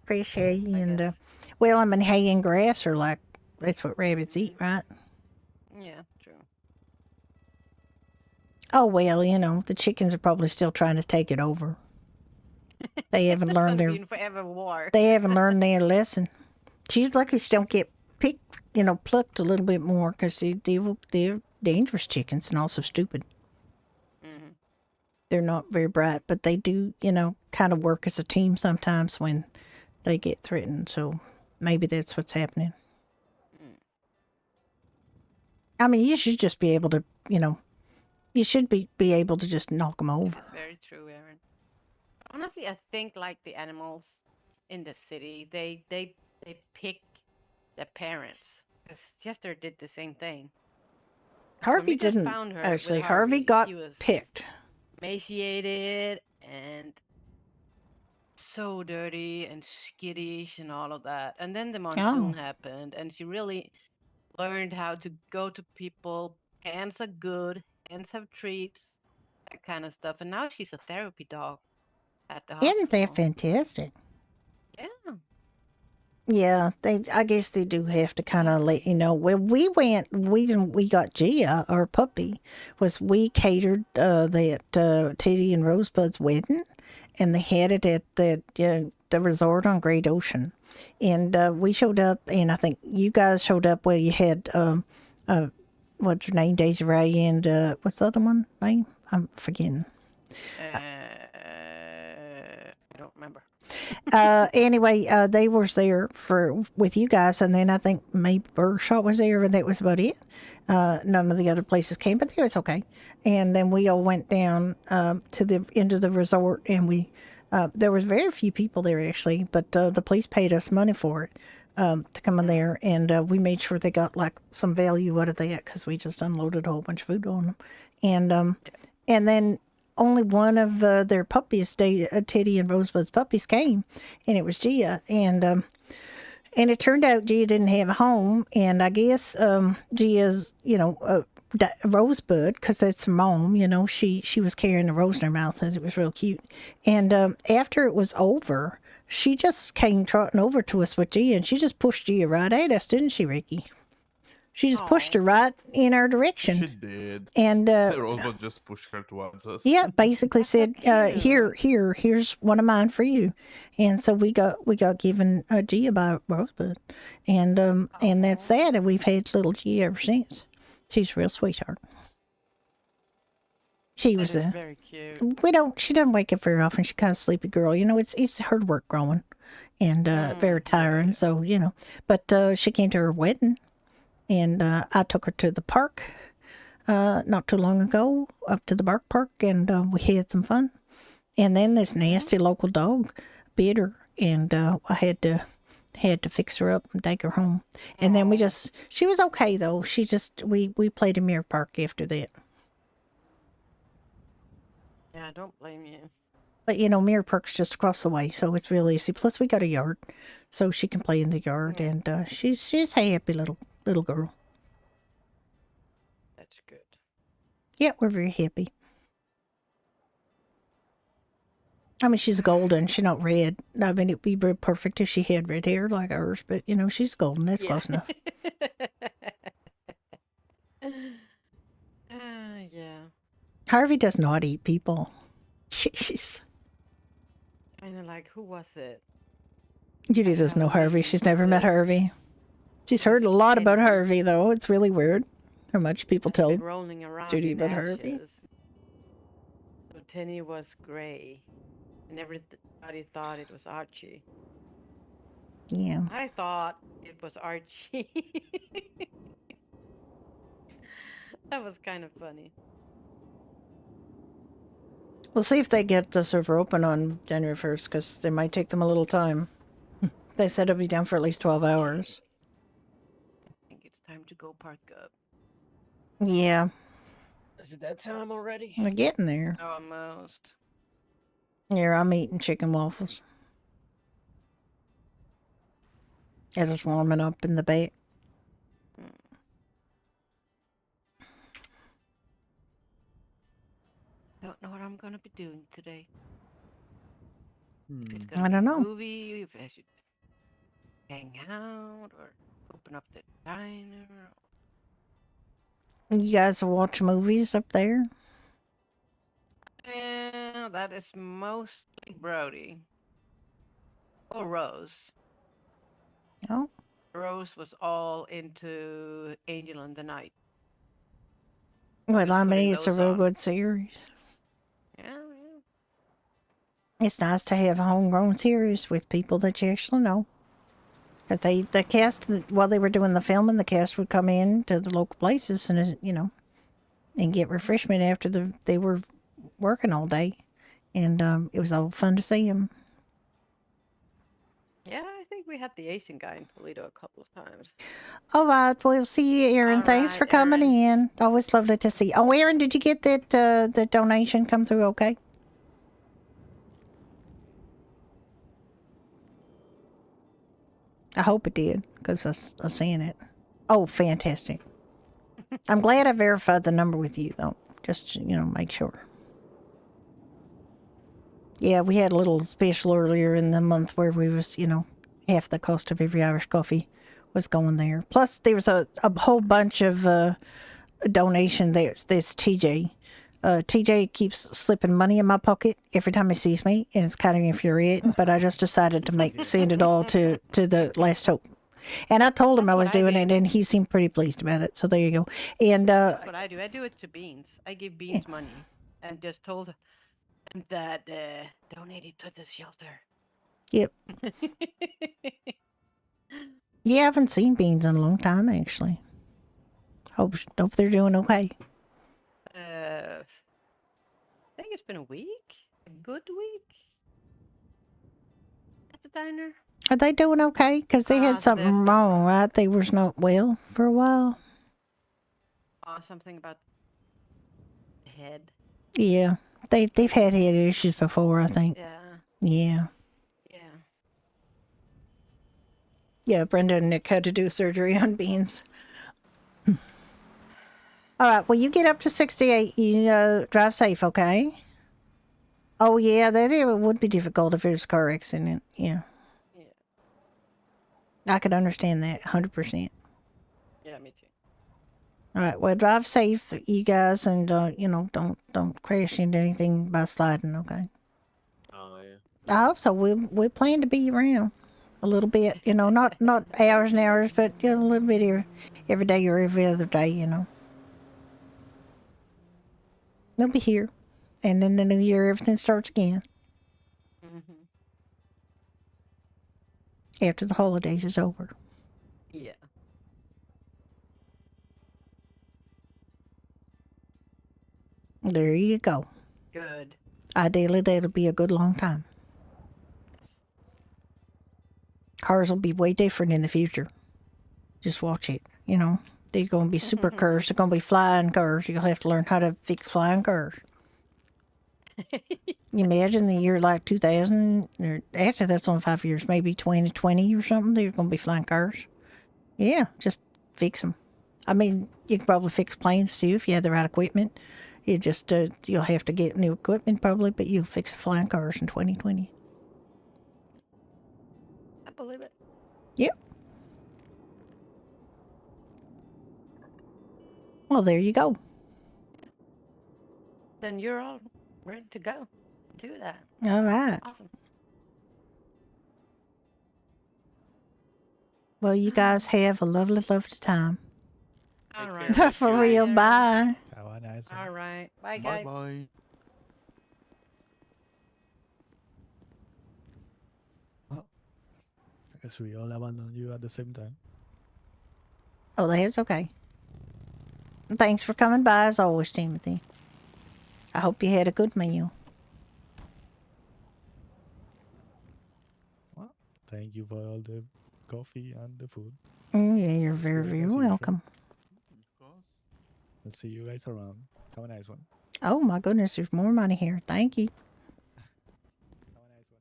Fresh hay and, hay and grass are like, that's what rabbits eat, right? Yeah, true. Oh, well, the chickens are probably still trying to take it over. They haven't learned their forever war. They haven't learned their lesson. She's lucky she don't get picked, plucked a little bit more because they're dangerous chickens and also stupid. Mm-hmm. they're not very bright, but they do, you know, kind of work as a team sometimes when they get threatened. So maybe that's what's happening. I mean, you should just be able to, you know, you should be able to just knock them over. That's very true, Aaron. Honestly, I think like the animals in the city, they pick their parents. Because Chester did the same thing. Harvey we just didn't found her with actually. Harvey got he was picked. emaciated and so dirty and skittish and all of that. And then the monsoon happened, and she really learned how to go to people. Hands are good. Hands have treats. That kind of stuff. And now she's a therapy dog at the hospital. Isn't that fantastic? Yeah. Yeah, I guess they do have to kind of let you know. Well, we got Gia, our puppy, we catered that Teddy and Rosebud's wedding, and they had it at the resort on Great Ocean, and we showed up, and I think you guys showed up. Well, you had what's her name, Daisy Ray, and what's the other one name? I'm forgetting. I don't remember. Anyway, they were there with you guys, and then I think maybe Bergshot was there, and that was about it. None of the other places came, but it was okay. And then we all went down to the end of the resort, and we there was very few people there actually, but the police paid us money for it to come in there, and we made sure they got like some value out of that because we just unloaded a whole bunch of food on them, and then. Only one of their puppies, Teddy and Rosebud's puppies, came, and it was Gia. And it turned out Gia didn't have a home, and I guess Gia's, you know, Rosebud, because that's her mom, you know, she was carrying a rose in her mouth, and it was real cute. And after it was over, she just came trotting over to us with Gia, and she just pushed Gia right at us, didn't she, Ricky? She just pushed her right in our direction. She did. And Rosebud just pushed her towards us. Yeah, basically said, here's one of mine for you. And so we got given Gia by Rosebud. And that's that. And we've had little Gia ever since. She's a real sweetheart. She was very cute. She doesn't wake up very often. She's kind of a sleepy girl. You know, it's hard work growing and very tiring. So, you know, but she came to her wedding. And I took her to the park not too long ago, up to the Bark Park, and we had some fun. And then this nasty local dog bit her, and I had to fix her up and take her home. And then she was okay though. We played in Mirror Park after that. Yeah, I don't blame you. But you know, Mirror Park's just across the way, so it's real easy. Plus, we got a yard, so she can play in the yard, and she's a happy little girl. That's good. Yeah, we're very happy. I mean, she's golden. She's not red. I mean, it'd be perfect if she had red hair like ours, but you know, she's golden. That's close enough. Yeah. Harvey does not eat people. She's kind of like, who was it? Judy doesn't know Harvey. She's never met Harvey. She's heard a lot about Harvey, though. It's really weird how much people tell Judy about Harvey. So Tenny was gray, and everybody thought it was Archie. Yeah. I thought it was Archie. That was kind of funny. We'll see if they get the server open on January 1st, because it might take them a little time. They said it'll be down for at least 12 hours. I think it's time to go park up. Yeah. Is it that time already? We're getting there. Almost. Yeah, I'm eating chicken waffles. It is warming up in the back. Don't know what I'm gonna be doing today. If it's I gonna don't be know. a movie, if I should hang out or open up the diner. You guys watch movies up there? Yeah, that is mostly Brody. Or Rose. Oh. Rose was all into Angel and the Night. Well, I mean, putting it's a those real on. good series. Yeah. It's nice to have a homegrown series with people that you actually know. Because the cast, while they were doing the filming, the cast would come in to the local places and, and get refreshment after they were working all day. And it was all fun to see them. Yeah, I think we had the Asian guy in Toledo a couple of times. All right, we'll see you, Aaron. All Thanks right, for coming Aaron. in. Always lovely to see. Oh, Aaron, did you get that the donation come through okay? I hope it did, because I seen it. Oh, fantastic. I'm glad I verified the number with you, though. Just, make sure. Yeah, we had a little special earlier in the month where we was, half the cost of every Irish coffee was going there. Plus, there was a whole bunch of donation. There's TJ. TJ keeps slipping money in my pocket every time he sees me, and it's kind of infuriating, but I just decided to send it all to the Last Hope. And I told him I was doing it, and he seemed pretty pleased about it. So there you go. And That's what I do. I do it to Beans. I give Beans money and just told him that donate it to the shelter. Yep. Yeah, I haven't seen Beans in a long time, actually. Hope they're doing okay. I think it's been a week. A good week at the diner. Are they doing okay? Because they had something wrong, right? They was not well for a while. Oh, something about the head. Yeah, they've had head issues before, I think. Yeah. Yeah. Yeah. Yeah, Brenda and Nick had to do surgery on Beans. All right, well, you get up to 68. You drive safe, okay? Oh, yeah, that would be difficult if it was a car accident. Yeah. Yeah. I could understand that 100%. Yeah, me too. All right, well, drive safe, you guys, and don't crash into anything by sliding, okay? Oh yeah. I hope so. We plan to be around a little bit, not hours and hours, but a little bit every day or every other day, We'll be here, and then the new year, everything starts again after the holidays is over. Yeah. There you go. Good. Ideally, that'll be a good long time. Cars will be way different in the future. Just watch it, They're going to be super cars. They're going to be flying cars. You'll have to learn how to fix flying cars. You imagine the year like 2000, or actually that's only 5 years, maybe 2020 or something. They're going to be flying cars. Yeah, just fix them. I mean, you can probably fix planes too if you have the right equipment. You just you'll have to get new equipment probably, but you'll fix the flying cars in 2020. I believe it. Yep. Well, there you go. Then you're all ready to go. Do that. All right. Awesome. Well, you guys have a lovely, lovely time. All right. For real. Bye. Have a nice one. All right. Bye, guys. Bye. I guess we all abandoned you at the same time. Oh, that's okay. Thanks for coming by as always, Timothy. I hope you had a good meal. Well, thank you for all the coffee and the food. Yeah, you're very, very as usual. welcome. We'll see you guys around. Have a nice one. Oh my goodness, there's more money here. Thank you. Have a nice one.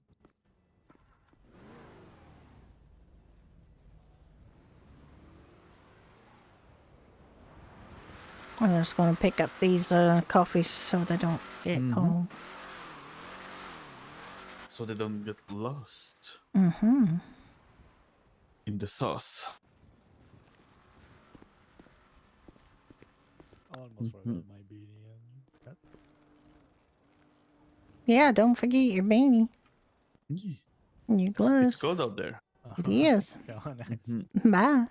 I'm just going to pick up these coffees so they don't get cold. So they don't get lost Mm-hmm. in the sauce. Almost forgot my beanie and hat. Yeah, don't forget your beanie Yeah. and your gloves. It's cold out there. It is. Have a nice. Bye.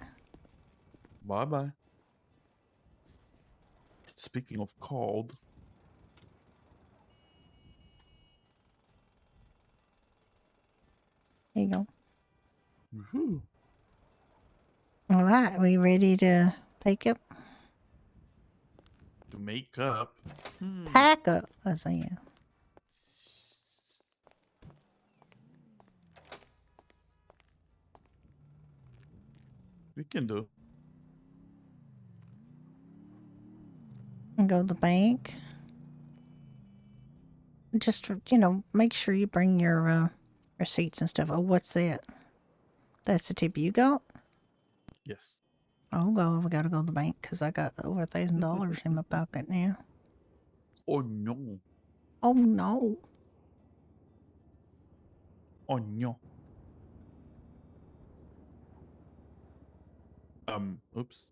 Bye bye. Speaking of cold, Here you go. Woohoo. All right, we ready to pick up? To make up. Pack up, I say. We can do. And go to the bank. Just, you know, make sure you bring your receipts and stuff. Oh, what's that? That's the tip you got? Yes. Oh, we gotta go to the bank because I got over $1,000 in my pocket now. Oh no. Oh no. Oh no. Oops.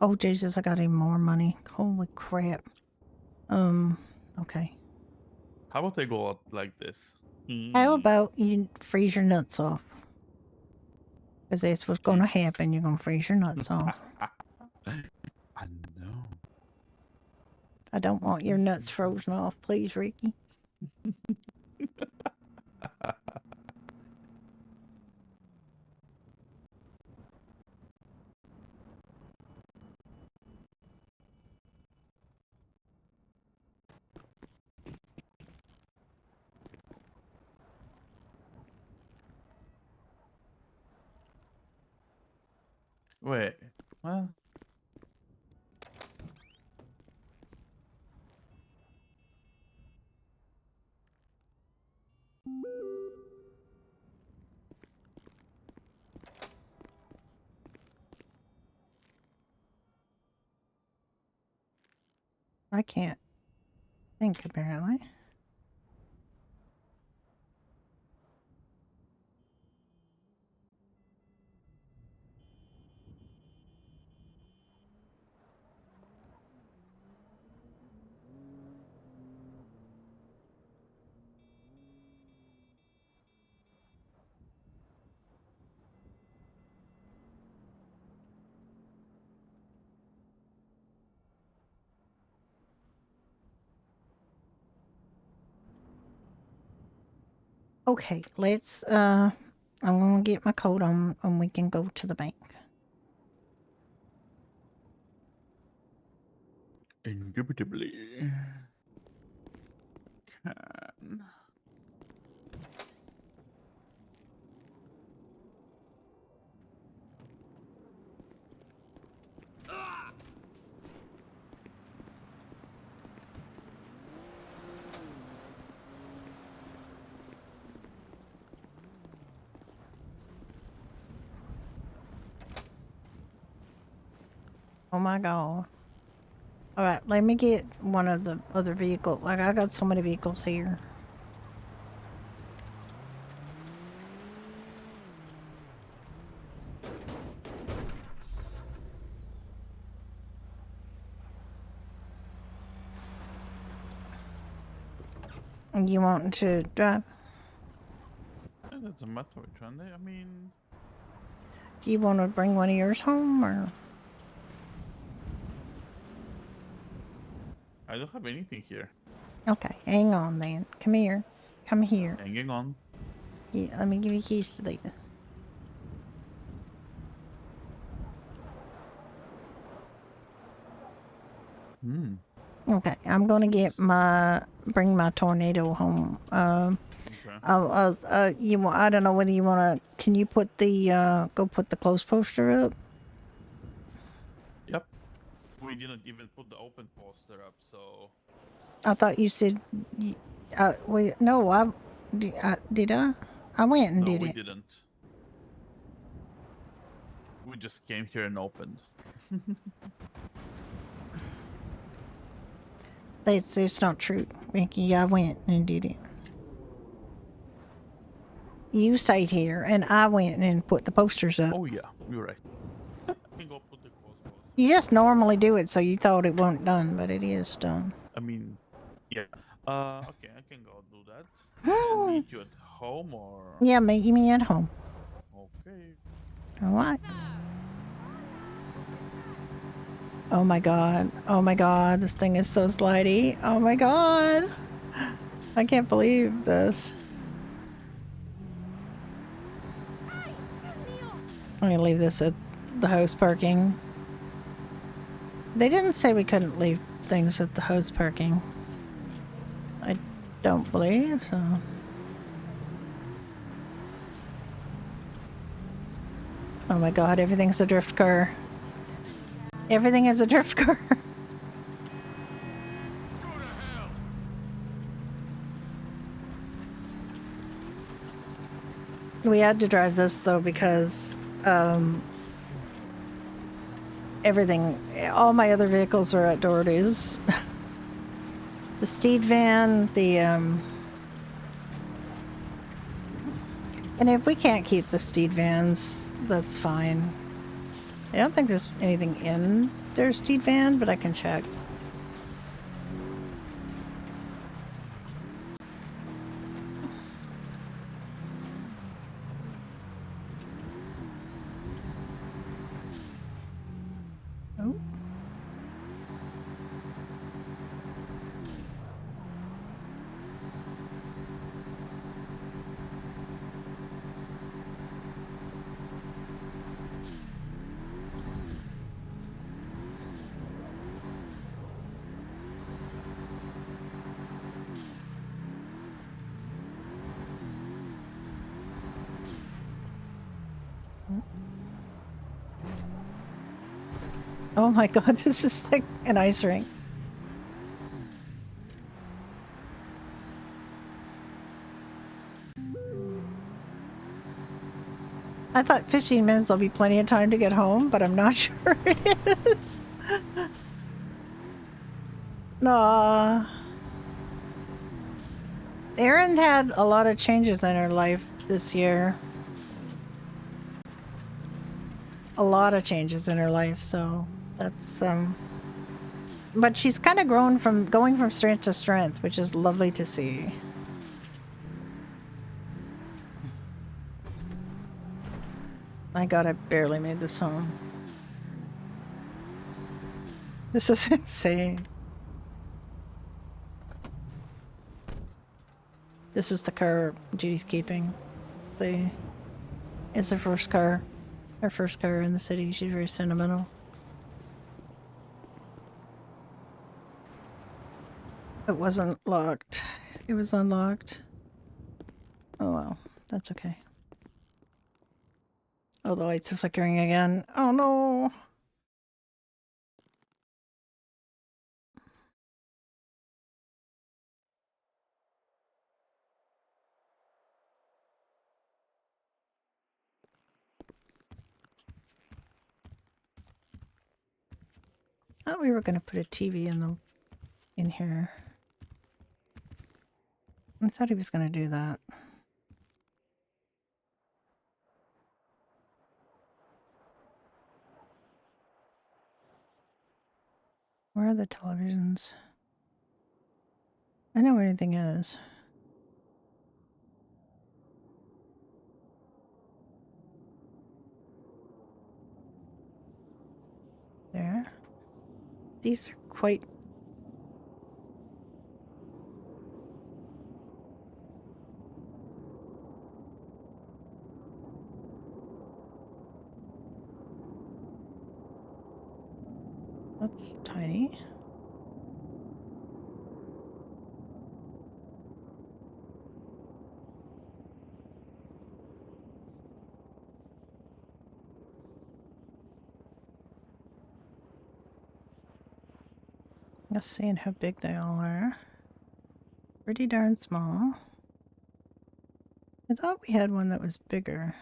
Oh Jesus, I got even more money. Holy crap. Okay. How about I go out like this? How about you freeze your nuts off? Because that's what's gonna happen. You're gonna freeze your nuts off. I know. I don't want your nuts frozen off, please, Ricky. Wait. Well. I can't think apparently. Okay, let's I'm gonna get my coat on and we can go to the bank. Indubitably. Can. Oh my god. Alright, let me get one of the other vehicles. Like, I got so many vehicles here. You want to drive? It doesn't matter which one. I mean. Do you want to bring one of yours home or? I don't have anything here. Okay, hang on then. Come here. Come here. Hanging on. Yeah, let me give you keys to these. Hmm. Okay, I'm gonna bring my tornado home. Okay. You want? I don't know whether you wanna. Can you put the go put the close poster up? Yep. We didn't even put the open poster up, so. I thought you said. Wait, no, did I? I went and did we it. didn't. We just came here and opened. It's not true, Ricky. I went and did it. You stayed here, and I went and put the posters up. Oh yeah, you're right. I can go put the close poster. You just normally do it, so you thought it wasn't done, but it is done. I mean, yeah. Okay, I can go do that. And meet you at home or. Yeah, meet me at home. Okay. All right. Oh my god. Oh my god. This thing is so slidey. Oh my god. I can't believe this. I'm gonna leave this at the house parking. They didn't say we couldn't leave things at the house parking. I don't believe so. Oh my god, everything's a drift car. Everything is a drift car. We had to drive this though because everything, all my other vehicles are at Doherty's. The Steed van, the and if we can't keep the Steed vans, that's fine. I don't think there's anything in their Steed van, but I can check. Oh. Oh my god, this is like an ice rink. I thought 15 minutes will be plenty of time to get home, but I'm not sure it is. Nah. Erin had a lot of changes in her life this year. A lot of changes in her life, so that's but she's kind of grown from going from strength to strength, which is lovely to see. My god, I barely made this home. This is insane. This is the car Judy's keeping. It's her first car. Her first car in the city. She's very sentimental. It wasn't locked. It was unlocked. Oh well, that's okay. Oh, the lights are flickering again. Oh no! Thought we were gonna put a TV in here. I thought he was gonna do that. Where are the televisions? I know where anything is. There. These are quite... That's tiny. Just seeing how big they all are. Pretty darn small. I thought we had one that was bigger.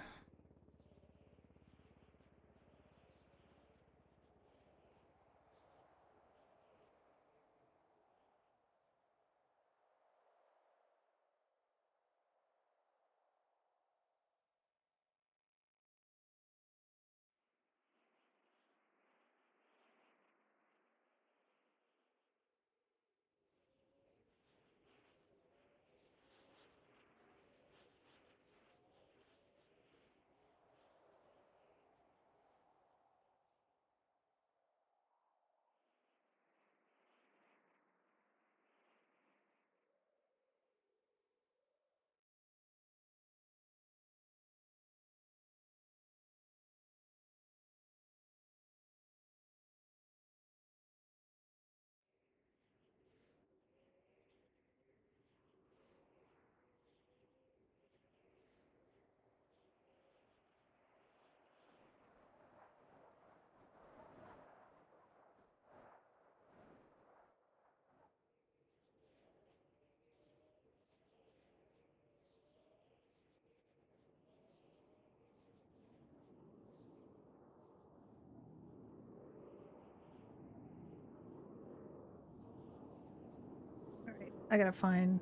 I gotta find.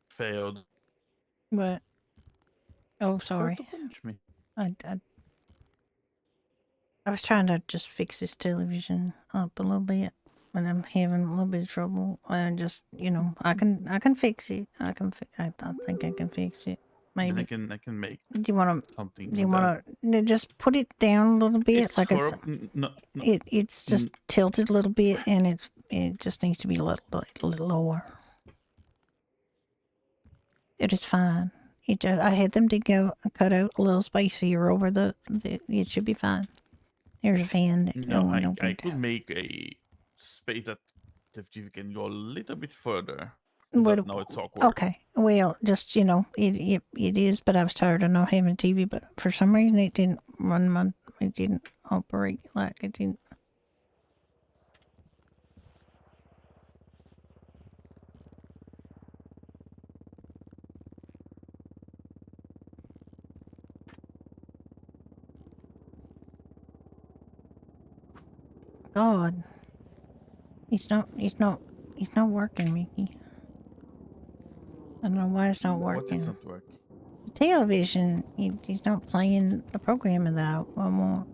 Failed. What? Oh, Tried sorry. to punch me. I was trying to just fix this television up a little bit, but I'm having a little bit of trouble. I just, I can fix it. I think I can fix it. Then Maybe. I can make Do you want to? something. Do you with that. want to just put it down a little bit? It's like it's no, it's just tilted a little bit, and it just needs to be a little lower. It is fine. I had them to go cut out a little space here over the. It should be fine. There's a fan. No, I could make a space that you can go a little bit further. But now it's awkward. Okay. Well, just it is. But I was tired of not having a TV. But for some reason, it didn't run it didn't operate like it didn't. God, he's not working, Mickey. I don't know why it's not working. What is not working? The television, he's not playing the programming that I want.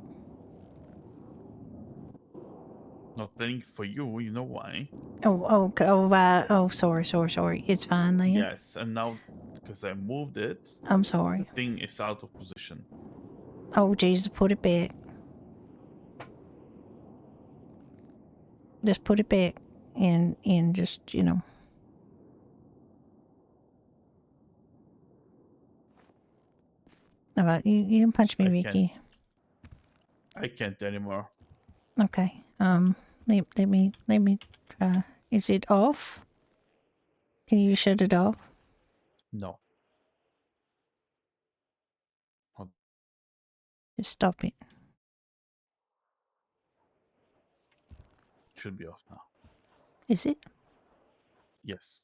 Not playing for you. You know why? Sorry. It's fine then. Yes, and now because I moved it, I'm sorry. the thing is out of position. Oh, Jesus, put it back. Just put it back and just, All right, you can punch me, Vicky. I can't anymore. Okay. Let me try. Is it off? Can you shut it off? No. Just stop it. Should be off now. Is it? Yes.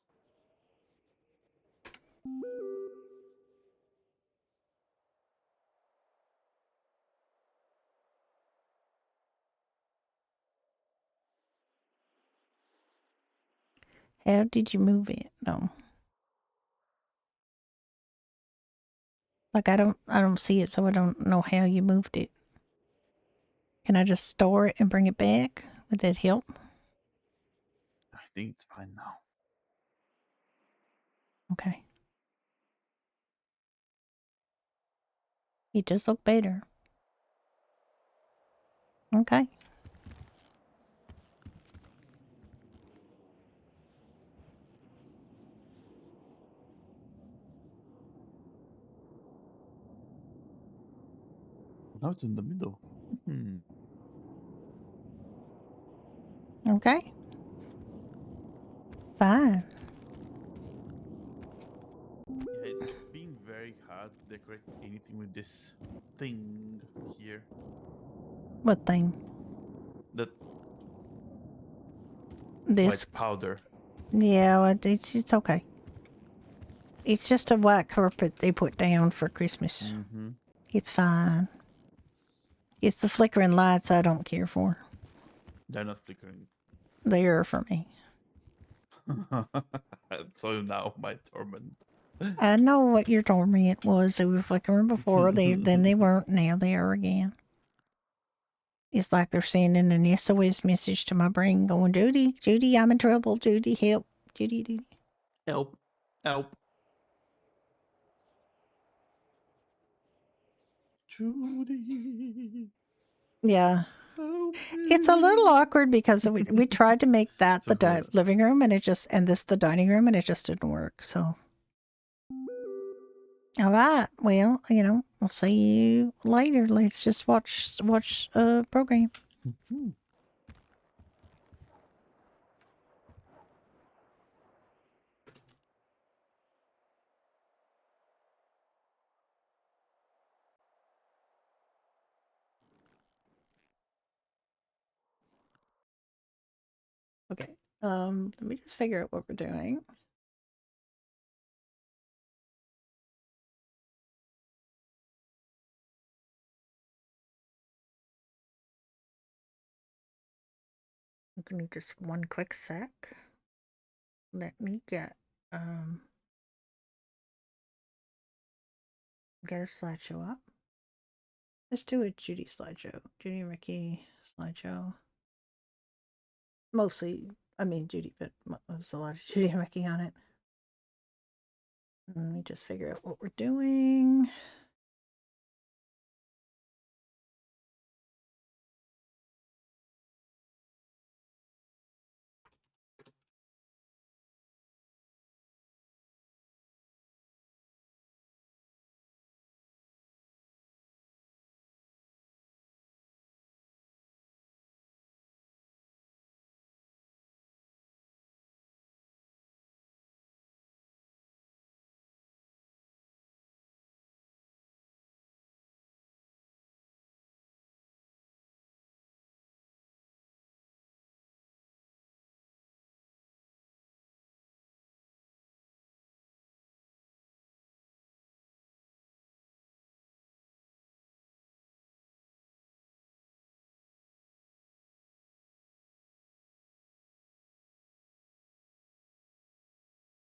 How did you move it? No. Like I don't see it, so I don't know how you moved it. Can I just store it and bring it back? Would that help? I think it's fine now. Okay. It does look better. Okay. Now it's in the middle. Okay. Fine. Yeah, it's been very hard to decorate anything with this thing here. What thing? That This white powder. Yeah, well, it's okay. It's just a white carpet they put down for Christmas. Mm-hmm. It's fine. It's the flickering lights I don't care for. They're not flickering. They are for me. So now my torment. I know what your torment was. They were flickering before. Then they weren't. Now they are again. It's like they're sending an SOS message to my brain going, Judy, I'm in trouble. Judy, help. Judy. Help. Judy. Yeah. It's a little awkward because we tried to make that the living room and this the dining room and it just didn't work. So, all right. Well, we'll see you later. Let's just watch a program. Okay. Let me just figure out what we're doing. Give me just one quick sec. Let me get a slideshow up. Let's do a Judy slideshow. Judy and Ricky slideshow. Mostly, I mean Judy, but there's a lot of Judy and Ricky on it. Let me just figure out what we're doing.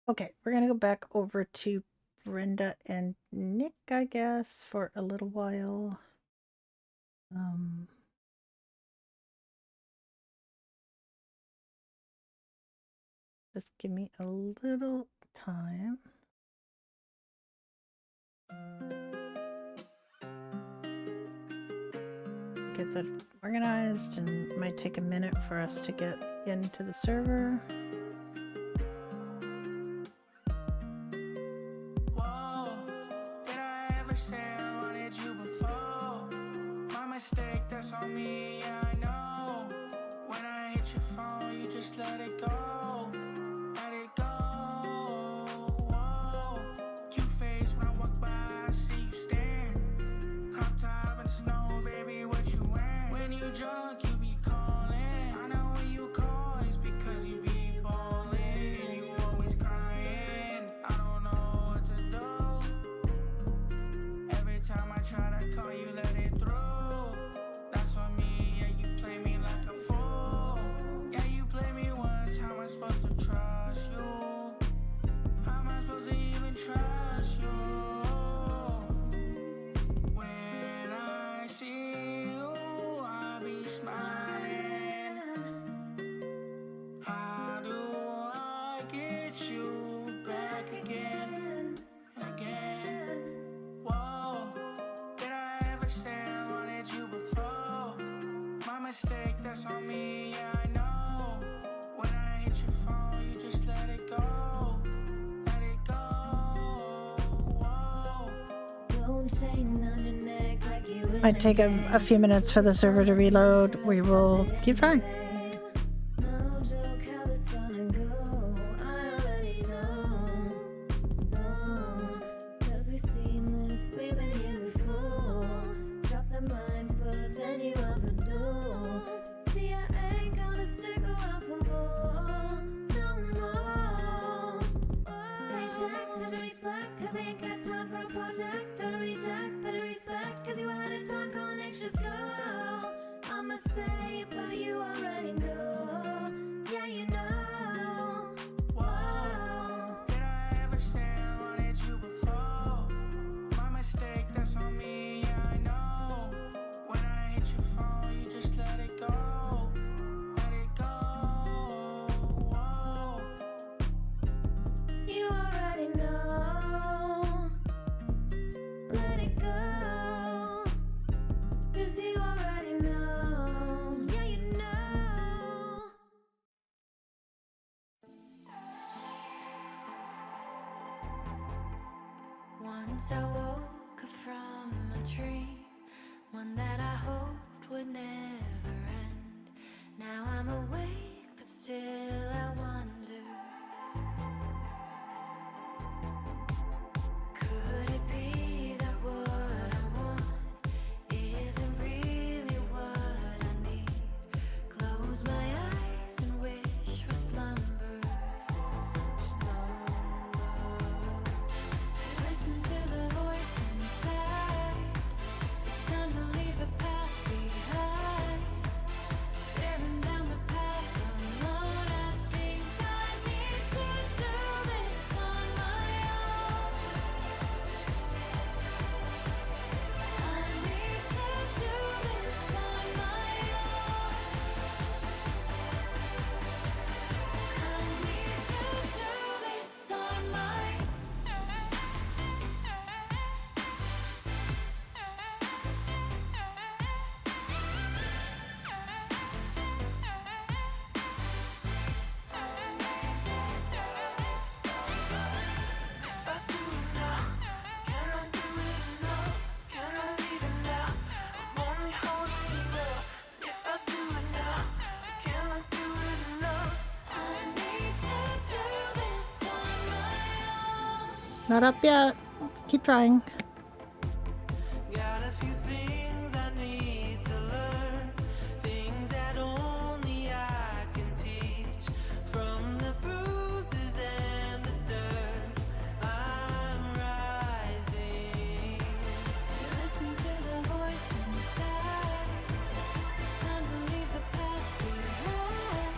Okay, we're gonna go back over to Brenda and Nick, I guess, for a little while. Just give me a little time. Get that organized, and it might take a minute for us to get into the server. Whoa, did I ever say I wanted you before? My mistake, that's on me, yeah, I know. When I hit your phone, you just let it go. Let it go. Whoa, cute face when I walk by, I see you staring. Crop top in the snow, baby, what you wearing? When you drunk, you be calling. I know when you call, it's because you be ballin'. And you always crying. I don't know what to do. Every time I try to call you, let it through. That's on me, yeah, you play me like a fool. Yeah, you play me once, how am I supposed to trust you? How am I supposed to even trust you? When I see you, I be smiling. How do I get you back again and again? Whoa, did I ever say I wanted you before? My mistake, that's on me, yeah, I know. When I hit your phone, you just let it go. Let it go. Whoa. Might take a few minutes for the server to reload. We will keep trying. I'ma say, but you already Once I woke up from a dream, one that I hoped would never end. Now I'm awake, but still I wonder, could it be that what I want isn't really what I need? Close my eyes and wish for slumber. Listen to the voice inside. It's time to leave the past behind. Staring down the path alone, I think I need to do this on my own. I need to do this on my own. I need to do this on my own. If I do it now, can I do it enough? Can I leave it now? I'm only holding you up. If I do it now, can I do it enough? I need to do this on my own. Not up yet. Keep trying. Got a few things I need to learn, things that only I can teach. From the bruises and the dirt, I'm rising. Listen to the voice inside. It's time to leave the past behind.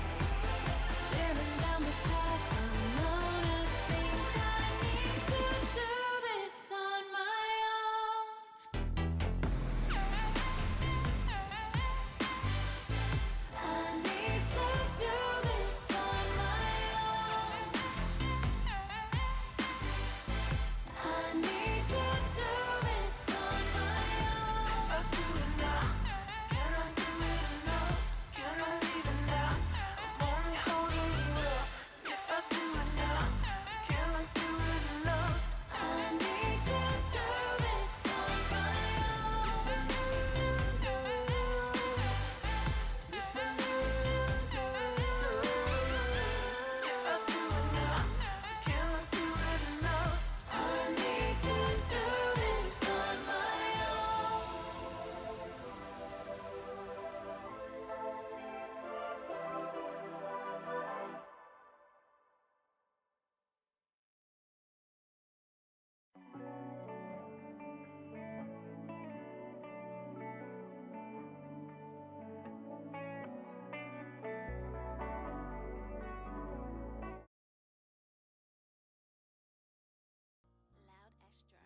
Staring down the path alone, I think I need to do this on my own. I need to do this on my own. I need to do this on my own. If I do it now, can I do it enough? Can I leave it now? I'm only holding you up. If I do it now, can I do it enough? I need to do this on my own. If I do it, if I do it now, can I do it enough? I need to do this on my own. Loud Extra.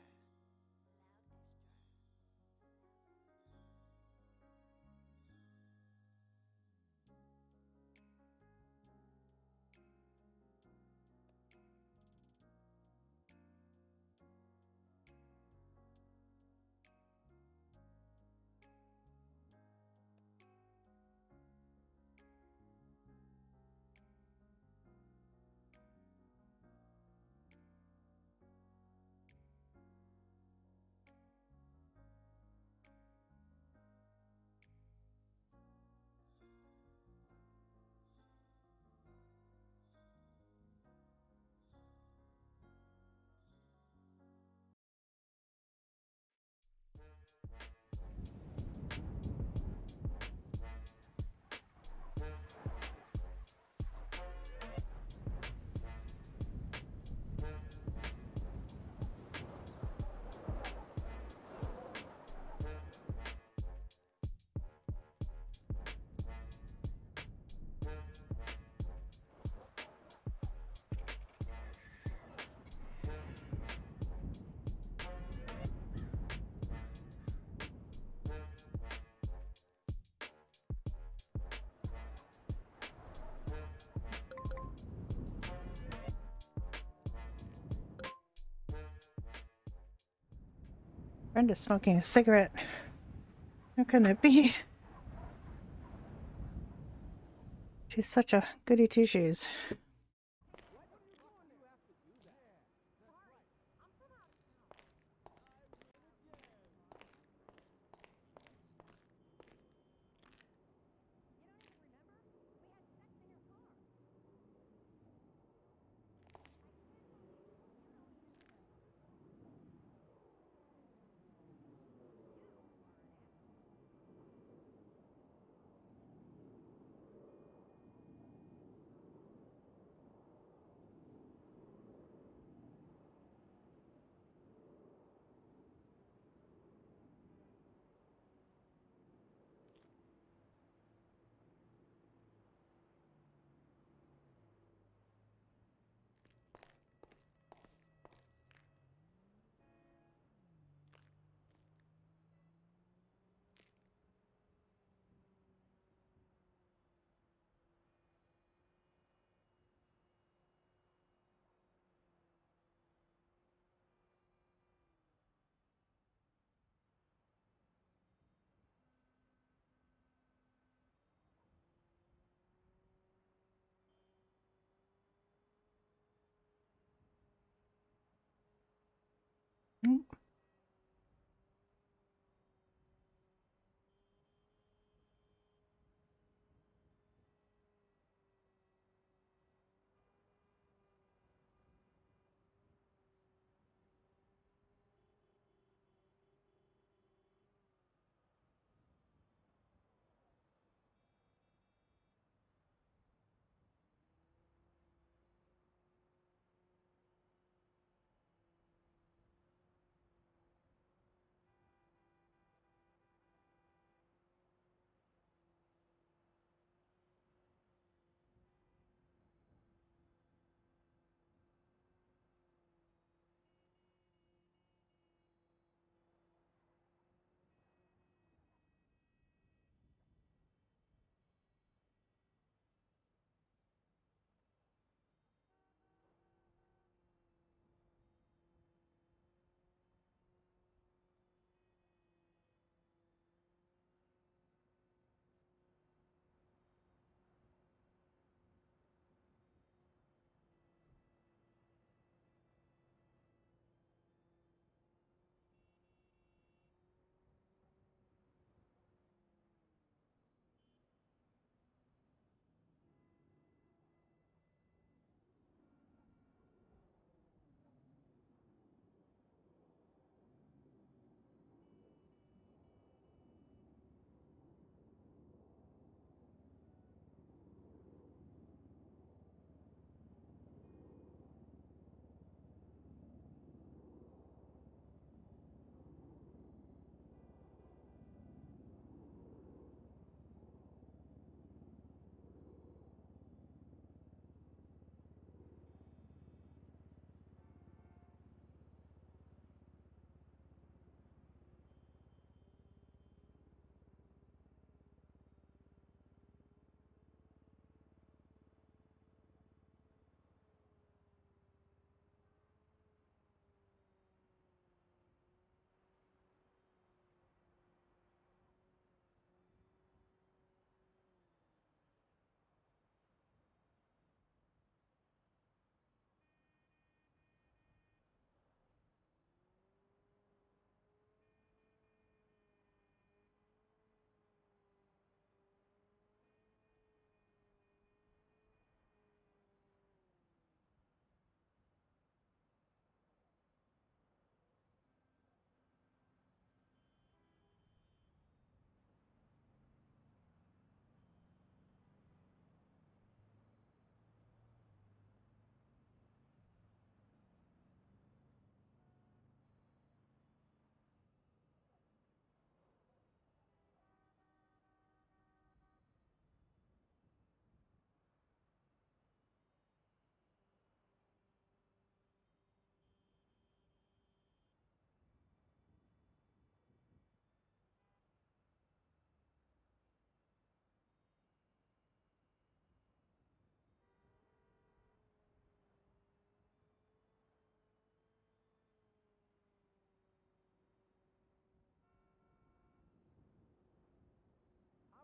Brenda's smoking a cigarette. How can it be? She's such a goody two shoes.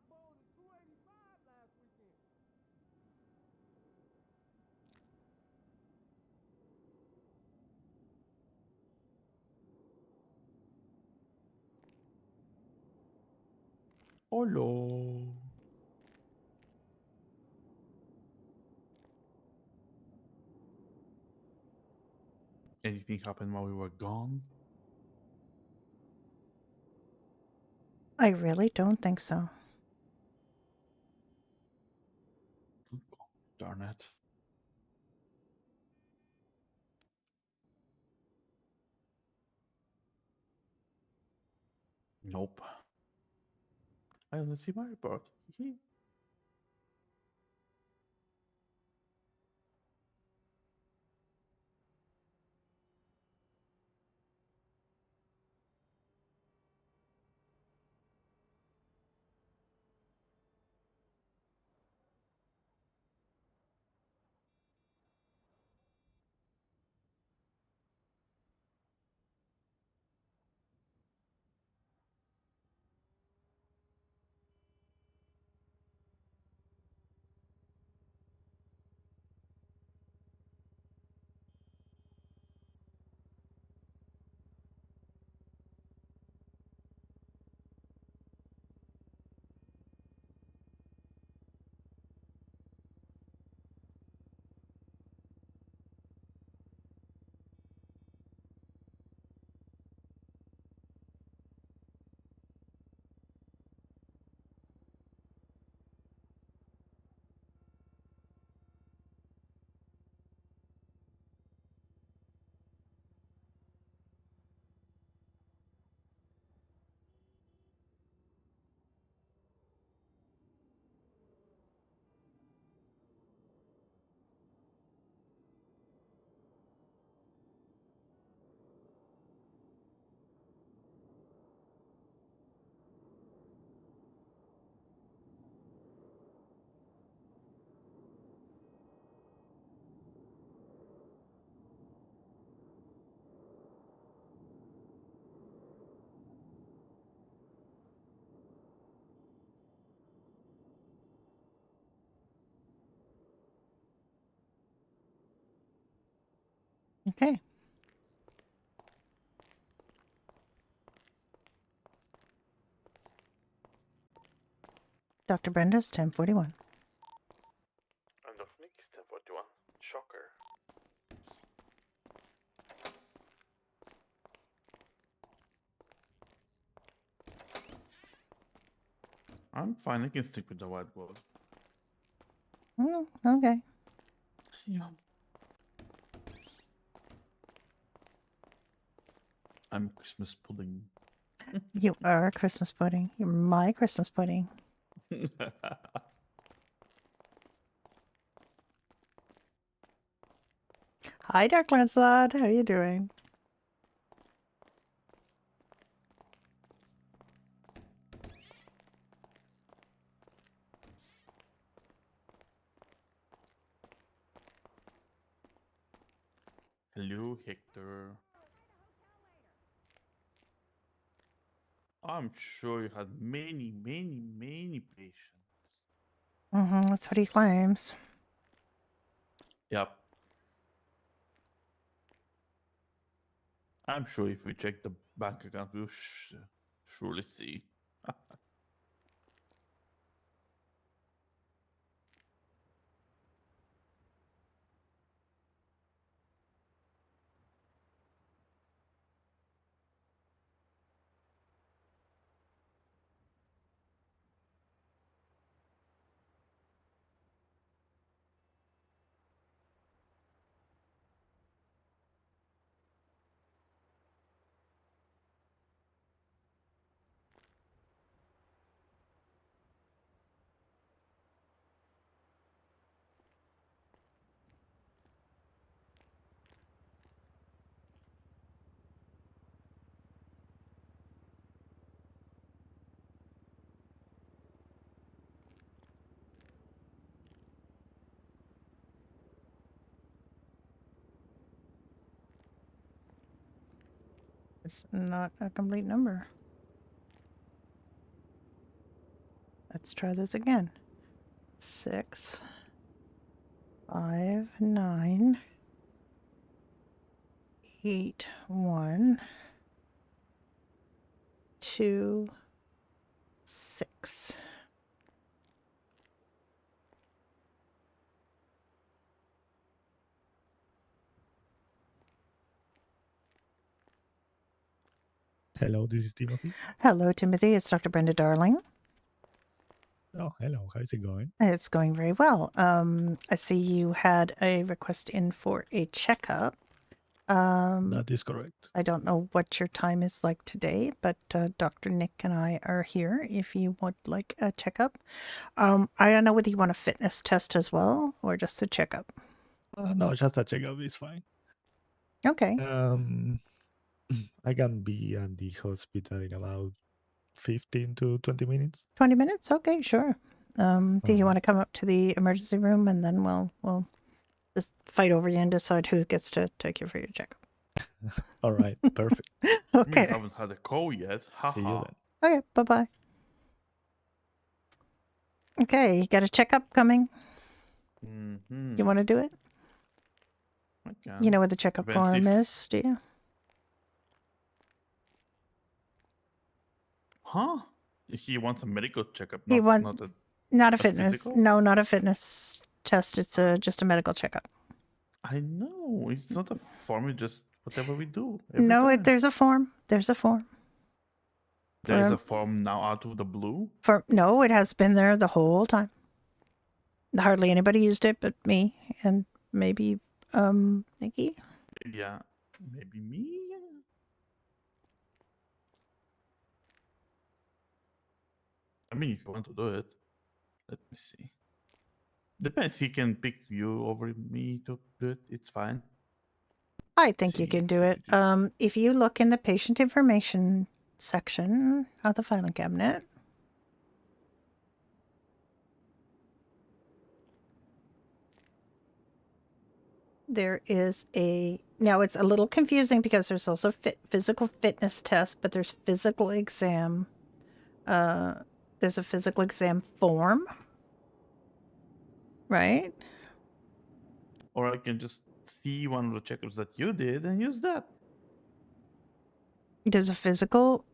bowled a 285 last weekend. Hello. Anything happened while we were gone? I really don't think so. Darn it. Nope. I only see my report. Okay. Dr. Brenda's 1041. And of Nick is 1041. Shocker. I'm fine. I can stick with the white gold. Oh, okay. Yeah. I'm Christmas pudding. You are Christmas pudding. You're my Christmas pudding. Hi, Dark Lancelot. How you doing? Hello, Hector. I'm sure you had many patients. That's what he claims. Yep. I'm sure if we check the bank account, we'll surely see. It's not a complete number. Let's try this again. 6, 5, 9, 8, 1, 2, 6. Hello, this is Timothy. Hello, Timothy. It's Dr. Brenda Darling. Oh, hello. How's it going? It's going very well. I see you had a request in for a checkup. That is correct. I don't know what your time is like today, but Dr. Nick and I are here if you would like a checkup. I don't know whether you want a fitness test as well or just a checkup. No, just a checkup is fine. Okay. I can be at the hospital in about 15 to 20 minutes. 20 minutes? Okay, sure. Do you want to come up to the emergency room and then we'll just fight over you and decide who gets to take you for your checkup? All right, perfect. Okay. We haven't had a call yet. See you then. Okay, bye-bye. Okay, you got a checkup coming? Mm-hmm. You want to do it? Okay. You know where the checkup Depends form if- is, do you? Huh? He wants a medical checkup, He wants not a fitness. physical? No, not a fitness test. It's just a medical checkup. I know. It's not a form, it's just whatever we do. No, there's a form. There's a form. There's for- a form now out of the blue. No, it has been there the whole time. Hardly anybody used it but me and maybe Nikki. Yeah, maybe me. I mean, if you want to do it, let me see. Depends. He can pick you over me to do it. It's fine. I think you can do it. If you look in the patient information section of the filing cabinet, there is now it's a little confusing because there's also physical fitness test, but there's physical exam. There's a physical exam form, right? Or I can just see one of the checkups that you did and use that. There's a physical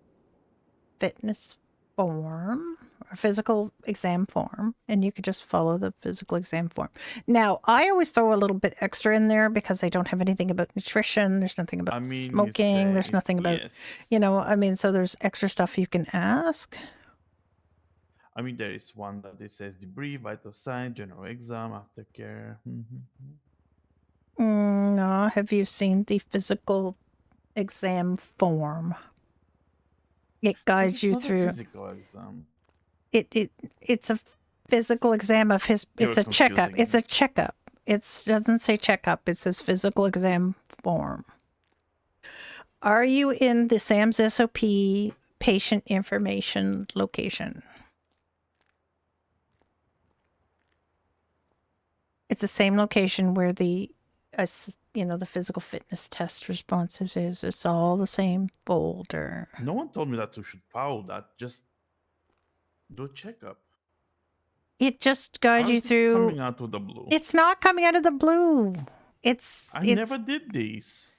fitness form or physical exam form, and you could just follow the physical exam form. Now, I always throw a little bit extra in there because I don't have anything about nutrition. There's nothing about I mean, you smoking. There's say, nothing about, yes. you know, I mean, so there's extra stuff you can ask. I mean, there is one that it says debrief, vital sign, general exam, aftercare. No, have you seen the physical exam form? It guides It's you not a through. physical exam. It's a physical exam of his. You're It's a checkup. confusing It's me. a checkup. It doesn't say checkup. It says physical exam form. Are you in the SAMS SOP patient information location? It's the same location where the, the physical fitness test responses is. It's all the same folder. No one told me that you should follow that. Just do a checkup. It just guides How you is it through. coming out of the blue? It's not coming out of the blue. It's I never did these.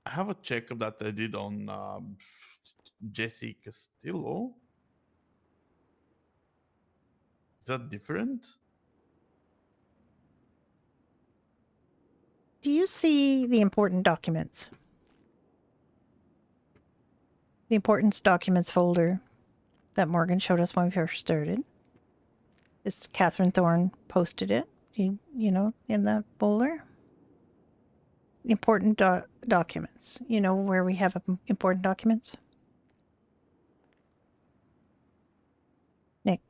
I have a checkup that I did on Jesse Castillo. Is that different? Do you see the important documents? The importance documents folder that Morgan showed us when we first started. This Catherine Thorne posted it, you know, in that folder. Important documents. You know where we have important documents? Nick.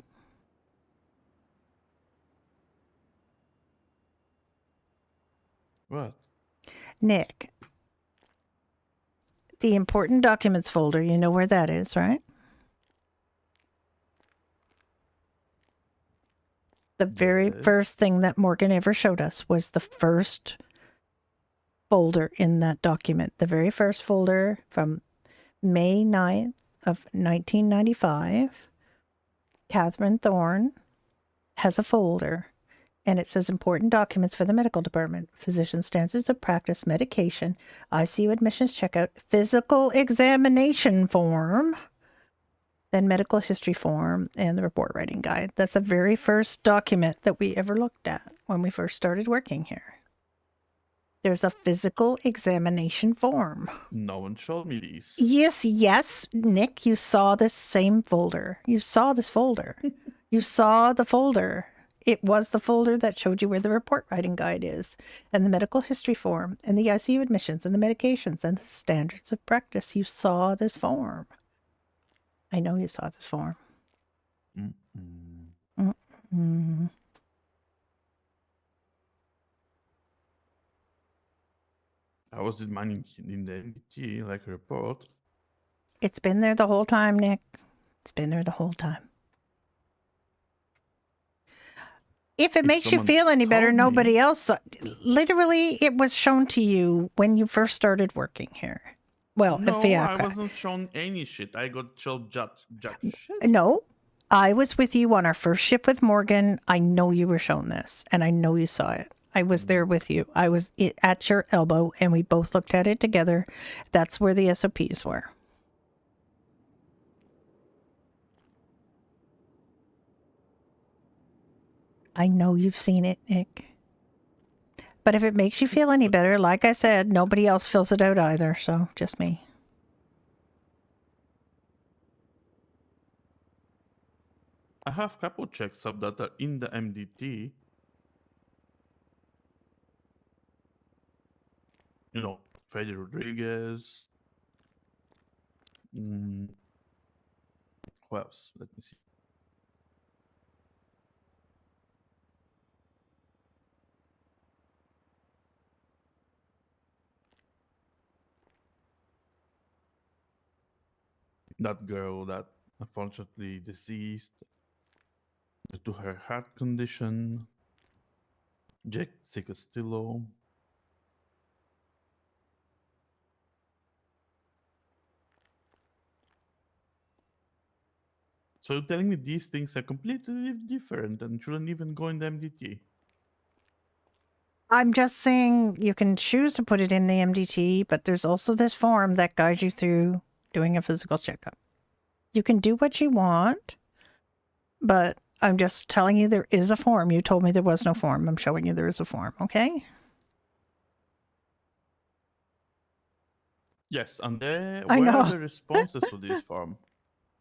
What? Nick. The important documents folder, you know where that is, right? The very first thing that Morgan ever showed us was the first folder in that document. The very first folder from May 9th of 1995. Catherine Thorne has a folder, and it says important documents for the medical department, physician standards of practice, medication, ICU admissions checkout, physical examination form, then medical history form, and the report writing guide. That's the very first document that we ever looked at when we first started working here. There's a physical examination form. No one showed me these. Yes, Nick, you saw this same folder. You saw this folder. You saw the folder. It was the folder that showed you where the report writing guide is, and the medical history form, and the ICU admissions, and the medications, and the standards of practice. You saw this form. I know you saw this form. I was demanding in the MBT, like a report. It's been there the whole time, Nick. It's been there the whole time. If it makes you feel any better, nobody else. Literally, it was shown to you when you first started working here. Well, No, at Fiacre. I wasn't shown any shit. I got shown jack shit. No, I was with you on our first shift with Morgan. I know you were shown this, and I know you saw it. I was there with you. I was at your elbow, and we both looked at it together. That's where the SOPs were. I know you've seen it, Nick. But if it makes you feel any better, like I said, nobody else fills it out either, so just me. I have couple checks up that are in the MDT. You know, Freddy Rodriguez. Who else? Let me see. That girl that unfortunately deceased due to her heart condition. Jesse Castillo. So you're telling me these things are completely different and shouldn't even go in the MDT? I'm just saying you can choose to put it in the MDT, but there's also this form that guides you through doing a physical checkup. You can do what you want, but I'm just telling you there is a form. You told me there was no form. I'm showing you there is a form, okay? Yes, and where I know. are the responses to this form?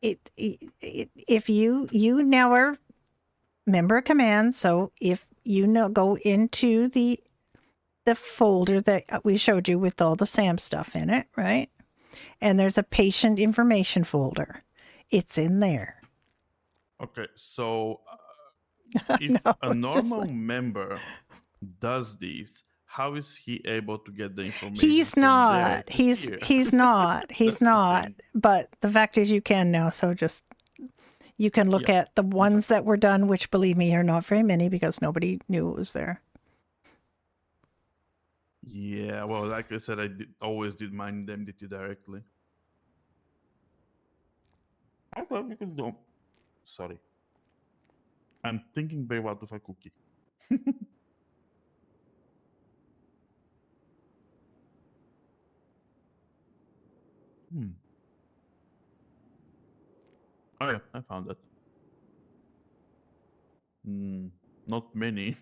If you now are member of command, so if you know, go into the folder that we showed you with all the SAM stuff in it, right? And there's a patient information folder. It's in there. Okay, so if No, a it's just normal like- member does this, how is he able to get the information? He's from there not. to He's here? not. He's That's the not. thing. But the fact is, you can now. So just you can look Yeah. at the ones that were done, which believe me are not very many because nobody knew it was there. Yeah, well, like I said, always did mine in MDT directly. I thought we could do. Sorry. I'm thinking very well of a cookie. Oh yeah, I found it. Not many.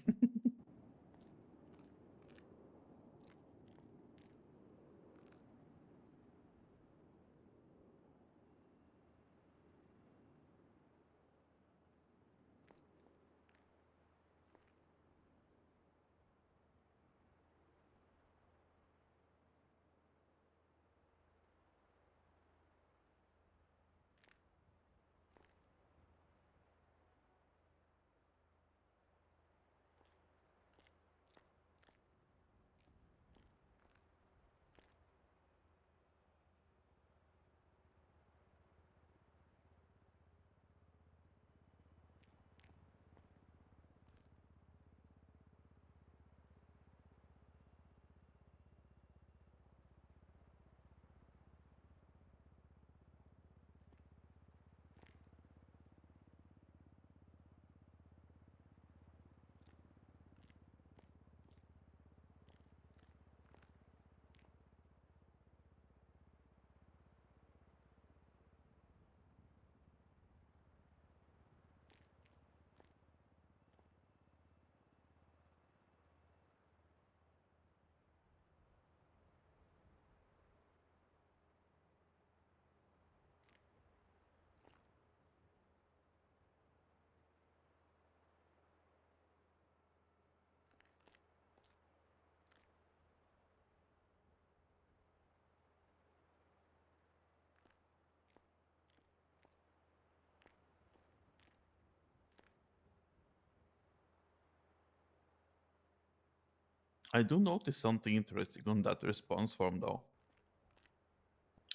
I do notice something interesting on that response form, though.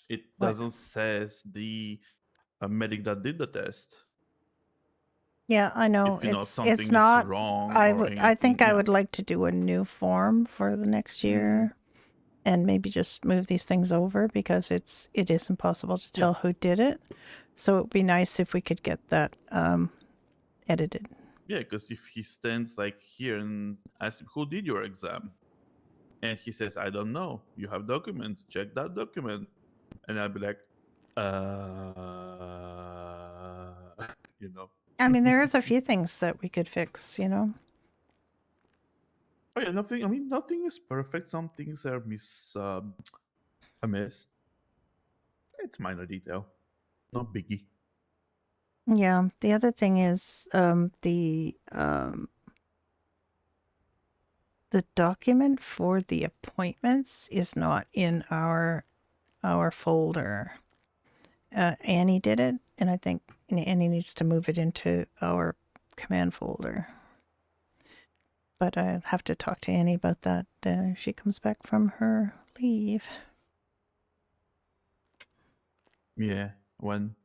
It What? doesn't says the medic that did the test. Yeah, I know. If you know It's something is not. wrong I or would. I think anything, I yeah. would like to do a new form for the next year, and maybe just move these things over because it is impossible to tell who did it. So it would be nice if we could get that edited. Yeah, because if he stands like here and asks him, who did your exam? And he says, I don't know. You have documents. Check that document. And I'll be like, you know. I mean, there is a few things that we could fix. You know. Oh yeah, nothing. I mean, nothing is perfect. Some things are amiss. It's minor detail, not biggie. Yeah. The other thing is the document for the appointments is not in our folder. Annie did it, and I think Annie needs to move it into our command folder. But I'll have to talk to Annie about that. She comes back from her leave. Yeah, when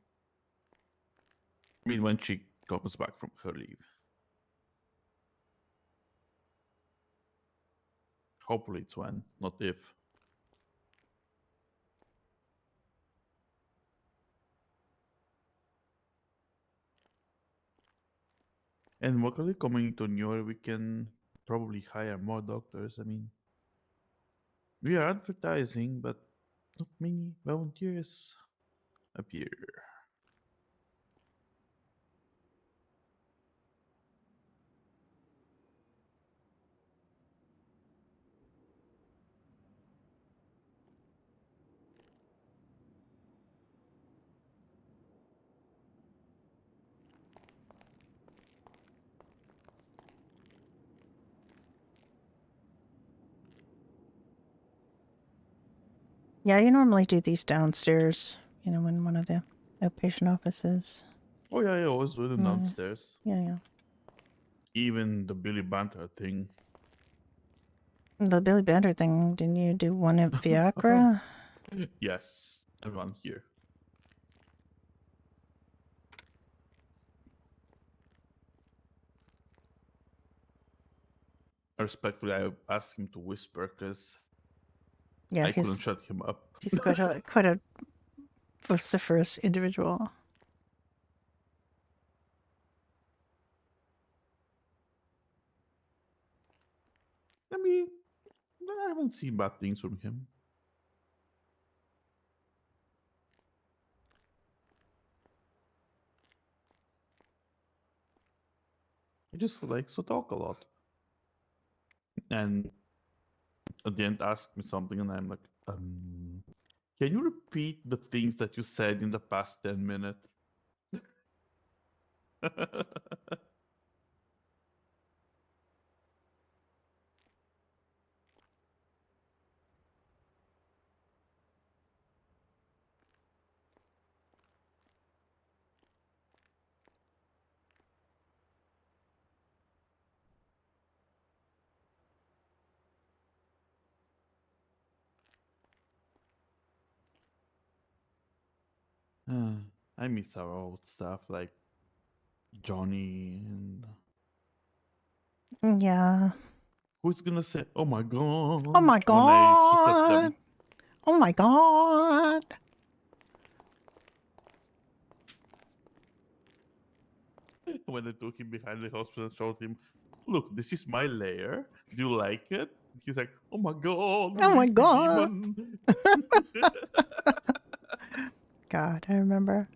she comes back from her leave. Hopefully it's when, not if. And locally coming to New York, we can probably hire more doctors. I mean, we are advertising, but not many volunteers appear. Yeah, you normally do these downstairs, you know, in one of the outpatient offices. Oh yeah, I always do them Mm. downstairs. Yeah. Even the Billy Banter thing. The Billy Banter thing, didn't you do one at Viagra? Yes, and one here. Respectfully, I asked him to whisper because Yeah, I couldn't shut him up. he's quite a vociferous individual. I mean, I haven't seen bad things from him. He just likes to talk a lot. And at the end asked me something and I'm like, can you repeat the things that you said in the past 10 minutes? I miss our old stuff like Johnny and Yeah. who's gonna say, "Oh my god"? Oh my When he said god. them. Oh my god. When they took him behind the hospital and showed him, "Look, this is my lair. Do you like it?" He's like, "Oh my god, Oh my release the god. demon." God, I remember.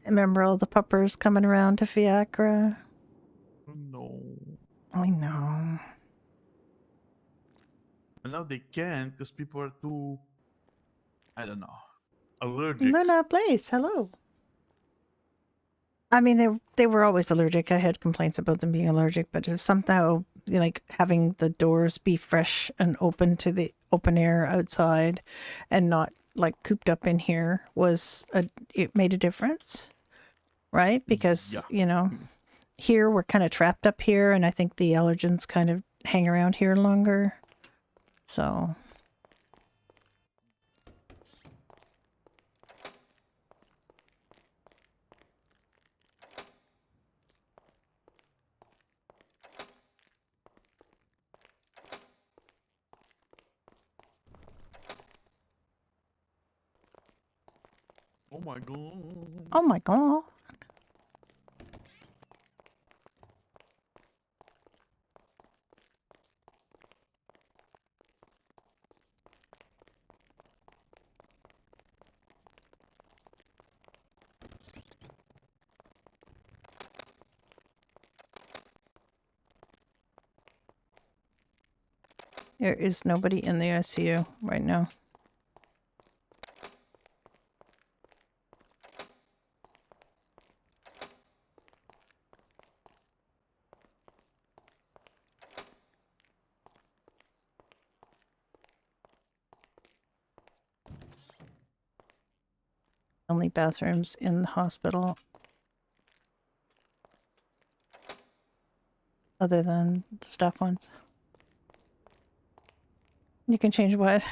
I remember all the puppers coming around to Viagra. No. I know. And now they can't because people are too, I don't know, allergic. Luna Blaze, hello. I mean, they were always allergic. I had complaints about them being allergic, but if somehow, like having the doors be fresh and open to the open air outside, and not like cooped up in here, it made a difference, right? Because you know, here we're kind of trapped up here, and I think the allergens kind of hang around here longer. So. Oh my god. Oh my god. There is nobody in the ICU right now. Only bathrooms in the hospital. Other than the staff ones. You can change what?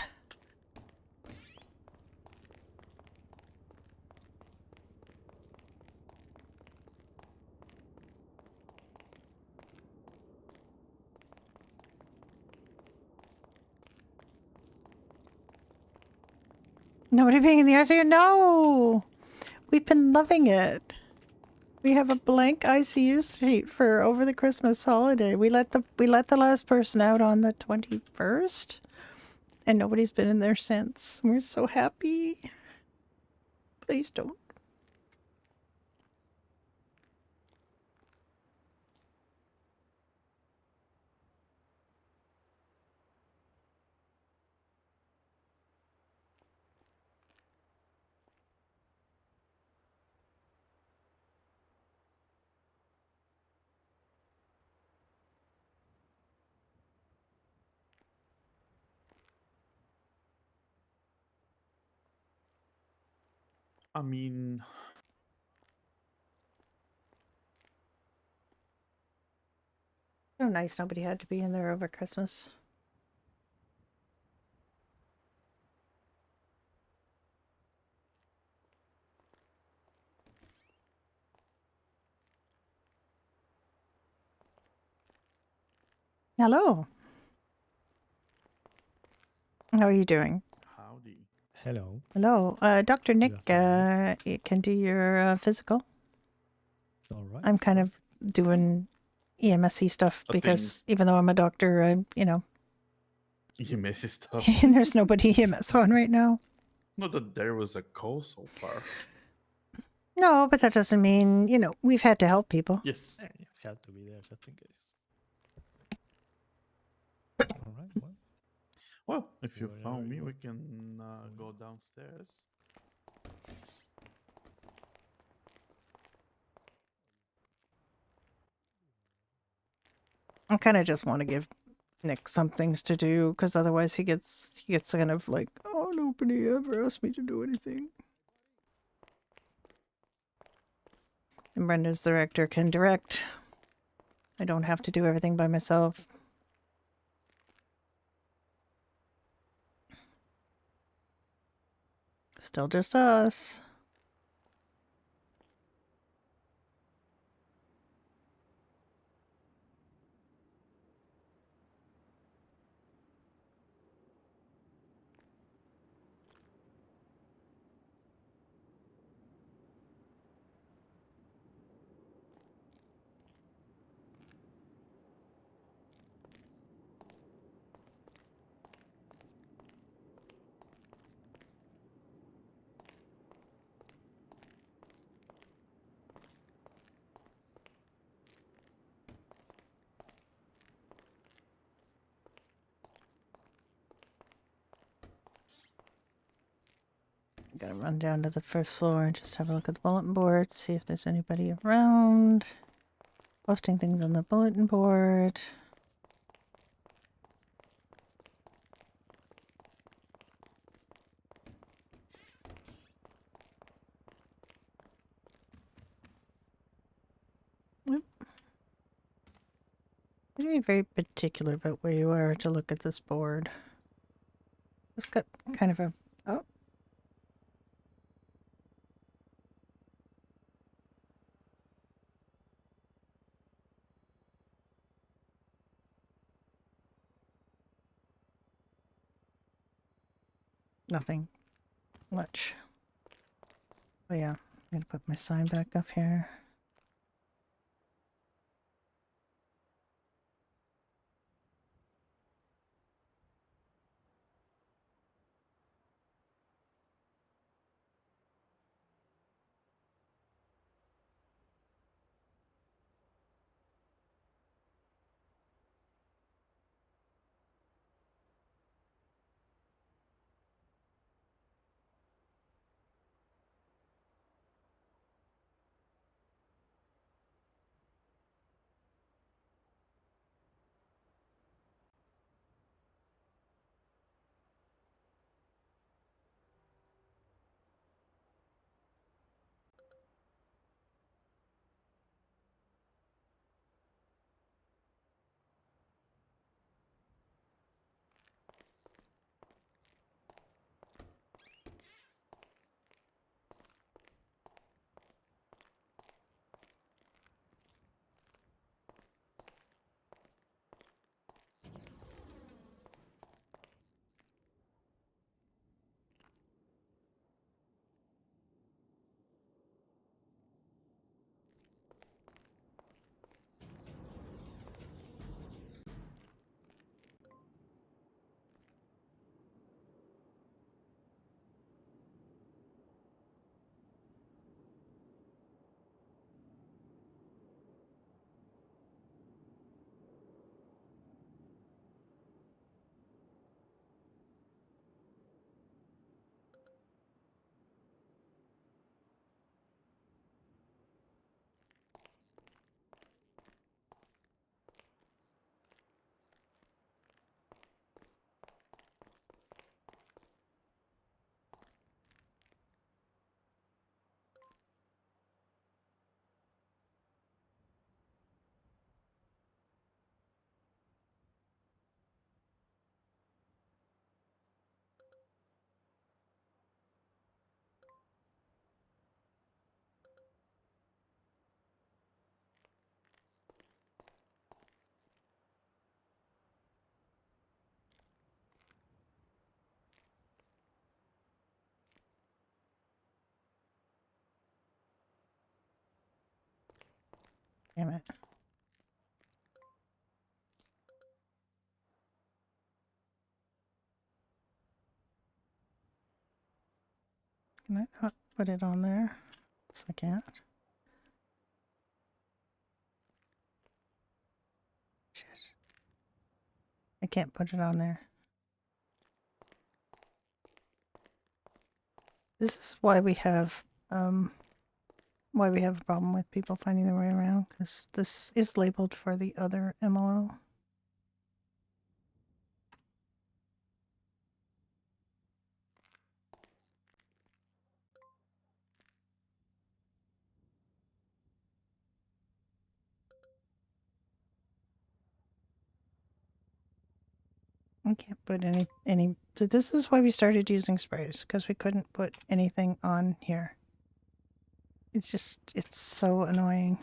Nobody being in the ICU? No! We've been loving it. We have a blank ICU sheet for over the Christmas holiday. We let the last person out on the 21st, and nobody's been in there since. We're so happy. Please don't. I mean, So nice nobody had to be in there over Christmas. Hello. How are you doing? howdy. Hello. Hello. Dr. Nick afternoon. can do your physical. All right. I'm kind of doing EMSy stuff I think- because even though I'm a doctor, EMS stuff. and there's nobody EMS on right now. Not that there was a call so far. No, but that doesn't mean, we've had to help people. Yes. You have to be there just in case. All right. Well, Well, if you Wherever found me, you we can go downstairs. I kind of just want to give Nick some things to do because otherwise he gets kind of like, oh, nobody ever asked me to do anything. And Brenda's the director, can direct. I don't have to do everything by myself. Still just us. Gotta run down to the first floor and just have a look at the bulletin board, see if there's anybody around. Posting things on the bulletin board. Yep. You gotta be very particular about where you are to look at this board. It's got kind of a... Oh. Nothing much. Oh yeah, I'm gonna put my sign back up here. Damn it. Can I not put it on there? Yes, I can't. Shit. I can't put it on there. This is why we have a problem with people finding their way around, because this is labeled for the other MLO. I can't put any. So this is why we started using sprays, because we couldn't put anything on here. It's so annoying.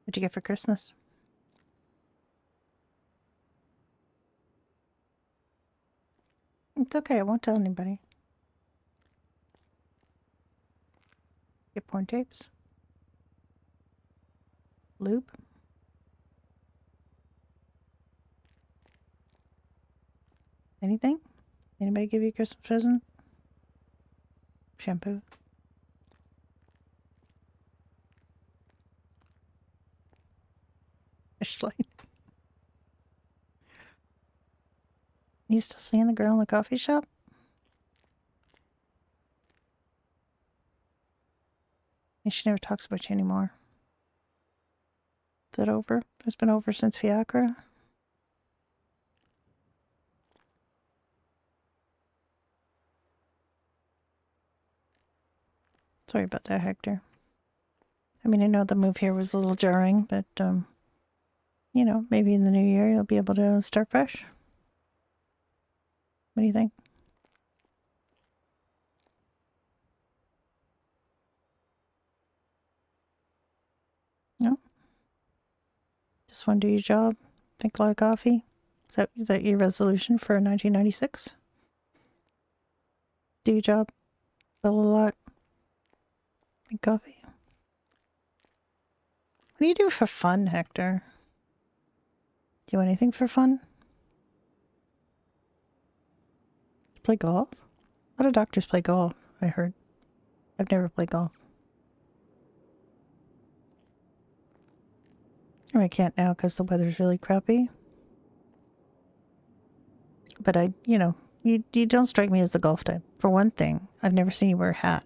What'd you get for Christmas? It's okay, I won't tell anybody. Get porn tapes? Lube? Anything? Anybody give you a Christmas present? Shampoo? Flashlight? You still seeing the girl in the coffee shop? And she never talks about you anymore. Is it over? It's been over since Fiacre? Sorry about that, Hector. I mean, I know the move here was a little jarring, but, you know, maybe in the new year you'll be able to start fresh. What do you think? Just want to do your job. Drink a lot of coffee. Is that your resolution for 1996? Do your job. Bill a lot. Drink coffee. What do you do for fun, Hector? Do you do anything for fun? Play golf? A lot of doctors play golf, I heard. I've never played golf. I can't now because the weather's really crappy. But you don't strike me as the golf type. For one thing, I've never seen you wear a hat.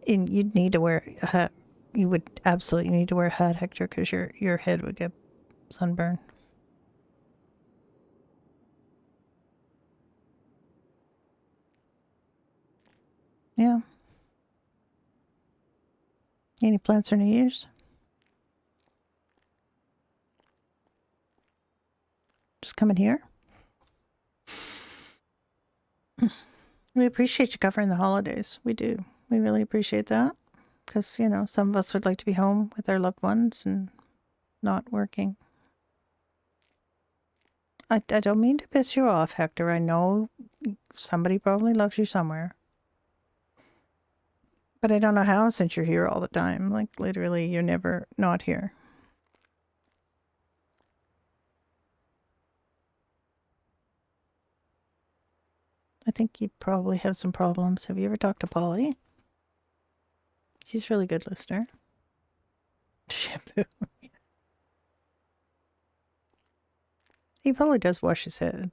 And you'd need to wear a hat. You would absolutely need to wear a hat, Hector, because your head would get sunburned. Yeah. Any plans for New Year's? Just coming here? We appreciate you covering the holidays. We do. We really appreciate that. Because, some of us would like to be home with our loved ones and not working. I don't mean to piss you off, Hector. I know somebody probably loves you somewhere. But I don't know how since you're here all the time. Like, literally, you're never not here. I think you probably have some problems. Have you ever talked to Polly? She's a really good listener. Shampoo. He probably does wash his head.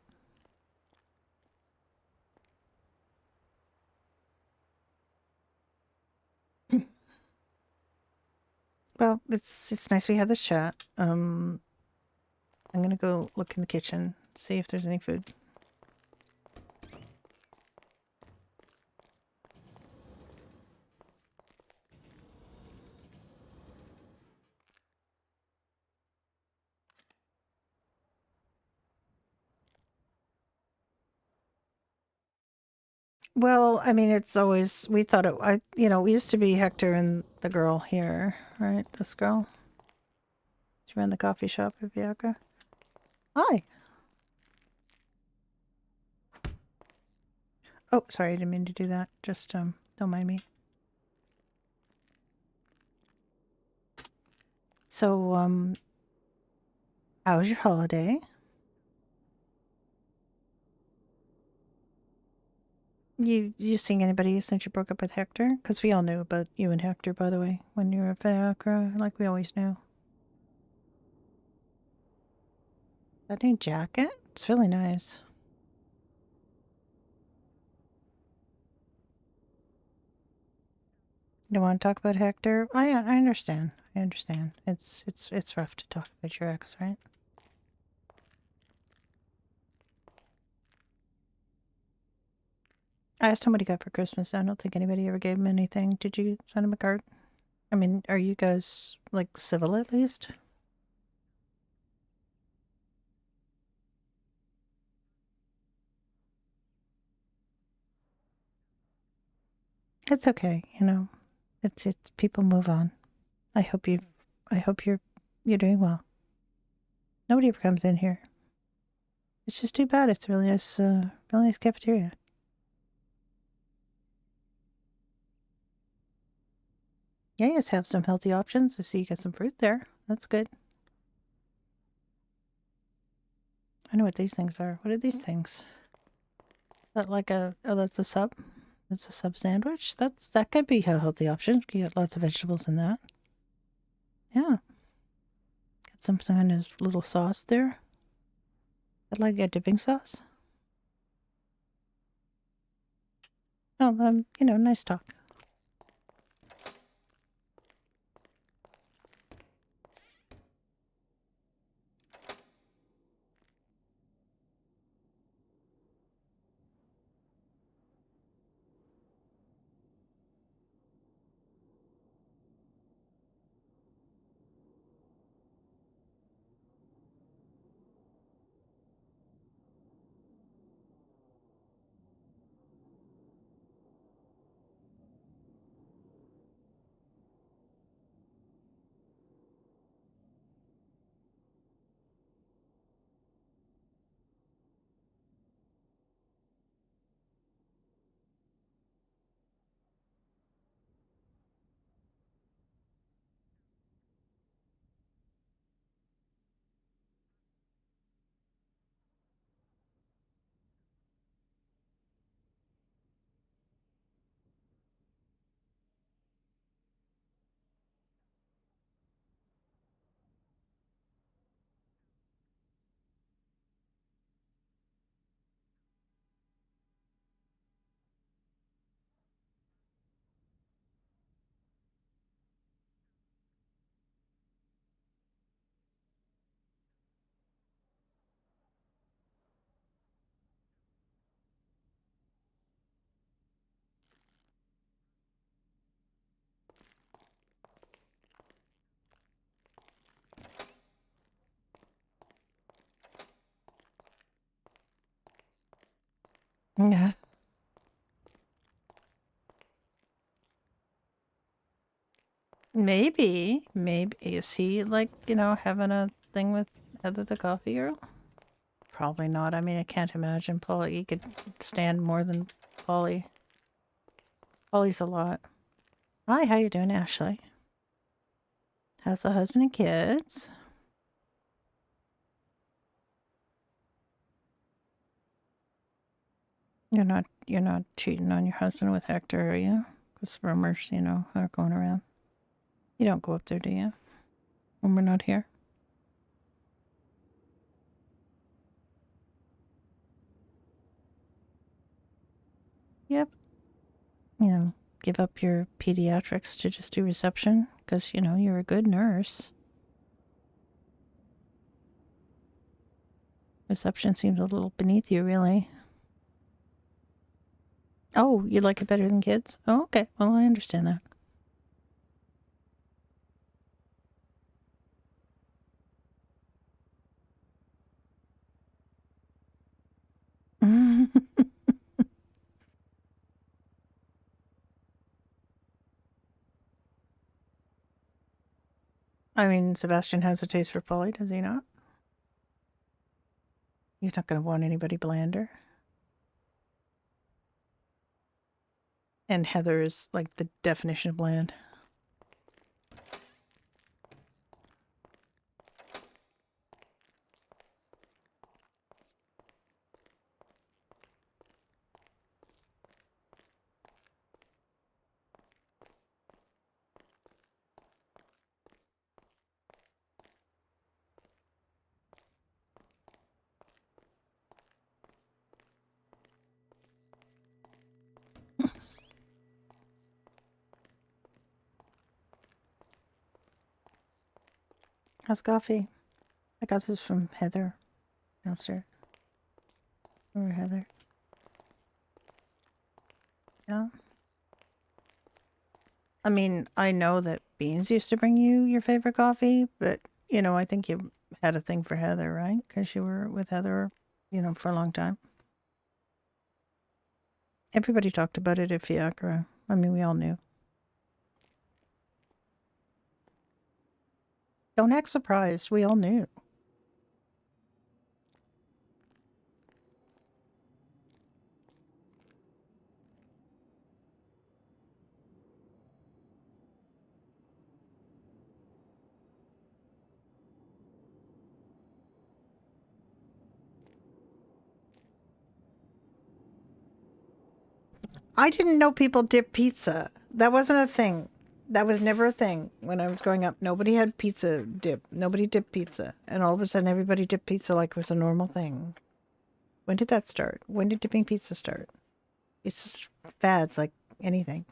Well, it's nice we had this chat. I'm gonna go look in the kitchen, see if there's any food. Well, I mean, it's always, we thought we used to be Hector and the girl here, right? This girl. She ran the coffee shop at Viagra. Hi. Oh, sorry, I didn't mean to do that. Just, don't mind me. So, how was your holiday? You seeing anybody since you broke up with Hector? Because we all knew about you and Hector, by the way, when you were at Viagra, like we always knew. That new jacket? It's really nice. You don't want to talk about Hector? I understand. I understand. It's rough to talk about your ex, right? I asked him what he got for Christmas. I don't think anybody ever gave him anything. Did you send him a card? I mean, are you guys, like, civil at least? It's okay, It's people move on. I hope you're doing well. Nobody ever comes in here. It's just too bad. It's a really nice cafeteria. Yeah, you guys have some healthy options. I see you got some fruit there. That's good. I know what these things are. What are these things? Is that like that's a sub? That's a sub sandwich? That could be a healthy option. You get lots of vegetables in that. Yeah. Got some kind of little sauce there. I'd like a dipping sauce. Oh, nice talk. Yeah. Maybe. Is he like, having a thing with Heather the coffee girl? Probably not. I mean, I can't imagine Polly could stand more than Polly. Polly's a lot. Hi, how you doing, Ashley? How's the husband and kids? You're not cheating on your husband with Hector, are you? Because rumors, are going around. You don't go up there, do you? When we're not here? Yep. Give up your pediatrics to just do reception because, you're a good nurse. Reception seems a little beneath you, really. Oh, you like it better than kids? Oh, okay. Well, I understand that. I mean, Sebastian has a taste for Polly, does he not? He's not going to want anybody blander. And Heather is like the definition of bland. How's coffee? I got this from Heather downstairs. Or Heather. Yeah. I mean, I know that Beans used to bring you your favorite coffee, but, I think you had a thing for Heather, right? Because you were with Heather, for a long time. Everybody talked about it at Fiacre. I mean, we all knew. Don't act surprised. We all knew. I didn't know people dip pizza. That wasn't a thing. That was never a thing when I was growing up. Nobody had pizza dip. Nobody dipped pizza. And all of a sudden, everybody dipped pizza like it was a normal thing. When did that start? When did dipping pizza start? It's just fads like anything.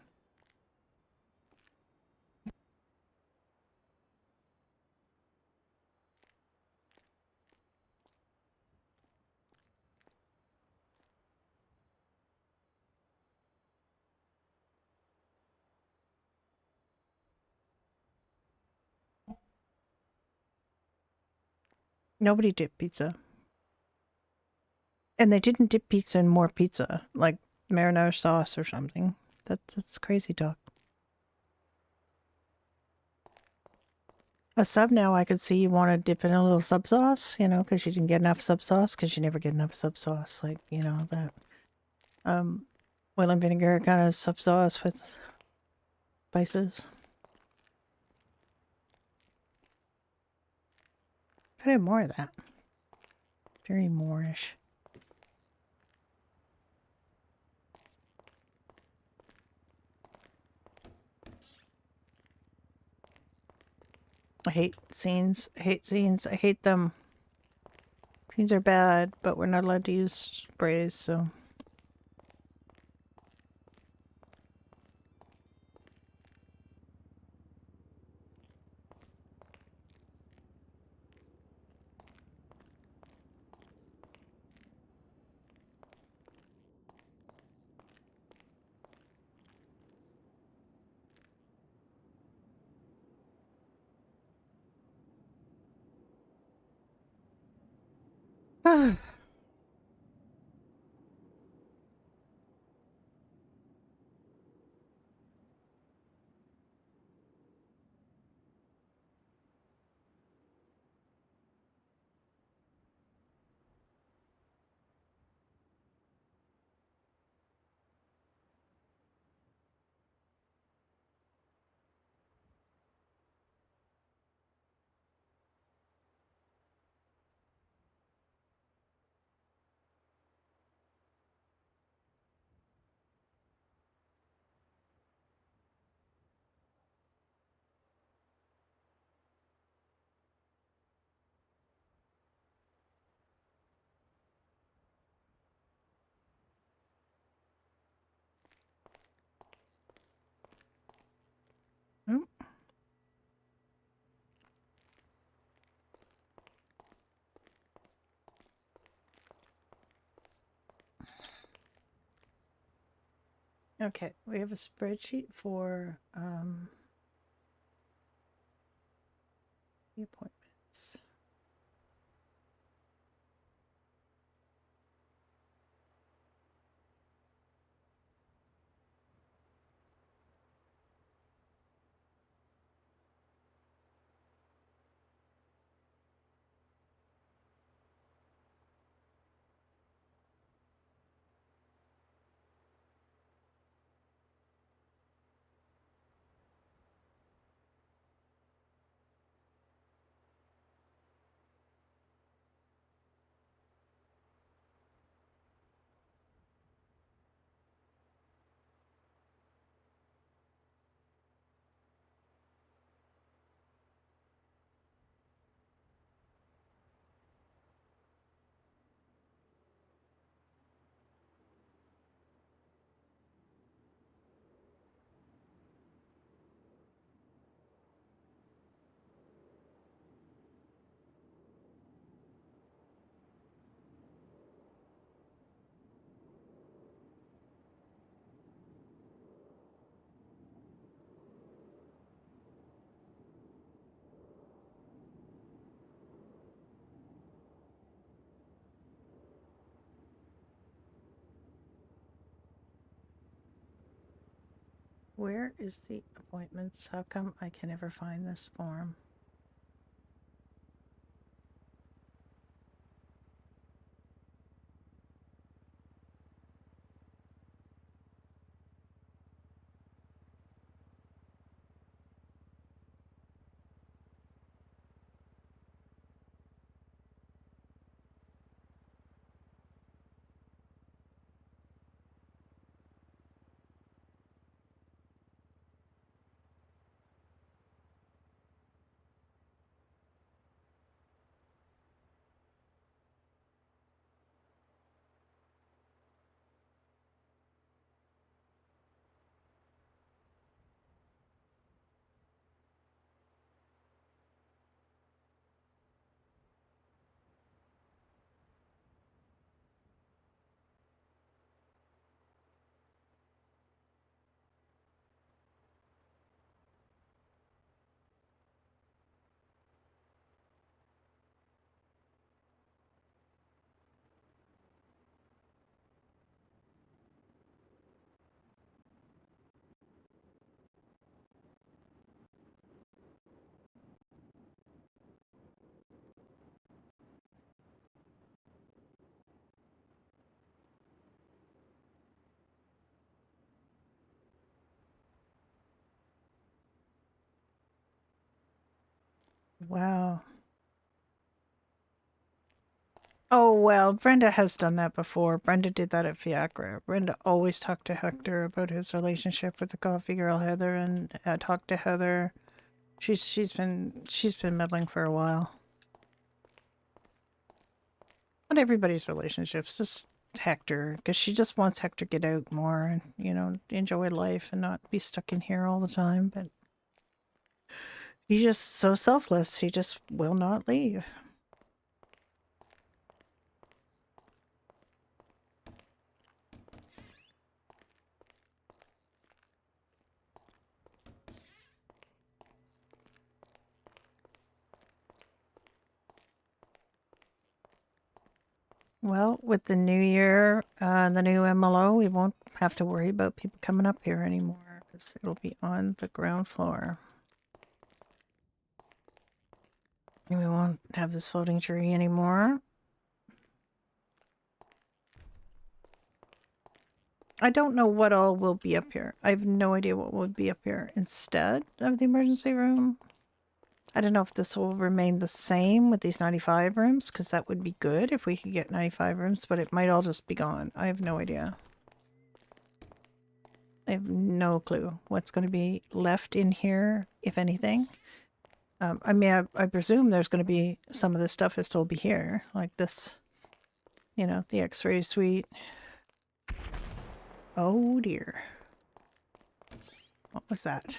Nobody dipped pizza. And they didn't dip pizza in more pizza, like marinara sauce or something. That's crazy talk. A sub now, I could see you want to dip in a little sub sauce, because you didn't get enough sub sauce, because you never get enough sub sauce. Like, that oil and vinegar kind of sub sauce with spices. I'd have more of that. Very Moorish. I hate scenes. I hate scenes. I hate them. Scenes are bad, but we're not allowed to use sprays, so. Okay, we have a spreadsheet for the appointments. Where is the appointments? How come I can never find this form? Wow. Oh, well, Brenda has done that before. Brenda did that at Fiacre. Brenda always talked to Hector about his relationship with the coffee girl Heather, and talked to Heather. She's been meddling for a while. Not everybody's relationships, just Hector, because she just wants Hector to get out more and, you know, enjoy life and not be stuck in here all the time. But he's just so selfless. He just will not leave. Well, with the new year, the new MLO, we won't have to worry about people coming up here anymore because it'll be on the ground floor. And we won't have this floating tree anymore. I don't know what all will be up here. I have no idea what will be up here instead of the emergency room. I don't know if this will remain the same with these 95 rooms, because that would be good if we could get 95 rooms, but it might all just be gone. I have no idea. I have no clue what's going to be left in here, if anything. I mean, I presume there's going to be some of this stuff will still be here, like this, you know, the X-ray suite. Oh dear. What was that?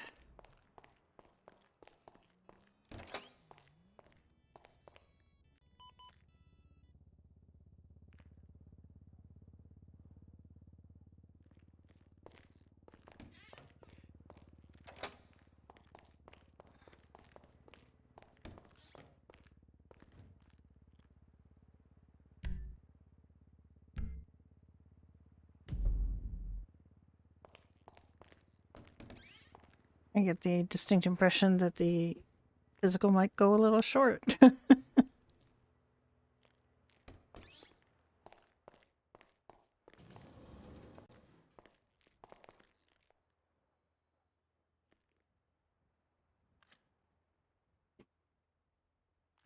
I get the distinct impression that the physical might go a little short.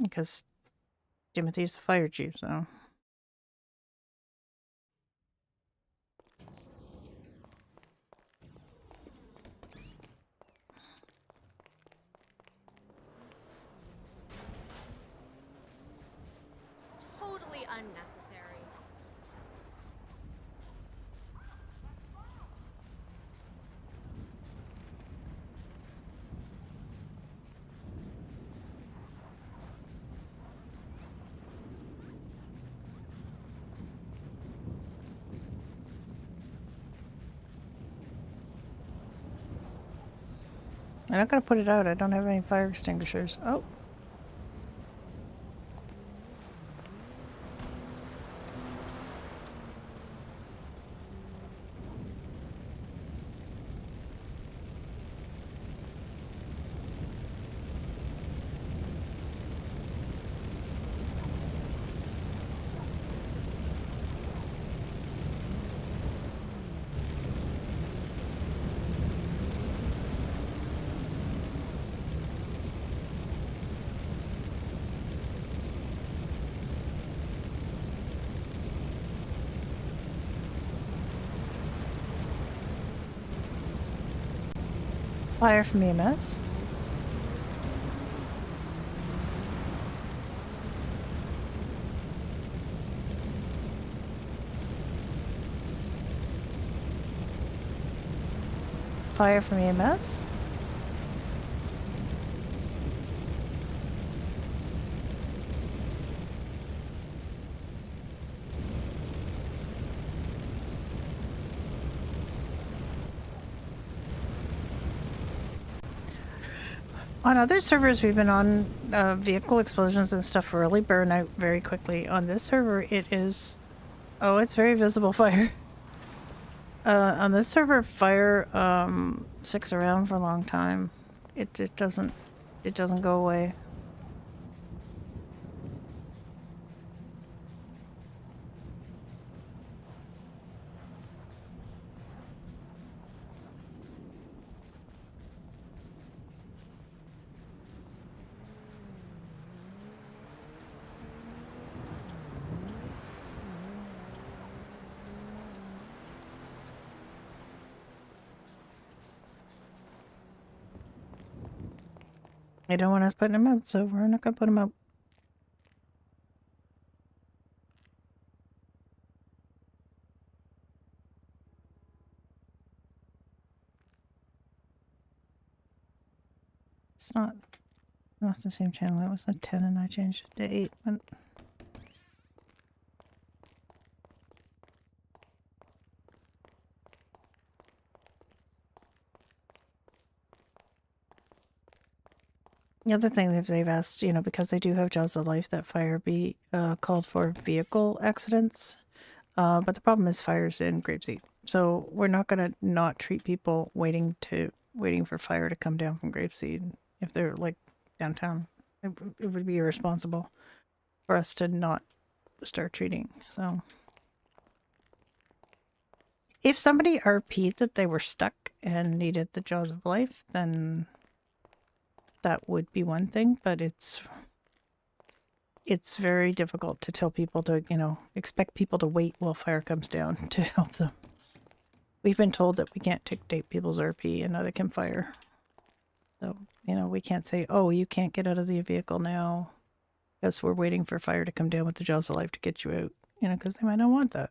Because Timothy's the fire chief, so. Totally unnecessary. I'm not gonna put it out. I don't have any fire extinguishers. Oh. Fire from EMS. Fire from EMS. On other servers we've been on, vehicle explosions and stuff really burn out very quickly. On this server, it is... Oh, it's very visible fire. On this server, fire sticks around for a long time. It doesn't go away. I don't want us putting them out, so we're not gonna put them out. It's not the same channel. It was a 10 and I changed it to 8. But... The other thing that they've asked, you know, because they do have Jaws of Life, that fire be called for vehicle accidents. But the problem is fires in Grapeseed. So we're not going to not treat people waiting for fire to come down from Grapeseed if they're like downtown. It would be irresponsible for us to not start treating. So if somebody RP'd that they were stuck and needed the Jaws of Life, then that would be one thing, but it's very difficult to tell people to, you know, expect people to wait while fire comes down to help them. We've been told that we can't dictate people's RP and neither can fire. So, you know, we can't say, oh, you can't get out of the vehicle now because we're waiting for fire to come down with the Jaws of Life to get you out, you know, because they might not want that.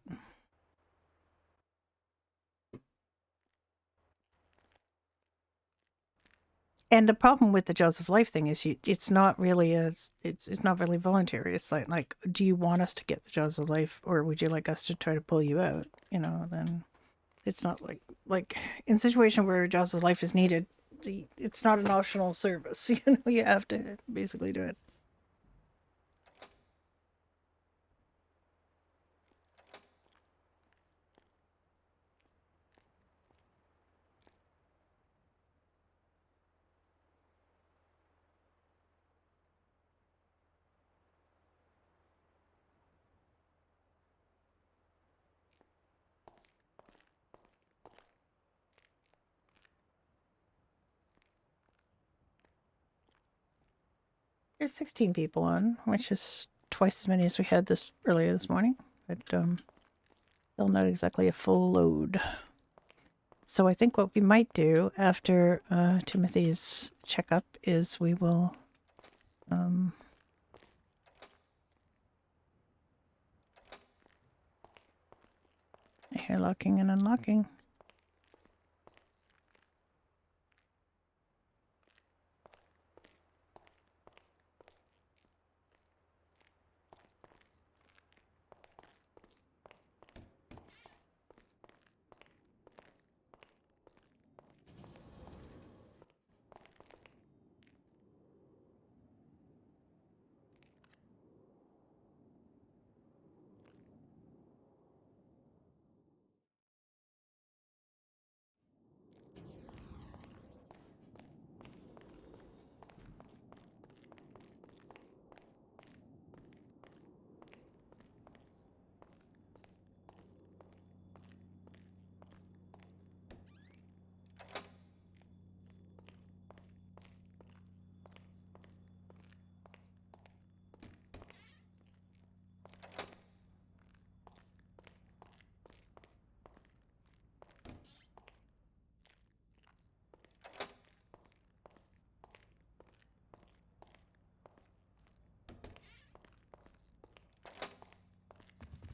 And the problem with the Jaws of Life thing is it's not really it's not really voluntary. It's like, do you want us to get the Jaws of Life or would you like us to try to pull you out? You know, then it's not like in a situation where Jaws of Life is needed, it's not an optional service. You know, you have to basically do it. There's 16 people on, which is twice as many as we had this earlier this morning, but still not exactly a full load. So I think what we might do after Timothy's checkup is we will hair locking and unlocking.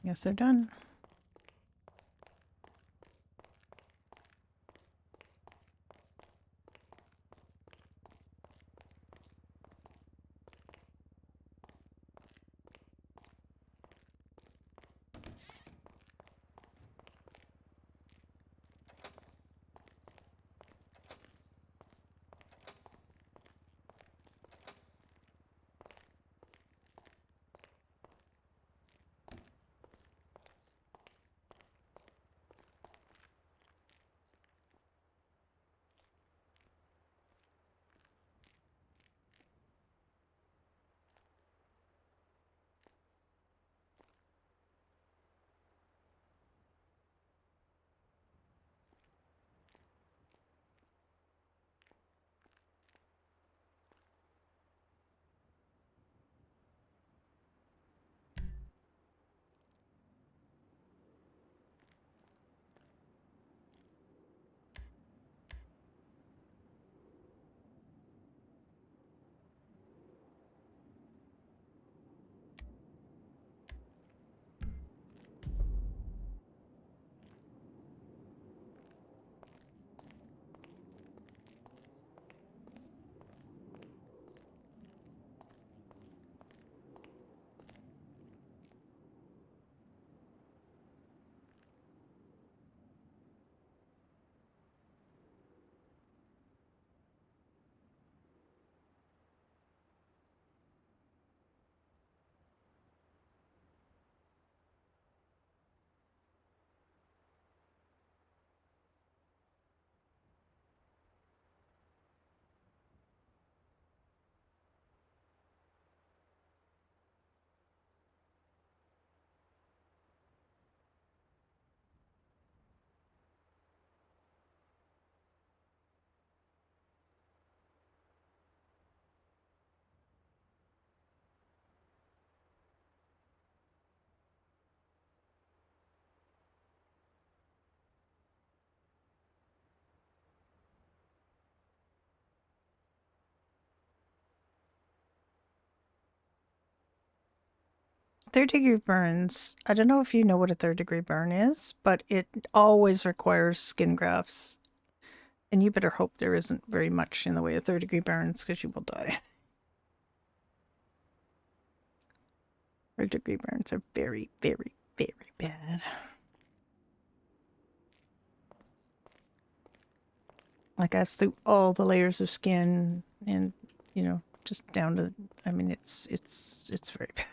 Yes, they're done. Third-degree burns. I don't know if you know what a third-degree burn is, but it always requires skin grafts. And you better hope there isn't very much in the way of third-degree burns, because you will die. Third-degree burns are very, very, very bad. Like, that's through all the layers of skin, and, you know, just down to, I mean, it's very bad.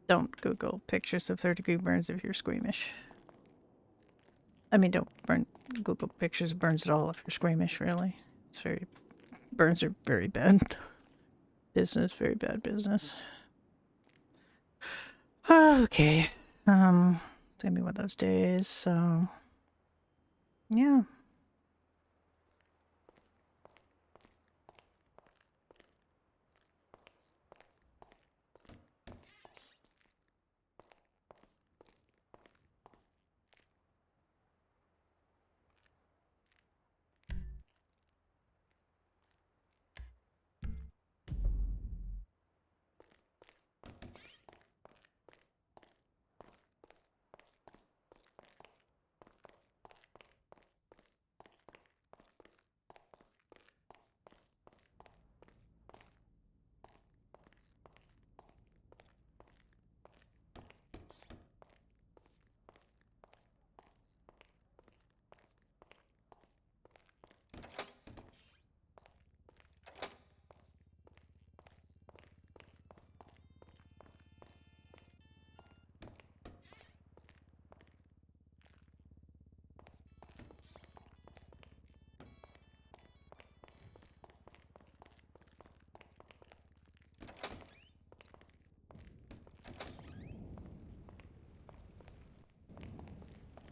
Don't Google pictures of third-degree burns if you're squeamish. I mean, don't Google pictures of burns at all if you're squeamish, really. Burns are very bad business, very bad business. Okay. It's gonna be one of those days, so yeah.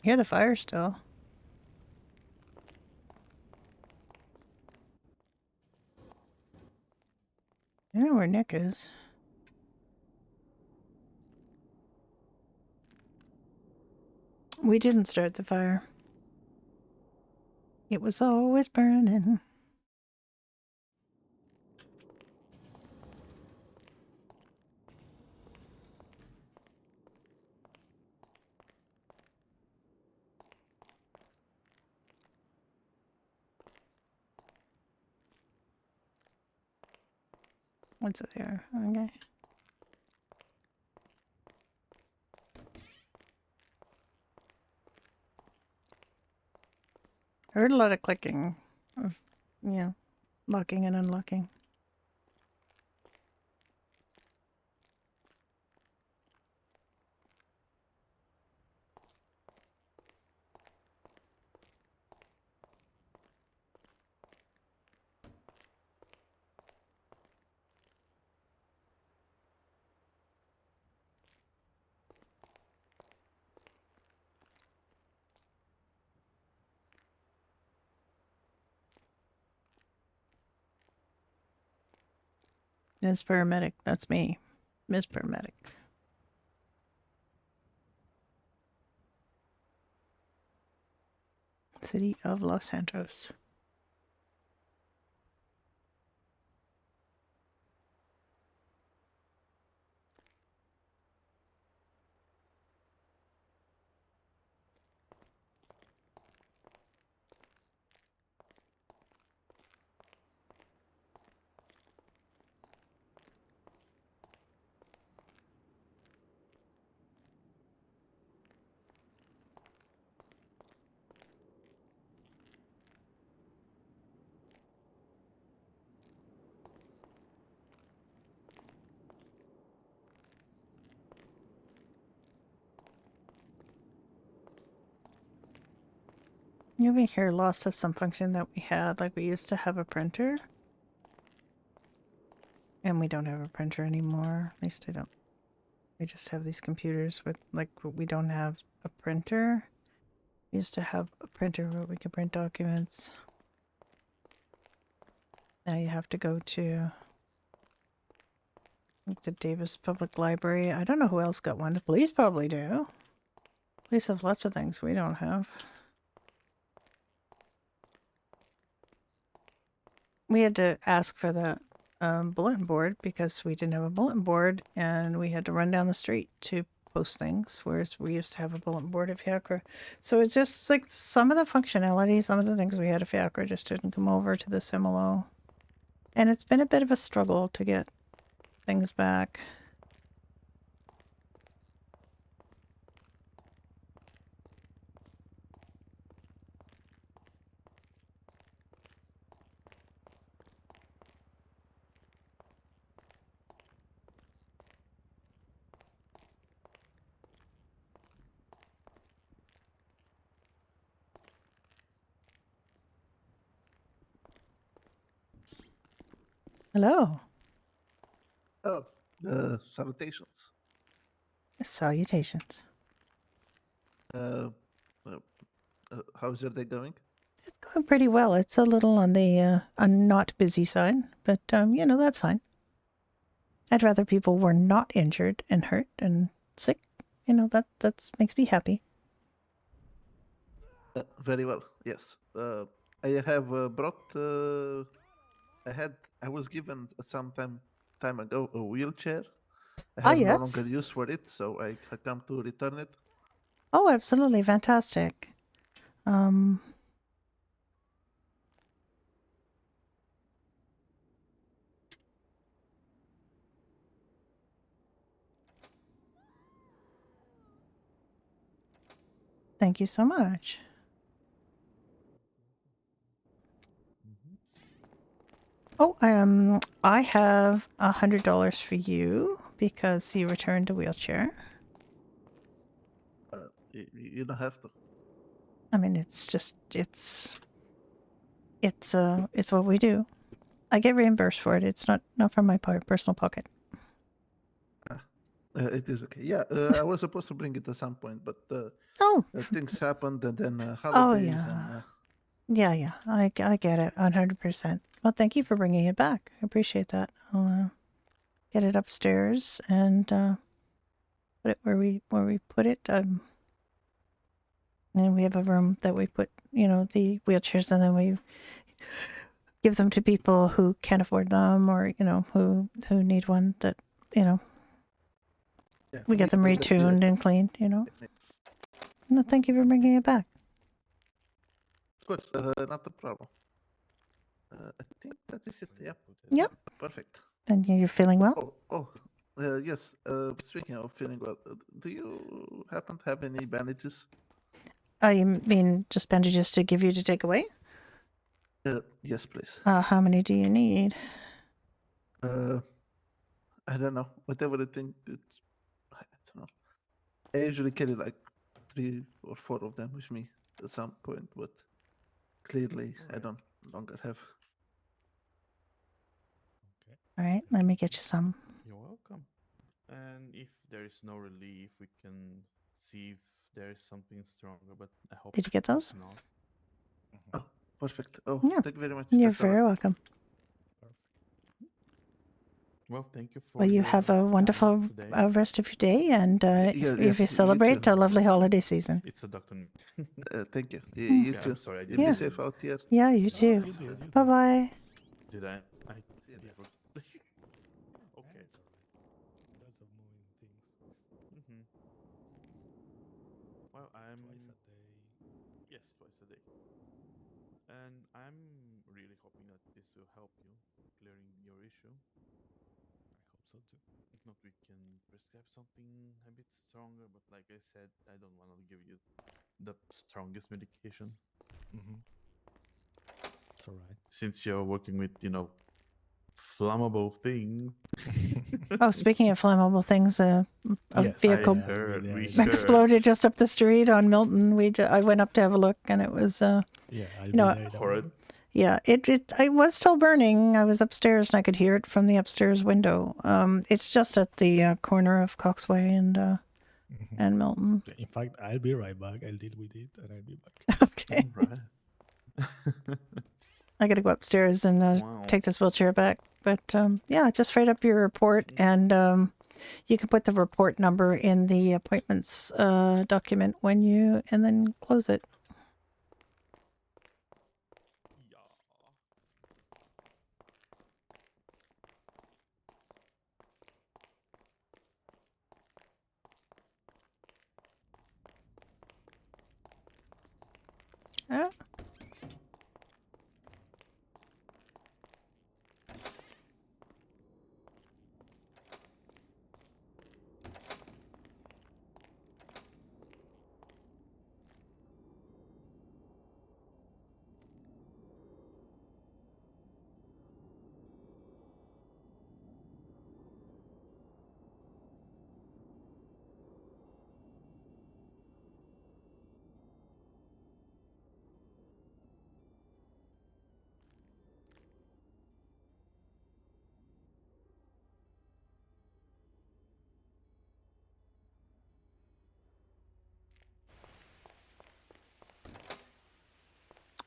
Hear the fire still. I don't know where Nick is. We didn't start the fire. It was always burning. What's there? Okay. I heard a lot of clicking of, locking and unlocking. Ms. Paramedic, that's me. Ms. Paramedic. City of Los Santos. Over here lost us some function that we had. Like we used to have a printer. And we don't have a printer anymore. At least I don't. We just have these computers with, like, we don't have a printer. We used to have a printer where we could print documents. Now you have to go to like the Davis Public Library. I don't know who else got one. The police probably do. Police have lots of things we don't have. We had to ask for that bulletin board because we didn't have a bulletin board and we had to run down the street to post things, whereas we used to have a bulletin board at Fiacre. So it's just like some of the functionality, some of the things we had at Fiacre just didn't come over to this MLO. And it's been a bit of a struggle to get things back. Hello. Oh, salutations. Salutations. How's your day going? It's going pretty well. It's a little on the not busy side, but that's fine. I'd rather people were not injured and hurt and sick. That makes me happy. Very well. Yes. I have brought. I was given some time ago a wheelchair. I have no yes. longer use for it, so I come to return it. Oh, absolutely fantastic. Thank you so much. Oh, I have $100 for you because you returned a wheelchair. You don't have to. I mean, it's what we do. I get reimbursed for it. It's not from my personal pocket. It is okay. Yeah, I was supposed to bring it at some point, but Oh, things happened, and then oh holidays, yeah. and Yeah, I get it 100%. Well, thank you for bringing it back. I appreciate that. I'll get it upstairs and put it where we put it. And we have a room that we put, the wheelchairs, and then we give them to people who can't afford them, or who need one. That yeah, we get them retuned and cleaned. No, thank you for bringing it back. Of course, not a problem. I think that is it. Yeah. Yep. Perfect. And you're feeling well? Yes. Speaking of feeling well, do you happen to have any bandages? You mean just bandages to give you to take away? Yes, please. How many do you need? I don't know. Whatever I think it's. I don't know. I usually carry like 3 or 4 of them with me at some point, but clearly I don't longer have. All right, let me get you some. You're welcome. And if there is no relief, we can see if there is something stronger. But I hope. Did you get those? Not. Oh, perfect. Oh, Yeah. thank you very much. You're That's a lot. very welcome. Well, thank you for. Well, you your have a time wonderful today. rest of your day, and if yes, you you celebrate too. a lovely holiday season. It's a doctor. Thank you. Mm. You Yeah, too. I'm sorry. I Be didn't. safe out here. Yeah, you too. Bye bye. Did I? See you Yeah, later. okay. Lots of moving things. Mm-hmm. Well, I'm. Twice a day. Yes, twice a day. And I'm really hoping that this will help you clearing your issue. I hope so too. If not, we can prescribe something a bit stronger. But like I said, I don't want to give you the strongest medication. Mm-hmm. It's alright. Since you're working with, flammable things. Oh, speaking of flammable things, a Yes, vehicle yeah, heard, yeah, we yeah. exploded just up the street on Milton. I went up to have a look, and it was Yeah, I'll you know, be there in a Horrid. minute. yeah, I was still burning. I was upstairs and I could hear it from the upstairs window. It's just at the corner of Coxway and Mhm. Milton. In fact, I'll be right back. I'll deal with it and I'll be back. Okay. Right. I got to go upstairs and Wow. take this wheelchair back. But yeah, just write up your report, and you can put the report number in the appointments document and then close it. Yeah. Yeah.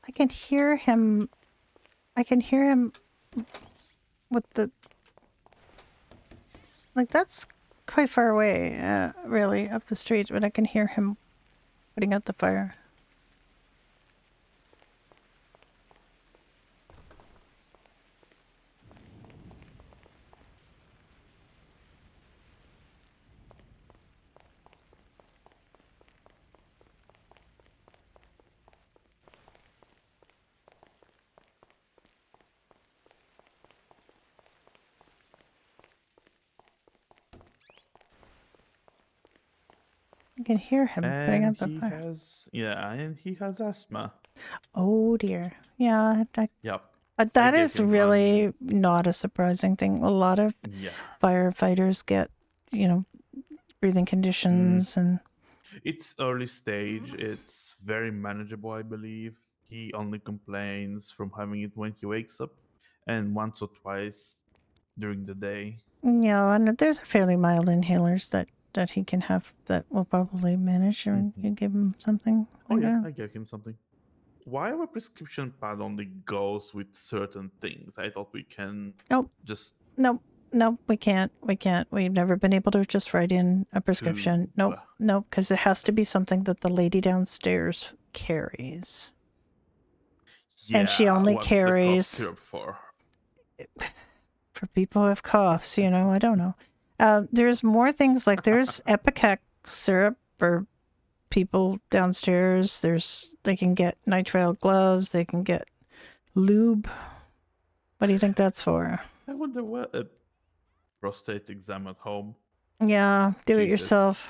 I can hear him. I can hear him with the. Like, that's quite far away, really, up the street, but I can hear him putting out the fire. I can hear him putting out And the he fire. has asthma. Oh dear. Yeah, Yep. that gave is him really not a surprising thing. A lot of Yeah. firefighters get, breathing conditions and. It's early stage. It's very manageable, I believe. He only complains from having it when he wakes up, and once or twice during the day. Yeah, and there's fairly mild inhalers that he can have that will probably manage, and you give him something. Oh like yeah, that. I gave him something. Why our prescription pad only goes with certain things? I thought we can Nope. just Nope. Nope. We can't. We've never been able to just write in a prescription. Nope. Nope. Because it has to be something that the lady downstairs carries. And she only what's carries the cough syrup for? For people who have coughs, I don't know. There's more things like there's Epicac syrup for people downstairs. They can get nitrile gloves. They can get lube. What do you think that's for? I wonder what a prostate exam at home. Yeah, do it Jesus. yourself.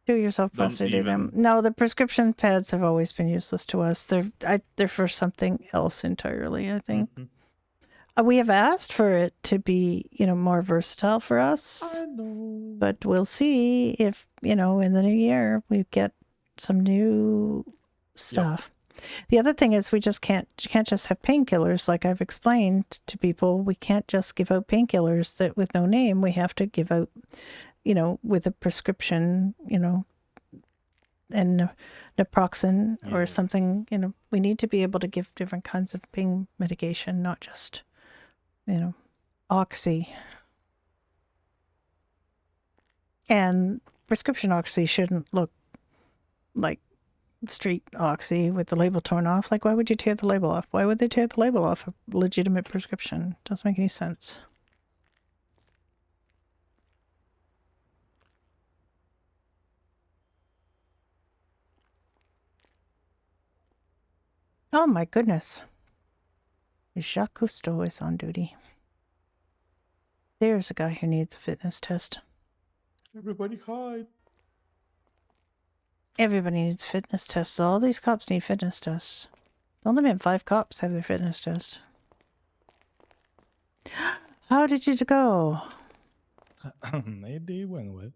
Do it yourself Don't prostate even- exam. No, the prescription pads have always been useless to us. They're for something else entirely, I think. Mhm. We have asked for it to be, more versatile for us. I know. But we'll see if, in the new year we get some new stuff. The other thing is we just can't just have painkillers like I've explained to people. We can't just give out painkillers that with no name. We have to give out, with a prescription, and naproxen or something, we need to be able to give different kinds of pain medication, not just, oxy. And prescription oxy shouldn't look like street oxy with the label torn off. Like, why would you tear the label off? Why would they tear the label off a legitimate prescription? Doesn't make any sense. Oh my goodness. Jacques Cousteau is on duty. There's a guy who needs a fitness test. Everybody hide. Everybody needs fitness tests. All these cops need fitness tests. Only been 5 cops have their fitness test. How did you go? Maybe went well.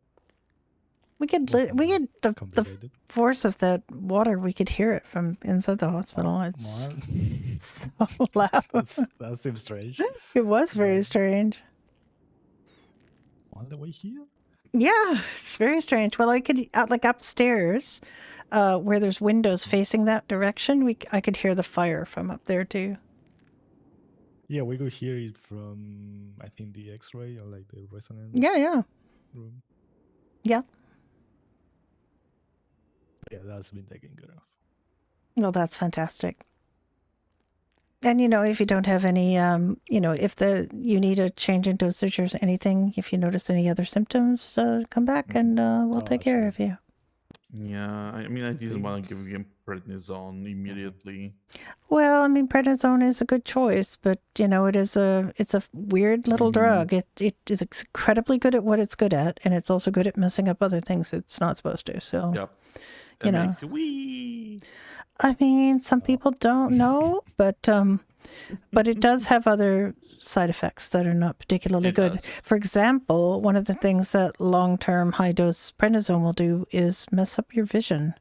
We could the force of that water. We could hear it from inside the hospital. It's so loud. That seems strange. It was very strange. All the way here? Yeah, it's very strange. Well, I could like upstairs, where there's windows facing that direction. I could hear the fire from up there too. Yeah, we could hear it from I think the X-ray or like the resonance. Yeah. Room. Yeah. Yeah, that's been taken care of. Well, that's fantastic. And if you don't have any, if you need a change in dosage or anything, if you notice any other symptoms, come back and we'll take care of you. Yeah, I mean, I didn't want to give him prednisone immediately. Well, prednisone is a good choice, but it's a weird little drug. It is incredibly good at what it's good at, and it's also good at messing up other things it's not supposed to. So, Yep. It makes you wee. Some people don't know, but it does have other side effects that are not particularly good. For example, one of the things that long-term high-dose prednisone will do is mess up your vision.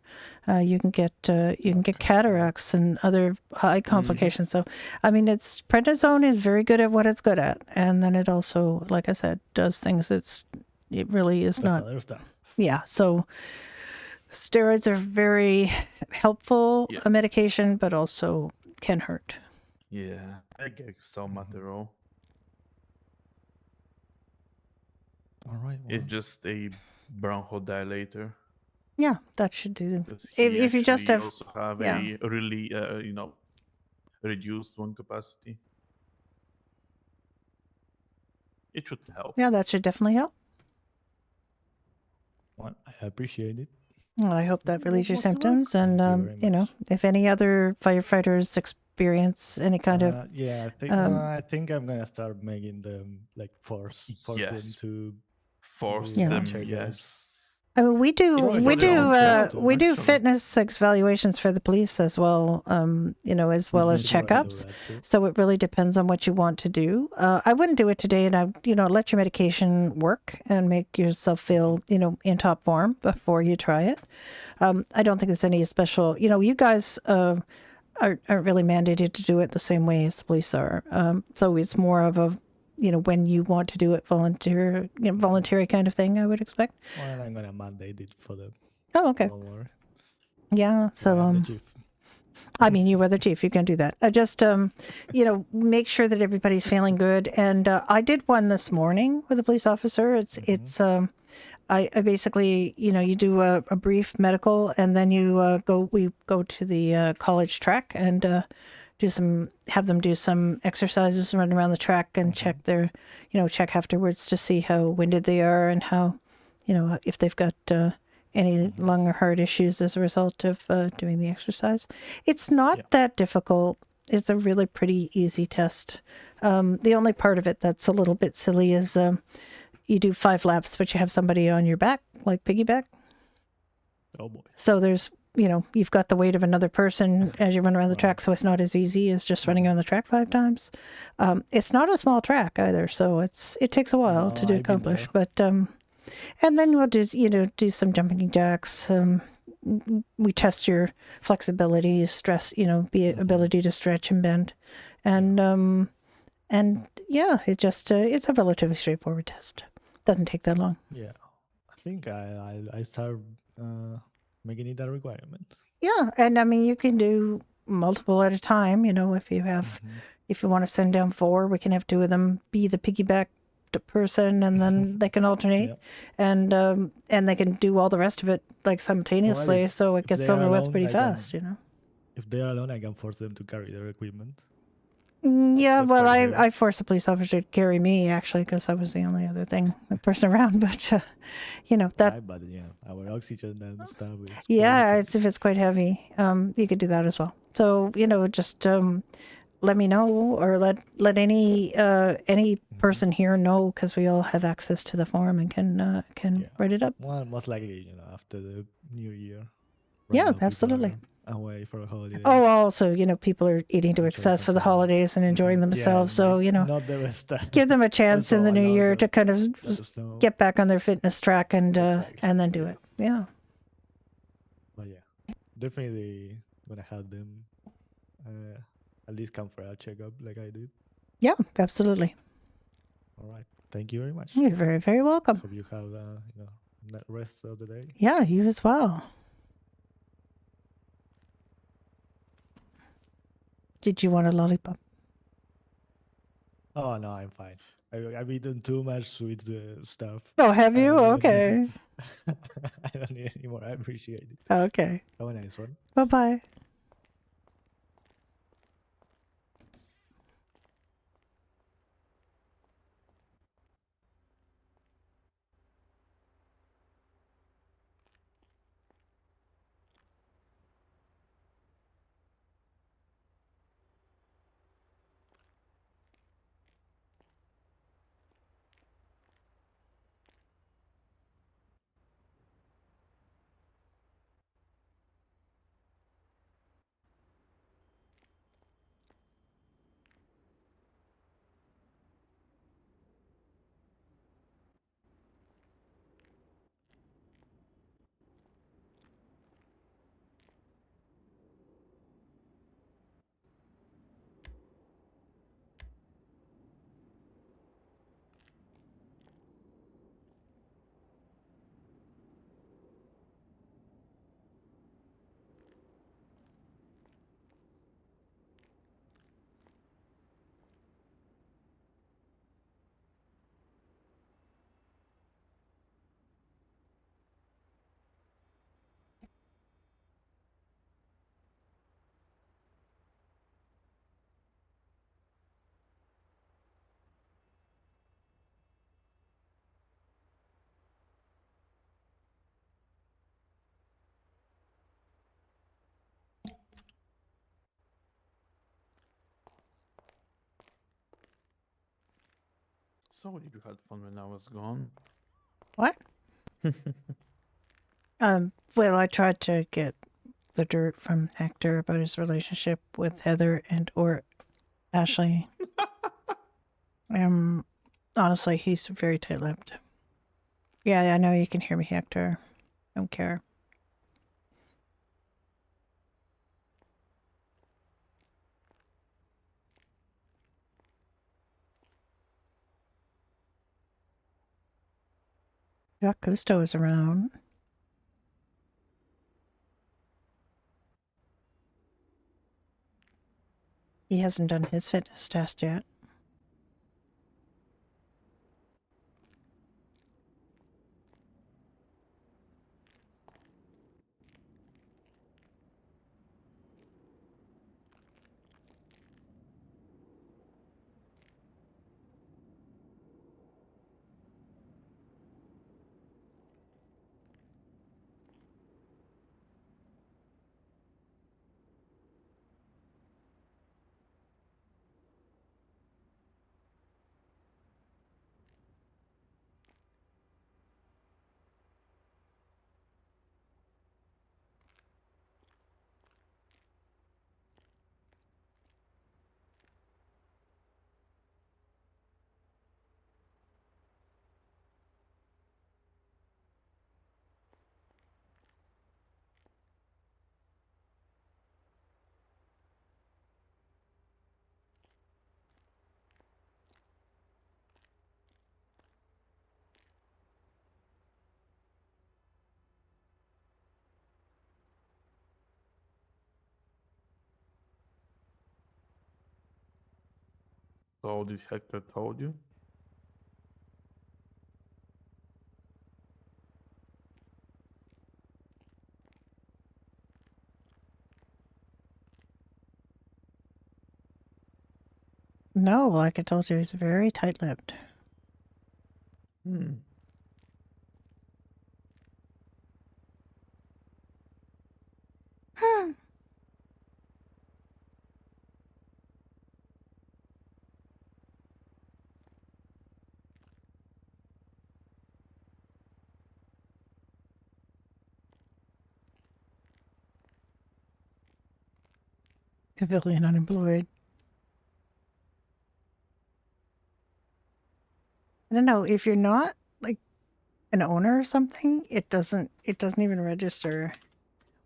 You can get cataracts and other eye complications. So, prednisone is very good at what it's good at, and then it also, like I said, does things it really is That's not. other stuff. Yeah, so steroids are very helpful medication, but also can hurt. Yeah, I gave some Matero. All right. It's just a bronchodilator. Yeah, that should do. He If you just actually have, also have yeah. a really, reduced lung capacity. It should help. Yeah, that should definitely help. Well, I appreciate it. Well, I hope that relieves your most welcome. symptoms, and Thank you very if any other firefighters experience any kind of, Yeah, I think I'm gonna start making them like force them Yes. to Force Yeah. them, check yes. we do It's for their own safety, we do actually. fitness evaluations for the police as well, as well as Mhm. checkups. Right, too. So it really depends on what you want to do. I wouldn't do it today, and let your medication work and make yourself feel, in top form before you try it. I don't think there's any special, you guys aren't really mandated to do it the same way as the police are. So it's more of when you want to do it, voluntary kind of thing, I would expect. Well, I'm gonna mandate it for them. Oh, okay. Don't worry. Yeah. So I am the chief. I mean, you are the chief. You can do that. Just, make sure that everybody's feeling good. And I did one this morning with a police officer. I basically, you do a brief medical, and then we go to the college track and have them do some exercises, run around the track and check check afterwards to see how winded they are and how, if they've got any lung or heart issues as a result of doing the exercise. It's not that difficult. It's a really pretty easy test. The only part of it that's a little bit silly is you do 5 laps, but you have somebody on your back, like piggyback. Oh boy. So there's, you've got the weight of another person as you run around the track, so it's not as easy as just running on the track 5 times. It's not a small track either, so it takes a while to accomplish. But and then we'll do some jumping jacks. We test your flexibility, stress, ability to stretch and bend, and yeah, it's a relatively straightforward test. Doesn't take that long. Yeah, I think I start making it a requirement. Yeah, and I mean you can do multiple at a time. If you have, if you want to send down 4, we can have 2 of them be the piggyback person, and then they can alternate, and they can do all the rest of it like simultaneously, so it gets over with pretty fast. If they are alone, I can force them to carry their equipment. Yeah, That's well, quite I forced a police officer to carry me actually because I was the only other person around. But that. But our oxygen and stuff. Yeah, if it's quite heavy, you could do that as well. So just let me know, or let any person here know, because we all have access to the form and can write it up. Well, most likely, after the new year. Yeah, absolutely. Away for a holiday. Oh, also, people are eating to excess for the holidays and enjoying themselves. So, not the best. Give them a chance in the new year to kind of get back on their fitness track and then do it. Yeah. But yeah, definitely gonna have them at least come for a checkup like I did. Yeah, absolutely. All right. Thank you very much. You're very, very welcome. Hope you have that rest of the day. Yeah, you as well. Did you want a lollipop? Oh no, I'm fine. I've eaten too much sweet stuff. Oh, have you? Okay. I don't need any more. I appreciate it. Okay. Have a nice one. Bye-bye. So you had fun when I was gone. What? Well, I tried to get the dirt from Hector about his relationship with Heather or Ashley. Honestly, he's very tight-lipped. Yeah, I know you can hear me, Hector. Don't care. Jacques Cousteau is around. He hasn't done his fitness test yet. So this Hector told you? No, like I told you, he's very tight-lipped. Hmm. Civilian unemployed. I don't know, if you're not like an owner or something, it doesn't even register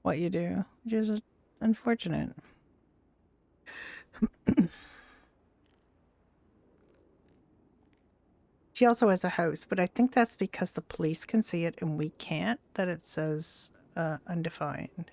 what you do, which is unfortunate. She also has a house, but I think that's because the police can see it and we can't, that it says undefined.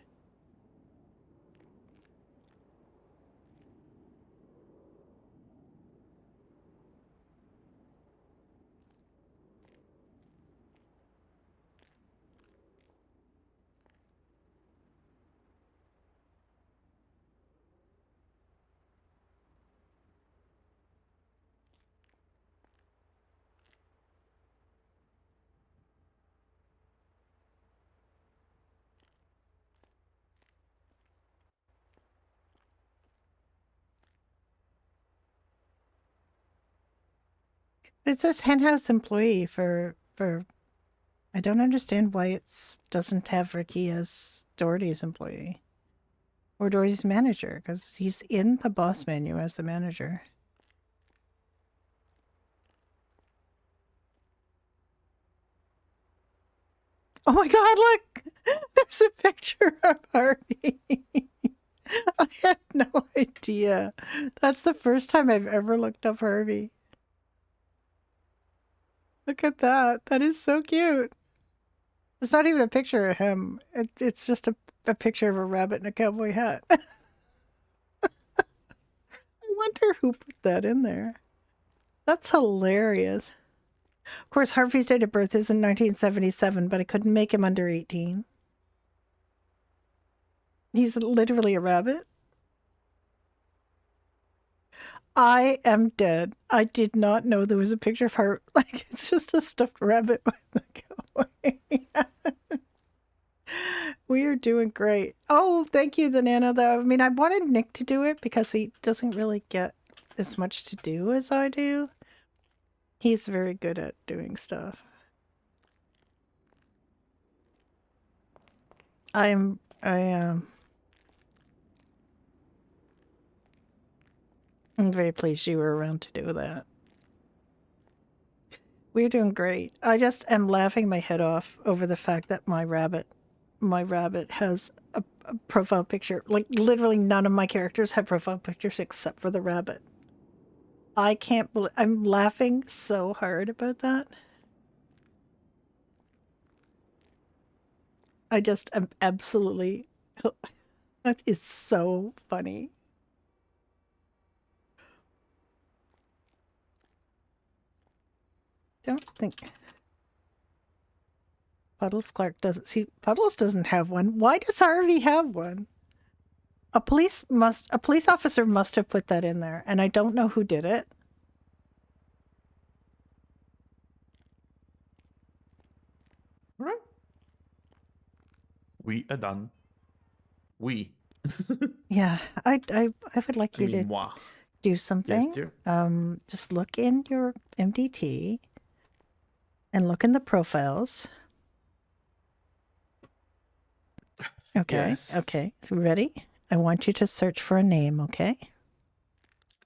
It says henhouse employee for I don't understand why it doesn't have Ricky as Doherty's employee or Doherty's manager, because he's in the boss menu as the manager. Oh my god, look! There's a picture of Harvey. I had no idea. That's the first time I've ever looked up Harvey. Look at that. That is so cute. It's not even a picture of him. It's just a picture of a rabbit in a cowboy hat. I wonder who put that in there. That's hilarious. Of course, Harvey's date of birth is in 1977, but I couldn't make him under 18. He's literally a rabbit. I am dead. I did not know there was a picture of her. Like, it's just a stuffed rabbit with a cowboy. We are doing great. Oh, thank you, the Nana, though. I mean, I wanted Nick to do it because he doesn't really get as much to do as I do. He's very good at doing stuff. I'm very pleased you were around to do that. We're doing great. I just am laughing my head off over the fact that my rabbit has a profile picture. Like, literally none of my characters have profile pictures except for the rabbit. I can't believe I'm laughing so hard about that. I just am absolutely. That is so funny. Don't think. Puddles Clark doesn't see. Puddles doesn't have one. Why does Harvey have one? A police officer must have put that in there, and I don't know who did it. Right. We are done. We. Yeah, I would like you to Moi. do something. dear. Just look in your MDT and look in the profiles. Okay. Yes. Okay. So ready? I want you to search for a name, okay?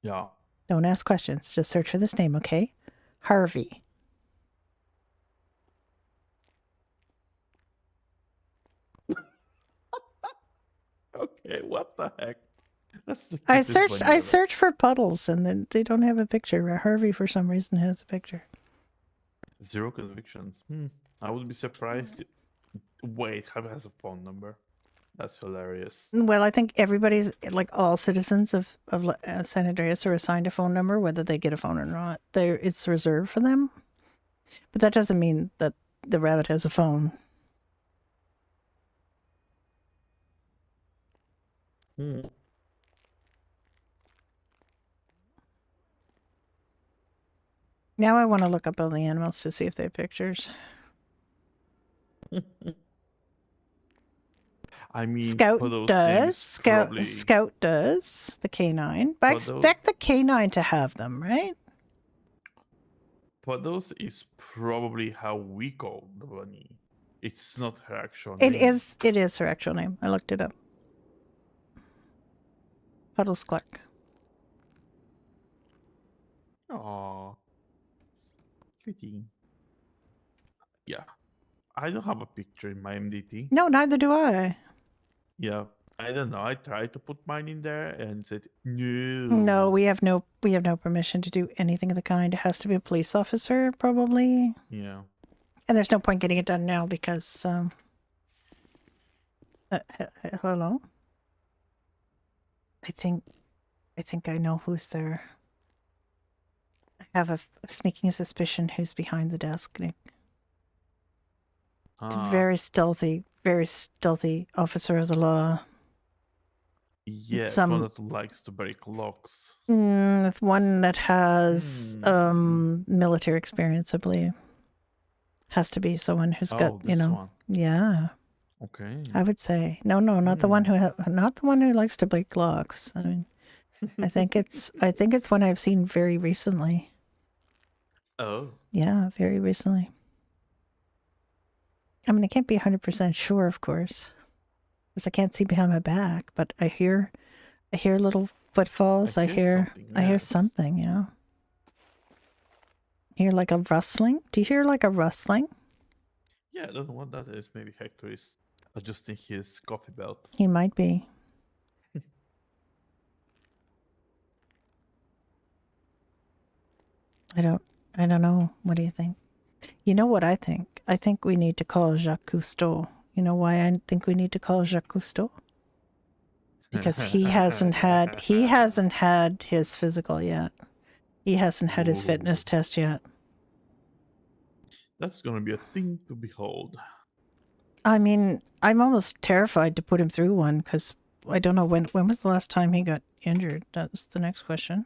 Yeah. Don't ask questions. Just search for this name, okay? Harvey. Okay, what the heck? That's the I cutest bunny ever. searched for Puddles and then they don't have a picture. Harvey for some reason has a picture. 0 convictions. I would be surprised. Wait, Harvey has a phone number. That's hilarious. Well, I think everybody's, like all citizens of San Andreas are assigned a phone number, whether they get a phone or not. It's reserved for them. But that doesn't mean that the rabbit has a phone. Now I want to look up all the animals to see if they have pictures. I mean, Scout for those does. things, Scout probably- Scout does. The canine. But I For those- expect the canine to have them, right? Puddles is probably how we call the bunny. It's not her actual It name. is. It is her actual name. I looked it up. Puddles Clark. Aww. Cutie. Yeah. I don't have a picture in my MDT. No, neither do I. Yeah. I don't know. I tried to put mine in there and said no. No, we have no permission to do anything of the kind. It has to be a police officer, probably. Yeah. And there's no point getting it done now because hello? I think I know who's there. I have a sneaking suspicion who's behind the desk, Nick. Very stealthy officer of the law. Yeah, Some- one that likes to break locks. With one that has military experience, I believe. Has to be someone who's got, this one. yeah. Okay. I would say no, not the one not the one who likes to break locks. I mean, I think it's one I've seen very recently. Oh. Yeah, very recently. I mean, I can't be 100% sure, of course, because I can't see behind my back. But I hear little footfalls. I hear something. Yeah. Hear like a rustling. Do you hear like a rustling? Yeah, I don't know what that is. Maybe Hector is adjusting his coffee belt. He might be. I don't know. What do you think? You know what I think? I think we need to call Jacques Cousteau. You know why I think we need to call Jacques Cousteau? Because he hasn't had his physical yet. He hasn't had his fitness test yet. That's gonna be a thing to behold. I mean, I'm almost terrified to put him through one because I don't know when was the last time he got injured. That's the next question.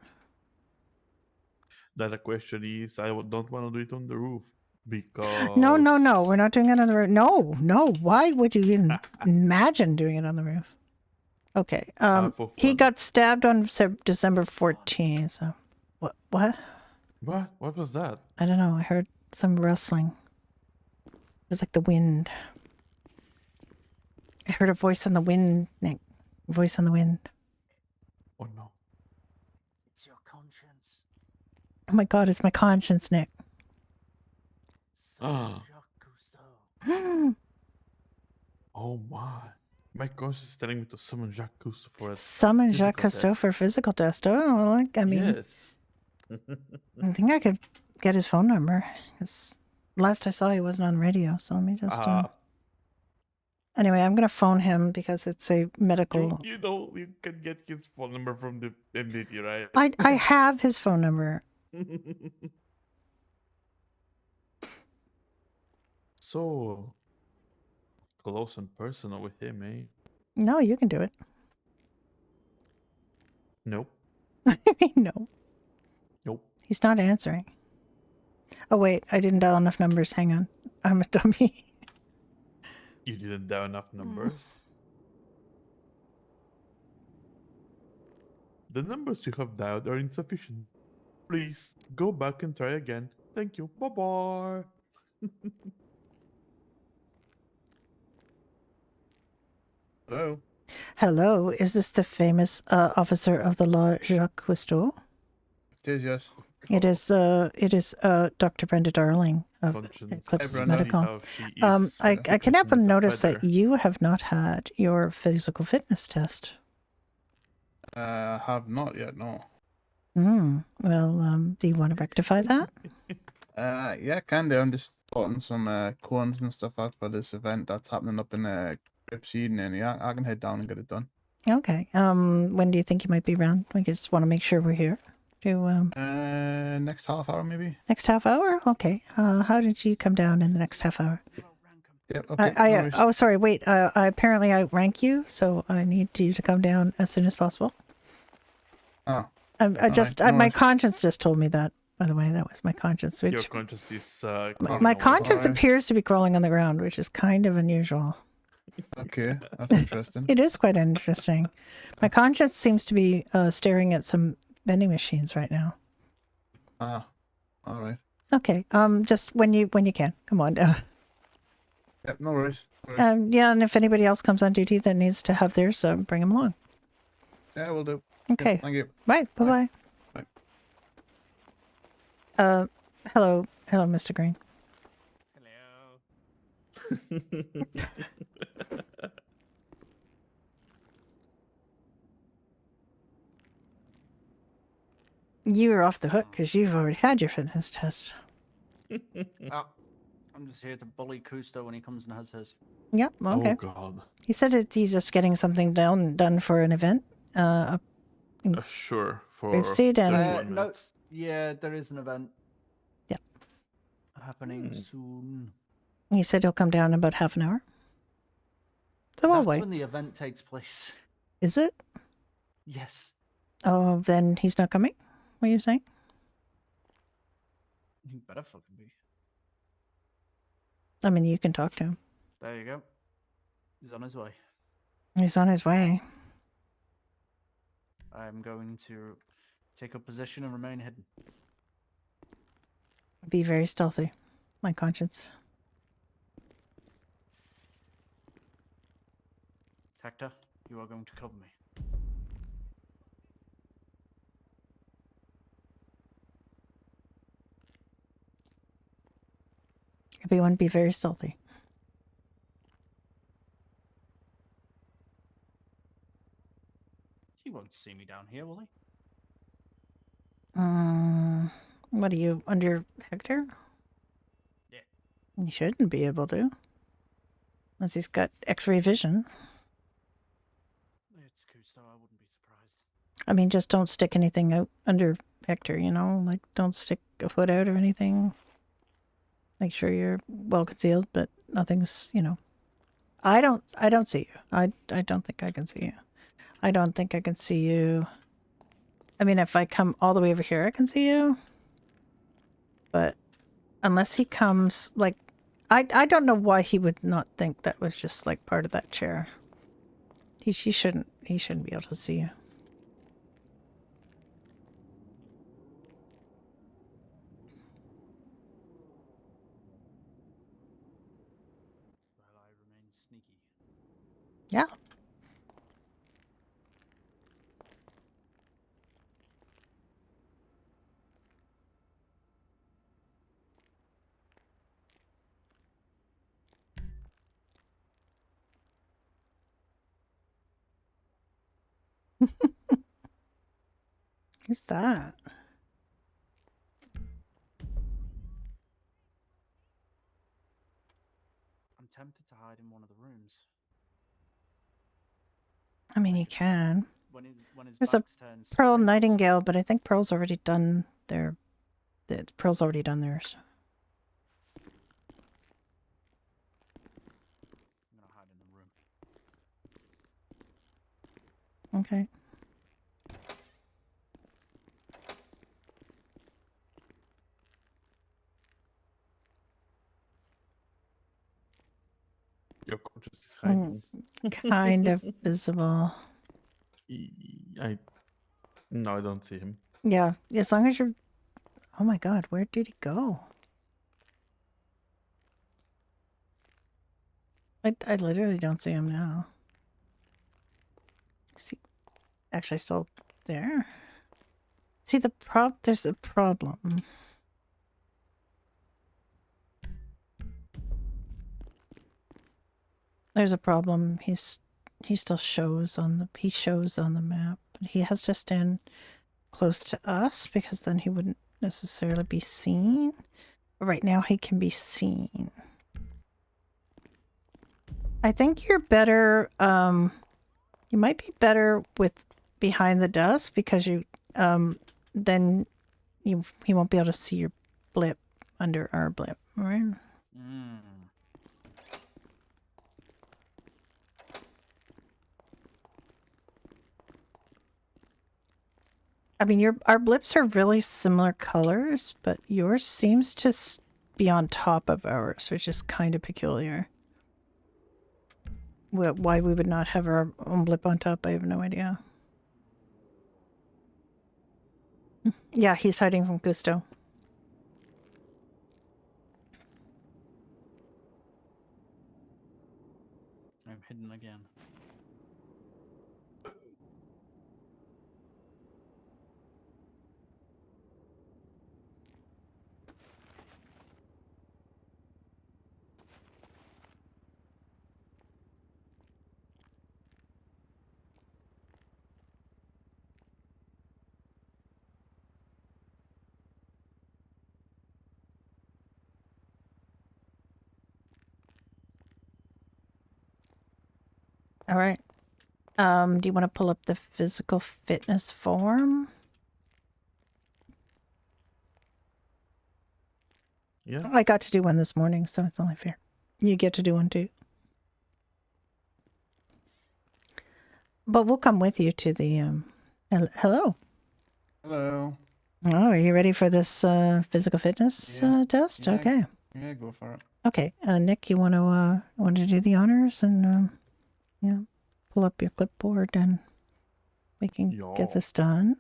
That the question is, I don't want to do it on the roof because No, we're not doing it on the roof. No. Why would you even imagine doing it on the roof? Okay. He got stabbed on December 14th. So, what? What was that? I don't know. I heard some rustling. It was like the wind. I heard a voice on the wind, Nick. Voice on the wind. Oh no. It's your conscience. Oh my God, it's my conscience, Nick. Oh my. My conscience is telling me to summon Jacques Cousteau for a Summon Jacques physical Cousteau test. for a physical test. Oh, well, I mean, Yes. I think I could get his phone number. 'Cause last I saw, he wasn't on radio. So let me just. Anyway, I'm gonna phone him because it's a medical. You know, you can get his phone number from the MDT, right? I have his phone number. So close and personal with him, eh? No, you can do it. Nope. I mean, no. Nope. He's not answering. Oh wait, I didn't dial enough numbers. Hang on. I'm a dummy. You didn't dial enough numbers. The numbers you have dialed are insufficient. Please go back and try again. Thank you. Bye bye. Hello. Hello, is this the famous officer of the law, Jacques Cousteau? It is, yes. It is Dr. Brenda Darling of Conscience. Eclipse Brenda. Medical. How she is I can happen to with a notice that feather. you have not had your physical fitness test. Have not yet, no. Well, do you want to rectify that? Yeah, can do. I'm just sorting some cones and stuff out for this event that's happening up in Crips Eden, and yeah, I can head down and get it done. Okay. When do you think you might be around? We just want to make sure we're here. Next half hour maybe. Next half hour? Okay. How did you come down in the next half hour? Yep. Okay. no worries. Oh, sorry. Wait. I apparently outrank you, so I need you to come down as soon as possible. Oh. My conscience just told me that. By the way, that was my conscience. Your Which conscience is my conscience appears to be crawling on the ground, which is kind of unusual. Okay, that's interesting. It is quite interesting. My conscience seems to be staring at some vending machines right now. Ah, all right. Okay. Just when you can, come on down. Yep, no worries. No worries. Yeah, and if anybody else comes on duty that needs to have theirs, bring them along. Yeah, we'll do. Okay. Yep, thank you. Bye. Bye. Bye. Hello, Mr. Green. You are off the hook because you've already had your fitness test. I'm just here to bully Cousteau when he comes and has his. Yep. Okay. Oh God. He said he's just getting something done for an event. Sure. For Grapeseed and no, yeah, there is an event. Yeah. Happening soon. He said he'll come down in about half an hour. So we'll That's wait. when the event takes place. Is it? Yes. Oh, then he's not coming? What are you saying? He better fucking be. I mean, you can talk to him. There you go. He's on his way. He's on his way. I'm going to take up position and remain hidden. Be very stealthy. My conscience. Hector, you are going to cover me. Everyone be very stealthy. He won't see me down here, will he? What are you, under Hector? Yeah. You shouldn't be able to. Unless he's got x-ray vision. It's Cousteau, I wouldn't be surprised. I mean, just don't stick anything out under Hector, you know? Like, don't stick a foot out or anything. Make sure you're well concealed, but nothing's, you know. I don't see you. I don't think I can see you. I don't think I can see you. I mean, if I come all the way over here, I can see you. But unless he comes, like, I don't know why he would not think that was just like part of that chair. He shouldn't be able to see you. Well, I remain sneaky. Yeah. Who's that? I'm tempted to hide in one of the rooms. I mean, you can. When his There's a back's turned. Pearl Nightingale, but I think Pearl's already done their. Pearl's already done theirs. I'm gonna hide in the room. Okay. Your coach is hiding. Kind of visible. No, I don't see him. Yeah, as long as you're. Oh my God, where did he go? I literally don't see him now. See, actually, still there. See there's a problem. There's a problem. He still shows on the map, but he has to stand close to us because then he wouldn't necessarily be seen. But right now he can be seen. I think you're better. You might be better with behind the desk because you then he won't be able to see your blip under our blip, right? Mm. I mean, our blips are really similar colors, but yours seems to be on top of ours, which is kind of peculiar. Why we would not have our own blip on top, I have no idea. Yeah, he's hiding from Gusto. I'm hidden again. All right. Do you want to pull up the physical fitness form? Yeah. I got to do one this morning, so it's only fair. You get to do one too. But we'll come with you to the hello. Hello. Oh, are you ready for this physical fitness test? Yeah, Okay. Yeah, go for it. Okay. Nick, you want to do the honors and yeah, pull up your clipboard and we can get this done.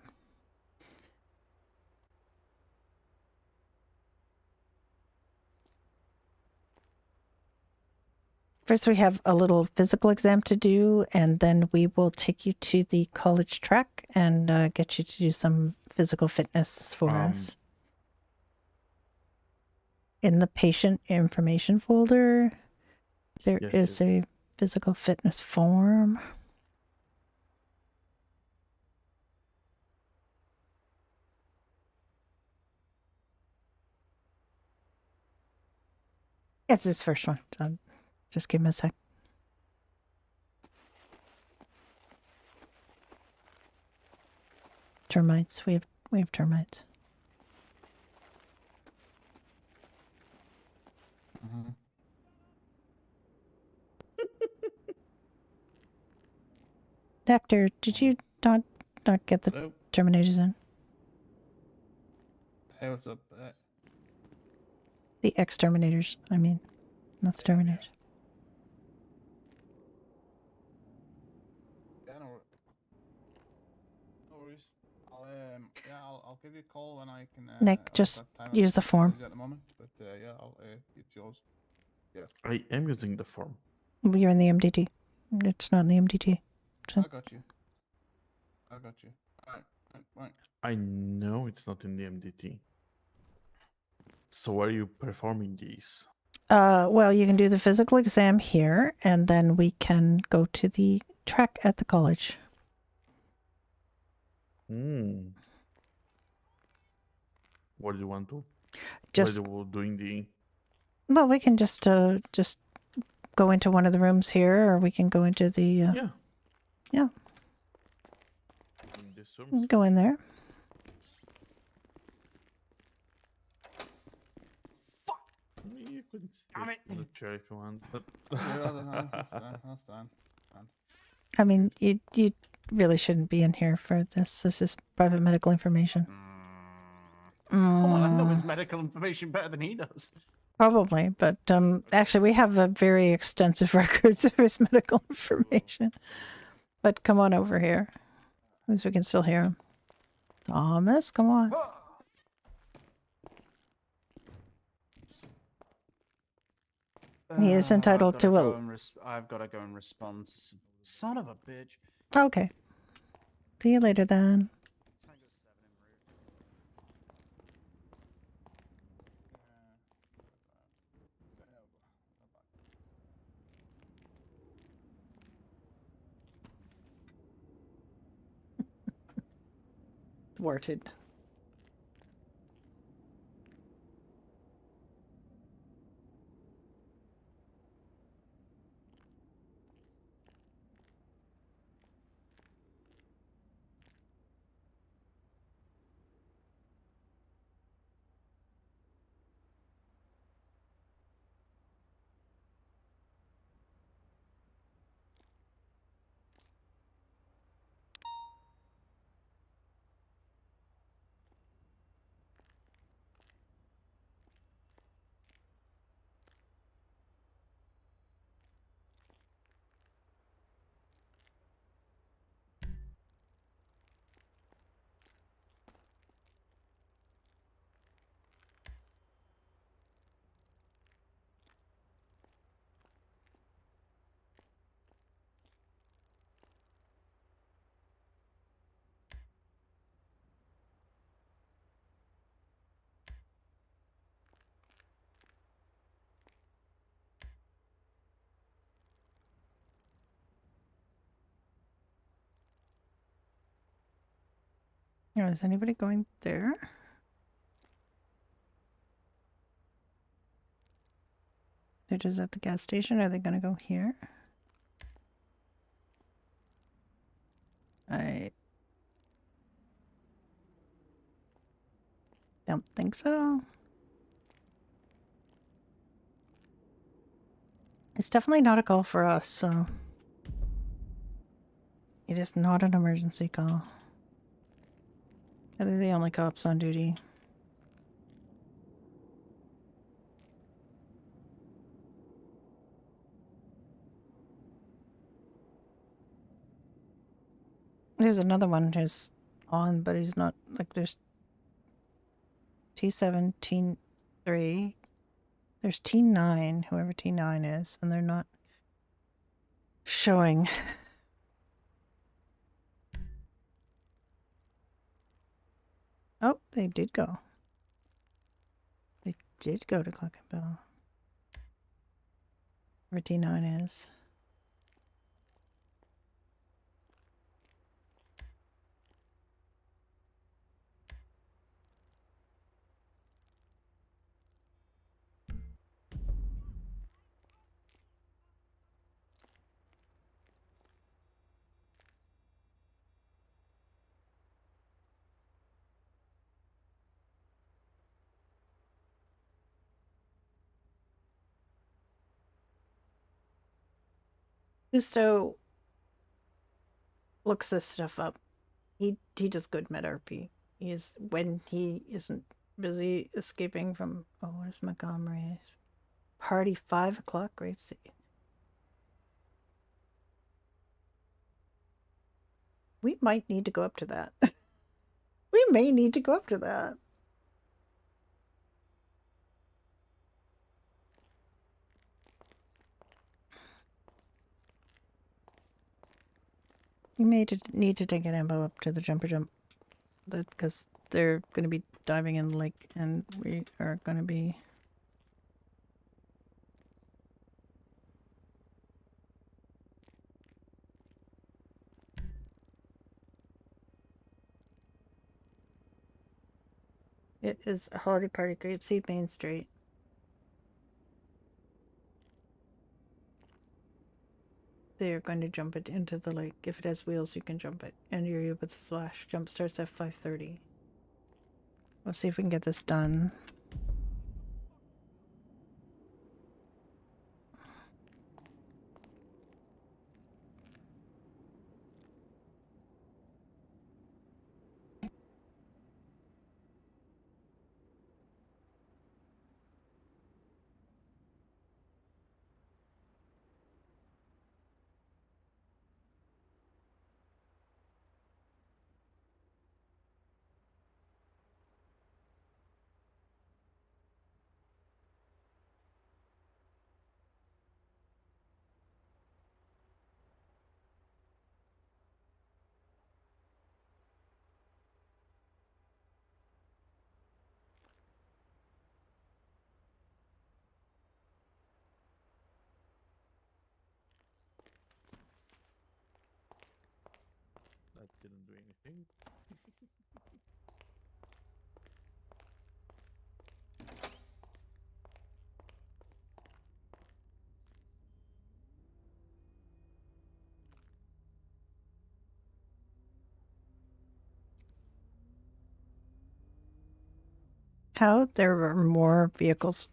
First, we have a little physical exam to do, and then we will take you to the college track and get you to do some physical fitness for us. In the patient information folder, there is a physical fitness form. It's this first one. Just give me a sec. Termites. We have termites. Doctor, did you not get the terminators in? Hey, what's up? The exterminators, I mean, not the terminators. Yeah, no worries. I'll give you a call when I can. Nick, just use the form. At the moment, but yeah, it's yours. Yeah. I am using the form. You're in the MDT. It's not in the MDT. So. I got you. All right. I know it's not in the MDT. So are you performing these? Well, you can do the physical exam here, and then we can go to the track at the college. What do you want to? Just what are you doing the? Well, we can just go into one of the rooms here, or we can go into the. Yeah. mushrooms. Go in there. You could stick on the chair if you want, but That's done. I mean, you really shouldn't be in here for this. This is private medical information. Come on, I know Mm, his medical information better than he does. probably, but actually, we have a very extensive records of his medical information. But come on over here, at least we can still hear him. Thomas, come on. He is entitled to a. I've got to go and respond to some son of a bitch. Okay. See you later then. Thwarted. Oh, is anybody going there? They're just at the gas station. Are they going to go here? I don't think so. It's definitely not a call for us, so it is not an emergency call. They're the only cops on duty. There's another one who's on, but he's not, like, there's T7, T3. There's T9, whoever T9 is, and they're not showing. Oh, they did go. They did go to Clock and Bell. Where T9 is. Gusto looks this stuff up. He does good med RP. He's when he isn't busy escaping from what is Montgomery's party 5 o'clock Grapeseed. We might need to go up to that. We may need to go up to that. We may need to take an ambo up to the jumper jump. Because they're going to be diving in the lake and we are going to be... It is a holiday party, Grapeseed Main Street. they're going to jump it into the lake. If it has wheels, you can jump it. And you're with the slash. Jump starts at 5:30. Let's see if we can get this done. That didn't do anything. How there are more vehicles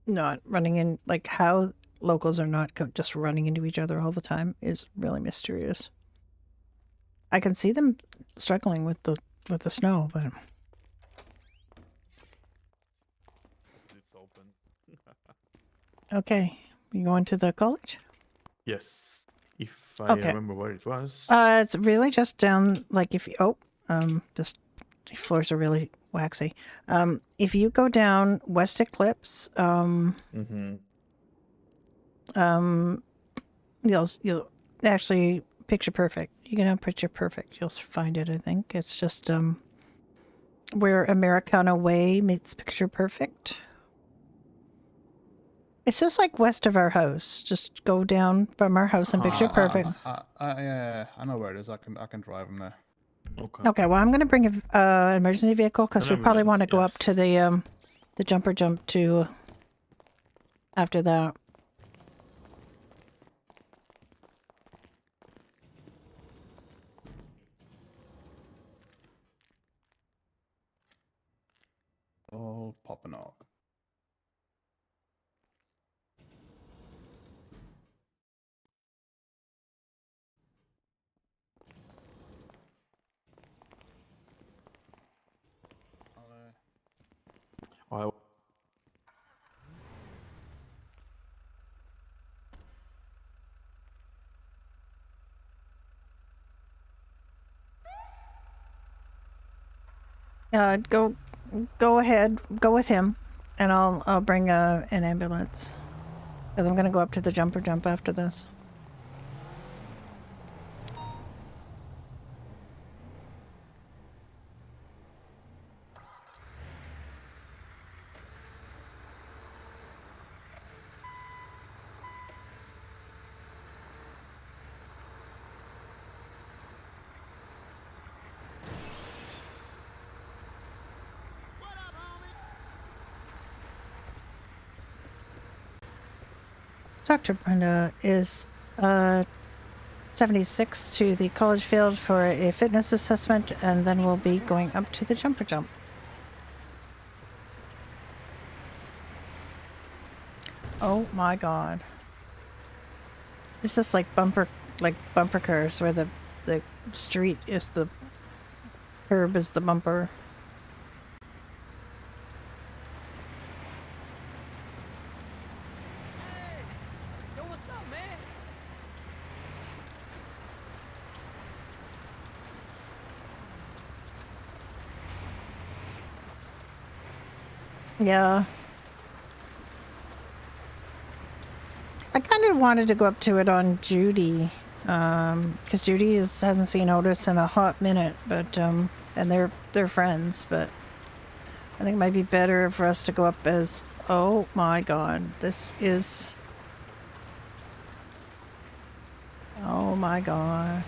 not running in, like how locals are not just running into each other all the time is really mysterious. I can see them struggling with the snow, but It's open. okay. You going to the college? Yes, if I Okay. remember where it was. It's really just down, like if you, just the floors are really waxy. If you go down West Eclipse, Mm-hmm. you'll actually picture perfect. You can have picture perfect. You'll find it, I think. It's just, where Americana Way meets picture perfect. It's just like west of our house. Just go down from our house and picture perfect. Yeah, I know where it is. I can drive him there. Okay. Okay, well, I'm going to bring an emergency vehicle because we An probably want to ambulance, go up to the jumper jump to after that. Oh, popping off. I Go ahead, go with him, and I'll bring an ambulance. Because I'm going to go up to the jumper jump after this. Dr. Brenda is 76 to the college field for a fitness assessment, and then we'll be going up to the jumper jump. Oh my god. This is like bumper cars where the street is the curb is the bumper. Yo, what's up, man? Yeah. I kind of wanted to go up to it on Judy, because Judy hasn't seen Otis in a hot minute, but and they're friends, but I think it might be better for us to go up as, oh my god, this is, oh my god.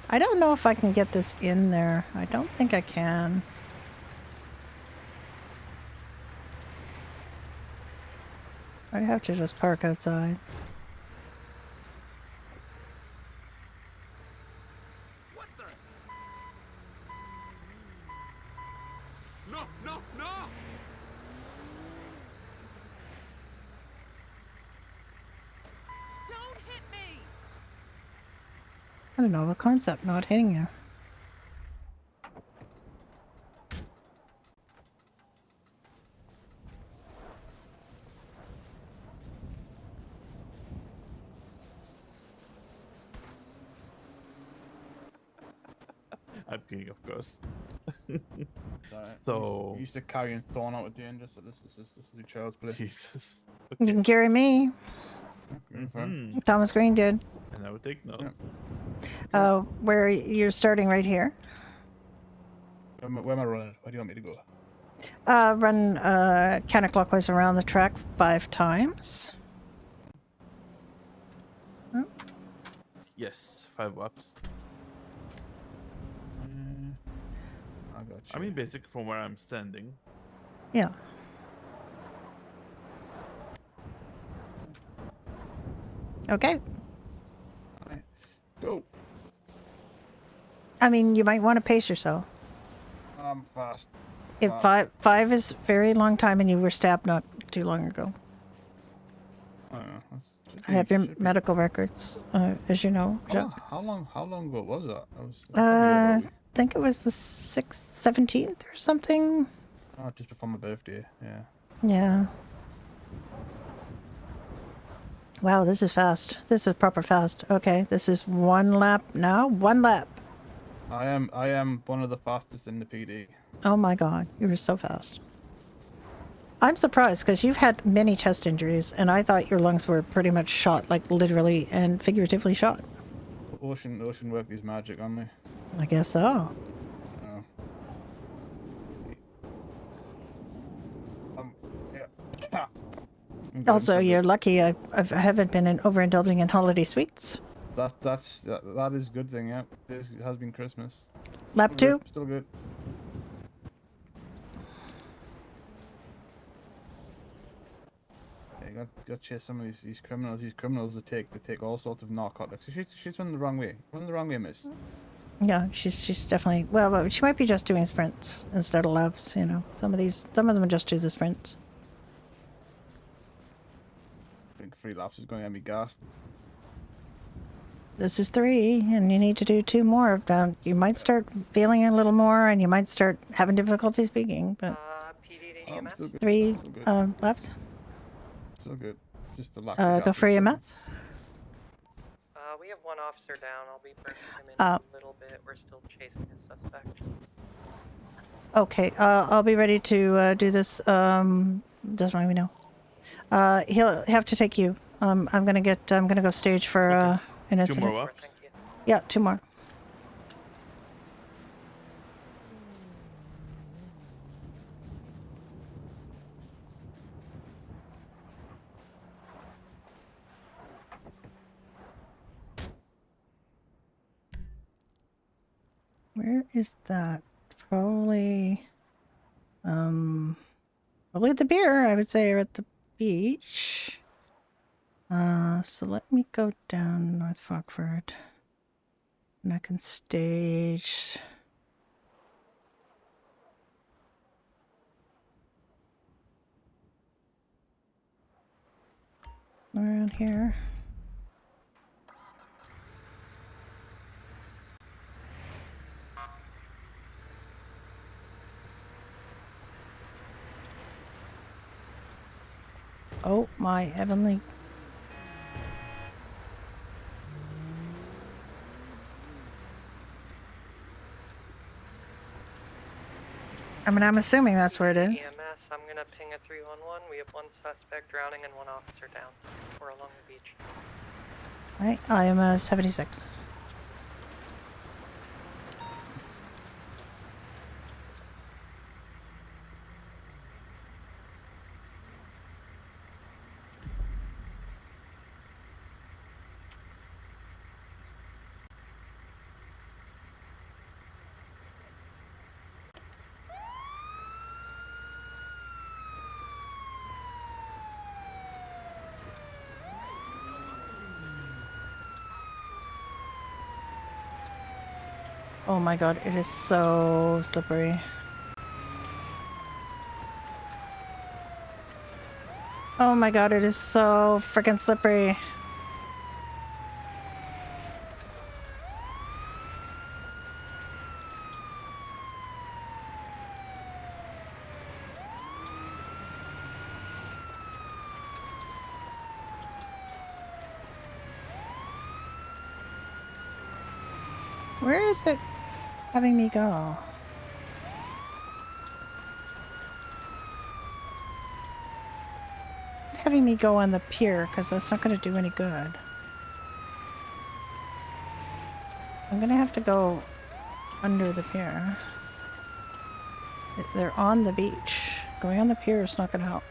I don't know if I can get this in there. I don't think I can. I'd have to just park outside. What the? No, no, no! Don't hit me! I don't know, a concept not hitting you. I'm kidding, of course. Sorry. So We used to carry and thorn out of danger, so this is the child's play. Jesus. You can carry me. Okay, fine. Thomas Green did. And I would take note. Where you're starting right here. Where am I running? Where do you want me to go? Run counterclockwise around the track 5 times. Yes, 5 laps. I got you. I mean, basically from where I'm standing. Yeah. Okay. Right. Go. I mean, you might want to pace yourself. I'm fast. If five is very long time and you were stabbed not too long ago. I don't know. I have your medical records, as you know. How long ago was that? I think it was the 17th or something. Oh, just before my birthday. Yeah. Yeah. Wow, this is fast. This is proper fast. Okay, this is 1 lap now. 1 lap. I am one of the fastest in the PD. Oh my god, you were so fast. I'm surprised because you've had many chest injuries and I thought your lungs were pretty much shot, like literally and figuratively shot. Ocean work is magic on me. I guess so. Oh. Yeah. Also, you're lucky I haven't been overindulging in holiday sweets. That is a good thing. Yeah, it has been Christmas. Lap Still 2. good, still good. Yeah, you got to chase some of these criminals. These criminals that take all sorts of narcotics. She's running the wrong way. Running the wrong way, miss. Yeah, she's definitely well. She might be just doing sprints instead of laps. You know, some of them just do the sprints. I think 3 laps is going to get me gassed. This is 3, and you need to do 2 more. You might start feeling a little more, and you might start having difficulty speaking. But Still good. 3 Still good. laps. Still good. It's just the lack of Go for EMS. We have 1 officer down. I'll be bringing him in a little bit. We're still chasing his suspect. Okay, I'll be ready to do this. Doesn't let me know. He'll have to take you. I'm gonna go stage for an incident. 2 more laps. Yeah, 2 more. Where is that? Probably the beer, I would say, are at the beach. So let me go down North Rockford. And I can stage. Around here. Oh my heavenly. I mean, I'm assuming that's where it is. EMS, I'm gonna ping a 311. We have 1 suspect drowning and 1 officer down. We're along the beach. Right, I am 76. Oh my god, it is so slippery. Oh my god, it is so freaking slippery. Where is it having me go? Having me go on the pier, because that's not going to do any good. I'm going to have to go under the pier. They're on the beach. Going on the pier is not going to help.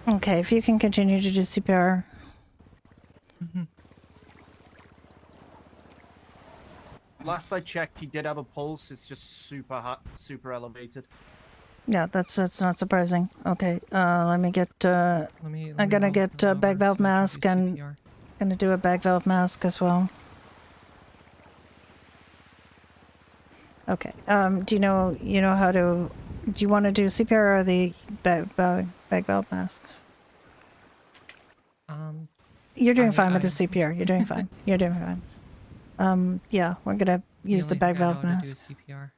Okay, if you can continue to do CPR. Last I checked, he did have a pulse. It's just super hot, super elevated. Yeah, that's not surprising. Okay, let me get. I'm gonna get a bag valve mask and gonna do a bag valve mask as well. Okay. Do you know how to? Do you want to do CPR or the bag valve mask? You're doing fine with the CPR. You're doing fine. You're doing fine. Yeah, we're gonna use the bag valve mask. CPR.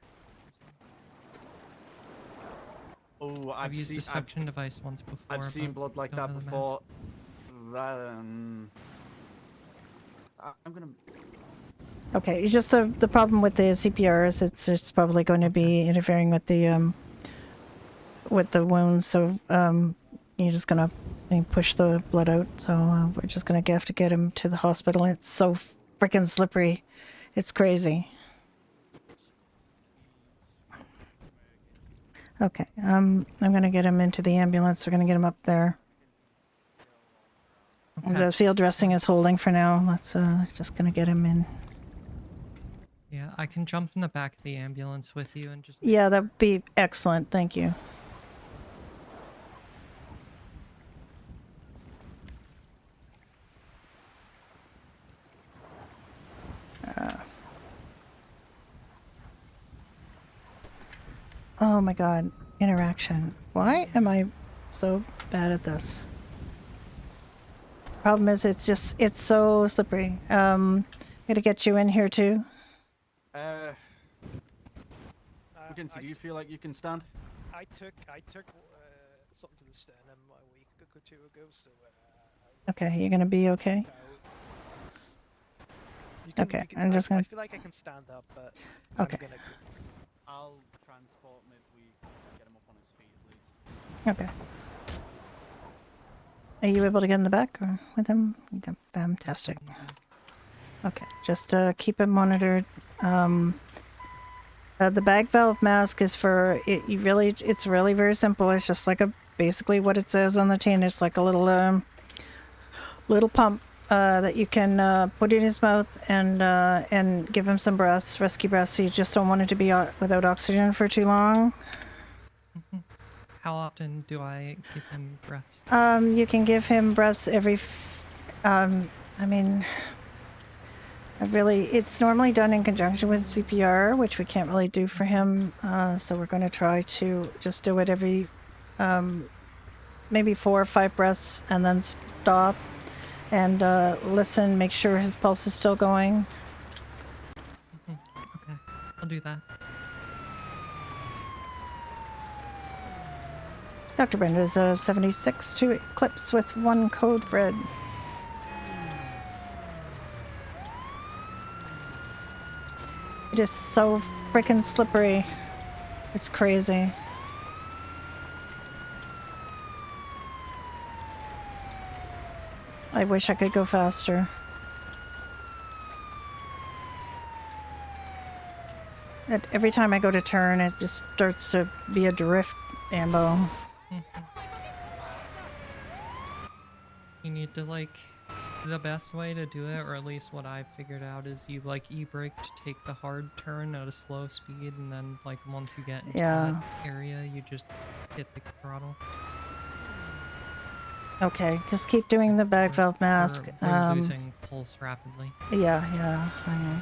Oh, I've used the suction device once before. I've seen blood like don't that know the mask. before. That, I'm gonna. Okay, it's just the problem with the CPR is it's probably going to be interfering with the wounds, so you're just gonna push the blood out. So we're just gonna have to get him to the hospital. It's so freaking slippery, it's crazy. Okay, I'm gonna get him into the ambulance. We're gonna get him up there. Okay. The field dressing is holding for now. Let's just gonna get him in. Yeah, I can jump in the back of the ambulance with you and just. Yeah, that would be excellent. Thank you. Oh my god, interaction. Why am I so bad at this? Problem is, it's so slippery. I'm gonna get you in here too. McGinty, do you feel like you can stand? I took something to the sternum a week or two ago, so Okay, you're gonna be okay. Okay, I'm just gonna. I feel like I can stand up, but Okay. I'm gonna. I'll transport him if we get him up on his feet at least. Okay. Are you able to get in the back or with him? Okay, fantastic. Okay, just keep it monitored. The bag valve mask is for it. It's really very simple. It's just like basically what it says on the tin. It's like a little pump that you can put in his mouth and give him some breaths, rescue breaths. So you just don't want it to be without oxygen for too long. How often do I give him breaths? You can give him breaths every. I mean, it's normally done in conjunction with CPR, which we can't really do for him. So we're going to try to just do it every, maybe 4 or 5 breaths, and then stop and listen, make sure his pulse is still going. Okay, I'll do that. Dr. Brenda is 76 to Eclipse with 1 code red. It is so freaking slippery. It's crazy. I wish I could go faster. Every time I go to turn, it just starts to be a drift, Ambo. You need to the best way to do it, or at least what I've figured out, is you e-brake to take the hard turn at a slow speed, and then once you get into that area, you just hit the throttle. Okay, just keep doing the bag valve mask. We're losing pulse rapidly. Yeah, I know.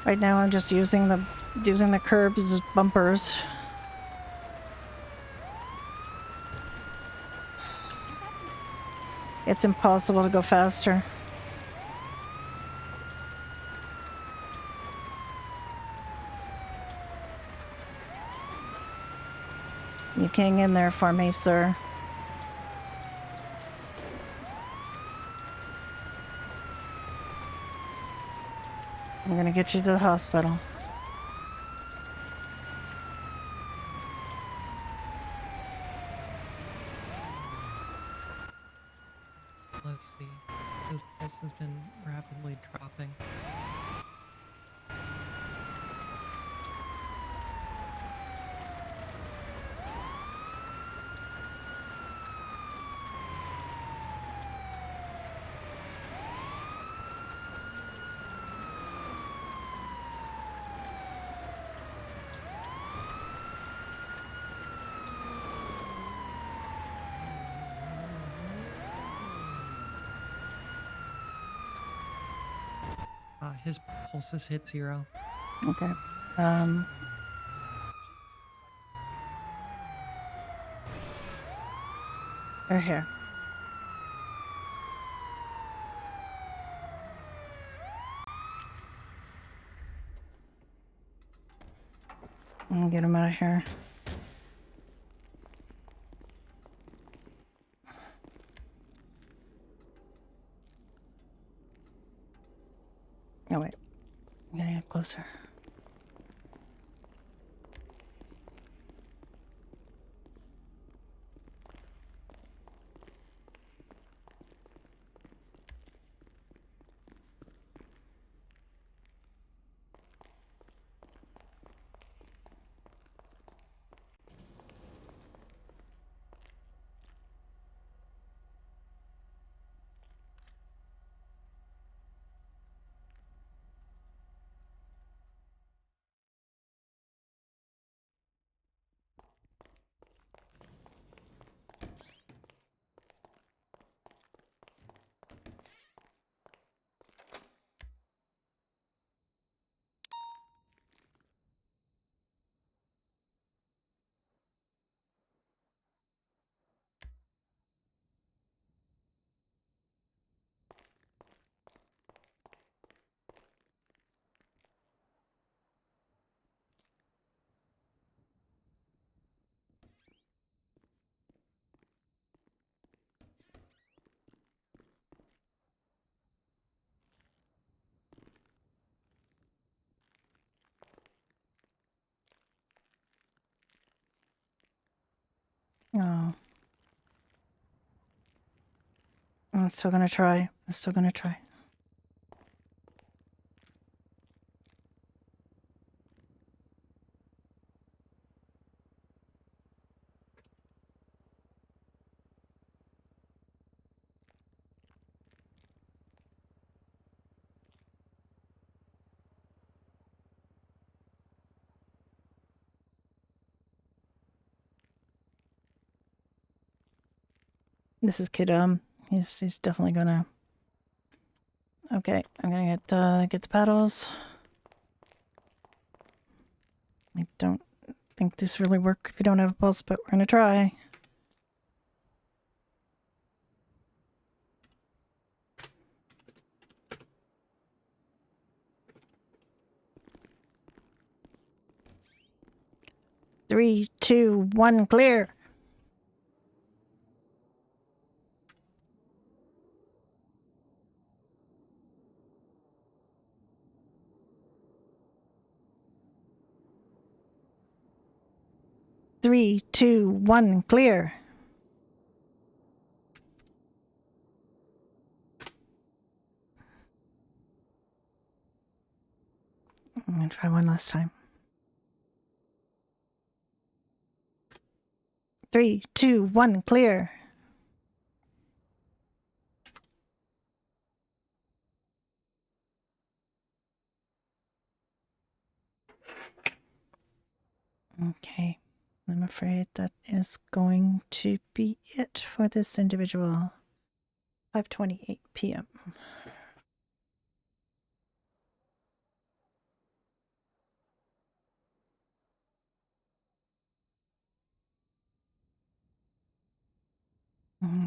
Right now, I'm just using the curbs as bumpers. It's impossible to go faster. You can hang in there for me, sir. I'm gonna get you to the hospital. Let's see. His pulse has been rapidly dropping. His pulse has hit 0. Okay. They're here. I'll get him out of here. Oh wait, I'm gonna get closer. Oh. I'm still gonna try. I'm still gonna try. This is Kid. He's definitely gonna. Okay, I'm gonna get the paddles. I don't think this really work if you don't have a pulse, but we're gonna try. Three, two, one, clear. Three, two, one, clear. I'm gonna try one last time. 3, 2, 1, clear. Okay, I'm afraid that is going to be it for this individual. 5:28 p.m.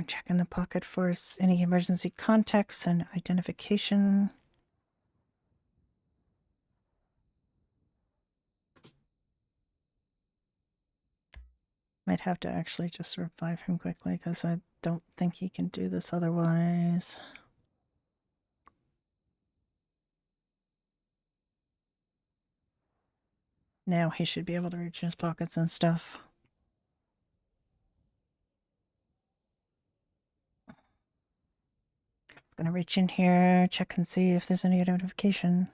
Check in the pocket for any emergency contacts and identification. Might have to actually just revive him quickly because I don't think he can do this otherwise. Now he should be able to reach his pockets and stuff. Gonna reach in here, check and see if there's any identification.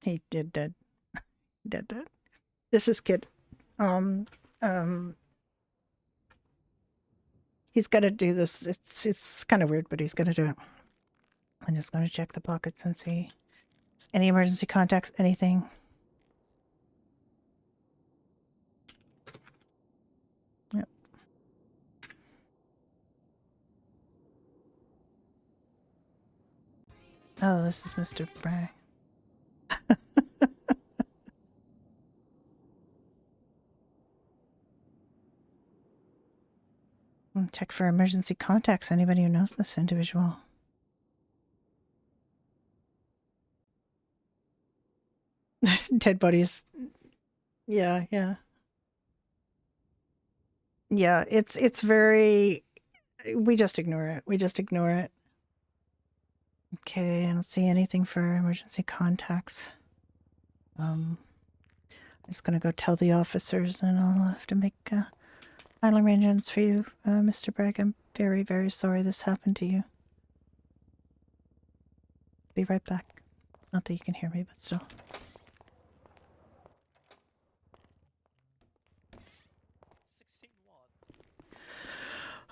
He did dead. Dead. This is Kid. He's got to do this. It's kind of weird, but he's gonna do it. I'm just gonna check the pockets and see any emergency contacts, anything. Yep. Oh, this is Mr. Bragg. Check for emergency contacts. Anybody who knows this individual. Dead bodies. Yeah, yeah. Yeah, it's very we just ignore it. We just ignore it. Okay, I don't see anything for emergency contacts. I'm just gonna go tell the officers, and I'll have to make final arrangements for you, Mr. Bragg. I'm very, very sorry this happened to you. Be right back. Not that you can hear me, but still.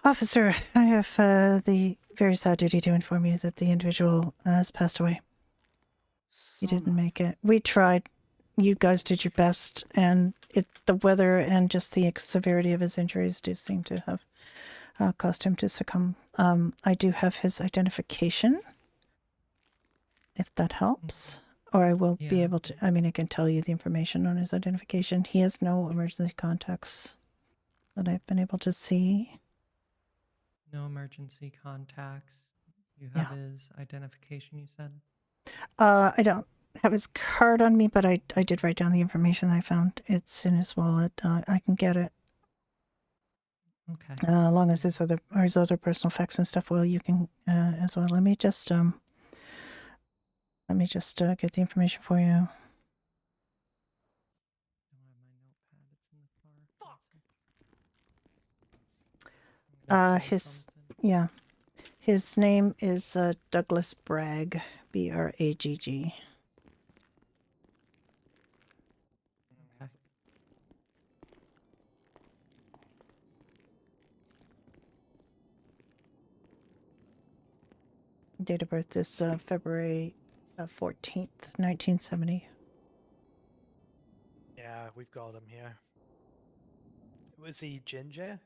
Officer, I have the very sad duty to inform you that the individual has passed away. He didn't make it. We tried. You guys did your best, and the weather and just the severity of his injuries do seem to have caused him to succumb. I do have his identification, if that helps. Or I will be able to, I mean, I can tell you the information on his identification. He has no emergency contacts that I've been able to see. No emergency contacts. You have his identification, you said? I don't have his card on me, but I did write down the information I found. It's in his wallet. I can get it. Okay. As long as his other personal effects and stuff, well, you can as well. Let me just get the information for you. His name is Douglas Bragg, Bragg. Okay. Date of birth is February 14th, 1970. Yeah, we've got him here. Was he ginger?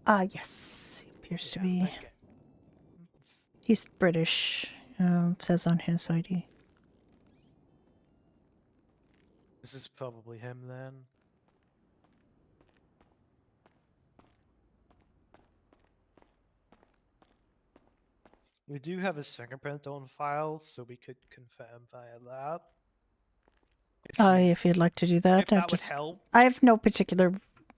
Yes, he appears to be. Okay. He's British, says on his ID. This is probably him then. We do have his fingerprint on file, so we could confirm via that. If you'd like to do that, If that would help. I have no particular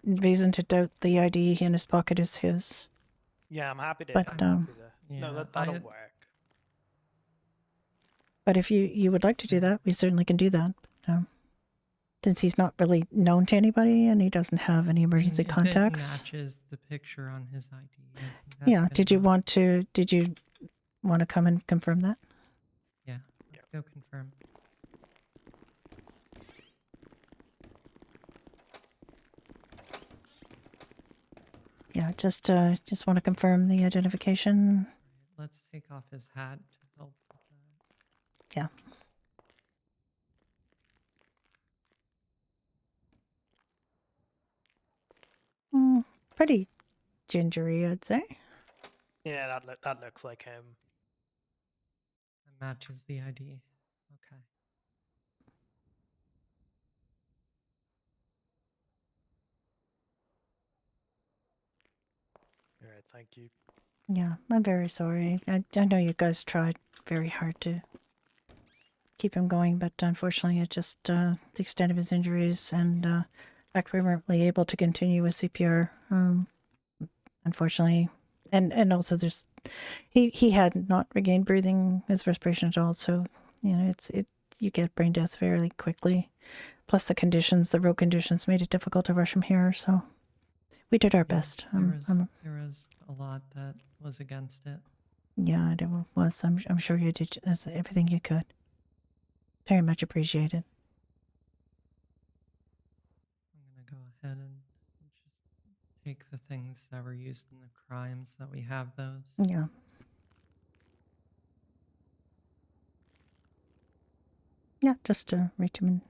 reason to doubt the ID in his pocket is his. Yeah, I'm happy to. But, No, that'll work. But if you would like to do that, we certainly can do that. Since he's not really known to anybody and he doesn't have any emergency contacts. It matches the picture on his ID. Yeah. Did you want to come and confirm that? Yeah. Let's go confirm. Yeah, just want to confirm the identification. Let's take off his hat to help with that. Yeah. Pretty gingery, I'd say. Yeah, that looks like him. That matches the ID. Okay. All right, thank you. Yeah, I'm very sorry. I know you guys tried very hard to keep him going, but unfortunately it just, the extent of his injuries and the fact we weren't really able to continue with CPR, unfortunately. And also he had not regained breathing, his respiration at all, so, you get brain death fairly quickly. Plus the road conditions made it difficult to rush him here, so we did our best. There was a lot that was against it. Yeah, it was. I'm sure you did everything you could. Very much appreciated. I'm going to go ahead and just take the things that were used in the crimes that we have those. Yeah. Yeah, just to reach him and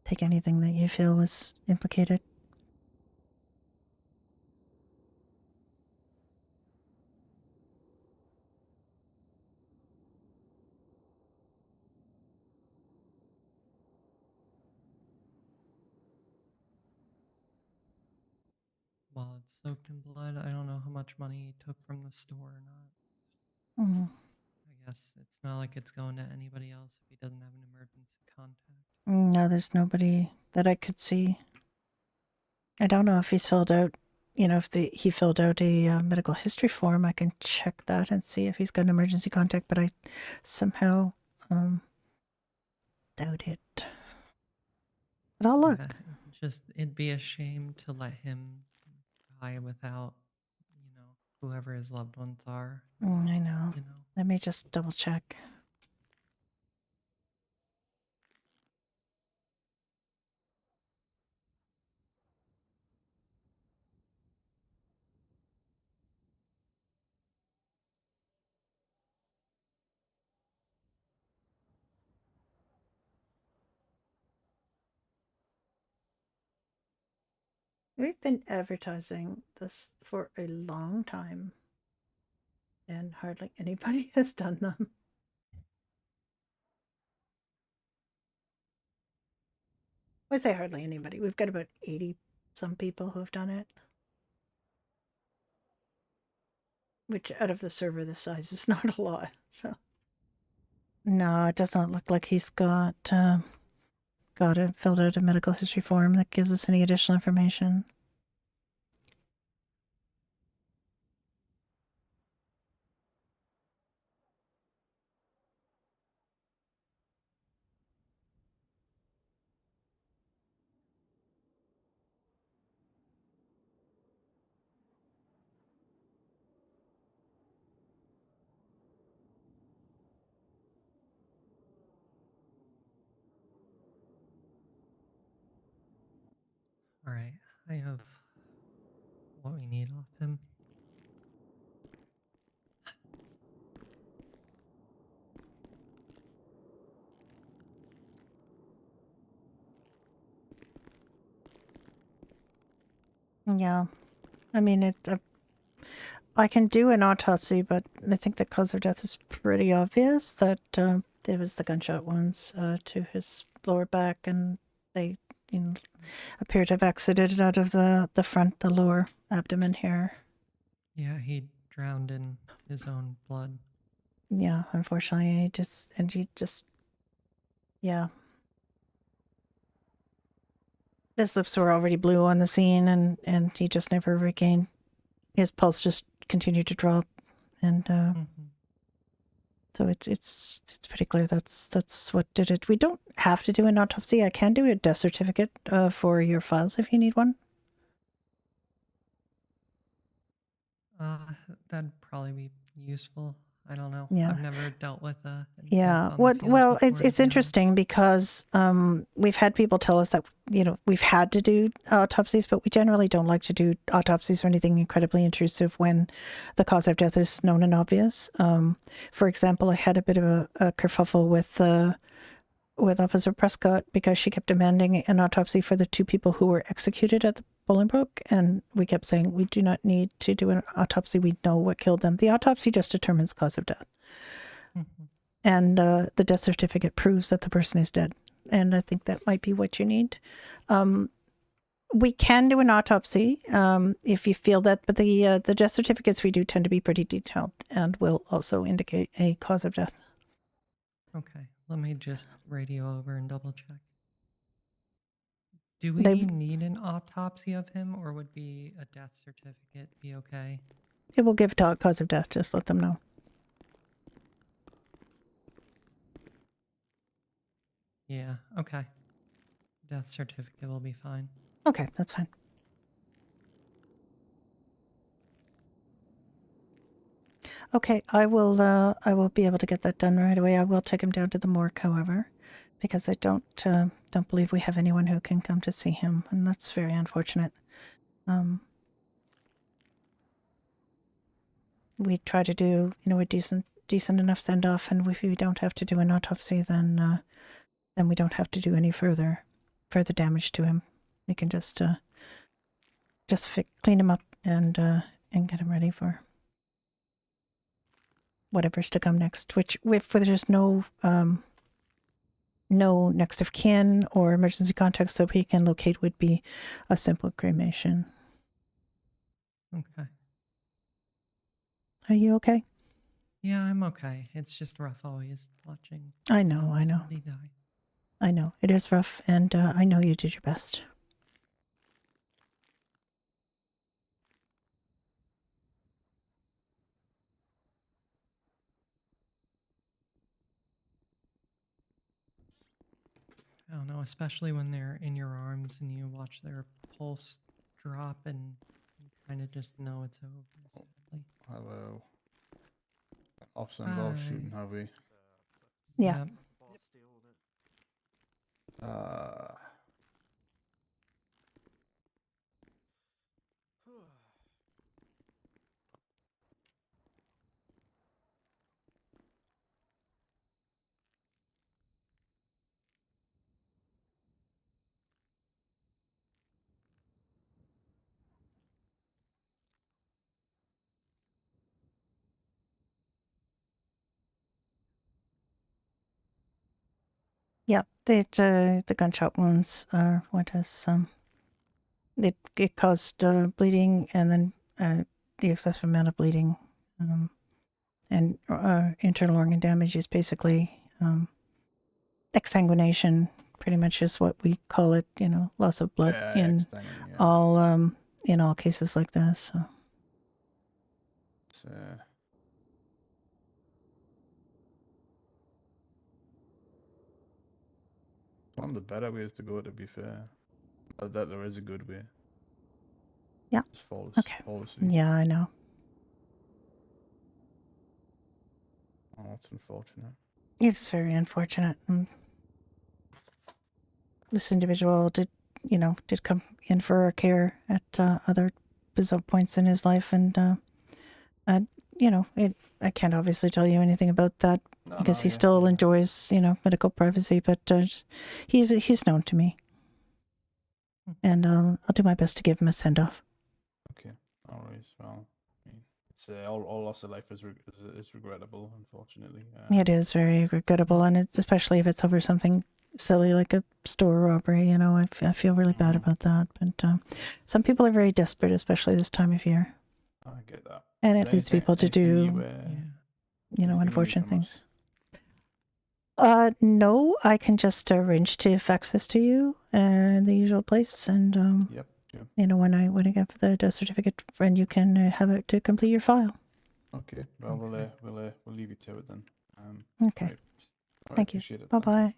take anything that you feel was implicated. While it's soaked in blood, I don't know how much money he took from the store or not. Mm. I Yes, it's not like it's going to anybody else if he doesn't have an emergency contact. No, there's nobody that I could see. I don't know if he's filled out, if he filled out a medical history form. I can check that and see if he's got an emergency contact, but I somehow doubt it. But I'll look. Yeah, it'd be a shame to let him die without, whoever his loved ones are. I know. Let me just double check. We've been advertising this for a long time, and hardly anybody has done them. I say hardly anybody. We've got about 80 some people who have done it. Which out of the server this size is not a lot, so. No, it doesn't look like he's got filled out a medical history form that gives us any additional information. All right, I have what we need off him. Yeah, I mean I can do an autopsy, but I think the cause of death is pretty obvious. That it was the gunshot wounds to his lower back, and they appear to have exited out of the lower abdomen here. Yeah, he drowned in his own blood. Yeah, unfortunately, he just, yeah. His lips were already blue on the scene, and he just never regained. His pulse just continued to drop, and so it's pretty clear that's what did it. We don't have to do an autopsy. I can do a death certificate for your files if you need one. That'd probably be useful. I don't know. Yeah. I've never dealt with a Yeah. death on the field Well, before, it's to be honest. interesting because we've had people tell us that we've had to do autopsies, but we generally don't like to do autopsies or anything incredibly intrusive when the cause of death is known and obvious. For example, I had a bit of a kerfuffle with Officer Prescott because she kept demanding an autopsy for the 2 people who were executed at the Bolingbroke, and we kept saying we do not need to do an autopsy. We know what killed them. The autopsy just determines cause of death. And the death certificate proves that the person is dead. And I think that might be what you need. We can do an autopsy if you feel that, but the death certificates we do tend to be pretty detailed and will also indicate a cause of death. Okay, let me just radio over and double check. Do we need an autopsy of him, or would be a death certificate be okay? It will give cause of death. Just let them know. Yeah, okay. Death certificate will be fine. Okay, that's fine. Okay, I will be able to get that done right away. I will take him down to the morgue, however, because I don't believe we have anyone who can come to see him, and that's very unfortunate. We try to do a decent enough send off, and if we don't have to do an autopsy, then we don't have to do any further damage to him. We can just clean him up and get him ready for whatever's to come next. Which, if there's no next of kin or emergency contacts that we can locate, would be a simple cremation. Okay. Are you okay? Yeah, I'm okay. It's just rough always watching. I know, I know. somebody die. I know. It is rough, and I know you did your best. I don't know, especially when they're in your arms and you watch their pulse drop and you kind of just know it's over, sadly. Hello. Officer involved shooting, Hi. have we? Yeah. Yep. Yeah, the gunshot wounds are what has it caused bleeding, and then the excessive amount of bleeding, and internal organ damage is basically exsanguination. Pretty much is what we call it. You know, loss of blood in all cases like this. So. One of the better ways to go, to be fair. But that there is a good way. Yeah. Just fall Okay. asleep. Yeah, I know. Oh, that's unfortunate. It's very unfortunate. This individual did come in for our care at other bizarre points in his life, and I can't obviously tell you anything about that because he still enjoys medical privacy, but he's known to me, and I'll do my best to give him a send off. Okay. Alright. Well, I mean, it's all loss of life is regrettable, unfortunately. It is very regrettable, and it's especially if it's over something silly like a store robbery. I feel really bad about that. But some people are very desperate, especially this time of year. I get that. And it leads people to do, unfortunate things. No, I can just arrange to fax this to you the usual place, and Yep. Sure. when I get the death certificate, and you can have it to complete your file. Okay. Well, we'll leave you to it then. Okay. Right. All right, Thank you. appreciate it. Bye bye.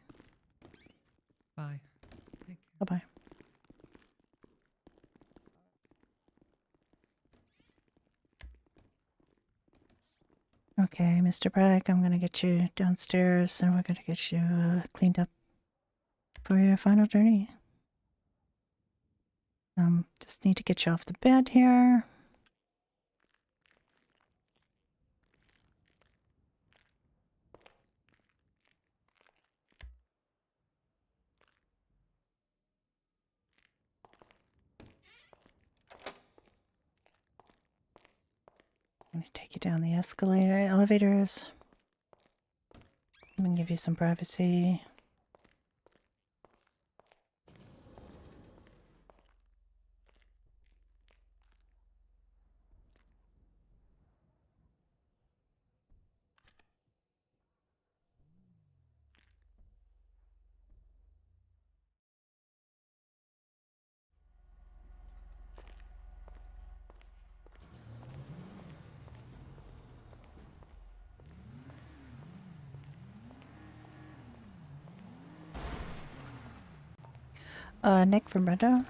Bye. Bye bye. Okay, Mr. Bragg, I'm going to get you downstairs and we're going to get you cleaned up for your final journey. Just need to get you off the bed here. I'm going to take you down the elevators. I'm going to give you some privacy. Nick from Brenda.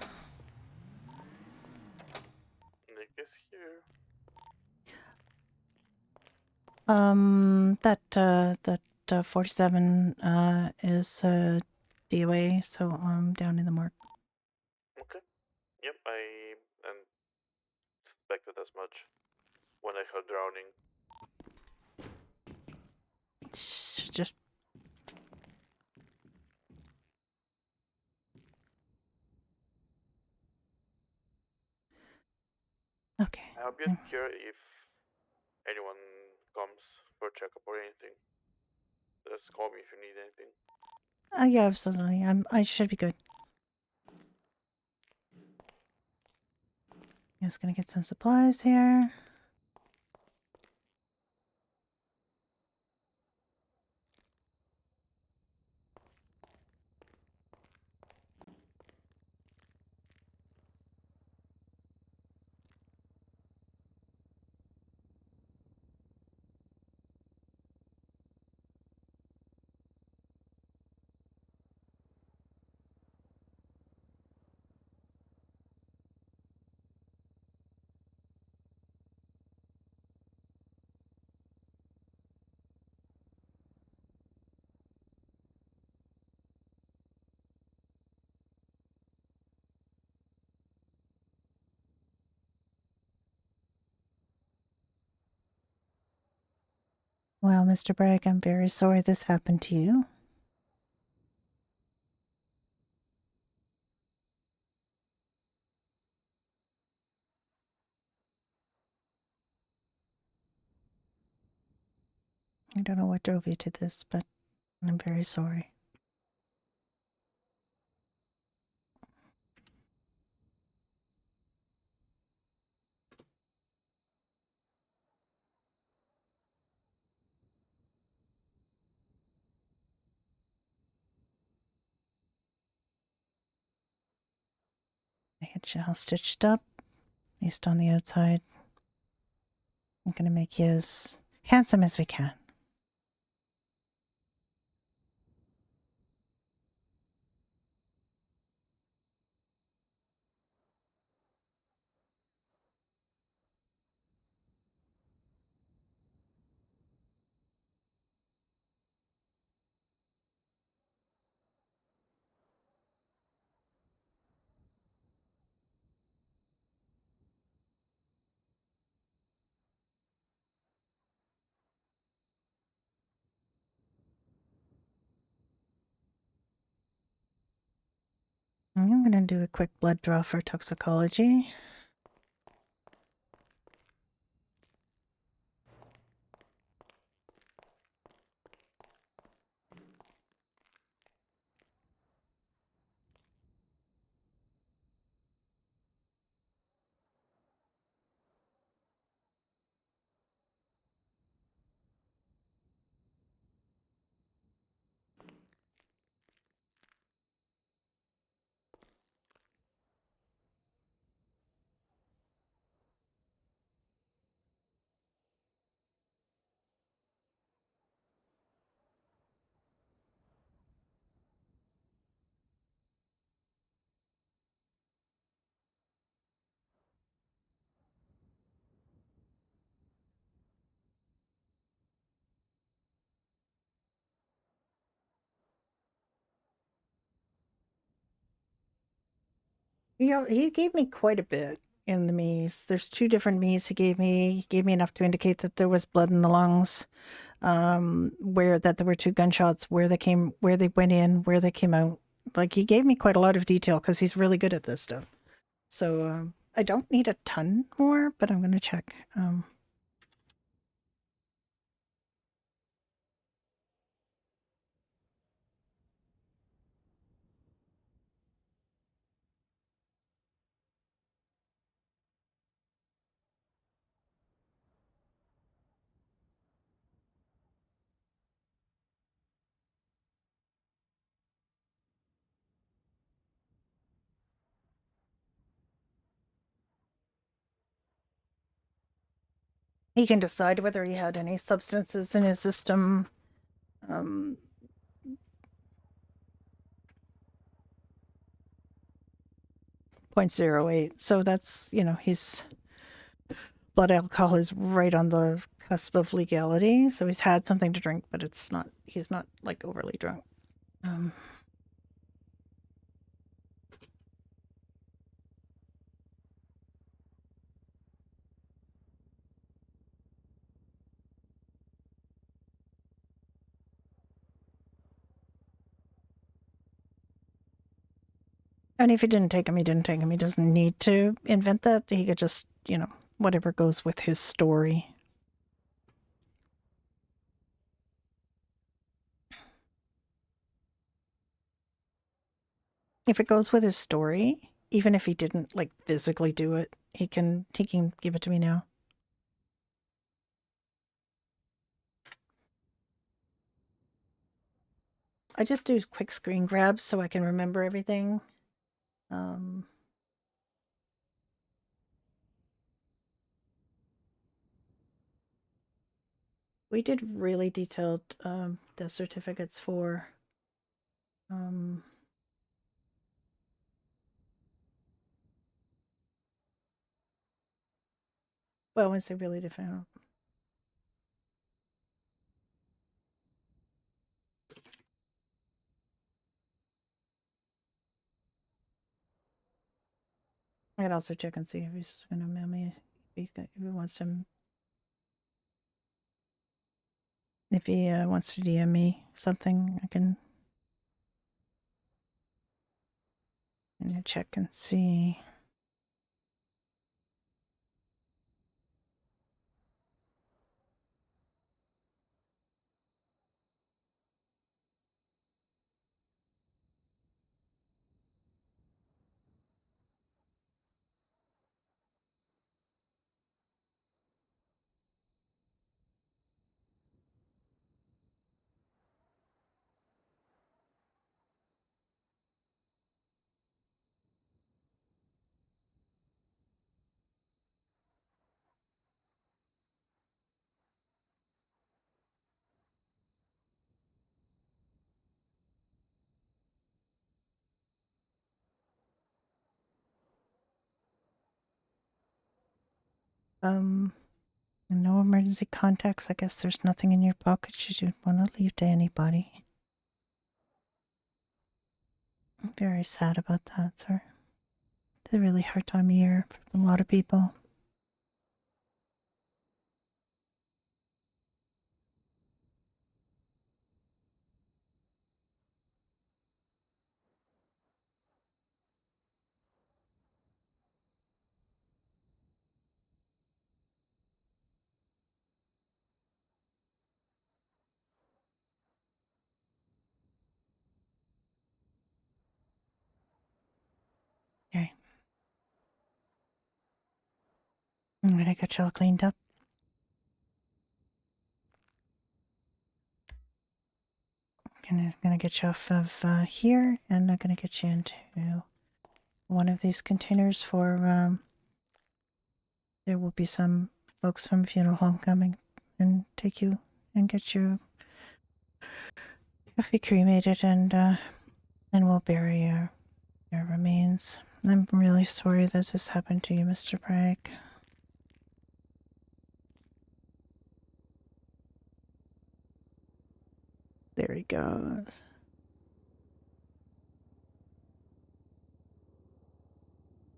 Nick is here. That 47 is DOA, so I'm down in the morgue. Okay. Yep, I suspected as much when I heard drowning. Just okay. I'll be here if anyone comes for a checkup or anything. Just call me if you need anything. Yeah, absolutely. I should be good. Just gonna get some supplies here. Well, Mr. Bragg, I'm very sorry this happened to you. I don't know what drove you to this, but I'm very sorry. I had you all stitched up, at least on the outside. I'm going to make you as handsome as we can. I'm going to do a quick blood draw for toxicology. Yeah, he gave me quite a bit in the me's. There's 2 different me's he gave me. He gave me enough to indicate that there was blood in the lungs, where that there were 2 gunshots, where they went in, where they came out. Like, he gave me quite a lot of detail because he's really good at this stuff. So I don't need a ton more, but I'm going to check. He can decide whether he had any substances in his system. 0.08. So that's, his blood alcohol is right on the cusp of legality. So he's had something to drink, but he's not like overly drunk. And if he didn't take him, he didn't take him. He doesn't need to invent that. He could just, whatever goes with his story. If it goes with his story, even if he didn't like physically do it, he can give it to me now. I just do quick screen grabs so I can remember everything. We did really detailed death certificates for well, when I say really different. I could also check and see if he's going to mail me if he wants to. If he wants to DM me something, I can check and see. No emergency contacts. I guess there's nothing in your pockets you'd want to leave to anybody. I'm very sad about that, sir. It's a really hard time of year for a lot of people. Okay. I'm gonna get you all cleaned up. Gonna get you off of here, and I'm gonna get you into one of these containers for there will be some folks from funeral home coming and take you and get you cremated, and we'll bury your remains. I'm really sorry that this happened to you, Mr. Bragg. There he goes.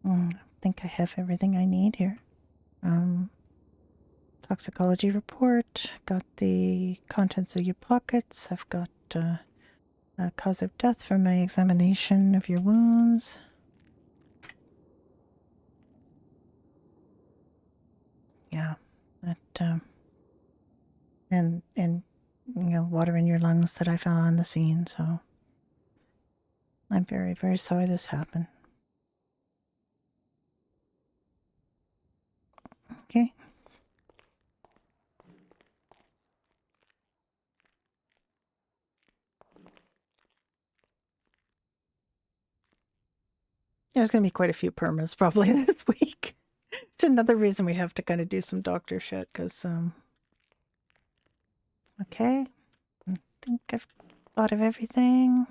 I think I have everything I need here. Toxicology report. Got the contents of your pockets. I've got cause of death from my examination of your wounds. Yeah, that and water in your lungs that I found on the scene. So I'm very, very sorry this happened. Okay. There's going to be quite a few permas probably this week. It's another reason we have to kind of do some doctor shit, because, okay. I think I've thought of everything.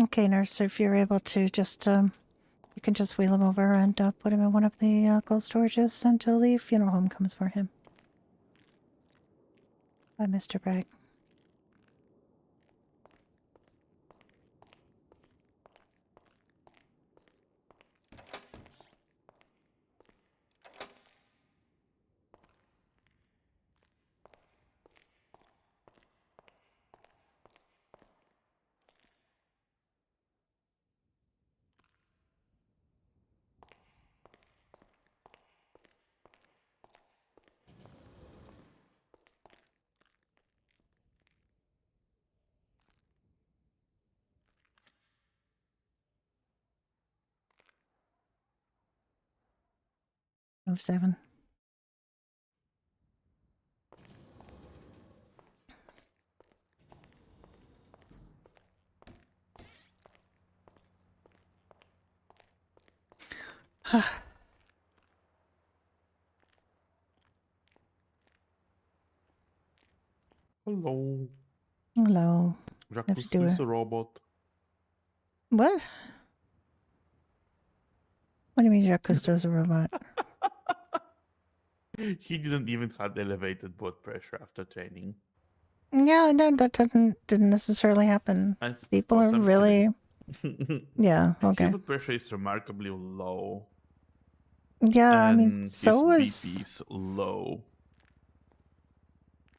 Okay, nurse, if you're able to just, you can just wheel him over and put him in one of the cold storages until the funeral home comes for him. Bye, Mr. Bragg. 07. Hello. Hello. Jacques Have to do is a a robot. what? What do you mean Jacques Cousteau's a robot? He didn't even have elevated blood pressure after training. Yeah, no, that didn't necessarily happen. Of People are course, I'm really kidding. yeah, His okay. blood pressure is remarkably low. Yeah, I mean And his so BP was is low.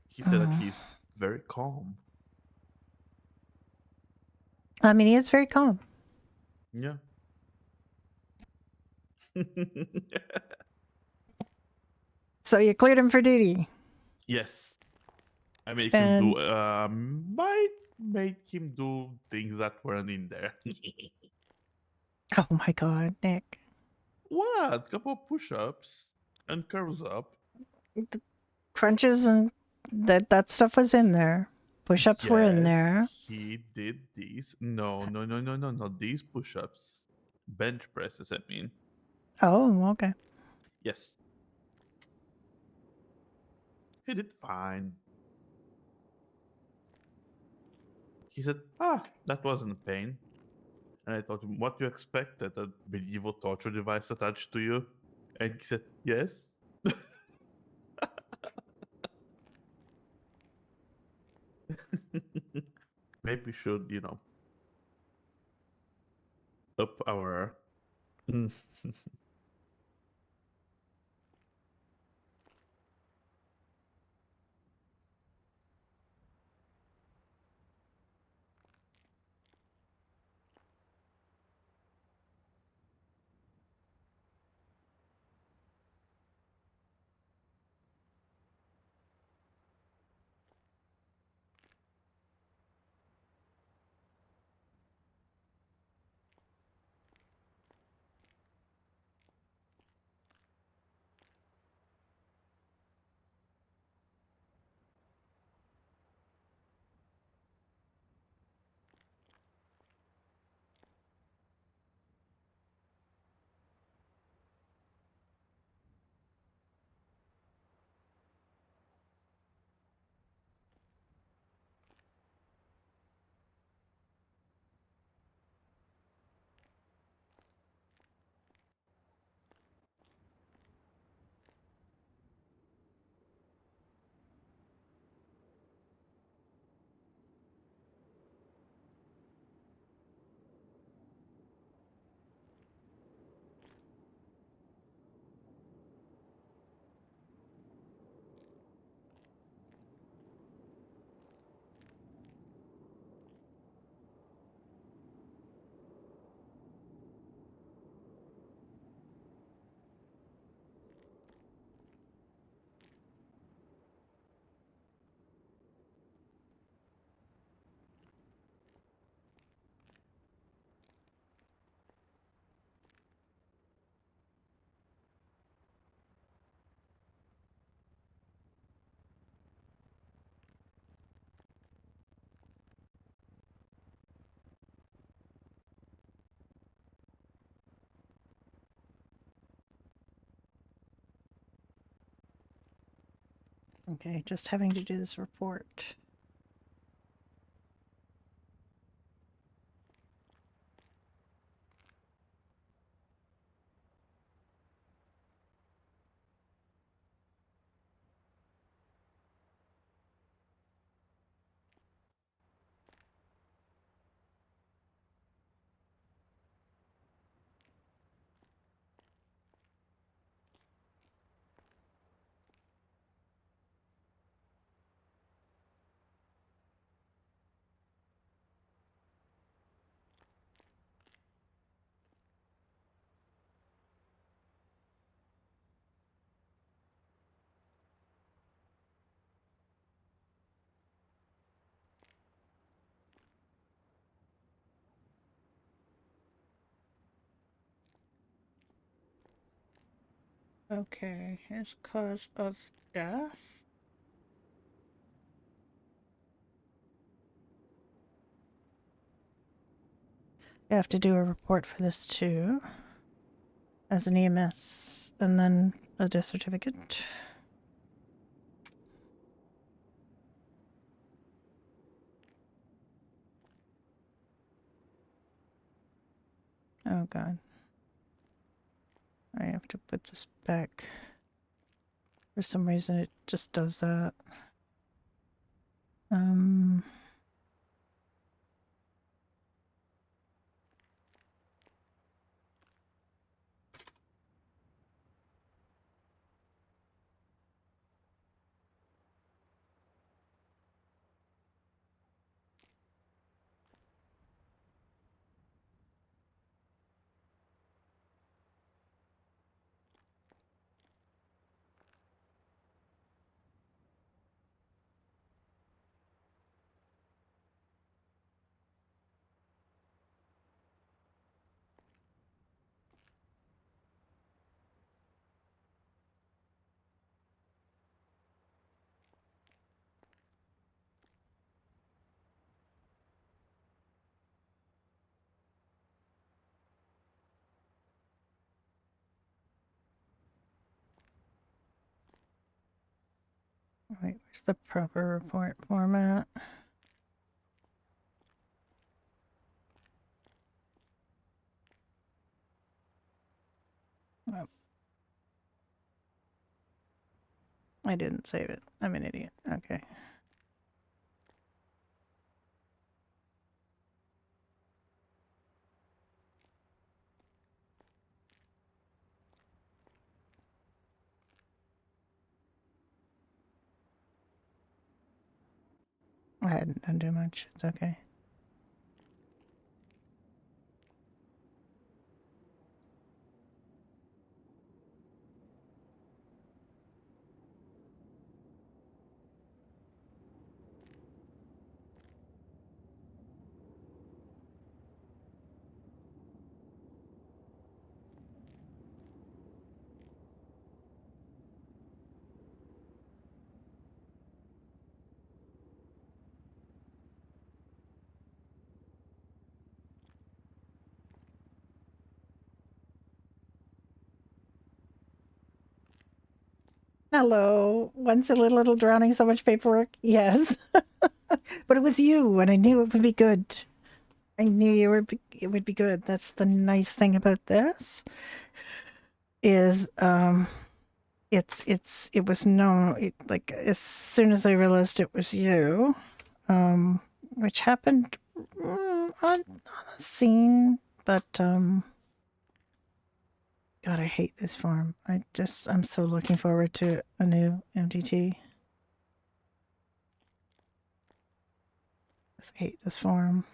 He said that he's very calm. I mean he is very calm. Yeah. So you cleared him for duty. Yes. I made him And do might make him do things that weren't in there. oh my god, Nick. What? Couple of push-ups and curls up. The crunches and that stuff was in there. Push-ups were in there. He did these. No. These push-ups. Bench presses, I mean. Oh, okay. Yes. He did fine. He said, that wasn't a pain. And I told him, what you expected? A medieval torture device attached to you? And he said, yes. Maybe we should, up our... Okay, just having to do this report. Okay, his cause of death. You have to do a report for this too, as an EMS, and then a death certificate. Oh god. I have to put this back. For some reason it just does that. Wait, where's the proper report format? Oh. I didn't save it. I'm an idiot. Okay. I hadn't done too much. It's okay. Hello. Once a little drowning, so much paperwork. Yes. But it was you, and I knew it would be good. I knew it would be good. That's the nice thing about this. Is it was known, like as soon as I realized it was you, which happened on the scene, but God, I hate this form. I'm so looking forward to a new MDT. I hate this form.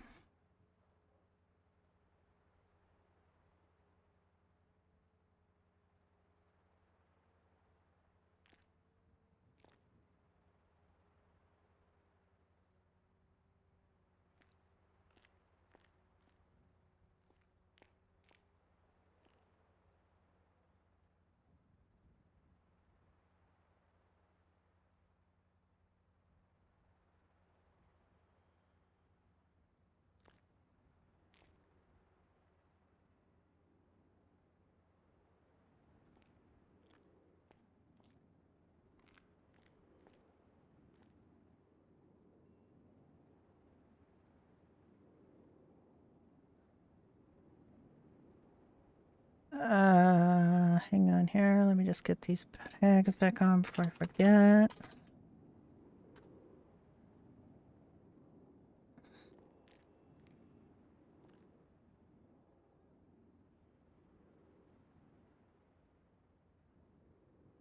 Hang on here. Let me just get these tags back on before I forget.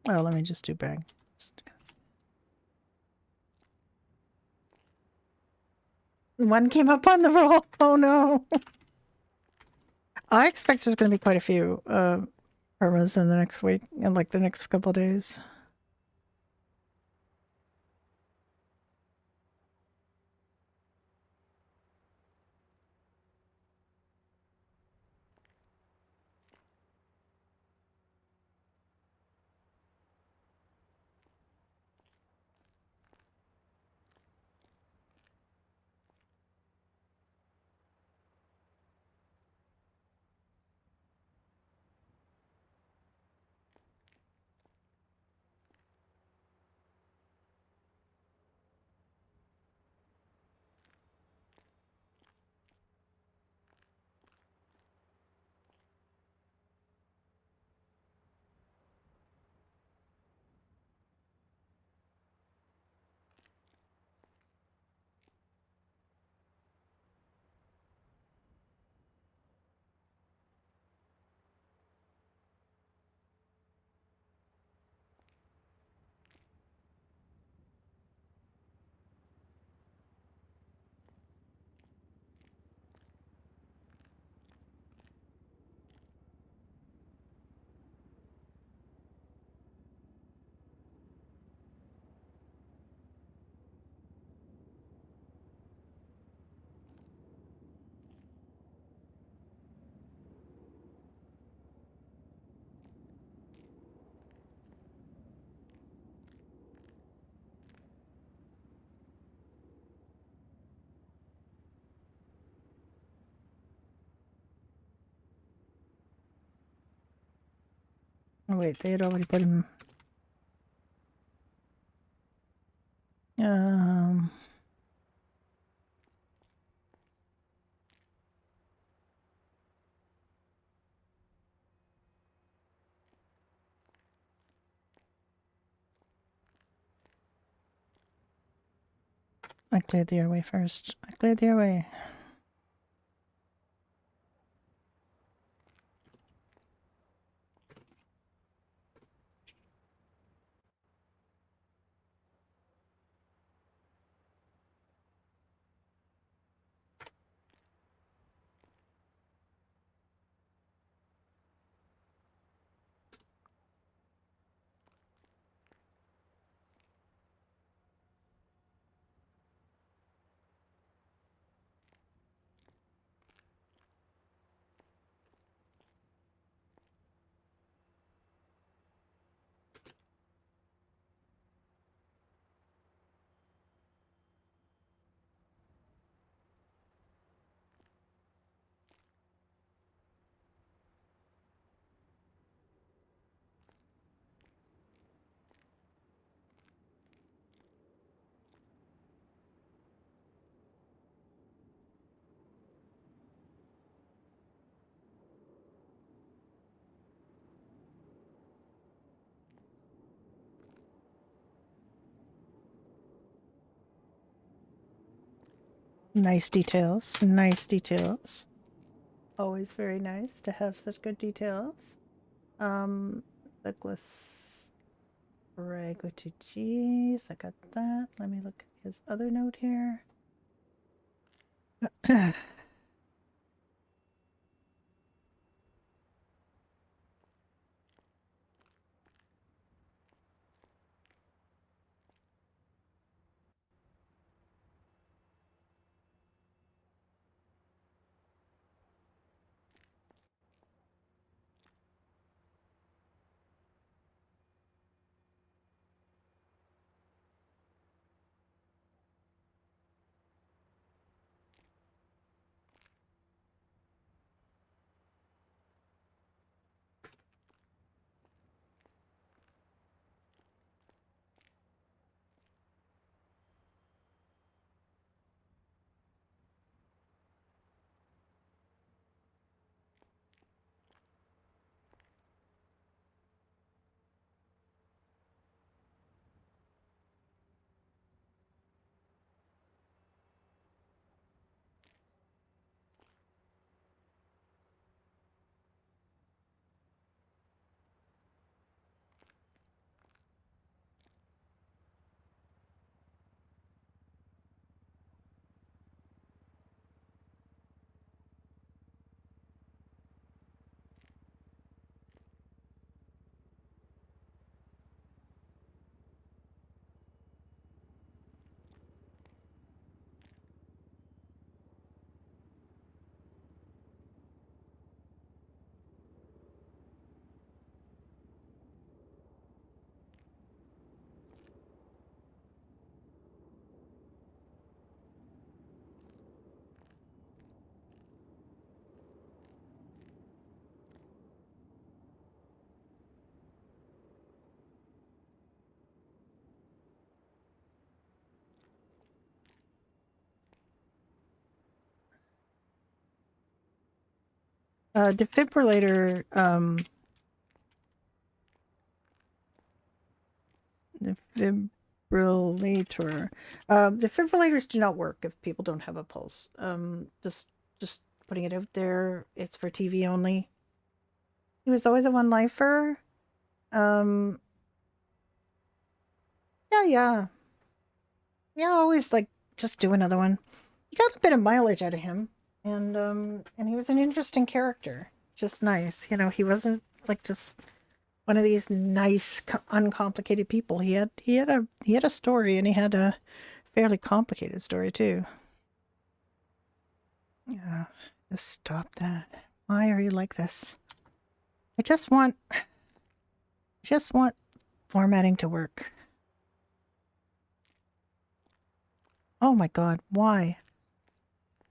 Oh, let me just do bag. One came up on the roll. Oh no. I expect there's going to be quite a few permas in the next week, in like the next couple of days. Oh wait, they had already put him. Um. I cleared the airway first. I cleared the airway. Nice details. Nice details. Always very nice to have such good details. Douglas Brago to G's. I got that. Let me look at his other note here. Defibrillator, defibrillators do not work if people don't have a pulse. Just putting it out there. It's for TV only. He was always a one lifer. Yeah, always like just do another one. You got a bit of mileage out of him, and he was an interesting character. Just nice, he wasn't like just one of these nice, uncomplicated people. He had a story, and he had a fairly complicated story too. Yeah, just stop that. Why are you like this? I just want formatting to work. Oh my god, why?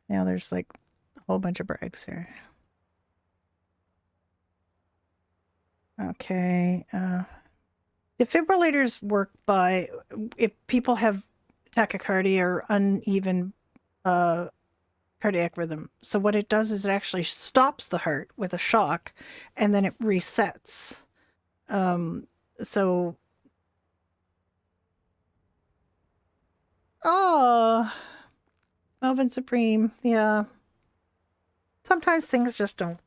Now there's like a whole bunch of brags here. Okay. Defibrillators work by if people have tachycardia or uneven cardiac rhythm. So what it does is it actually stops the heart with a shock, and then it resets. So, oh, Melvin Supreme, yeah. Sometimes things just don't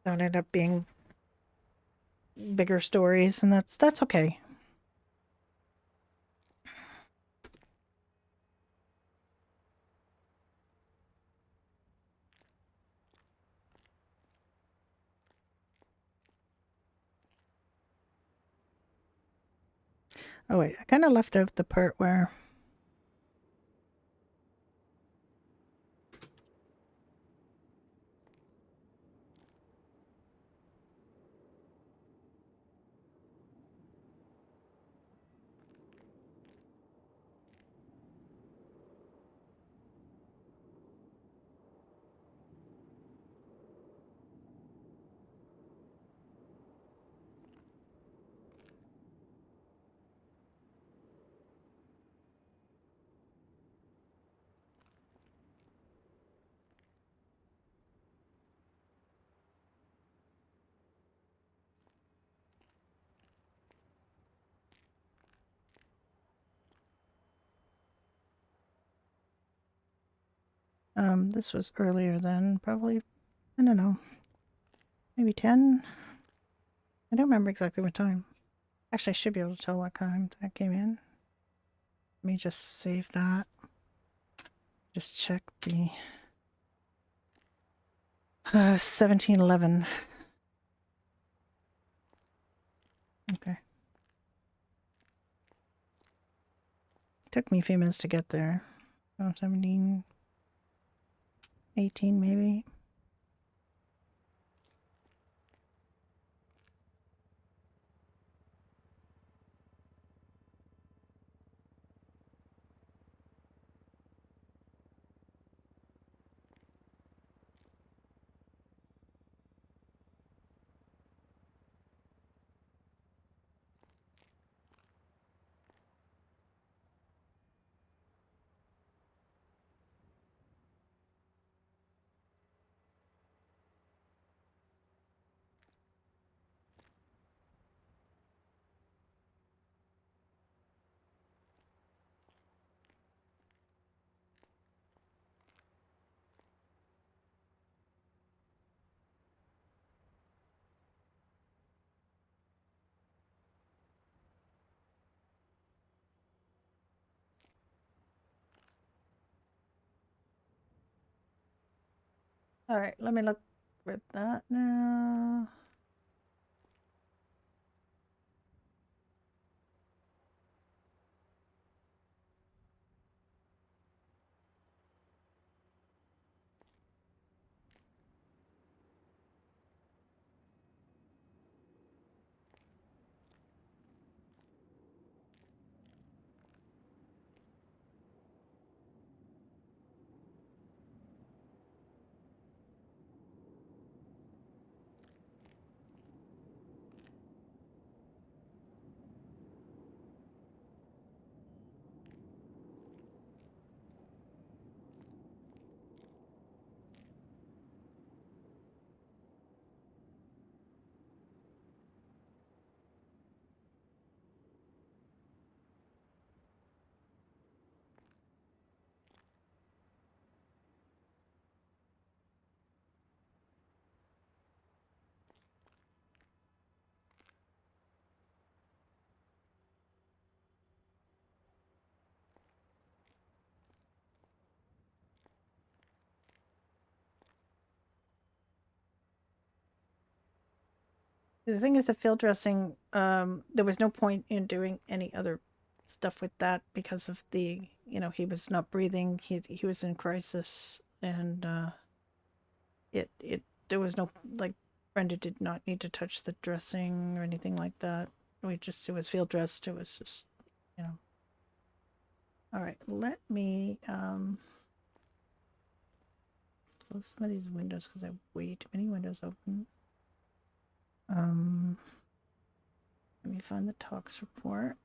end up being bigger stories, and that's okay. Oh wait, I kind of left out the part where this was earlier then, probably, I don't know, maybe 10? I don't remember exactly what time. Actually, I should be able to tell what time that came in. Let me just save that. Just check the 1711. Okay. Took me a few minutes to get there. Oh, 17, 18 maybe. All right, let me look at that now. The thing is, the field dressing, there was no point in doing any other stuff with that because of the, he was not breathing. He was in crisis, and there was no, like, Brenda did not need to touch the dressing or anything like that. It was field dressed. It was just, All right, let me close some of these windows because I have way too many windows open. Let me find the talks report.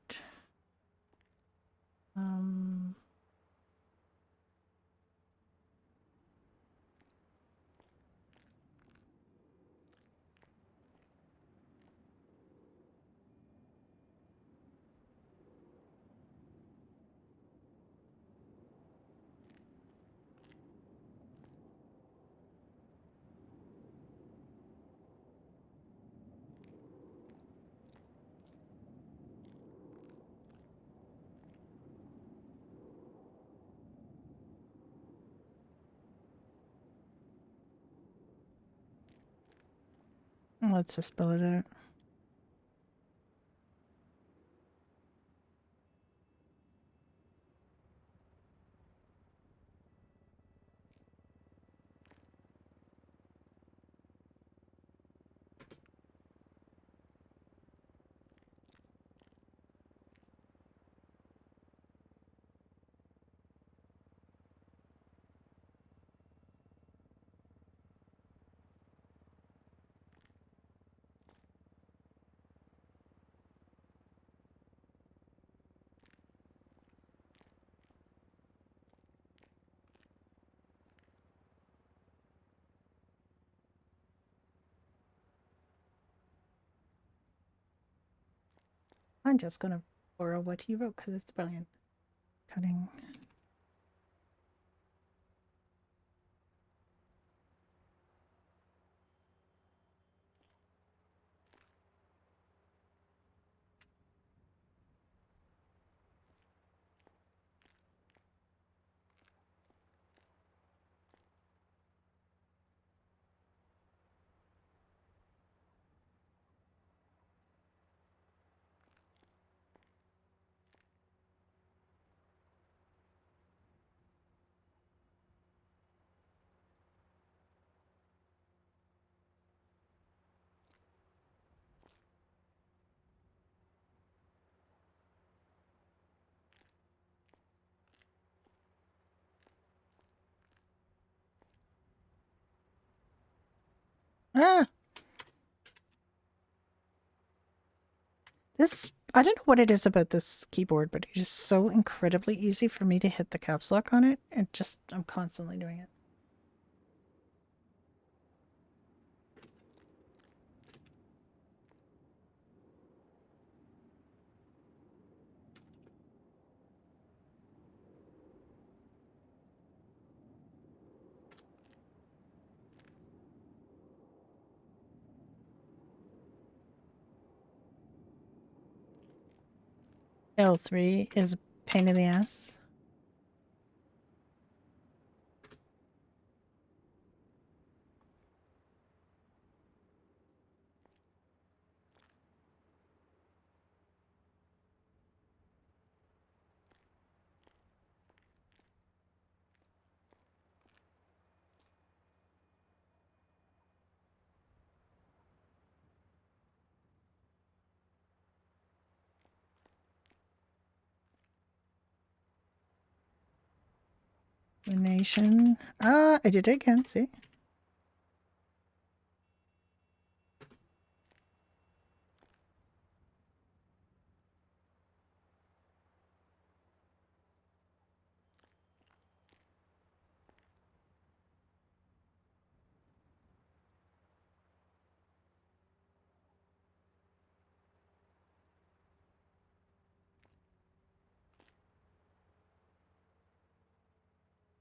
Let's just spell it out. I'm just gonna borrow what he wrote because it's brilliant. Cutting. Ah! This, I don't know what it is about this keyboard, but it is so incredibly easy for me to hit the caps lock on it. And just, I'm constantly doing it. L3 is a pain in the ass. Nation. Ah, I did it again, see?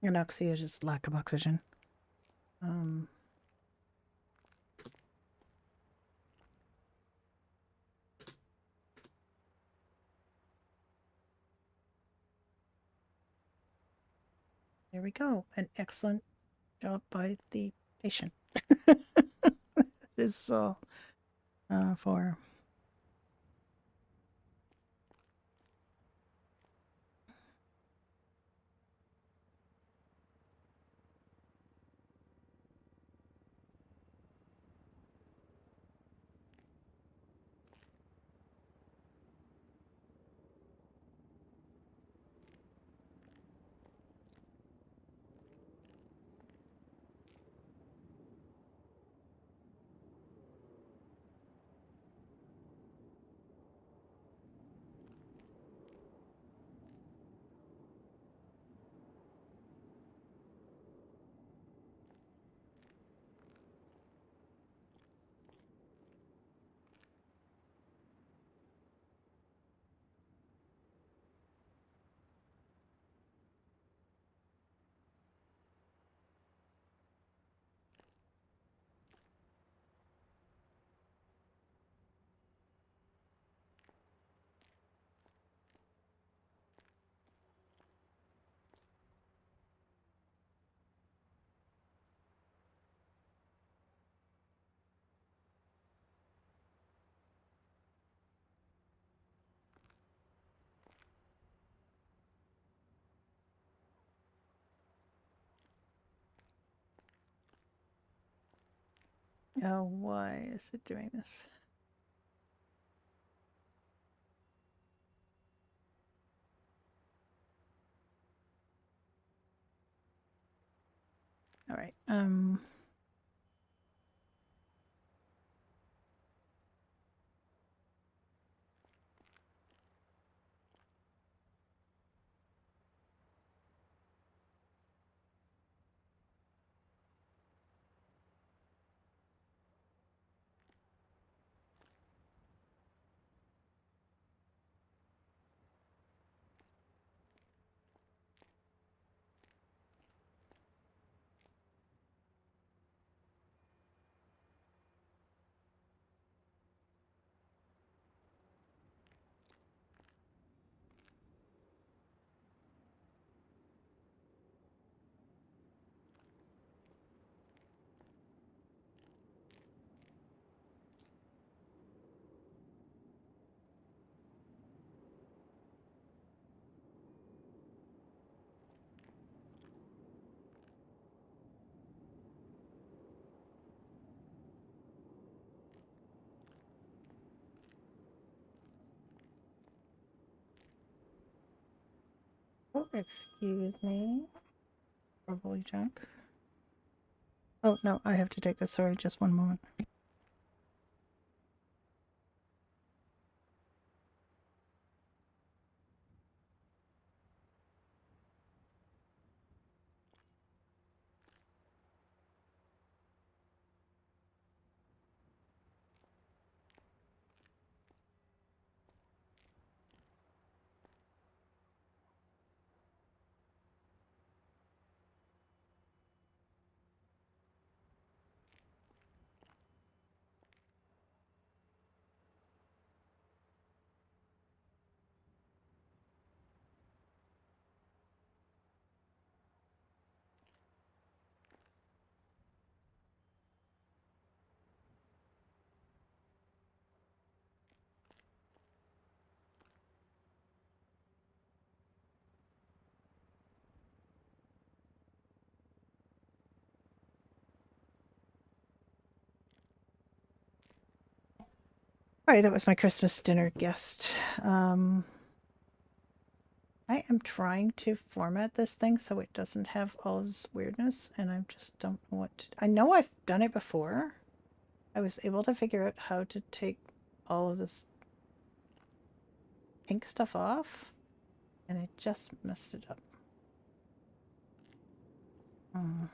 Anoxia is just lack of oxygen. There we go. An excellent job by the patient. It is for. Oh, why is it doing this? All right. Oh, excuse me. Probably junk. Oh, no, I have to take this. Sorry, just one moment. All right, that was my Christmas dinner guest. I am trying to format this thing so it doesn't have all of this weirdness, and I just don't know what to... I know I've done it before. I was able to figure out how to take all of this pink stuff off, and I just messed it up. Hmm.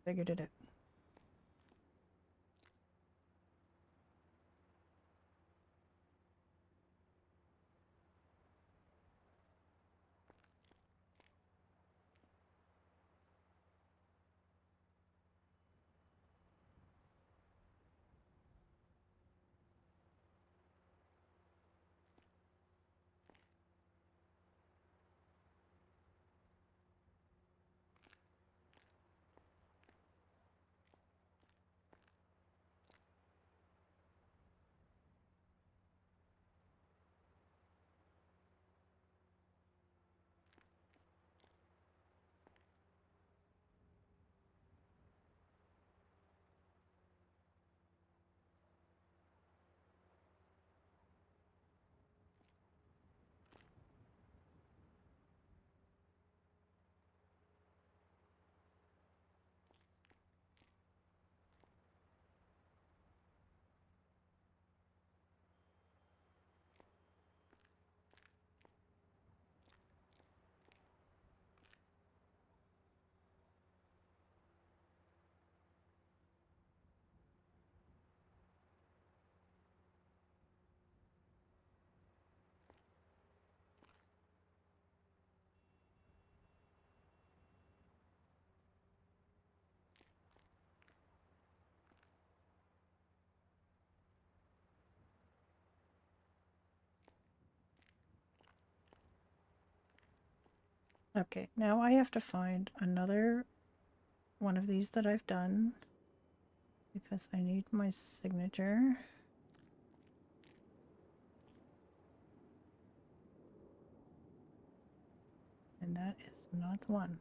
Figured it out. Okay, now I have to find another one of these that I've done because I need my signature. And that is not one.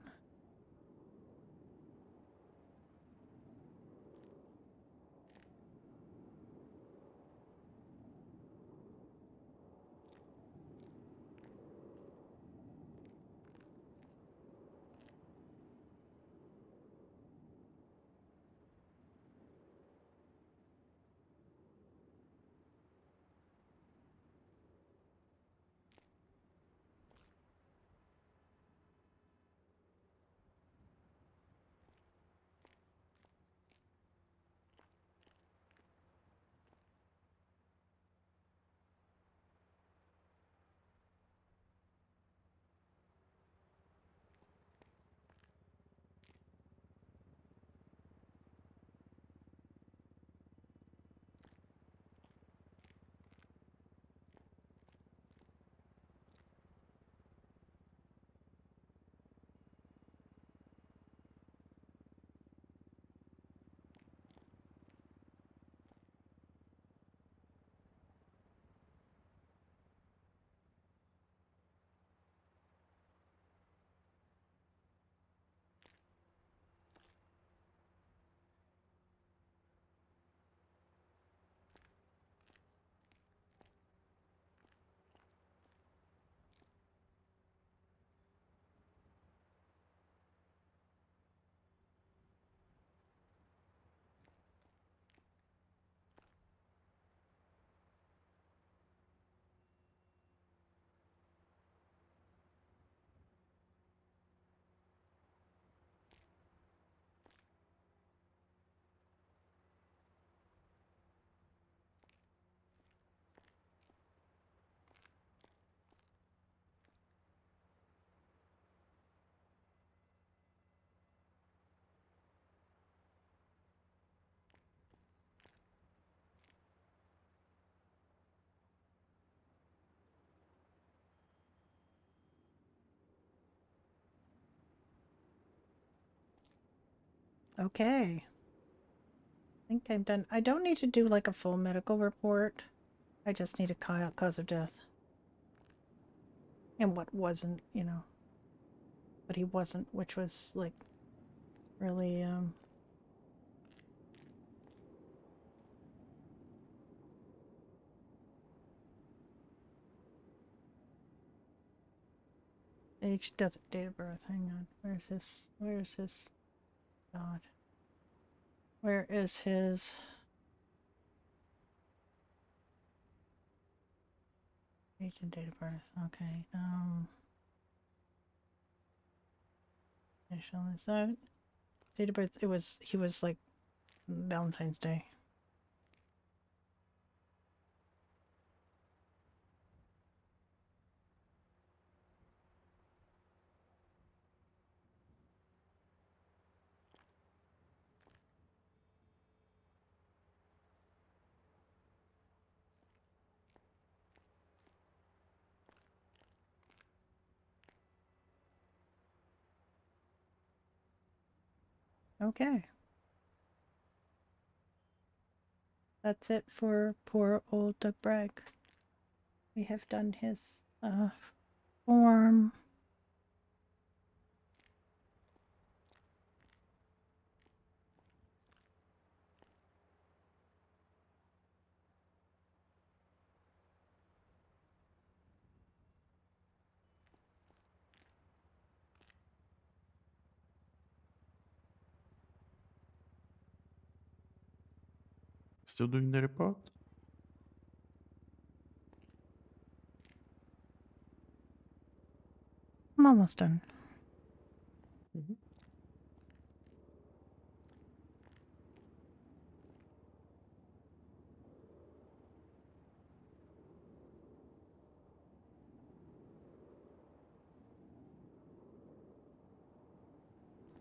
Okay. I think I'm done. I don't need to do like a full medical report. I just need a cause of death. And what wasn't, you know. But he wasn't, which was like really age, death, date of birth. Hang on. Where's his God. Where is his age and date of birth? Okay. Initial is that date of birth? He was like Valentine's Day. Okay. That's it for poor old Doug Bragg. We have done his form. Still doing the report? I'm almost done.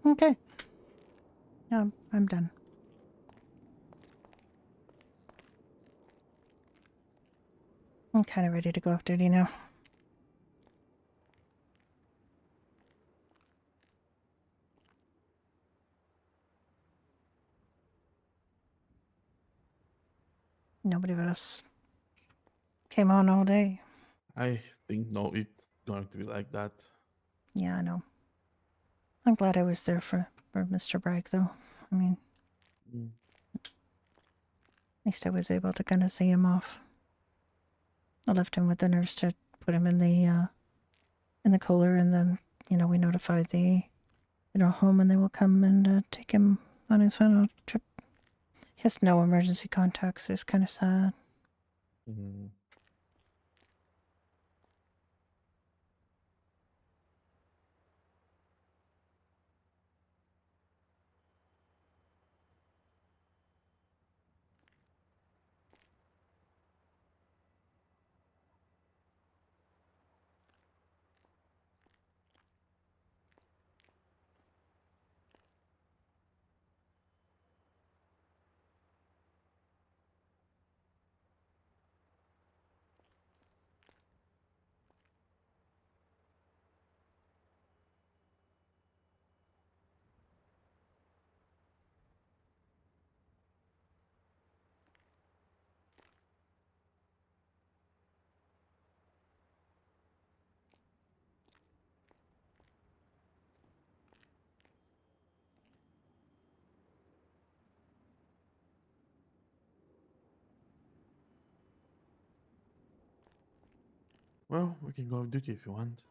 Okay. Yeah, I'm done. I'm kind of ready to go off duty now. Nobody but us came on all day. I think no, it's going to be like that. Yeah, I know. I'm glad I was there for Mr. Bragg, though. I mean, Mm. at least I was able to kind of see him off. I left him with the nurse to put him in the cooler, and then we notified the home, and they will come and take him on his final trip. He has no emergency contacts, so it's kind of sad. Mm. Well, we can go on duty if you want.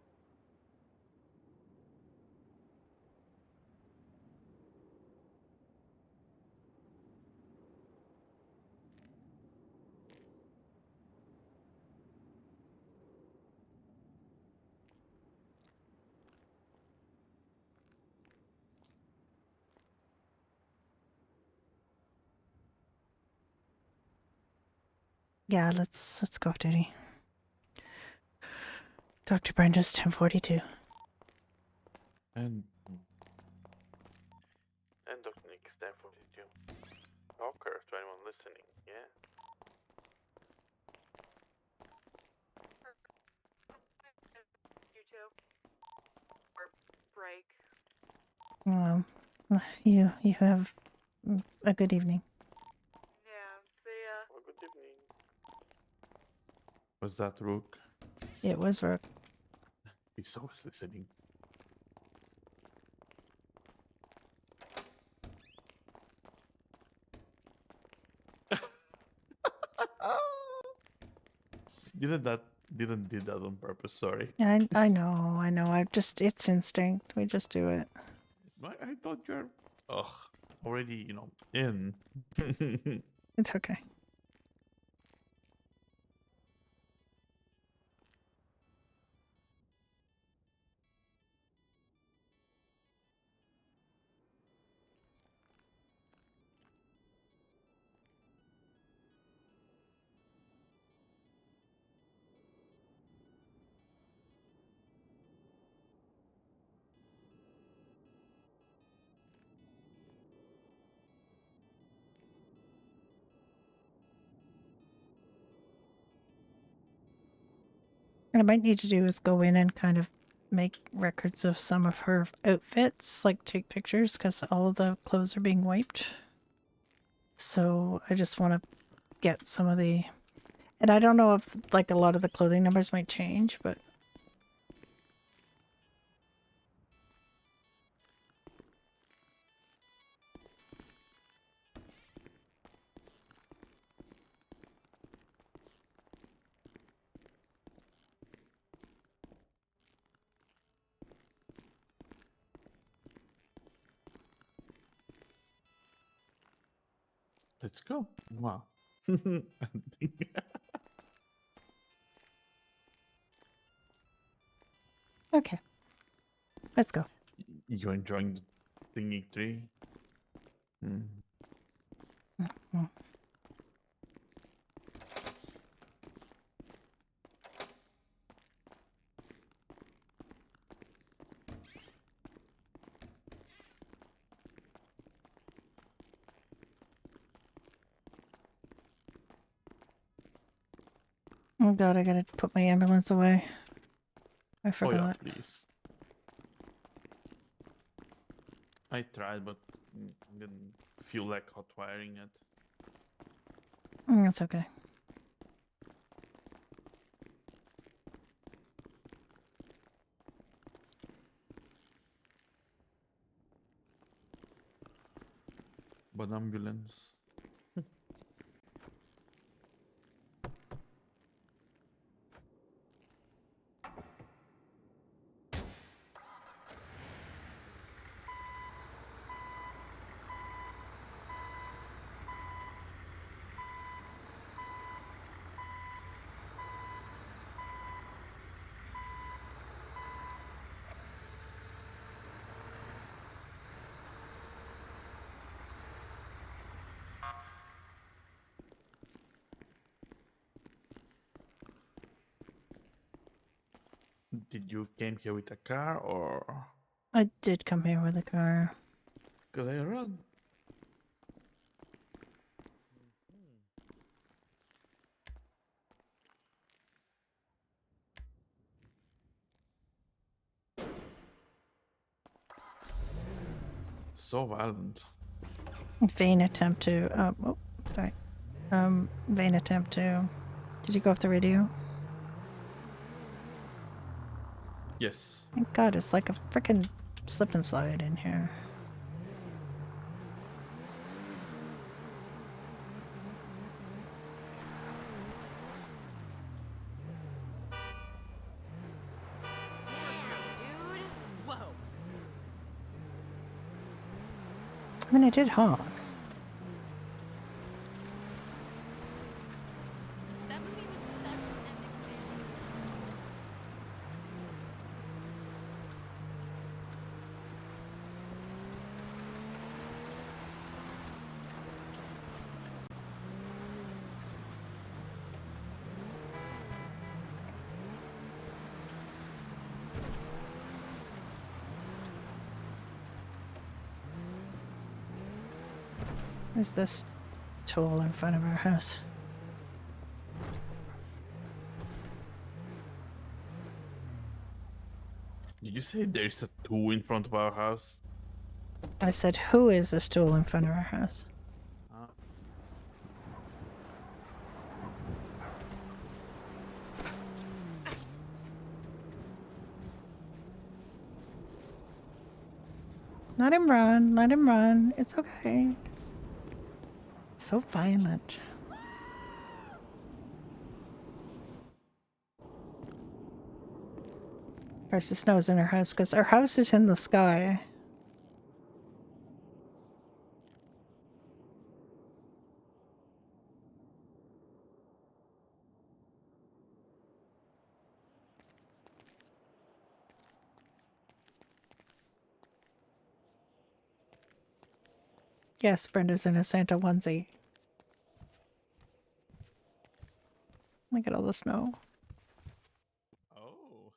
Yeah, let's go, Diddy. Dr. Brenda's 10:42. And Dr. Nick is there for you. Talker to anyone listening, yeah? You too. Or break. You have a good evening. Yeah, see ya. Well, good evening. was that Rook? It was Rook. He's always listening. Didn't did that on purpose. Sorry. I know. It's instinct. We just do it. I thought you're already in. It's okay. What I might need to do is go in and kind of make records of some of her outfits, like take pictures, because all of the clothes are being wiped. So I just want to get some of the... And I don't know if like a lot of the clothing numbers might change, but... Let's go. Wow. Okay. Let's go. You're enjoying the thingy tree? Mm. Mm. Oh god, I gotta put my ambulance away. I forgot. Oh yeah, please. I tried, but didn't feel like hot wiring it. That's okay. But ambulance. Did you came here with a car or? I did come here with a car. Cause I run. So violent. Vain attempt to. Oh, sorry. Vain attempt to. Did you go off the radio? Yes. Thank God, it's like a freaking slip and slide in here. Damn, dude. Whoa. I mean, I did honk. That movie was such an epic fail. There's this tool in front of our house. Did you say there's a 2 in front of our house? I said, who is this tool in front of our house? Let him run. Let him run. It's okay. So violent. Of course, the snow's in our house because our house is in the sky. Yes, Brenda's in a Santa onesie. Look at all the snow. Oh.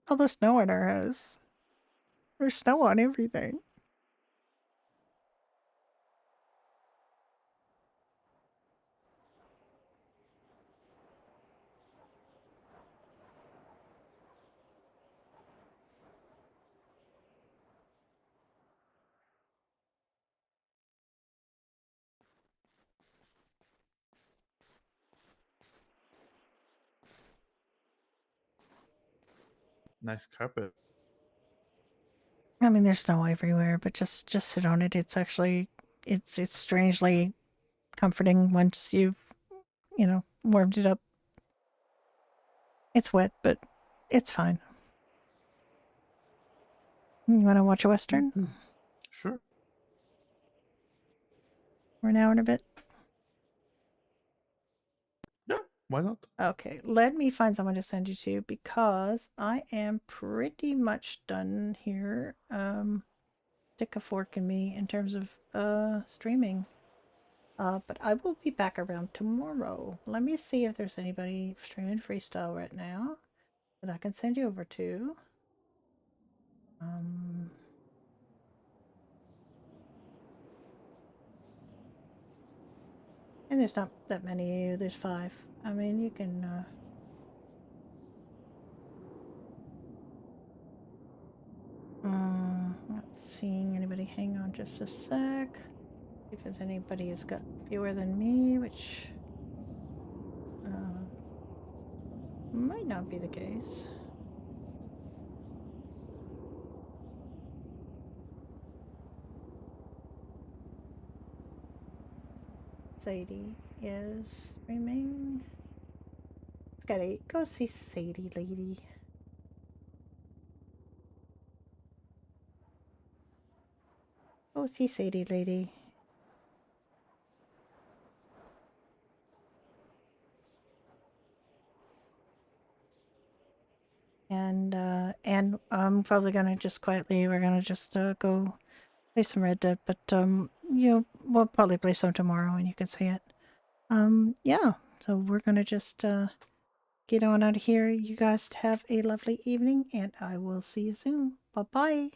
All the snow in our house. There's snow on everything. Nice carpet. I mean, there's snow everywhere, but just sit on it. It's actually, it's strangely comforting once you've, warmed it up. It's wet, but it's fine. You want to watch a Western? Sure. For an hour and a bit? Yeah, why not? Okay, let me find someone to send you to because I am pretty much done here. Stick a fork in me in terms of streaming. But I will be back around tomorrow. Let me see if there's anybody streaming freestyle right now that I can send you over to. And there's not that many of you. There's 5. I mean, you can not seeing anybody. Hang on just a sec. If there's anybody who's got fewer than me, which might not be the case. Sadie is streaming. It's got 8. Go see Sadie, lady. Go see Sadie, lady. And I'm probably gonna just quietly, we're gonna just go play some Red Dead, but we'll probably play some tomorrow and you can see it. Yeah, so we're gonna just get on out of here. You guys have a lovely evening and I will see you soon. Bye bye.